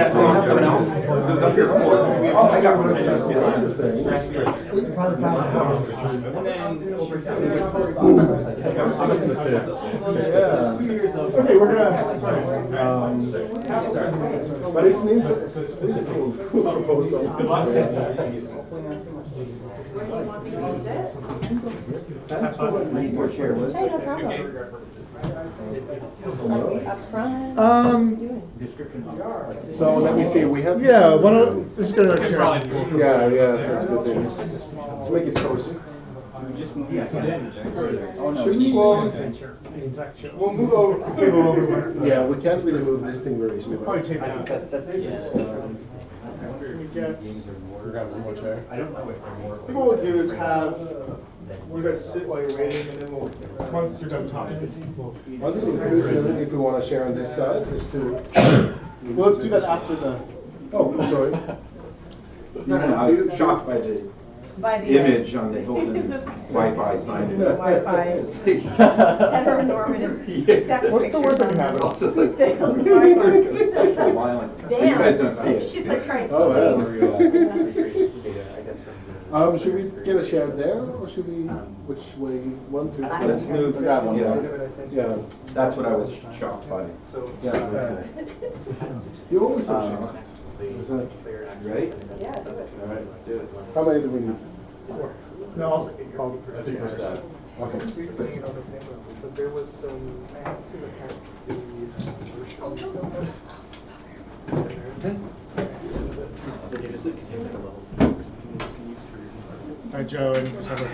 else. It was up here before. Oh, I got one. Yeah. Okay, we're gonna. But it's an interesting proposal. That's what I need to share with. Hey, no problem. So let me see. We have. Yeah. Why don't just go to our chair? Yeah. That's a good thing. Let's make it cozy. Should we? We'll move over. Table over once. Yeah, we can't really move this thing very easily. Probably take that. Can we get? We got one more chair. I think what we'll do is have you guys sit while you're waiting, and then we'll once you're done talking, we'll. One thing we could, if we want to share on this side, is to. Well, let's do that after the. Oh, sorry. No, I was shocked by the image on the Hilton Wi-Fi sign. Wi-Fi. Heteronormative sex What's the word that you have? Sexual violence. Damn. But you guys don't see it. She's like trying to. Oh, yeah. Should we get a share there, or should we? Which way? 1, 2, 3. Let's move. Grab one. Yeah. That's what I was shocked by. Yeah. You always so shocked. Is that ready? Yeah, do it. All right, let's do it. How many do we need? 4. No, I'll I think we're set. Okay. But there was some. I had to attack Hi, Joe and Josep.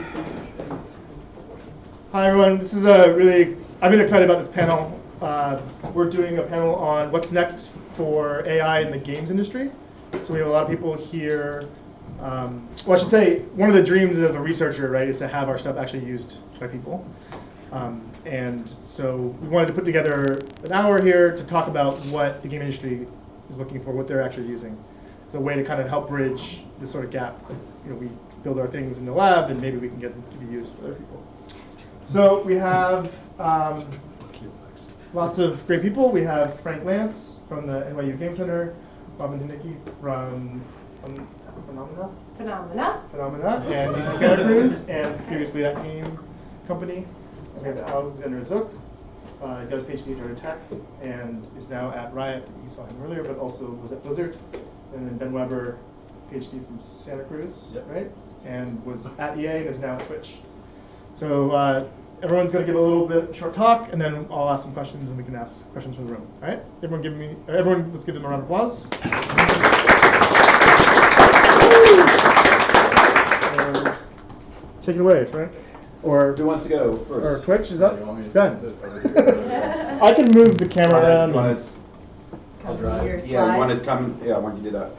Hi, everyone. This is a really. I've been excited about this panel. We're doing a panel on what's next for AI in the games industry. So we have a lot of people here. Well, I should say, one of the dreams of a researcher, right, is to have our stuff actually used by people. And so we wanted to put together an hour here to talk about what the game industry is looking for, what they're actually using. It's a way to kind of help bridge this sort of gap. You know, we build our things in the lab, and maybe we can get them to be used for other people. So we have lots of great people. We have Frank Lantz from the NYU Game Center, Robin Dinicky from Phenomena, and UC Santa Cruz, and previously that game company. We have Alexander Zook. He does PhD in Georgia Tech and is now at Riot. You saw him earlier, but also was at Blizzard. And then Ben Weber, PhD from Santa Cruz, right? And was at EA and is now at Twitch. So everyone's going to give a little bit short talk, and then I'll ask some questions, and we can ask questions from the room. All right? Everyone, let's give them a round of applause. And take it away, Frank. Or who wants to go first? Or Twitch is up. Done. I can move the camera around. I'll drive. Yeah, you want to come? Yeah, why don't you do that?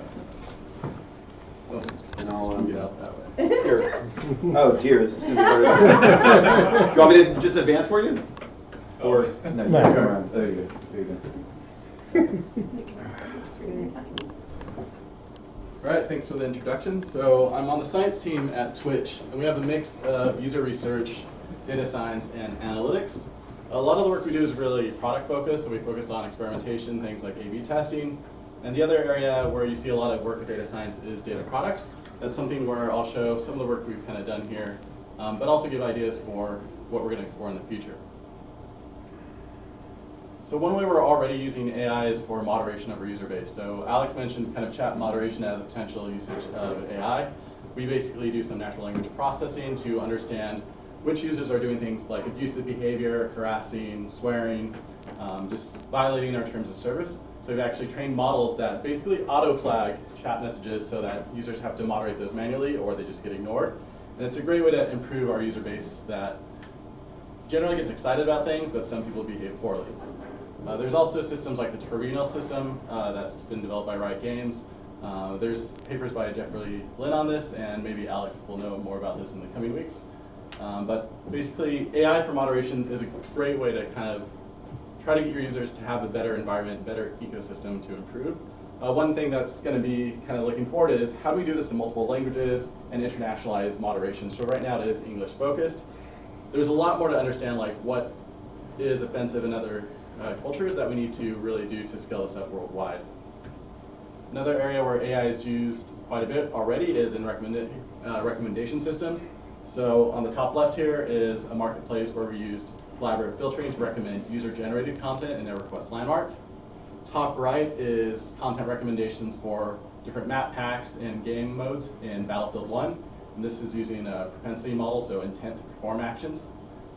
And I'll get out that way. Here. Oh dear, this is going to be very. Do you want me to just advance for you? Or no, you can come around. There you go. There you go. All right, thanks for the introduction. So I'm on the science team at Twitch, and we have a mix of user research, data science, and analytics. A lot of the work we do is really product focused, so we focus on experimentation, things like A/B testing. And the other area where you see a lot of work with data science is data products. That's something where I'll show some of the work we've kind of done here but also give ideas for what we're going to explore in the future. So one way we're already using AI is for moderation of our user base. So Alex mentioned kind of chat moderation as a potential usage of AI. We basically do some natural language processing to understand which users are doing things like abusive behavior, harassing, swearing, just violating our terms of service. So we've actually trained models that basically auto-flag chat messages so that users have to moderate those manually or they just get ignored. And it's a great way to improve our user base that generally gets excited about things, but some people behave poorly. There's also systems like the Torino system that's been developed by Riot Games. There's papers by Jeffrey Lynn on this, and maybe Alex will know more about this in the coming weeks. But basically, AI for moderation is a great way to kind of try to get your users to have a better environment, better ecosystem to improve. One thing that's going to be kind of looking forward is how do we do this in multiple languages and internationalize moderation? So right now it is English focused. There's a lot more to understand, like what is offensive in other cultures that we need to really do to scale this up worldwide. Another area where AI is used quite a bit already is in recommendation systems. So on the top left here is a marketplace where we used collaborative filtering to recommend user-generated content in their request landmark. Top right is content recommendations for different map packs and game modes in Battlefield 1. And this is using a propensity model, so intent to perform actions.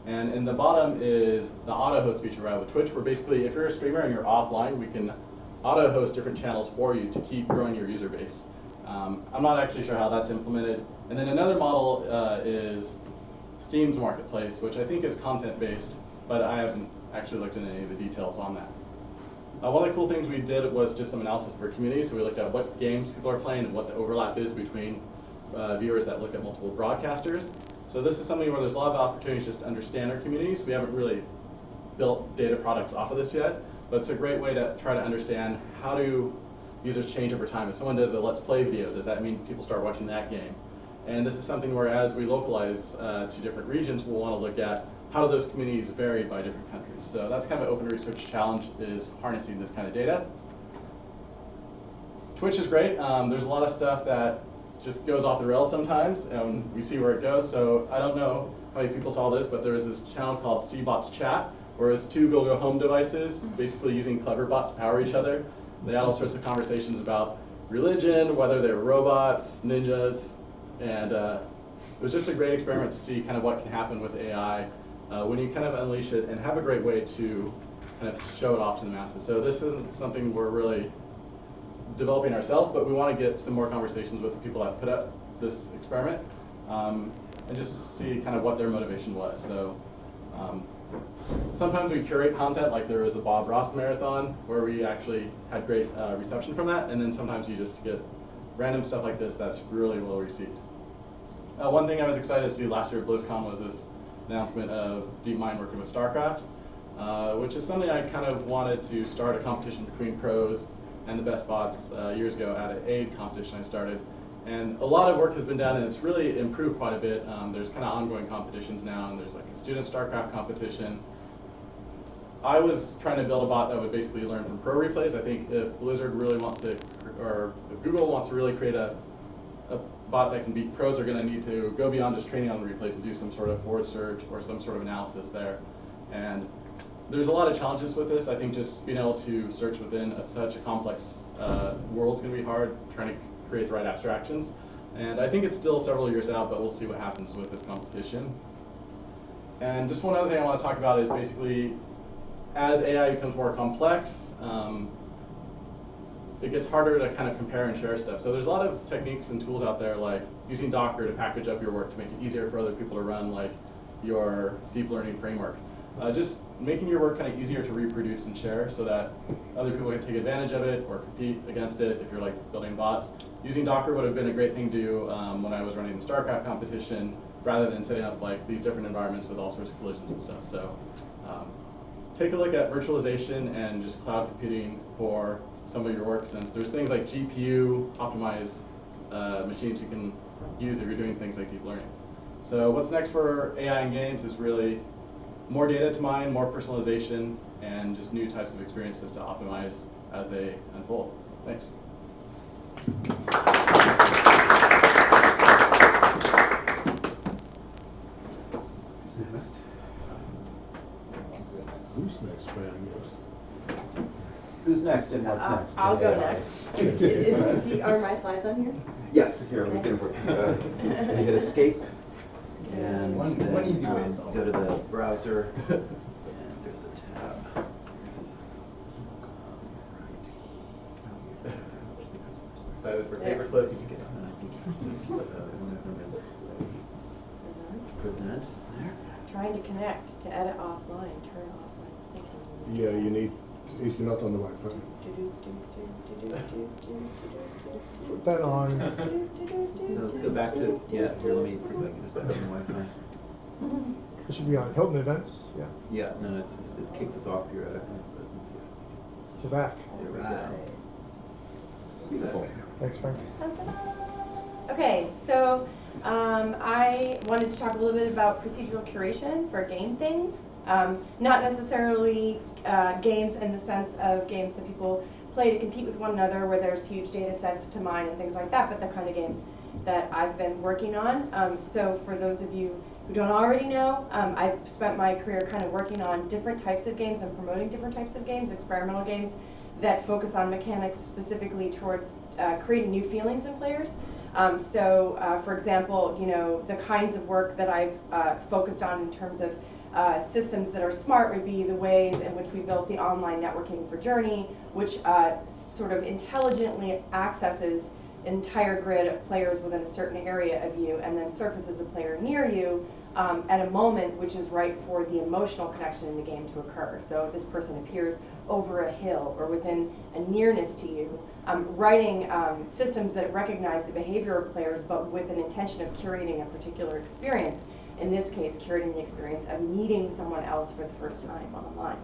And in the bottom is the auto-host feature we have with Twitch, where basically if you're a streamer and you're offline, we can auto-host different channels for you to keep growing your user base. I'm not actually sure how that's implemented. And then another model is Steam's marketplace, which I think is content-based, but I haven't actually looked into any of the details on that. One of the cool things we did was just some analysis of our community. So we looked at what games people are playing and what the overlap is between viewers that look at multiple broadcasters. So this is something where there's a lot of opportunities just to understand our communities. We haven't really built data products off of this yet, but it's a great way to try to understand how do users change over time. If someone does a Let's Play video, does that mean people start watching that game? And this is something where as we localize to different regions, we'll want to look at how do those communities vary by different countries. So that's kind of an open research challenge, is harnessing this kind of data. Twitch is great. There's a lot of stuff that just goes off the rails sometimes, and we see where it goes. So I don't know how many people saw this, but there was this channel called Cbots Chat, where it's two Google Home devices basically using Cleverbot to power each other. They had all sorts of conversations about religion, whether they were robots, ninjas, and it was just a great experiment to see kind of what can happen with AI when you kind of unleash it and have a great way to kind of show it off to the masses. So this isn't something we're really developing ourselves, but we want to get some more conversations with the people that put up this experiment and just see kind of what their motivation was. So sometimes we curate content, like there was a Bob Ross marathon where we actually had great reception from that, and then sometimes you just get random stuff like this that's really well received. One thing I was excited to see last year at BlizzCon was this announcement of DeepMind working with StarCraft, which is something I kind of wanted to start a competition between pros and the best bots years ago at an aid competition I started. And a lot of work has been done, and it's really improved quite a bit. There's kind of ongoing competitions now, and there's like a student StarCraft competition. I was trying to build a bot that would basically learn from pro replays. I think if Blizzard really wants to, or if Google wants to really create a bot that can beat pros, are going to need to go beyond just training on the replays and do some sort of forward search or some sort of analysis there. And there's a lot of challenges with this. I think just being able to search within such a complex world's going to be hard, trying to create the right abstractions. And I think it's still several years out, but we'll see what happens with this competition. And just one other thing I want to talk about is basically, as AI becomes more complex, it gets harder to kind of compare and share stuff. So there's a lot of techniques and tools out there, like using Docker to package up your work to make it easier for other people to run, like your deep learning framework. Just making your work kind of easier to reproduce and share so that other people can take advantage of it or compete against it if you're like building bots. Using Docker would have been a great thing to do when I was running the StarCraft competition, rather than setting up like these different environments with all sorts of collisions and stuff. So take a look at virtualization and just cloud computing for some of your work, since there's things like GPU optimized machines you can use if you're doing things like deep learning. So what's next for AI in games is really more data to mine, more personalization, and just new types of experiences to optimize as they unfold. Thanks. Who's next, Brian? Who's next and what's next? I'll go AI. next. Are my slides on here? Yes, here, we can work. You hit escape, and One then, easy way to solve go to this. the browser, and there's a tab. Excited for paper clips. Present. Trying to connect to edit offline, turn offline syncing. Yeah, you need, if you're not on the Wi-Fi. Put that on. So let's go back to, yeah, here, let me see if I can just put it on the Wi-Fi. It should be on Hilton Events. Yeah. Yeah, no, it's just, it kicks us off periodically, but let's see. We're back. There we go. Beautiful. Thanks, Frank. Okay, so I wanted to talk a little bit about procedural curation for game things. Not necessarily games in the sense of games that people play to compete with one another where there's huge data sets to mine and things like that, but the kind of games that I've been working on. So for those of you who don't already know, I've spent my career kind of working on different types of games and promoting different types of games, experimental games that focus on mechanics specifically towards creating new feelings in players. For example, you know, the kinds of work that I've focused on in terms of systems that are smart would be the ways in which we built the online networking for Journey, which sort of intelligently accesses an entire grid of players within a certain area of you and then surfaces a player near you at a moment which is right for the emotional connection in the game to occur. So this person appears over a hill or within a nearness to you, writing systems that recognize the behavior of players but with an intention of curating a particular experience. In this case, curating the experience of meeting someone else for the first time online.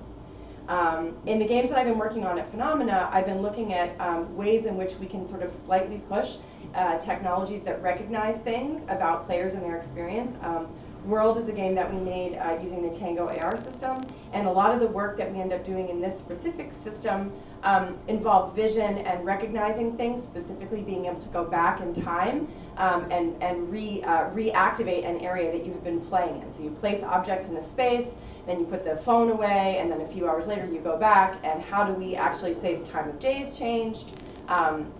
In the games that I've been working on at Phenomena, I've been looking at ways in which we can sort of slightly push technologies that recognize things about players and their experience. World is a game that we made using the Tango AR system, and a lot of the work that we end up doing in this specific system involved vision and recognizing things, specifically being able to go back in time and reactivate an area that you have been playing in. So you place objects in a space, then you put the phone away, and then a few hours later you go back, and how do we actually say the time of day has changed,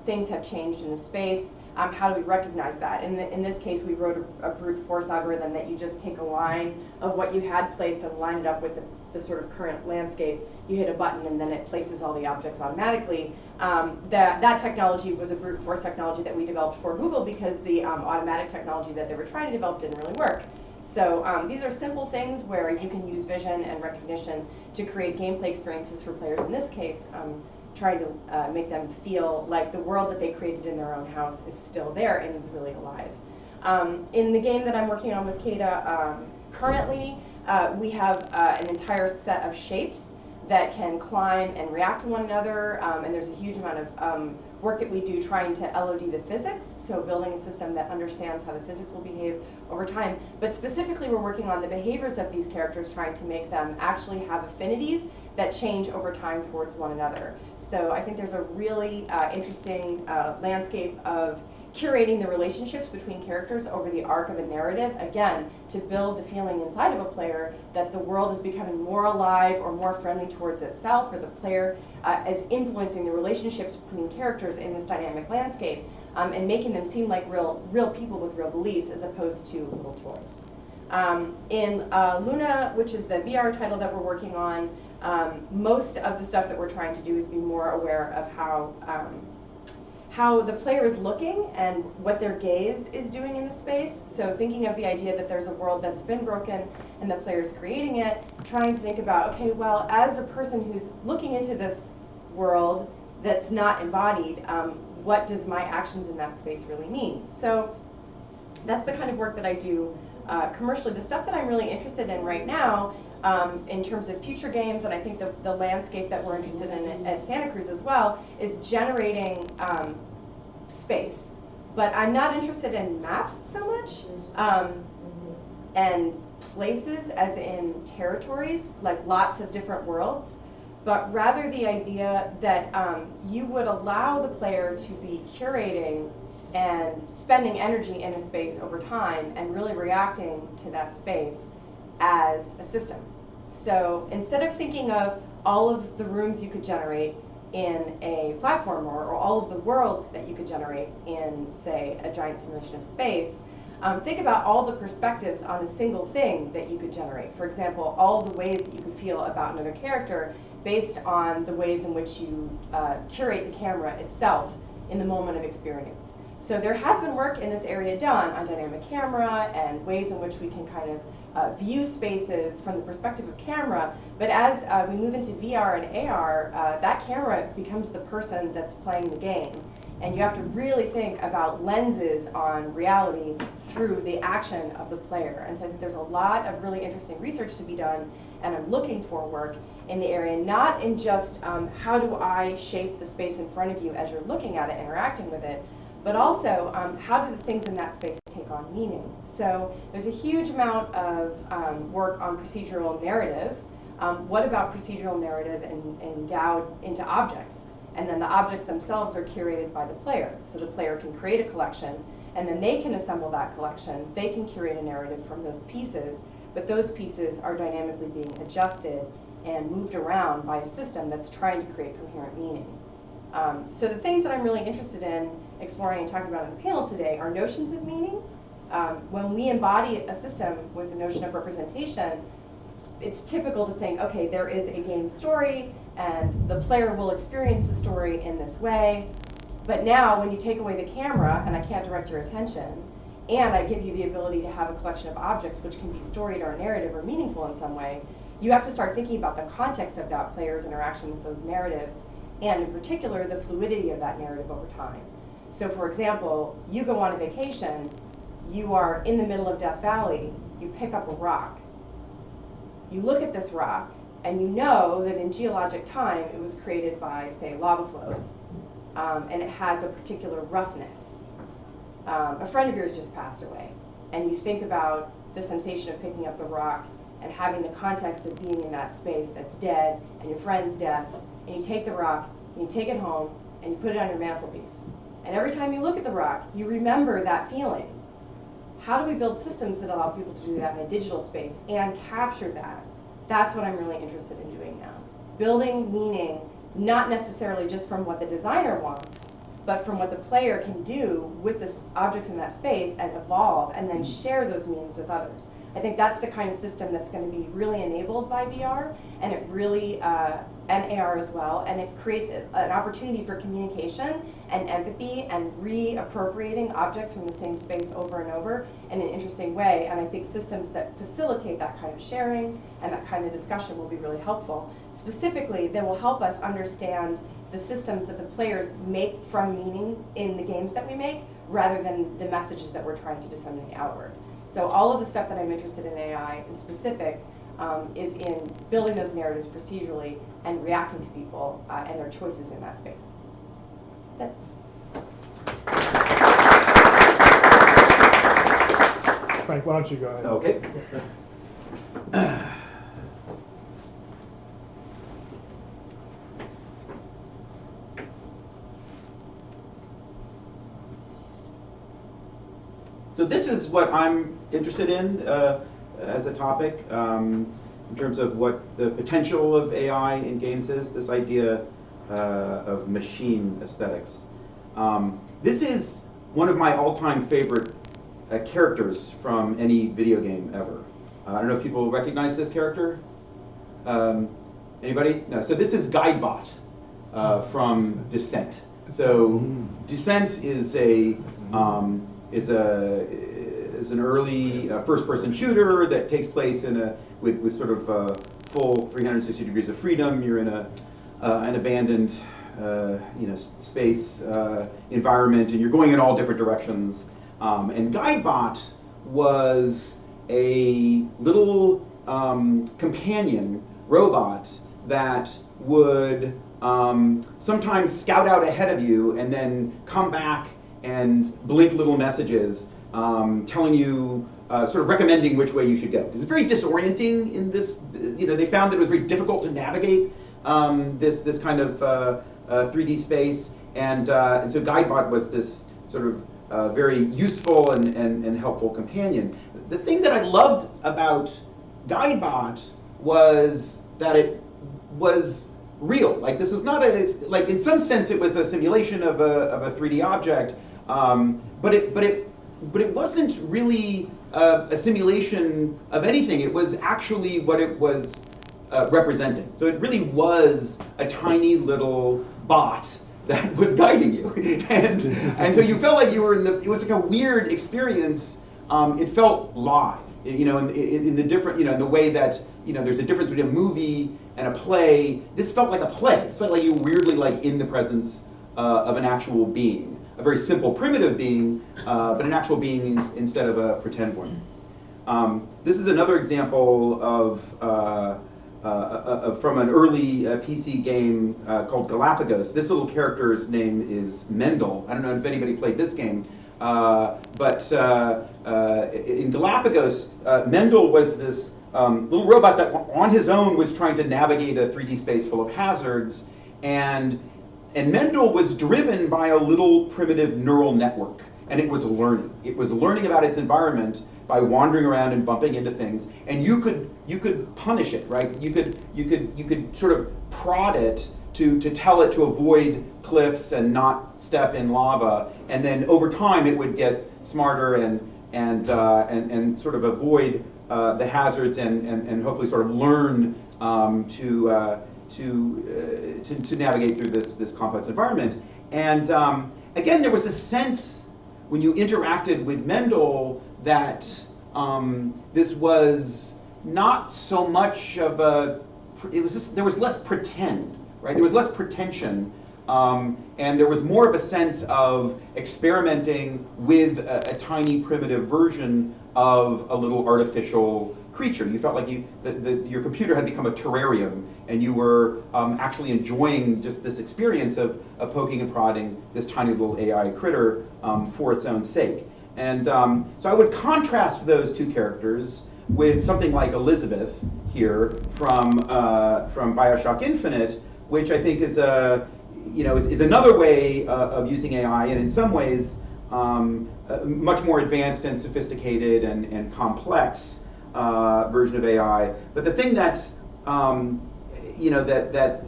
things have changed in the space, how do we recognize that? In this case, we wrote a brute force algorithm that you just take a line of what you had placed and line it up with the sort of current landscape. You hit a button and then it places all the objects automatically. That technology was a brute force technology that we developed for Google because the automatic technology that they were trying to develop didn't really work. So these are simple things where you can use vision and recognition to create gameplay experiences for players. In this case, trying to make them feel like the world that they created in their own house is still there and is really alive. In the game that I'm working on with Kata, currently we have an entire set of shapes that can climb and react to one another, and there's a huge amount of work that we do trying to LOD the physics, so building a system that understands how the physics will behave over time. But specifically, we're working on the behaviors of these characters, trying to make them actually have affinities that change over time towards one another. So I think there's a really interesting landscape of curating the relationships between characters over the arc of a narrative, again, to build the feeling inside of a player that the world is becoming more alive or more friendly towards itself, or the player is influencing the relationships between characters in this dynamic landscape, and making them seem like real people with real beliefs as opposed to little toys. In Luna, which is the VR title that we're working on, most of the stuff that we're trying to do is be more aware of how the player is looking and what their gaze is doing in the space. So thinking of the idea that there's a world that's been broken and the player's creating it, trying to think about, okay, well, as a person who's looking into this world that's not embodied, what does my actions in that space really mean? So that's the kind of work that I do commercially. The stuff that I'm really interested in right now, in terms of future games, and I think the landscape that we're interested in at Santa Cruz as well, is generating space. But I'm not interested in maps so much, and places as in territories, like lots of different worlds, but rather the idea that you would allow the player to be curating and spending energy in a space over time and really reacting to that space as a system. So instead of thinking of all of the rooms you could generate in a platformer, or all of the worlds that you could generate in, say, a giant simulation of space, think about all the perspectives on a single thing that you could generate. For example, all the ways that you could feel about another character based on the ways in which you curate the camera itself in the moment of experience. So there has been work in this area done on dynamic camera and ways in which we can kind of view spaces from the perspective of camera, but as we move into VR and AR, that camera becomes the person that's playing the game. And you have to really think about lenses on reality through the action of the player. And so I think there's a lot of really interesting research to be done, and I'm looking for work in the area, not in just how do I shape the space in front of you as you're looking at it, interacting with it, but also how do the things in that space take on meaning. So there's a huge amount of work on procedural narrative. What about procedural narrative endowed into objects? And then the objects themselves are curated by the player. So the player can create a collection, and then they can assemble that collection. They can curate a narrative from those pieces, but those pieces are dynamically being adjusted and moved around by a system that's trying to create coherent meaning. So the things that I'm really interested in exploring and talking about in the panel today are notions of meaning. When we embody a system with the notion of representation, it's typical to think, okay, there is a game story, and the player will experience the story in this way. But now, when you take away the camera, and I can't direct your attention, and I give you the ability to have a collection of objects which can be storied or narrative or meaningful in some way, you have to start thinking about the context of that player's interaction with those narratives, and in particular, the fluidity of that narrative over time. So for example, you go on a vacation, you are in the middle of Death Valley, you pick up a rock. You look at this rock, and you know that in geologic time, it was created by, say, lava flows, and it has a particular roughness. A friend of yours just passed away, and you think about the sensation of picking up the rock and having the context of being in that space that's dead, and your friend's death, and you take the rock, and you take it home, and you put it on your mantelpiece. And every time you look at the rock, you remember that feeling. How do we build systems that allow people to do that in a digital space and capture that? That's what I'm really interested in doing now. Building meaning, not necessarily just from what the designer wants, but from what the player can do with the objects in that space and evolve and then share those meanings with others. I think that's the kind of system that's going to be really enabled by VR, and it really, and AR as well, and it creates an opportunity for communication and empathy and reappropriating objects from the same space over and over in an interesting way. And I think systems that facilitate that kind of sharing and that kind of discussion will be really helpful. Specifically, they will help us understand the systems that the players make from meaning in the games that we make, rather than the messages that we're trying to disseminate outward. So all of the stuff that I'm interested in AI in specific is in building those narratives procedurally and reacting to people and their choices in that space. That's it. Frank, why don't you go ahead? Okay. So this is what I'm interested in as a topic in terms of what the potential of AI in games is, this idea of machine aesthetics. This is one of my all-time favorite characters from any video game ever. I don't know if people recognize this character. Anybody? No. So this is Guidebot from Descent. So Descent is an early first-person shooter that takes place in with sort of full 360 degrees of freedom. You're in an abandoned space environment, and you're going in all different directions. And Guidebot was a little companion robot that would sometimes scout out ahead of you and then come back and blink little messages telling you, sort of recommending which way you should go. It's very disorienting in this, they found that it was very difficult to navigate this kind of 3D space, and so Guidebot was this sort of very useful and helpful companion. The thing that I loved about Guidebot was that it was real. Like this was not like in some sense it was a simulation of a 3D object, but it wasn't really a simulation of anything. It was actually what it was representing. So it really was a tiny little bot that was guiding you, and so you felt like you were in the. It was like a weird experience. It felt live, you know, in the different, you know, in the way that, you know, there's a difference between a movie and a play. This felt like a play. It felt like you were weirdly like in the presence of an actual being, a very simple, primitive being, but an actual being instead of a pretend one. This is another example of from an early PC game called Galapagos. This little character's name is Mendel. I don't know if anybody played this game, but in Galapagos, Mendel was this little robot that on his own was trying to navigate a 3D space full of hazards, and Mendel was driven by a little primitive neural network, and it was learning. It was learning about its environment by wandering around and bumping into things, and you could punish it, right? You could sort of prod it to tell it to avoid cliffs and not step in lava, and then over time it would get smarter and sort of avoid the hazards and hopefully sort of learn to navigate through this complex environment. And again, there was a sense when you interacted with Mendel that this was not so much of a. It was just, there was less pretend, right? There was less pretension, and there was more of a sense of experimenting with a tiny primitive version of a little artificial creature. You felt like your computer had become a terrarium, and you were actually enjoying just this experience of poking and prodding this tiny little AI critter for its own sake. And so I would contrast those two characters with something like Elizabeth here from BioShock Infinite, which I think is is another way of using AI, and in some ways much more advanced and sophisticated and complex version of AI. But the thing that that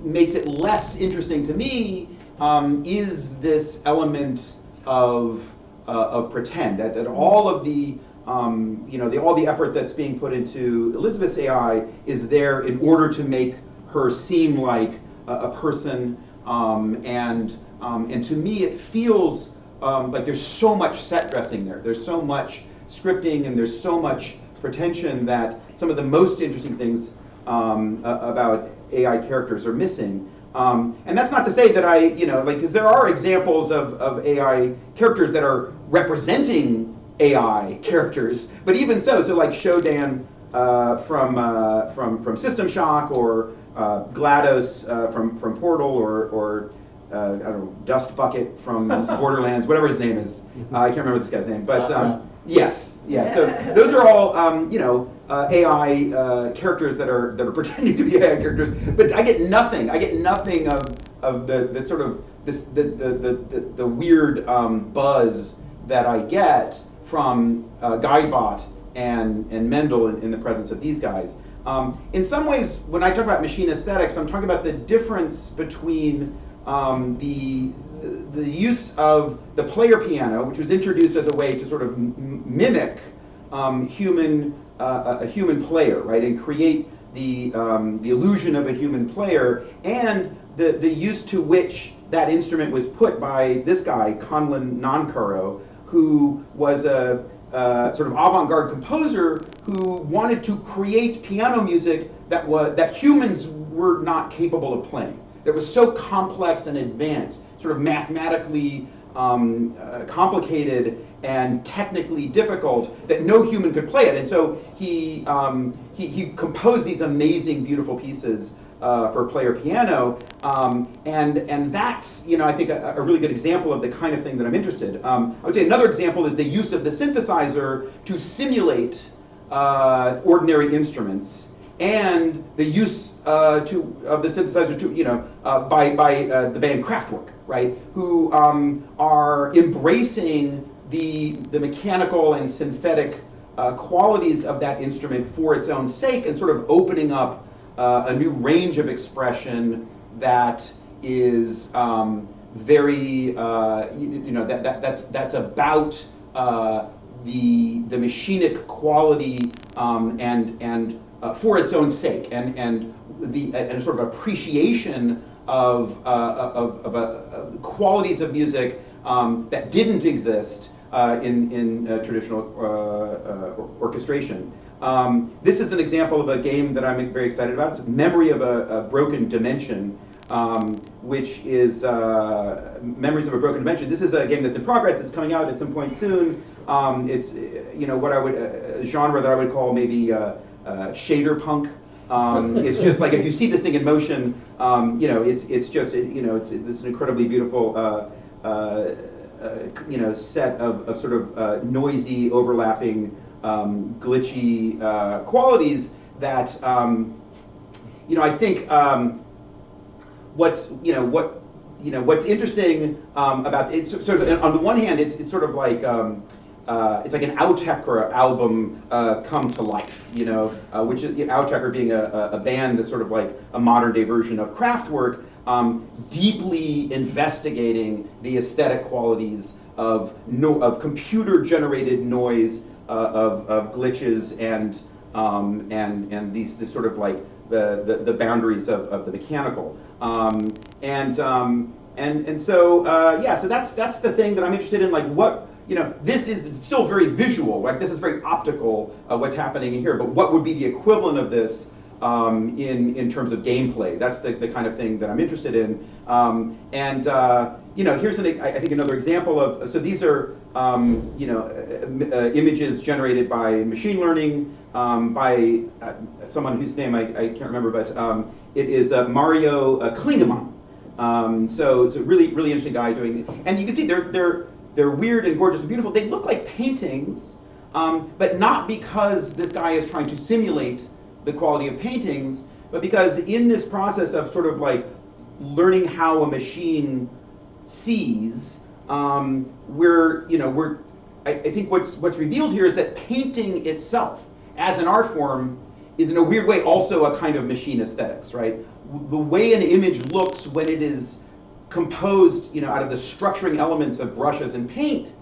makes it less interesting to me is this element of pretend. That all of the all the effort that's being put into Elizabeth's AI is there in order to make her seem like a person, and to me it feels like there's so much set dressing there. There's so much scripting and there's so much pretension that some of the most interesting things about AI characters are missing. And that's not to say that because there are examples of AI characters that are representing AI characters, but even so like Shodan from System Shock, or GLaDOS from Portal, or I don't know, Dust Bucket from Borderlands, whatever his name is. I can't remember this guy's name, but yes. Yeah, so those are all AI characters that are pretending to be AI characters, but I get nothing of the sort of the weird buzz that I get from Guidebot and Mendel in the presence of these guys. In some ways, when I talk about machine aesthetics, I'm talking about the difference between the use of the player piano, which was introduced as a way to sort of mimic a human player, right, and create the illusion of a human player, and the use to which that instrument was put by this guy, Conlon Nankaro, who was a sort of avant-garde composer who wanted to create piano music that humans were not capable of playing, that was so complex and advanced, sort of mathematically complicated and technically difficult that no human could play it. And so he composed these amazing, beautiful pieces for player piano, and that's I think a really good example of the kind of thing that I'm interested. I would say another example is the use of the synthesizer to simulate ordinary instruments, and the use of the synthesizer to by the band Kraftwerk, right, who are embracing the mechanical and synthetic qualities of that instrument for its own sake and sort of opening up a new range of expression that is very, that's about the machinic quality and for its own sake, and sort of appreciation of qualities of music that didn't exist in traditional orchestration. This is an example of a game that I'm very excited about. It's Memory of a Broken Dimension, which is Memories of a Broken Dimension. This is a game that's in progress. It's coming out at some point soon. It's what I would a genre that I would call maybe shader punk. It's just like if you see this thing in motion, it's just it's this incredibly beautiful set of sort of noisy, overlapping, glitchy qualities that I think what's interesting about it's sort of on the one hand it's sort of like it's like an Outtaker album come to life, which is Outtaker being a band that's sort of like a modern day version of Kraftwerk, deeply investigating the aesthetic qualities of computer generated noise, of glitches and these sort of like the boundaries of the mechanical, so that's the thing that I'm interested in, like what. This is still very visual, right? This is very optical, what's happening here, but what would be the equivalent of this in terms of gameplay? That's the kind of thing that I'm interested in. Here's I think another example of, so these are images generated by machine learning by someone whose name I can't remember, but it is Mario Klingemann. So it's a really interesting guy doing, and you can see they're weird and gorgeous and beautiful. They look like paintings, but not because this guy is trying to simulate the quality of paintings, but because in this process of sort of like learning how a machine sees, I think what's revealed here is that painting itself as an art form is in a weird way also a kind of machine aesthetics, right? The way an image looks when it is composed, out of the structuring elements of brushes and paint,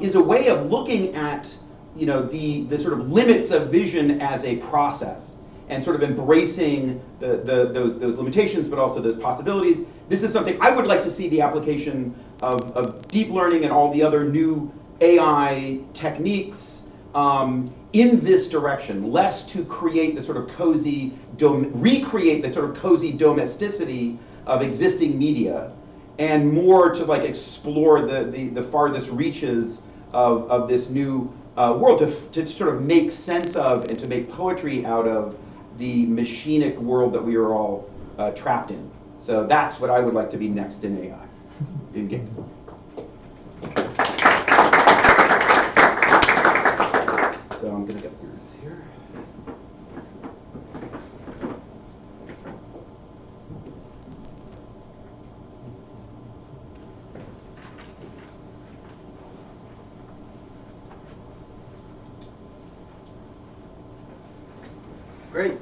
is a way of looking at, the sort of limits of vision as a process, and sort of embracing those limitations, but also those possibilities. This is something I would like to see the application of deep learning and all the other new AI techniques in this direction, less to create the sort of recreate the sort of cozy domesticity of existing media, and more to like explore the farthest reaches of this new world, to sort of make sense of and to make poetry out of the machinic world that we are all trapped in. So that's what I would like to be next in AI, in games. So I'm gonna get words here. Great.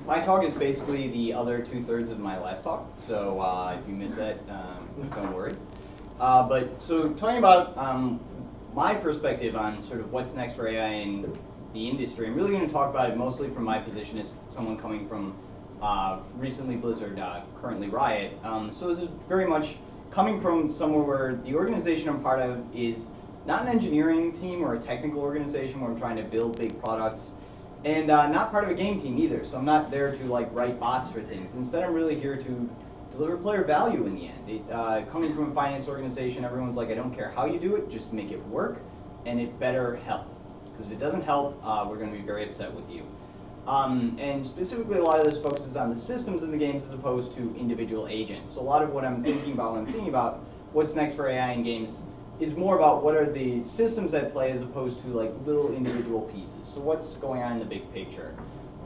My talk is basically the other 2/3 of my last talk. So if you missed that, don't worry. So talking about my perspective on sort of what's next for AI in the industry, I'm really going to talk about it mostly from my position as someone coming from recently Blizzard, currently Riot. So this is very much coming from somewhere where the organization I'm part of is not an engineering team or a technical organization where I'm trying to build big products. And not part of a game team either, so I'm not there to like write bots for things. Instead, I'm really here to deliver player value in the end. Coming from a finance organization, everyone's like, I don't care how you do it, just make it work, and it better help. Because if it doesn't help, we're going to be very upset with you. And specifically, a lot of this focuses on the systems in the games as opposed to individual agents. So a lot of what I'm thinking about when I'm thinking about what's next for AI in games is more about what are the systems at play as opposed to like little individual pieces. So what's going on in the big picture?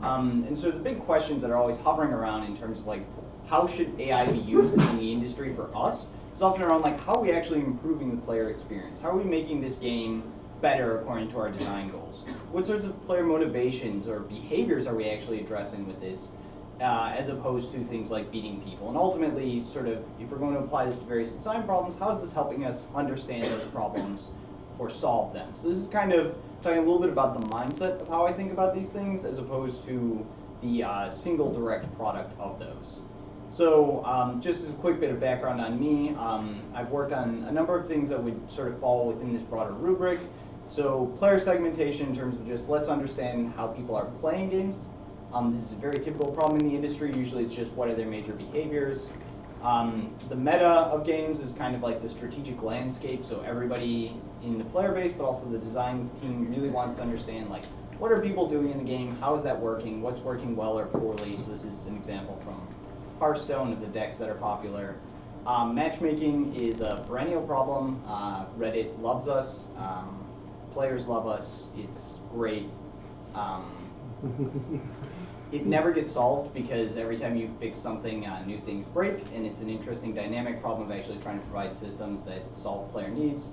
And so the big questions that are always hovering around in terms of like how should AI be used in the industry for us is often around like how are we actually improving the player experience? How are we making this game better according to our design goals? What sorts of player motivations or behaviors are we actually addressing with this, as opposed to things like beating people? And ultimately, sort of, if we're going to apply this to various design problems, how is this helping us understand those problems or solve them? So this is kind of talking a little bit about the mindset of how I think about these things, as opposed to the single direct product of those. So just as a quick bit of background on me, I've worked on a number of things that would sort of fall within this broader rubric. So player segmentation in terms of just let's understand how people are playing games. This is a very typical problem in the industry. Usually it's just what are their major behaviors. The meta of games is kind of like the strategic landscape. So everybody in the player base, but also the design team really wants to understand like what are people doing in the game, how is that working, what's working well or poorly. So this is an example from Hearthstone of the decks that are popular. Matchmaking is a perennial problem. Reddit loves us. Players love us. It's great. It never gets solved because every time you fix something, new things break, and it's an interesting dynamic problem of actually trying to provide systems that solve player needs.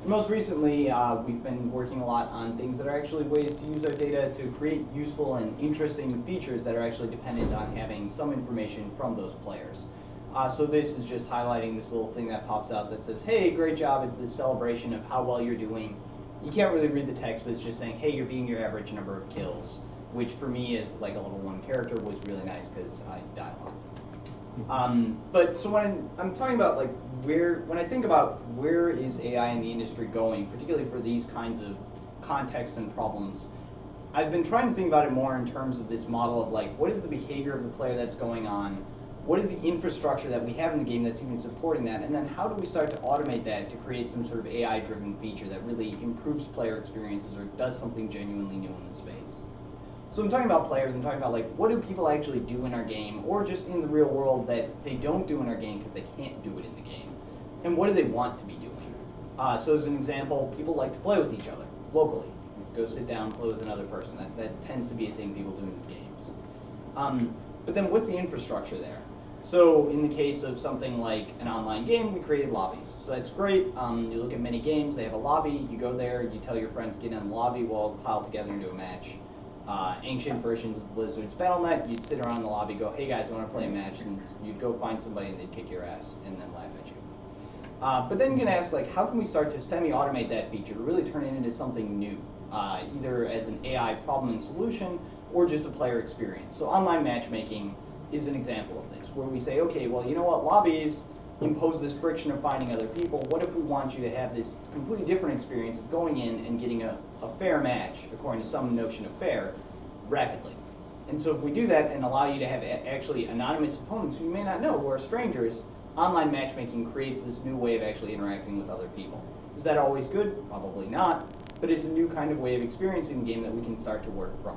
And most recently, we've been working a lot on things that are actually ways to use our data to create useful and interesting features that are actually dependent on having some information from those players. So this is just highlighting this little thing that pops out that says, hey, great job, it's this celebration of how well you're doing. You can't really read the text, but it's just saying, hey, you're beating your average number of kills, which for me as like a level 1 character was really nice because I die a lot. But so when I'm talking about like when I think about where is AI in the industry going, particularly for these kinds of contexts and problems, I've been trying to think about it more in terms of this model of like, what is the behavior of the player that's going on? What is the infrastructure that we have in the game that's even supporting that? And then how do we start to automate that to create some sort of AI-driven feature that really improves player experiences or does something genuinely new in the space? So I'm talking about players, I'm talking about like, what do people actually do in our game, or just in the real world that they don't do in our game because they can't do it in the game? And what do they want to be doing? So as an example, people like to play with each other, locally. Go sit down, play with another person. That tends to be a thing people do in games. But then what's the infrastructure there? So in the case of something like an online game, we created lobbies. So that's great. You look at many games, they have a lobby, you go there, you tell your friends, get in the lobby, we'll all pile together into a match. Ancient versions of Blizzard's Battle.net, you'd sit around the lobby, go, hey guys, want to play a match? And you'd go find somebody and they'd kick your ass and then laugh at you. But then you can ask, like, how can we start to semi-automate that feature to really turn it into something new, either as an AI problem and solution or just a player experience? So online matchmaking is an example of this, where we say, okay, well, you know what, lobbies impose this friction of finding other people. What if we want you to have this completely different experience of going in and getting a fair match, according to some notion of fair, rapidly? And so if we do that and allow you to have actually anonymous opponents who you may not know, who are strangers, online matchmaking creates this new way of actually interacting with other people. Is that always good? Probably not, but it's a new kind of way of experiencing the game that we can start to work from.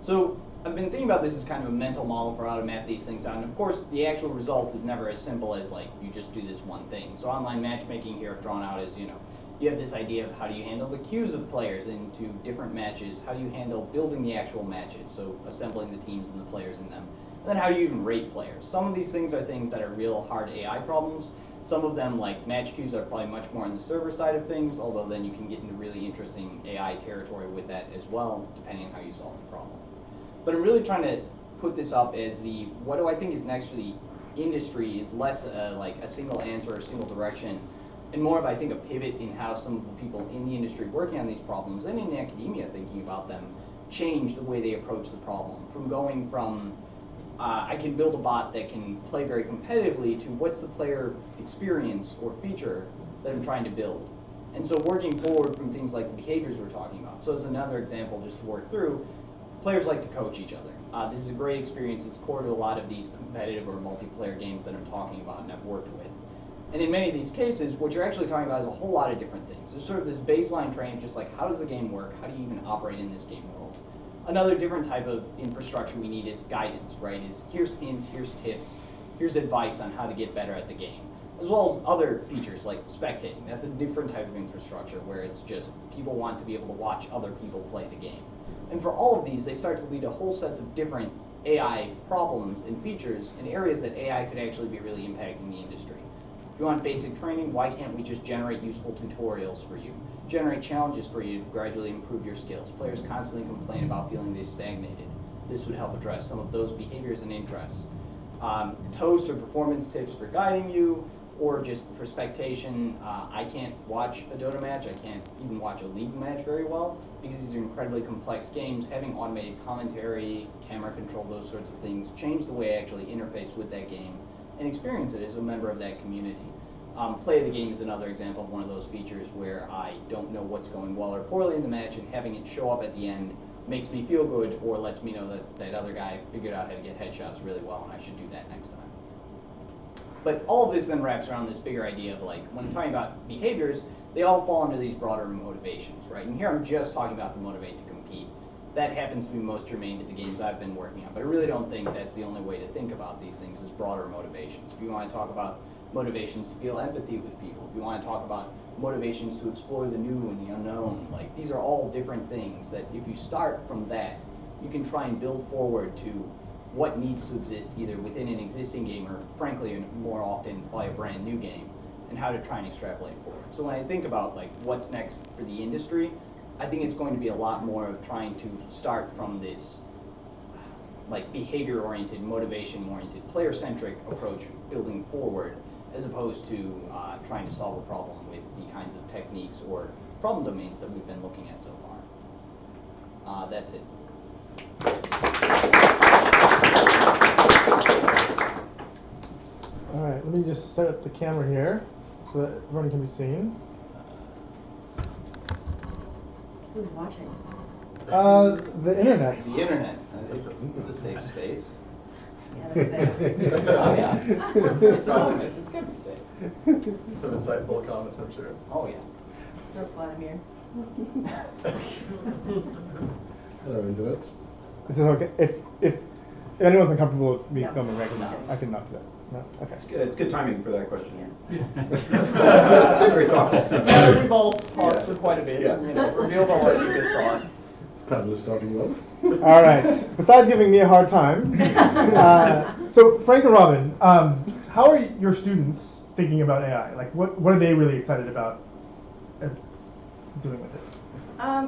So I've been thinking about this as kind of a mental model for how to map these things out, and of course the actual result is never as simple as like you just do this one thing. So online matchmaking here I've drawn out as, you know, you have this idea of how do you handle the queues of players into different matches, how do you handle building the actual matches, so assembling the teams and the players in them, and then how do you even rate players. Some of these things are things that are real hard AI problems. Some of them, like match queues, are probably much more on the server side of things, although then you can get into really interesting AI territory with that as well, depending on how you solve the problem. But I'm really trying to put this up as the, what do I think is next for the industry is less like a single answer or a single direction, and more of, I think, a pivot in how some of the people in the industry working on these problems and in academia thinking about them change the way they approach the problem. From going from, I can build a bot that can play very competitively, to what's the player experience or feature that I'm trying to build. And so working forward from things like the behaviors we're talking about. So as another example, just to work through, players like to coach each other. This is a great experience. It's core to a lot of these competitive or multiplayer games that I'm talking about and I've worked with. And in many of these cases, what you're actually talking about is a whole lot of different things. There's sort of this baseline training, just like how does the game work? How do you even operate in this game world? Another different type of infrastructure we need is guidance, right? Is here's hints, here's tips, here's advice on how to get better at the game. As well as other features like spectating. That's a different type of infrastructure where it's just people want to be able to watch other people play the game. And for all of these, they start to lead to whole sets of different AI problems and features in areas that AI could actually be really impacting the industry. If you want basic training, why can't we just generate useful tutorials for you? generate challenges for you to gradually improve your skills. Players constantly complain about feeling they stagnated. This would help address some of those behaviors and interests. Toasts or performance tips for guiding you, or just for spectation. I can't watch a Dota match, I can't even watch a League match very well, because these are incredibly complex games. Having automated commentary, camera control, those sorts of things change the way I actually interface with that game and experience it as a member of that community. Play of the game is another example of one of those features where I don't know what's going well or poorly in the match, and having it show up at the end makes me feel good, or lets me know that that other guy figured out how to get headshots really well and I should do that next time. But all of this then wraps around this bigger idea of, like, when I'm talking about behaviors, they all fall under these broader motivations, right? And here I'm just talking about the motivate to compete. That happens to be most germane to the games I've been working on, but I really don't think that's the only way to think about these things, as broader motivations. If you want to talk about motivations to feel empathy with people, if you want to talk about motivations to explore the new and the unknown, like, these are all different things that if you start from that, you can try and build forward to what needs to exist either within an existing game or, frankly, more often probably a brand new game, and how to try and extrapolate forward. So when I think about, like, what's next for the industry, I think it's going to be a lot more of trying to start from this, like, behavior-oriented, motivation-oriented, player-centric approach building forward, as opposed to trying to solve a problem with the kinds of techniques or problem domains that we've been looking at so far. That's it. All right, let me just set up the camera here so that everyone can be seen. Who's watching? The internet. The internet. It's a safe space. Yeah, that's safe. Oh yeah. It's anonymous. It's gonna be safe. Some insightful comments, I'm sure. Oh yeah. What's up, Vladimir? Hello, internet. This is okay. If anyone's uncomfortable with me No. filming right now, I can not do that. No? Okay. It's good timing for that question. Yeah. Very thoughtful. Yeah, we've all talked for quite a bit. Yeah. And, you know, revealed all our deepest thoughts. This panel is starting well. All right. Besides giving me a hard time, so Frank and Robin, how are your students thinking about AI? Like, what are they really excited about as doing with it?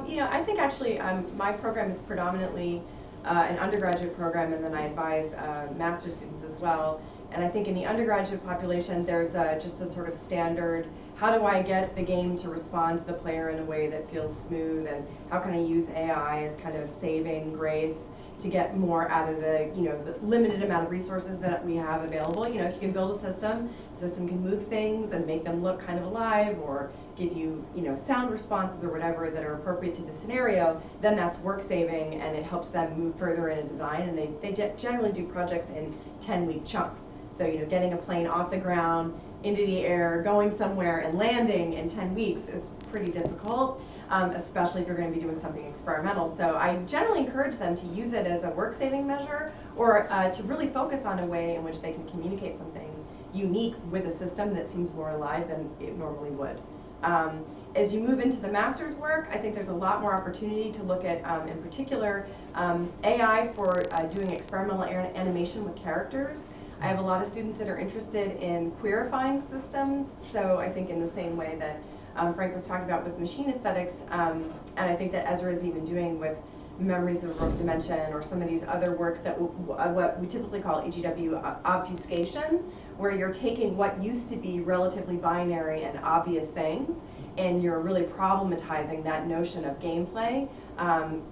You know, I think actually my program is predominantly an undergraduate program, and then I advise master's students as well. And I think in the undergraduate population, there's just the sort of standard, how do I get the game to respond to the player in a way that feels smooth, and how can I use AI as kind of a saving grace to get more out of the, you know, the limited amount of resources that we have available. You know, if you can build a system, the system can move things and make them look kind of alive, or give you, you know, sound responses or whatever that are appropriate to the scenario, then that's work saving, and it helps them move further in a design. And they generally do projects in 10-week chunks. So, you know, getting a plane off the ground, into the air, going somewhere, and landing in 10 weeks is pretty difficult, especially if you're going to be doing something experimental. So I generally encourage them to use it as a work-saving measure, or to really focus on a way in which they can communicate something unique with a system that seems more alive than it normally would. As you move into the master's work, I think there's a lot more opportunity to look at, in particular, AI for doing experimental animation with characters. I have a lot of students that are interested in queerifying systems, so I think in the same way that Frank was talking about with machine aesthetics, and I think that Ezra is even doing with Memories of Rogue Dimension, or some of these other works that what we typically call EGW obfuscation, where you're taking what used to be relatively binary and obvious things, and you're really problematizing that notion of gameplay.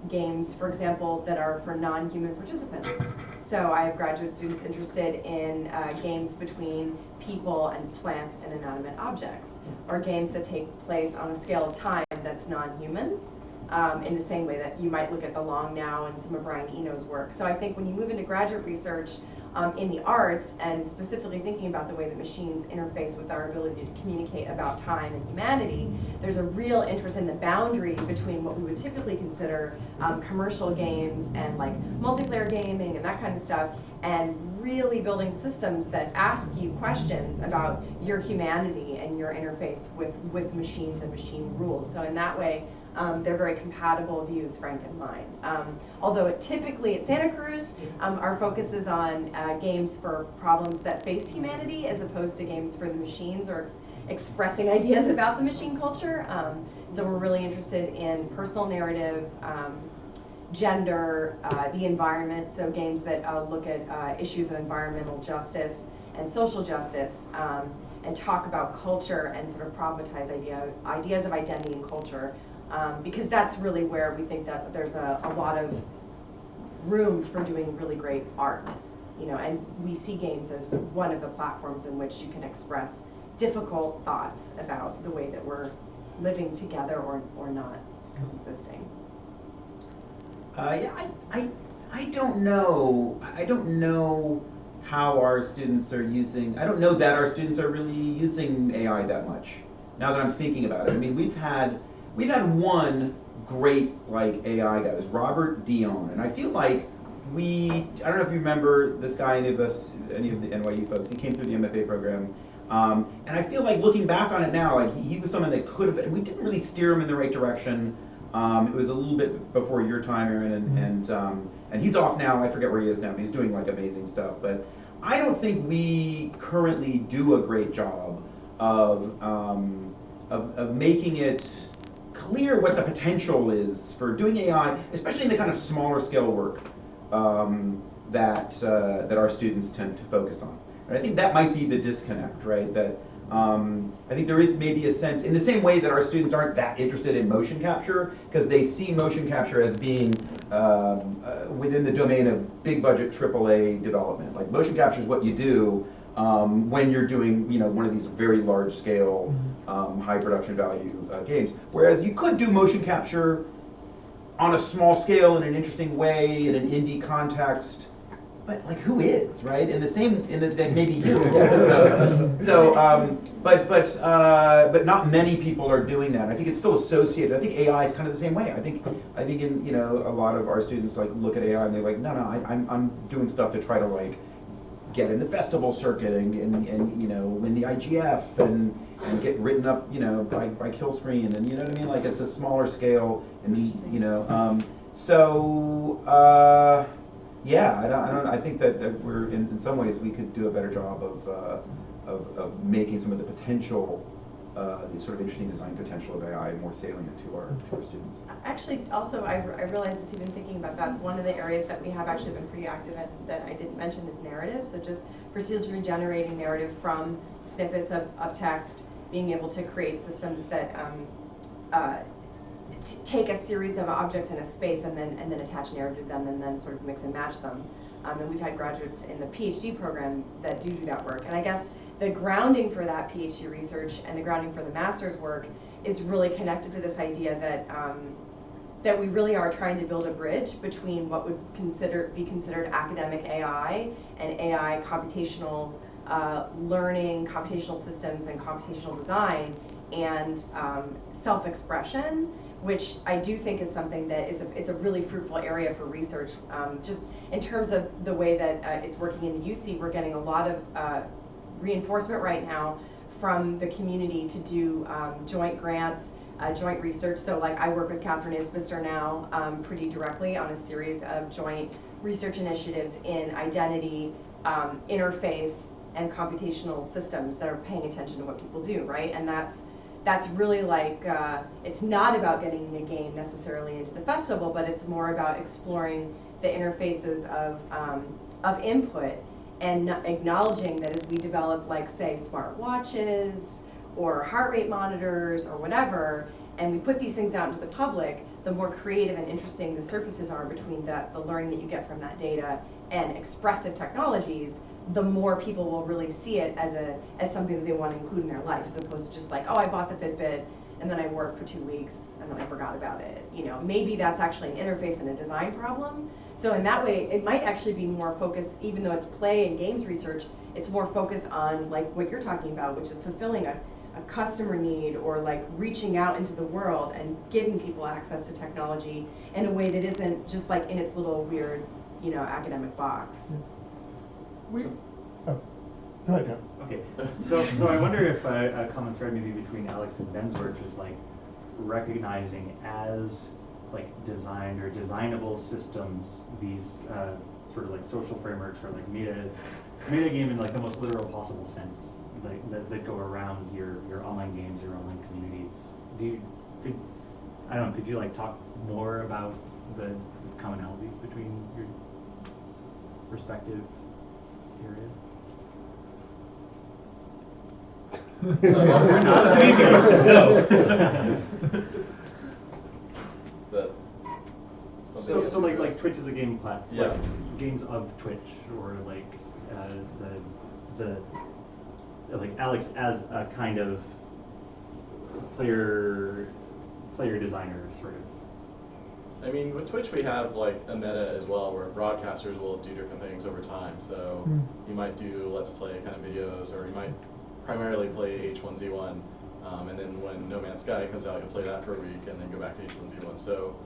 Games, for example, that are for non-human participants. So I have graduate students interested in games between people and plants and inanimate objects, or games that take place on a scale of time that's non-human, in the same way that you might look at The Long Now and some of Brian Eno's work. So I think when you move into graduate research in the arts, and specifically thinking about the way that machines interface with our ability to communicate about time and humanity, there's a real interest in the boundary between what we would typically consider commercial games and like multiplayer gaming and that kind of stuff, and really building systems that ask you questions about your humanity and your interface with machines and machine rules. So in that way, they're very compatible views, Frank and mine. Although typically at Santa Cruz, our focus is on games for problems that face humanity, as opposed to games for the machines or expressing ideas about the machine culture. So we're really interested in personal narrative, gender, the environment, so games that look at issues of environmental justice and social justice, and talk about culture and sort of problematize ideas of identity and culture, because that's really where we think that there's a lot of room for doing really great art, and we see games as one of the platforms in which you can express difficult thoughts about the way that we're living together or not coexisting. Yeah, I don't know. I don't know how our students are using. I don't know that our students are really using AI that much. Now that I'm thinking about it, I mean, we've had one great AI guy. It was Robert Dion, and I feel like I don't know if you remember this guy, any of the NYU folks. He came through the MFA program, and I feel like looking back on it now, he was someone that could have. And we didn't really steer him in the right direction. It was a little bit before your time, Aaron, and he's off now. I forget where he is now. But he's doing amazing stuff. But I don't think we currently do a great job of making it clear what the potential is for doing AI, especially in the kind of smaller scale work that our students tend to focus on. And I think that might be the disconnect, right? That I think there is maybe a sense, in the same way that our students aren't that interested in motion capture, because they see motion capture as being within the domain of big budget AAA development. Like motion capture is what you do when you're doing one of these very large scale, high production value games. Whereas you could do motion capture on a small scale in an interesting way in an indie context. But who is, right? Maybe you. But not many people are doing that. I think it's still associated. I think AI is kind of the same way. I think in a lot of our students look at AI and they're like, no, I'm doing stuff to try to get in the festival circuit and win the IGF and get written up by Killscreen, and you know what I mean? It's a smaller scale, and yeah, I think that we're in some ways we could do a better job of making some of the potential, the sort of interesting design potential of AI more salient to our students. Actually, also I realized it's even thinking about that. One of the areas that we have actually been pretty active in that I didn't mention is narrative. So just procedurally generating narrative from snippets of text, being able to create systems that take a series of objects in a space and then attach narrative to them and then sort of mix and match them. And we've had graduates in the PhD program that do that work. And I guess the grounding for that PhD research and the grounding for the master's work is really connected to this idea that that we really are trying to build a bridge between what would be considered academic AI and AI computational learning, computational systems, and computational design, and self-expression, which I do think is something that it's a really fruitful area for research. Just in terms of the way that it's working in the UC, we're getting a lot of reinforcement right now from the community to do joint grants, joint research. So I work with Catherine Isbister now pretty directly on a series of joint research initiatives in identity, interface, and computational systems that are paying attention to what people do, right? And that's really it's not about getting the game necessarily into the festival, but it's more about exploring the interfaces of input and acknowledging that as we develop, say, smart watches or heart rate monitors or whatever, and we put these things out into the public, the more creative and interesting the surfaces are between the learning that you get from that data and expressive technologies, the more people will really see it as something that they want to include in their life, as opposed to just oh, I bought the Fitbit and then I worked for 2 weeks and then I forgot about it. Maybe that's actually an interface and a design problem. So in that way, it might actually be more focused, even though it's play and games research, it's more focused on what you're talking about, which is fulfilling a customer need, or reaching out into the world and giving people access to technology in a way that isn't just in its little weird, academic box. Go ahead, Jeff. Okay, so I wonder if a common thread maybe between Alex and Ben's work is recognizing as designed or designable systems these sort of social frameworks or meta game in the most literal possible sense. that go around your online games, your online communities. Could you like talk more about the commonalities between your respective areas? So like Twitch is a game platform. Yeah. Like games of Twitch, or like the like Alex as a kind of player designer sort of. I mean, with Twitch we have like a meta as well, where broadcasters will do different things over time. So you might do Let's Play kind of videos, or you might primarily play H1Z1, and then when No Man's Sky comes out, you'll play that for a week, and then go back to H1Z1. So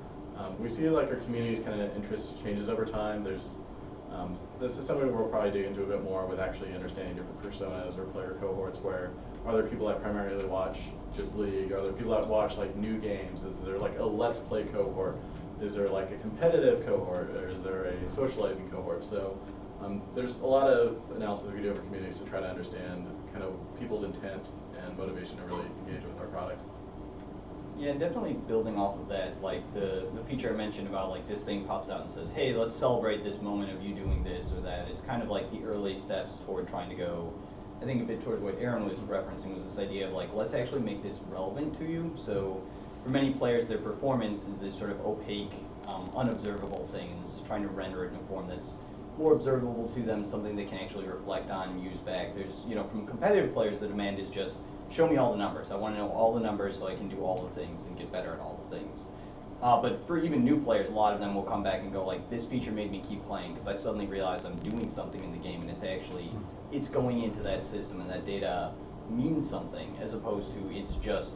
we see like our community's kind of interest changes over time. There's this is something we'll probably dig into a bit more with actually understanding different personas or player cohorts. Where are there people that primarily watch just League? Are there people that watch like new games? Is there like a Let's Play cohort? Is there like a competitive cohort, or is there a socializing cohort? So there's a lot of analysis we do over communities to try to understand kind of people's intent and motivation to really engage with our product. Yeah, and definitely building off of that, like the feature I mentioned about like this thing pops out and says, hey, let's celebrate this moment of you doing this or that, is kind of like the early steps toward trying to go, I think a bit toward what Aaron was referencing, was this idea of like, let's actually make this relevant to you. So for many players, their performance is this sort of opaque, unobservable thing, and this is trying to render it in a form that's more observable to them, something they can actually reflect on and use back. There's, from competitive players, the demand is just, show me all the numbers. I want to know all the numbers so I can do all the things and get better at all the things. But for even new players, a lot of them will come back and go like, this feature made me keep playing because I suddenly realized I'm doing something in the game, and it's going into that system, and that data means something, as opposed to it's just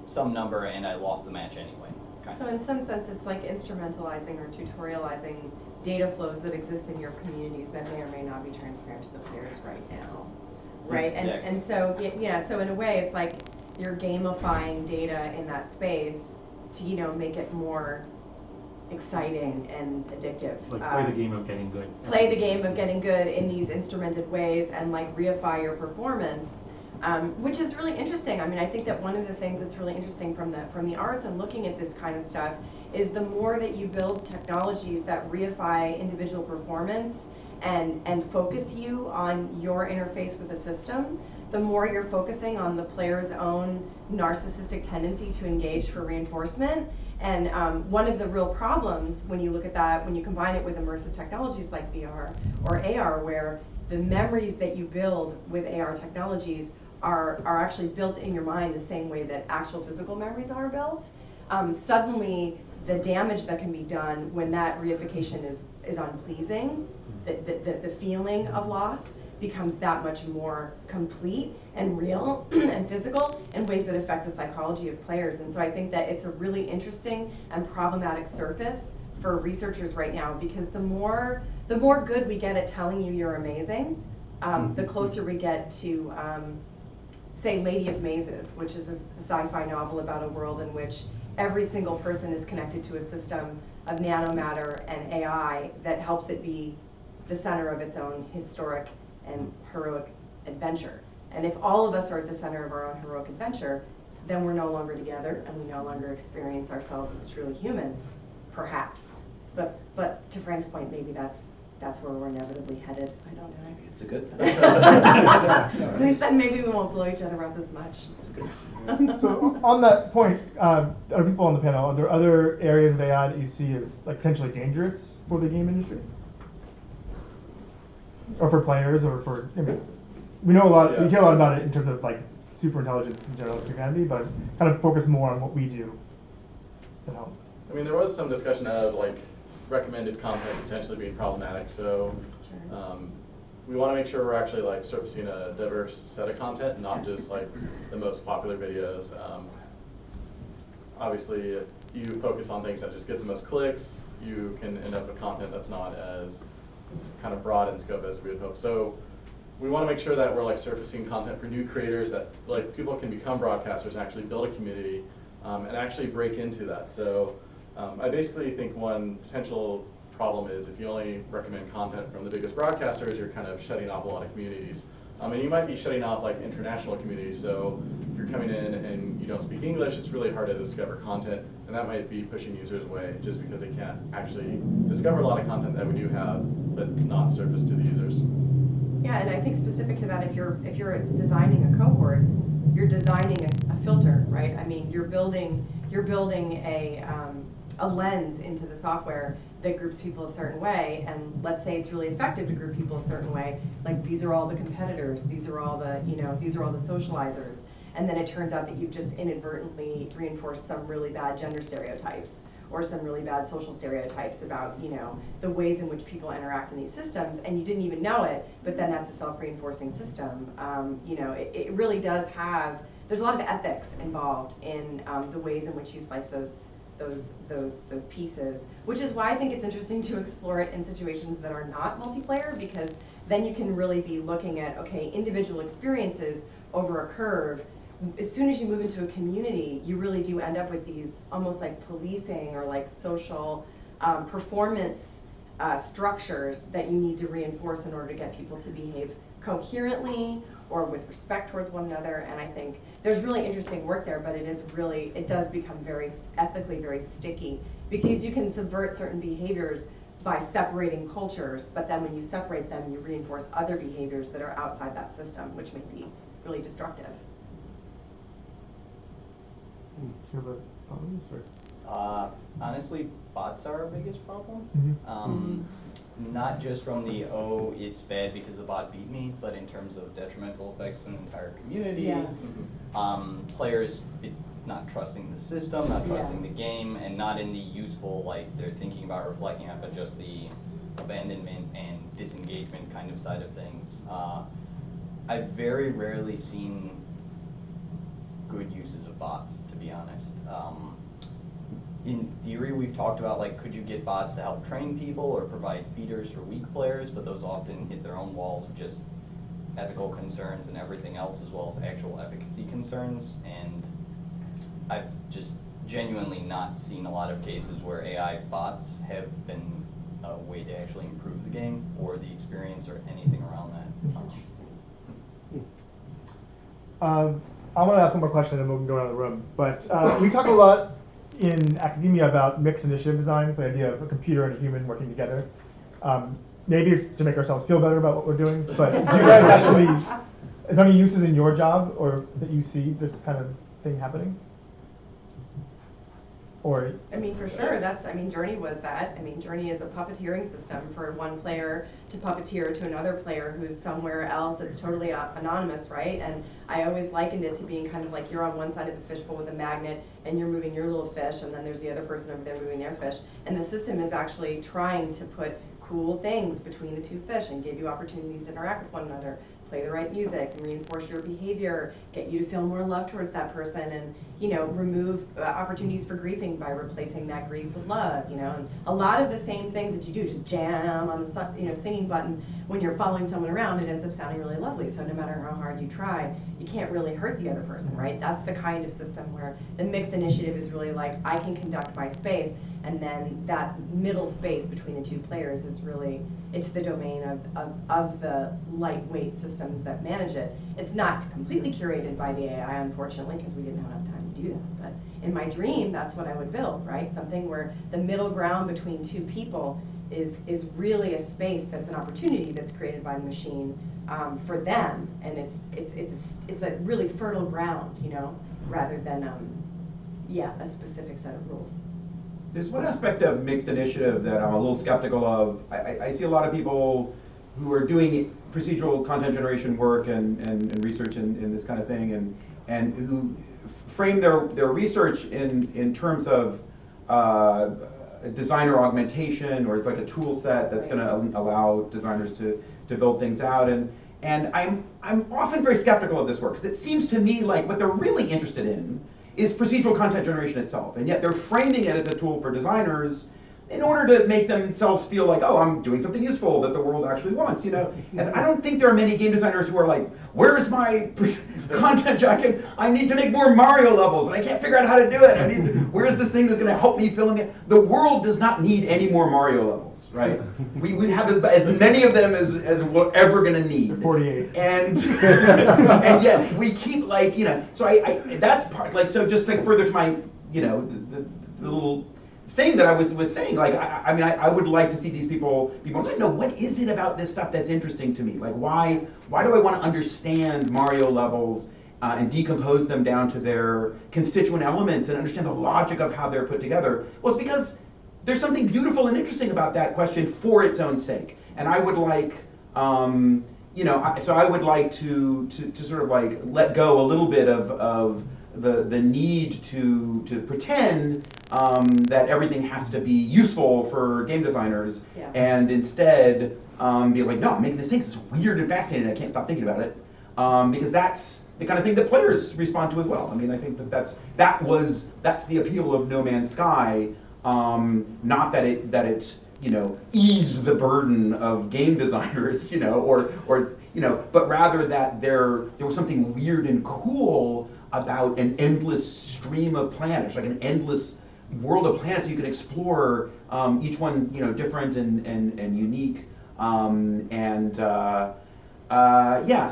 some number and I lost the match anyway. So in some sense, it's like instrumentalizing or tutorializing data flows that exist in your communities that may or may not be transparent to the players right now. Right, Exactly. and so so in a way, it's like you're gamifying data in that space to make it more exciting and addictive. Like play the game of getting good. Play the game of getting good in these instrumented ways, and like reify your performance, which is really interesting. I mean, I think that one of the things that's really interesting from the arts and looking at this kind of stuff is the more that you build technologies that reify individual performance and focus you on your interface with the system, the more you're focusing on the player's own narcissistic tendency to engage for reinforcement. And one of the real problems when you look at that, when you combine it with immersive technologies like VR or AR, where the memories that you build with AR technologies are actually built in your mind the same way that actual physical memories are built, suddenly the damage that can be done when that reification is unpleasing, the feeling of loss becomes that much more complete and real and physical in ways that affect the psychology of players. And so I think that it's a really interesting and problematic surface for researchers right now, because the more good we get at telling you you're amazing, the closer we get to, say, Lady of Mazes, which is a sci-fi novel about a world in which every single person is connected to a system of nanomatter and AI that helps it be the center of its own historic and heroic adventure. And if all of us are at the center of our own heroic adventure, then we're no longer together, and we no longer experience ourselves as truly human, perhaps. But to Frank's point, maybe that's where we're inevitably headed. I don't know. Maybe it's a good thing. At least then maybe we won't blow each other up as much. So on that point, other people on the panel, are there other areas of AI that you see as like potentially dangerous for the game industry? Or for players, or for, we know a lot, we hear a lot about it in terms of like super intelligence and general humanity, but kind of focus more on what we do to help. I mean, there was some discussion of like recommended content potentially being problematic, so we want to make sure we're actually like surfacing a diverse set of content, not just like the most popular videos. Obviously, if you focus on things that just get the most clicks, you can end up with content that's not as kind of broad in scope as we would hope. So we want to make sure that we're like surfacing content for new creators, that like people can become broadcasters and actually build a community and actually break into that. So I basically think one potential problem is if you only recommend content from the biggest broadcasters, you're kind of shutting off a lot of communities. And you might be shutting off like international communities, so if you're coming in and you don't speak English, it's really hard to discover content, and that might be pushing users away just because they can't actually discover a lot of content that we do have, but not surface to the users. Yeah, and I think specific to that, if you're designing a cohort, you're designing a filter, right? I mean, you're building a lens into the software that groups people a certain way, and let's say it's really effective to group people a certain way, like these are all the competitors, these are all the, these are all the socializers, and then it turns out that you've just inadvertently reinforced some really bad gender stereotypes or some really bad social stereotypes about, the ways in which people interact in these systems, and you didn't even know it, but then that's a self-reinforcing system. It really does have, there's a lot of ethics involved in the ways in which you slice those pieces, which is why I think it's interesting to explore it in situations that are not multiplayer, because then you can really be looking at, okay, individual experiences over a curve. As soon as you move into a community, you really do end up with these almost like policing or like social performance structures that you need to reinforce in order to get people to behave coherently or with respect towards one another. And I think there's really interesting work there, but it does become very ethically very sticky, because you can subvert certain behaviors by separating cultures, but then when you separate them, you reinforce other behaviors that are outside that system, which may be really destructive. Honestly, bots are our biggest problem. Mm-hmm. Not just from the, oh, it's bad because the bot beat me, but in terms of detrimental effects to an entire community. Yeah. Players not trusting the system, not trusting the game, and not in the useful, like they're thinking about reflecting on, but just the abandonment and disengagement kind of side of things. I've very rarely seen good uses of bots, to be honest. In theory, we've talked about, like, could you get bots to help train people or provide feeders for weak players, but those often hit their own walls of just ethical concerns and everything else, as well as actual efficacy concerns. And I've just genuinely not seen a lot of cases where AI bots have been a way to actually improve the game or the experience or anything around that. Interesting. I want to ask one more question and then we'll go around the room. But we talk a lot in academia about mixed initiative design, so the idea of a computer and a human working together. Maybe it's to make ourselves feel better about what we're doing, but do you guys actually, is there any uses in your job or that you see this kind of thing happening? Or I mean, for sure, Journey was that. I mean, Journey is a puppeteering system for one player to puppeteer to another player who's somewhere else that's totally anonymous, right? And I always likened it to being kind of like you're on one side of the fishbowl with a magnet and you're moving your little fish, and then there's the other person over there moving their fish. And the system is actually trying to put cool things between the two fish and give you opportunities to interact with one another, play the right music, and reinforce your behavior, get you to feel more love towards that person, and remove opportunities for grieving by replacing that grief with love. And a lot of the same things that you do, just jam on the singing button when you're following someone around, it ends up sounding really lovely. So no matter how hard you try, you can't really hurt the other person, right? That's the kind of system where the mixed initiative is really like, I can conduct my space, and then that middle space between the two players is really, it's the domain of the lightweight systems that manage it. It's not completely curated by the AI, unfortunately, because we didn't have enough time to do that. But in my dream, that's what I would build, right? Something where the middle ground between two people is really a space that's an opportunity that's created by the machine for them, and it's a really fertile ground, rather than a specific set of rules. There's one aspect of mixed initiative that I'm a little skeptical of. I see a lot of people who are doing procedural content generation work and research in this kind of thing, and who frame their research in terms of designer augmentation, or it's like a tool set that's going to allow designers to build things out. And I'm often very skeptical of this work, because it seems to me like what they're really interested in is procedural content generation itself, and yet they're framing it as a tool for designers in order to make themselves feel like, oh, I'm doing something useful that the world actually wants, you know? And I don't think there are many game designers who are like, where is my content jacket? I need to make more Mario levels, and I can't figure out how to do it. Where is this thing that's gonna help me fill in it? The world does not need any more Mario levels, right? We have as many of them as we're ever gonna need. 48. And and yet we keep like, you know, so I that's part, like, so just like further to my, you know, the little thing that I was saying, like, I mean, I would like to see these people like, no, what is it about this stuff that's interesting to me? Like, why do I want to understand Mario levels and decompose them down to their constituent elements and understand the logic of how they're put together? Well, it's because there's something beautiful and interesting about that question for its own sake. And I would like, you know, so I would like to sort of like let go a little bit of the need to pretend that everything has to be useful for game designers, and instead be like, no, I'm making this thing, it's weird and fascinating, I can't stop thinking about it, because that's the kind of thing that players respond to as well. I mean, I think that's the appeal of No Man's Sky, not that it you know, eased the burden of game designers, you know, or you know, but rather that there was something weird and cool about an endless stream of planets, like an endless world of planets you can explore, each one, you know, different and unique, yeah.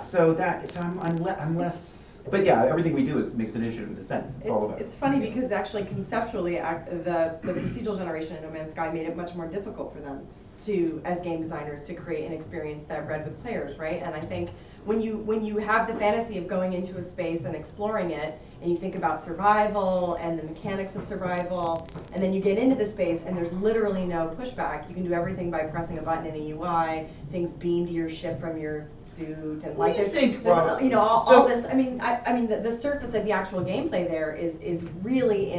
So I'm less. But yeah, everything we do makes an initiative in a sense. It's funny because actually conceptually, the procedural generation in No Man's Sky made it much more difficult for them to, as game designers, to create an experience that read with players, right? And I think when you have the fantasy of going into a space and exploring it, and you think about survival and the mechanics of survival, and then you get into the space and there's literally no pushback. You can do everything by pressing a button in a UI. Things beam to your ship from your suit, and like there's you know, all this. I mean, the surface of the actual gameplay there is really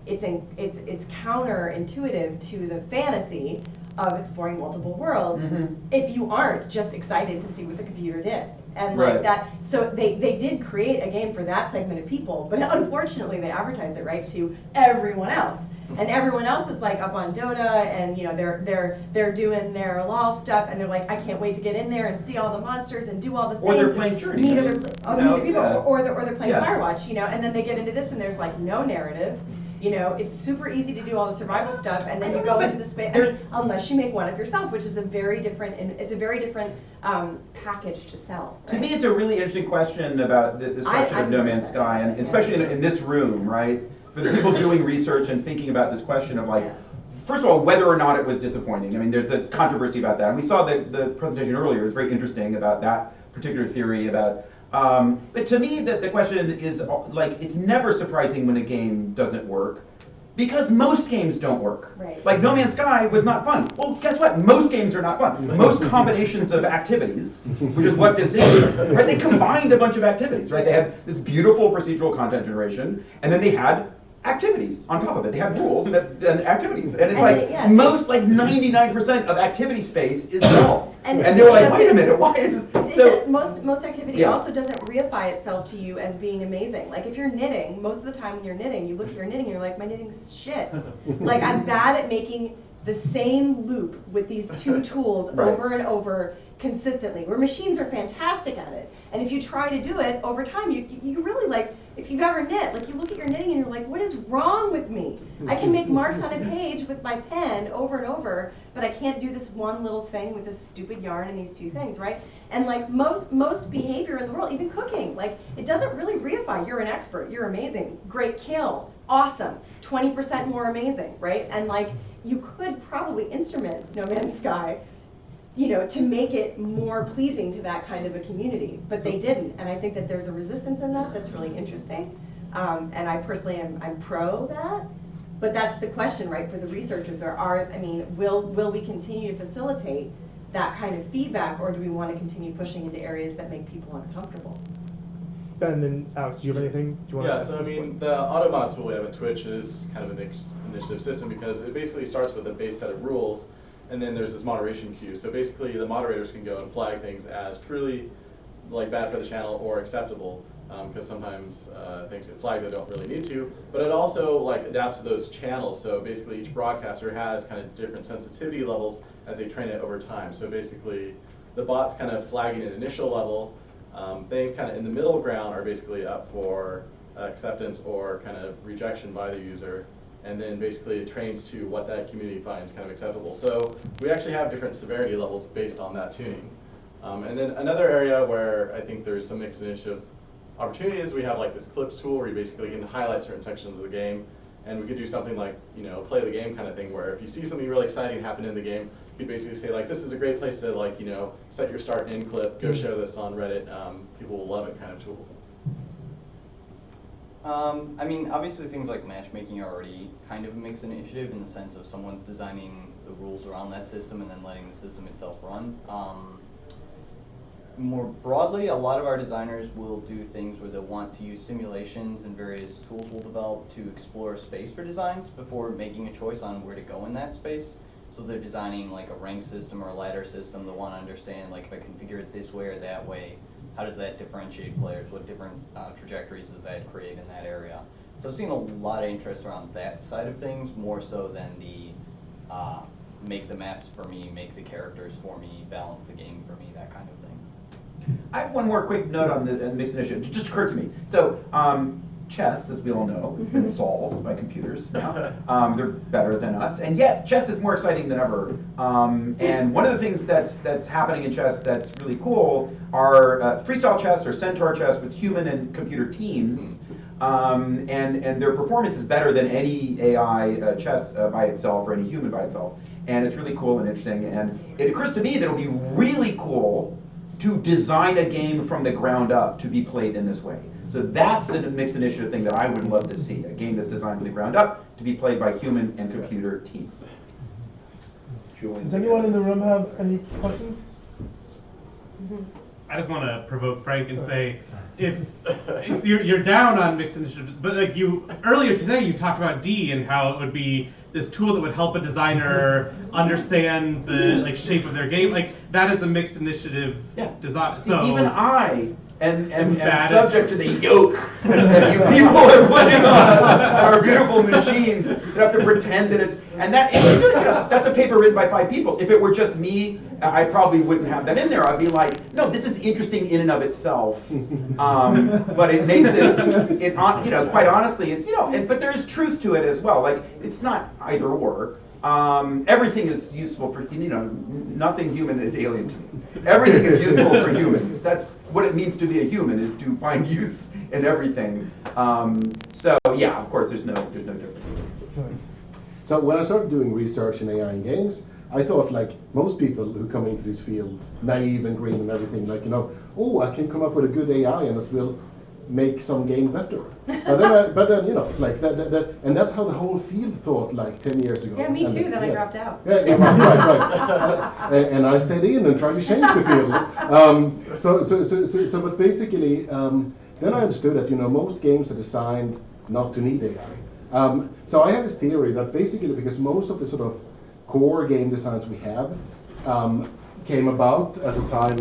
it's counterintuitive to the fantasy of exploring multiple worlds, if you aren't just excited to see what the computer did. And like that, so they did create a game for that segment of people, but unfortunately they advertised it right to everyone else. And everyone else is like up on Dota, and you know they're doing their LOL stuff, and they're like, I can't wait to get in there and see all the monsters and do all the things. Or they're playing Journey. Meet other people, or they're playing Firewatch, you know, and then they get into this and there's like no narrative. You know, it's super easy to do all the survival stuff, and then you go into the space. I mean, unless you make one of yourself, which is a very different package to sell. Right? To me, it's a really interesting question about this question of No Man's Sky, and especially in this room, right? For the people doing research and thinking about this question of like, first of all, whether or not it was disappointing. I mean, there's the controversy about that, and we saw the presentation earlier. It's very interesting about that particular theory about. But to me, the question is like, it's never surprising when a game doesn't work, because most games don't work. Right. Like No Man's Sky was not fun. Well, guess what? Most games are not fun. Most combinations of activities, which is what this is, right? They combined a bunch of activities, right? They had this beautiful procedural content generation, and then they had activities on top of it. They have rules and activities, and it's like most, like 99% of activity space is dull. And they were like, wait a minute, why is this? So most activity also doesn't reify itself to you as being amazing. Like if you're knitting, most of the time when you're knitting, you look at your knitting and you're like, my knitting's shit. Like I'm bad at making the same loop with these two tools over and over consistently, where machines are fantastic at it. And if you try to do it over time, you really like, if you've ever knit, like you look at your knitting and you're like, what is wrong with me? I can make marks on a page with my pen over and over, but I can't do this one little thing with this stupid yarn and these two things, right? And like most behavior in the world, even cooking, like it doesn't really reify. You're an expert, you're amazing, great kill, awesome, 20% more amazing, right? And like you could probably instrument No Man's Sky, you know, to make it more pleasing to that kind of a community, but they didn't, and I think that there's a resistance in that that's really interesting, and I personally I'm pro that, but that's the question, right, for the researchers. Will we continue to facilitate that kind of feedback, or do we want to continue pushing into areas that make people uncomfortable? Ben, and then Alex, do you have anything? Do you want So I mean, the automod tool we have at Twitch is kind of an initiative system, because it basically starts with a base set of rules, and then there's this moderation queue. So basically the moderators can go and flag things as truly like bad for the channel or acceptable. because sometimes things get flagged that don't really need to. But it also like adapts to those channels. So basically, each broadcaster has kind of different sensitivity levels as they train it over time. So basically, the bot's kind of flagging an initial level. Things kind of in the middle ground are basically up for acceptance or kind of rejection by the user. And then basically it trains to what that community finds kind of acceptable. So we actually have different severity levels based on that tuning. And then another area where I think there's some mixed initiative opportunities, we have like this clips tool where you basically can highlight certain sections of the game. And we could do something like, play the game kind of thing, where if you see something really exciting happen in the game, you could basically say like, this is a great place to like, set your start and end clip, go share this on Reddit, people will love it kind of tool. I mean, obviously things like matchmaking are already kind of a mixed initiative in the sense of someone's designing the rules around that system and then letting the system itself run. More broadly, a lot of our designers will do things where they'll want to use simulations and various tools we'll develop to explore space for designs before making a choice on where to go in that space. So they're designing like a rank system or a ladder system. They want to understand like if I configure it this way or that way, how does that differentiate players? What different trajectories does that create in that area? So I've seen a lot of interest around that side of things, more so than the make the maps for me, make the characters for me, balance the game for me, that kind of thing. I have one more quick note on the mixed initiative. It just occurred to me. So chess, as we all know, has been solved by computers now. They're better than us, and yet chess is more exciting than ever. And one of the things that's happening in chess that's really cool are freestyle chess or centaur chess with human and computer teams. And their performance is better than any AI chess by itself or any human by itself. And it's really cool and interesting. And it occurs to me that it would be really cool to design a game from the ground up to be played in this way. So that's a mixed initiative thing that I would love to see, a game that's designed from the ground up to be played by human and computer teams. Julian, does anyone in the room have any questions? I just want to provoke Frank and say, if you're down on mixed initiatives, but like earlier today you talked about D and how it would be this tool that would help a designer understand the shape of their game. Like that is a mixed initiative design. So even I am subject to the yoke that you people are putting on our beautiful machines that have to pretend that it's, and that's a paper written by 5 people. If it were just me, I probably wouldn't have that in there. I'd be like, no, this is interesting in and of itself. But it makes it quite honestly, it's, but there's truth to it as well. Like, it's not either or. Everything is useful for, nothing human is alien to me. Everything is useful for humans. That's what it means to be a human, is to find use in everything. So yeah, of course, there's no difference. So when I started doing research in AI in games, I thought like most people who come into this field, naive and green and everything, like, oh, I can come up with a good AI and it will make some game better. But then it's like that, and that's how the whole field thought like 10 years ago. Yeah, me too. Then I dropped out. Yeah, right. And I stayed in and tried to change the field. But basically, then I understood that most games are designed not to need AI. So I have this theory that basically because most of the sort of core game designs we have came about at a time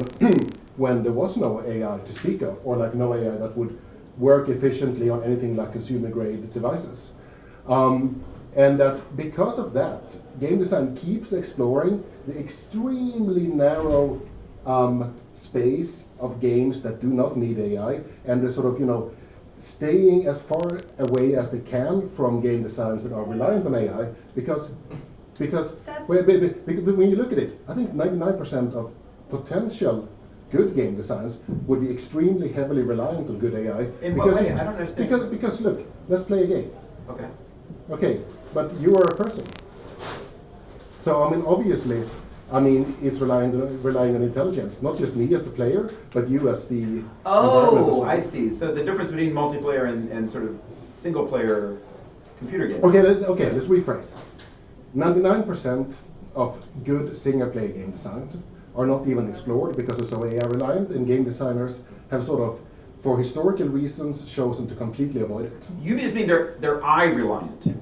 when there was no AI to speak of, or like no AI that would work efficiently on anything like consumer-grade devices. And that because of that, game design keeps exploring the extremely narrow space of games that do not need AI, and they're sort of, staying as far away as they can from game designs that are reliant on AI, because when you look at it, I think 99% of potential good game designs would be extremely heavily reliant on good AI. In what way? I don't understand. Because look, let's play a game. Okay. Okay, but you are a person. So I mean, obviously, it's relying on intelligence, not just me as the player, but you as the environment as well. I see. So the difference between multiplayer and sort of single player computer games. Okay, let's rephrase. 99% of good single-player game designs are not even explored because they're so AI-reliant, and game designers have sort of, for historical reasons, chosen to completely avoid it. You just mean they're eye-reliant?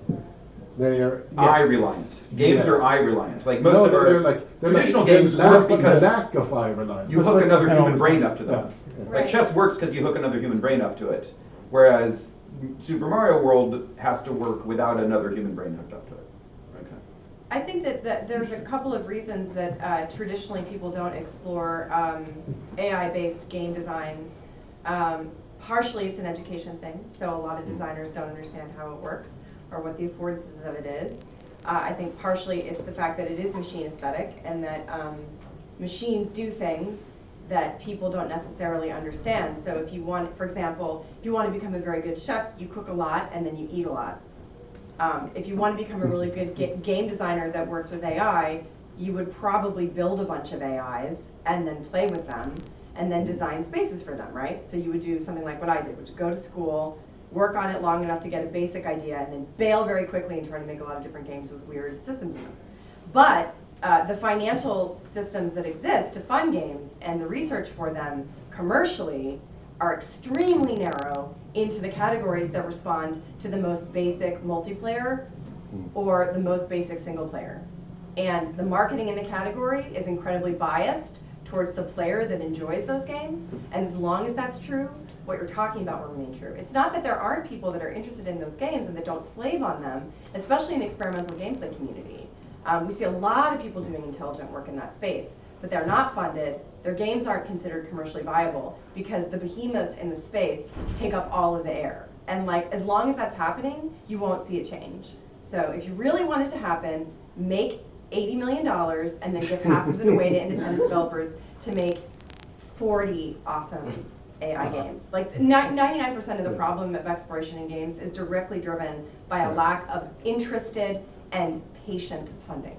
They're eye-reliant. Games Yes. are eye reliant. Like most No, of our they're traditional they're games lack, work because lack of eye reliance. you hook another I human always brain thought- up to them. Yeah. Like chess works because you hook another human brain up to it, whereas Super Mario World has to work without another human brain hooked up to it. Okay. I think that there's a couple of reasons that traditionally people don't explore AI-based game designs. Partially it's an education thing, so a lot of designers don't understand how it works or what the affordances of it is. I think partially it's the fact that it is machine aesthetic and that machines do things that people don't necessarily understand. So if you want, for example, if you want to become a very good chef, you cook a lot and then you eat a lot. If you want to become a really good game designer that works with AI, you would probably build a bunch of AIs and then play with them and then design spaces for them, right? So you would do something like what I did, which is go to school, work on it long enough to get a basic idea, and then bail very quickly and try to make a lot of different games with weird systems in them. But the financial systems that exist to fund games and the research for them commercially are extremely narrow into the categories that respond to the most basic multiplayer or the most basic single player. And the marketing in the category is incredibly biased towards the player that enjoys those games. And as long as that's true, what you're talking about will remain true. It's not that there aren't people that are interested in those games and that don't slave on them, especially in the experimental gameplay community. We see a lot of people doing intelligent work in that space, but they're not funded. Their games aren't considered commercially viable because the behemoths in the space take up all of the air. And like, as long as that's happening, you won't see it change. So if you really want it to happen, make $80 million and then give half of it away to independent developers to make 40 awesome AI games. Like 99% of the problem of exploration in games is directly driven by a lack of interested and patient funding.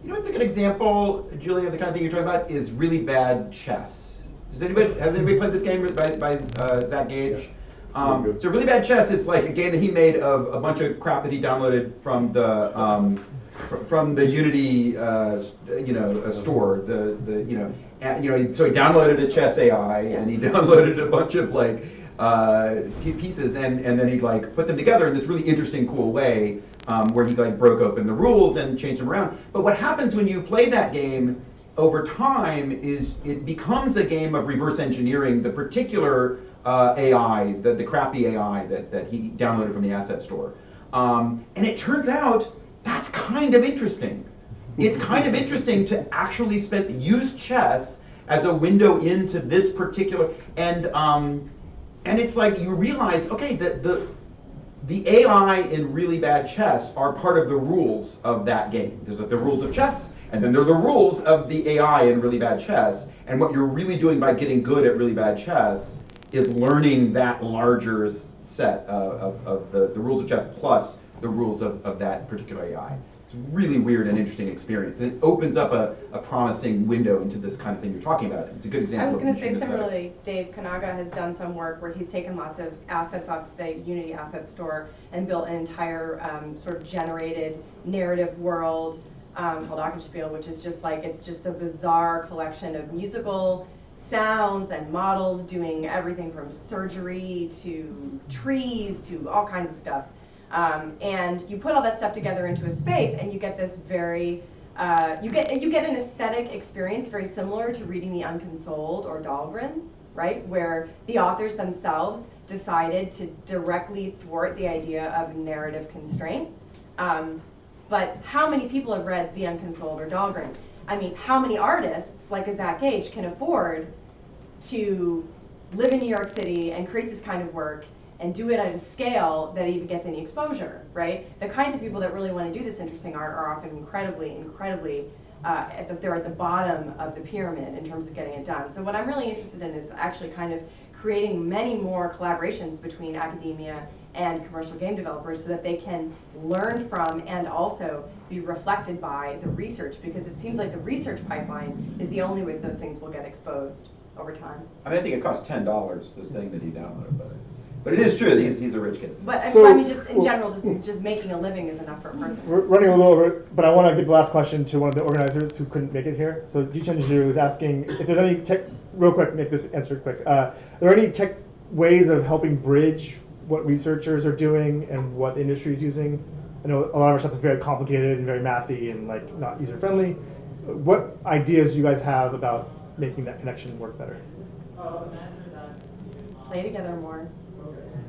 You know what's a good example, Julian, of the kind of thing you're talking about is really bad chess. Has anybody played this game by Zach Gage? So really bad chess is like a game that he made of a bunch of crap that he downloaded from the Unity store. So he downloaded a chess AI and he downloaded a bunch of like pieces and then he like put them together in this really interesting, cool way where he like broke open the rules and changed them around. But what happens when you play that game over time is it becomes a game of reverse engineering the particular AI, the crappy AI that he downloaded from the asset store. And it turns out that's kind of interesting. It's kind of interesting to actually use chess as a window into this particular, and it's like you realize, okay, the AI in really bad chess are part of the rules of that game. There's like the rules of chess, and then there are the rules of the AI in really bad chess. And what you're really doing by getting good at really bad chess is learning that larger set of the rules of chess plus the rules of that particular AI. It's a really weird and interesting experience. And it opens up a promising window into this kind of thing you're talking about. It's a good example. I was going to of say machine aesthetics. similarly, Dave Kanaga has done some work where he's taken lots of assets off the Unity asset store and built an entire sort of generated narrative world called Glockenspiel, which is just like, it's just a bizarre collection of musical sounds and models doing everything from surgery to trees to all kinds of stuff. And you put all that stuff together into a space and you get this very, you get an aesthetic experience very similar to reading The Unconsoled or Dahlgren, right? Where the authors themselves decided to directly thwart the idea of narrative constraint. But how many people have read The Unconsoled or Dahlgren? I mean, how many artists like a Zach Gage can afford to live in New York City and create this kind of work and do it at a scale that even gets any exposure, right? The kinds of people that really want to do this interesting art are often incredibly, they're at the bottom of the pyramid in terms of getting it done. So what I'm really interested in is actually kind of creating many more collaborations between academia and commercial game developers so that they can learn from and also be reflected by the research, because it seems like the research pipeline is the only way those things will get exposed over time. I mean, I think it costs $10, this thing that he downloaded, but it is true, he's a rich kid. But So- I mean, just in general, just making a living is enough for a person. We're running a little over, but I want to give the last question to one of the organizers who couldn't make it here. So Jichen Zhu is asking if there's any tech, real quick, make this answer quick. Are there any tech ways of helping bridge what researchers are doing and what the industry is using I know a lot of our stuff is very complicated and very mathy and like not user friendly. What ideas do you guys have about making that connection work better? Play together more.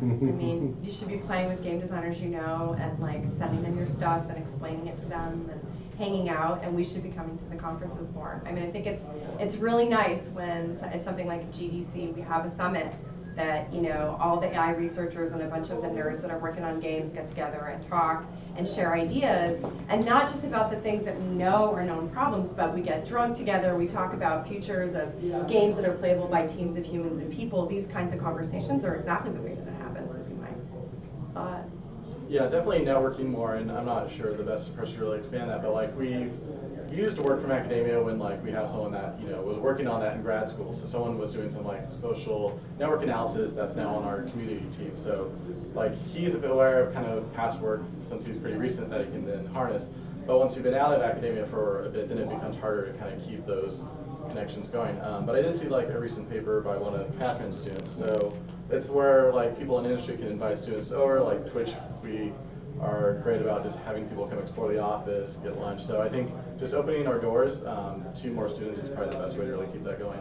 I mean, you should be playing with game designers you know, and like sending them your stuff and explaining it to them and hanging out, and we should be coming to the conferences more. I mean, I think it's really nice when it's something like a GDC, we have a summit that, you know, all the AI researchers and a bunch of the nerds that are working on games get together and talk and share ideas, and not just about the things that we know are known problems, but we get drunk together, we talk about futures of games that are playable by teams of humans and people. These kinds of conversations are exactly the way that it happens, would be my thought. Yeah, definitely networking more, and I'm not sure the best person to really expand that, but like we've used to work from academia when like we have someone that, you know, was working on that in grad school. So someone was doing some like social network analysis that's now on our community team. So like he's aware of kind of past work since he's pretty recent that he can then harness. But once you've been out of academia for a bit, then it becomes harder to kind of keep those connections going. But I did see like a recent paper by one of Catherine's students. So it's where like people in industry can invite students over, like Twitch, we are great about just having people come explore the office, get lunch. So I think just opening our doors to more students is probably the best way to really keep that going.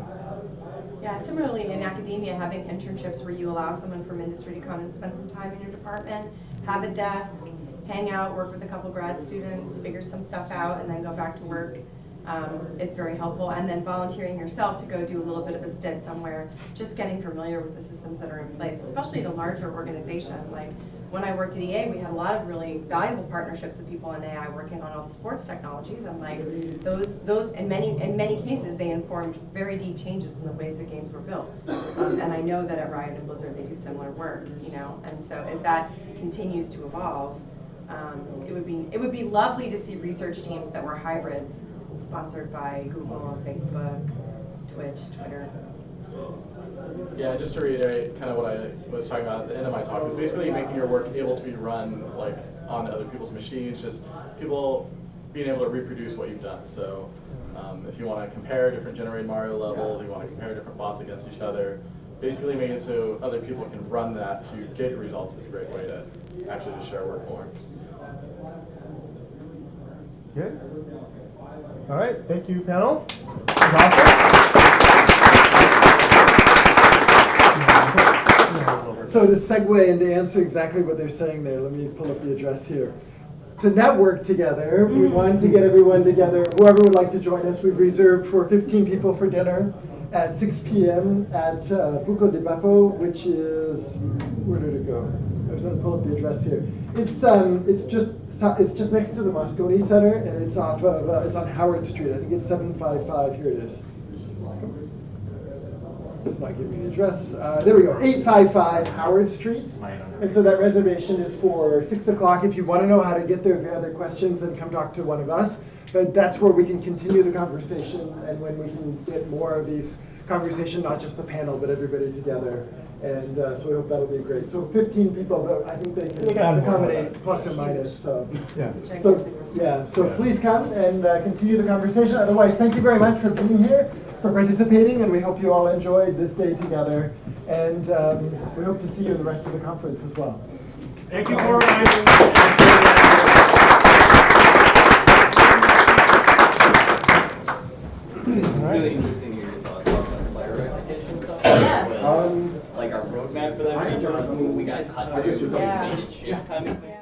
Yeah, similarly in academia, having internships where you allow someone from industry to come and spend some time in your department, have a desk, hang out, work with a couple grad students, figure some stuff out, and then go back to work. It's very helpful. And then volunteering yourself to go do a little bit of a stint somewhere, just getting familiar with the systems that are in place, especially in a larger organization. Like when I worked at EA, we had a lot of really valuable partnerships with people in AI working on all the sports technologies, and like those in many cases they informed very deep changes in the ways that games were built. And I know that at Riot and Blizzard they do similar work, you know. And so as that continues to evolve, it would be lovely to see research teams that were hybrids, sponsored by Google, Facebook, Twitch, Twitter. Yeah, just to reiterate kind of what I was talking about at the end of my talk, is basically making your work able to be run like on other people's machines, just people being able to reproduce what you've done. So if you want to compare different generated Mario levels, you want to compare different bots against each other, basically make it so other people can run that to get results is a great way to actually just share work more. Good. All right, thank you, panel. So to segue and to answer exactly what they're saying there, let me pull up the address here. To network together, we want to get everyone together. Whoever would like to join us, we've reserved for 15 people for dinner at 6 p.m. at Buco de Bappo, which is, where did it go? I was going to pull up the address here. It's just next to the Moscone Center, and it's off of it's on Howard Street. I think it's 755. Here it is. It's not giving me the address. There we go. 855 Howard Street. And so that reservation is for 6 o'clock. If you want to know how to get there, if you have other questions, then come talk to one of us. But that's where we can continue the conversation, and when we can get more of these conversation, not just the panel, but everybody together. And so we hope that'll be great. So 15 people, but I think they can accommodate plus or minus. So please come and continue the conversation. Otherwise, thank you very much for being here, for participating, and we hope you all enjoyed this day together. And we hope to see you in the rest of the conference as well. Thank you, Formalizing. Really interesting to hear your thoughts on player replication stuff. Yeah. Like our roadmap for that feature, we got cut to, made it shift kind of thing.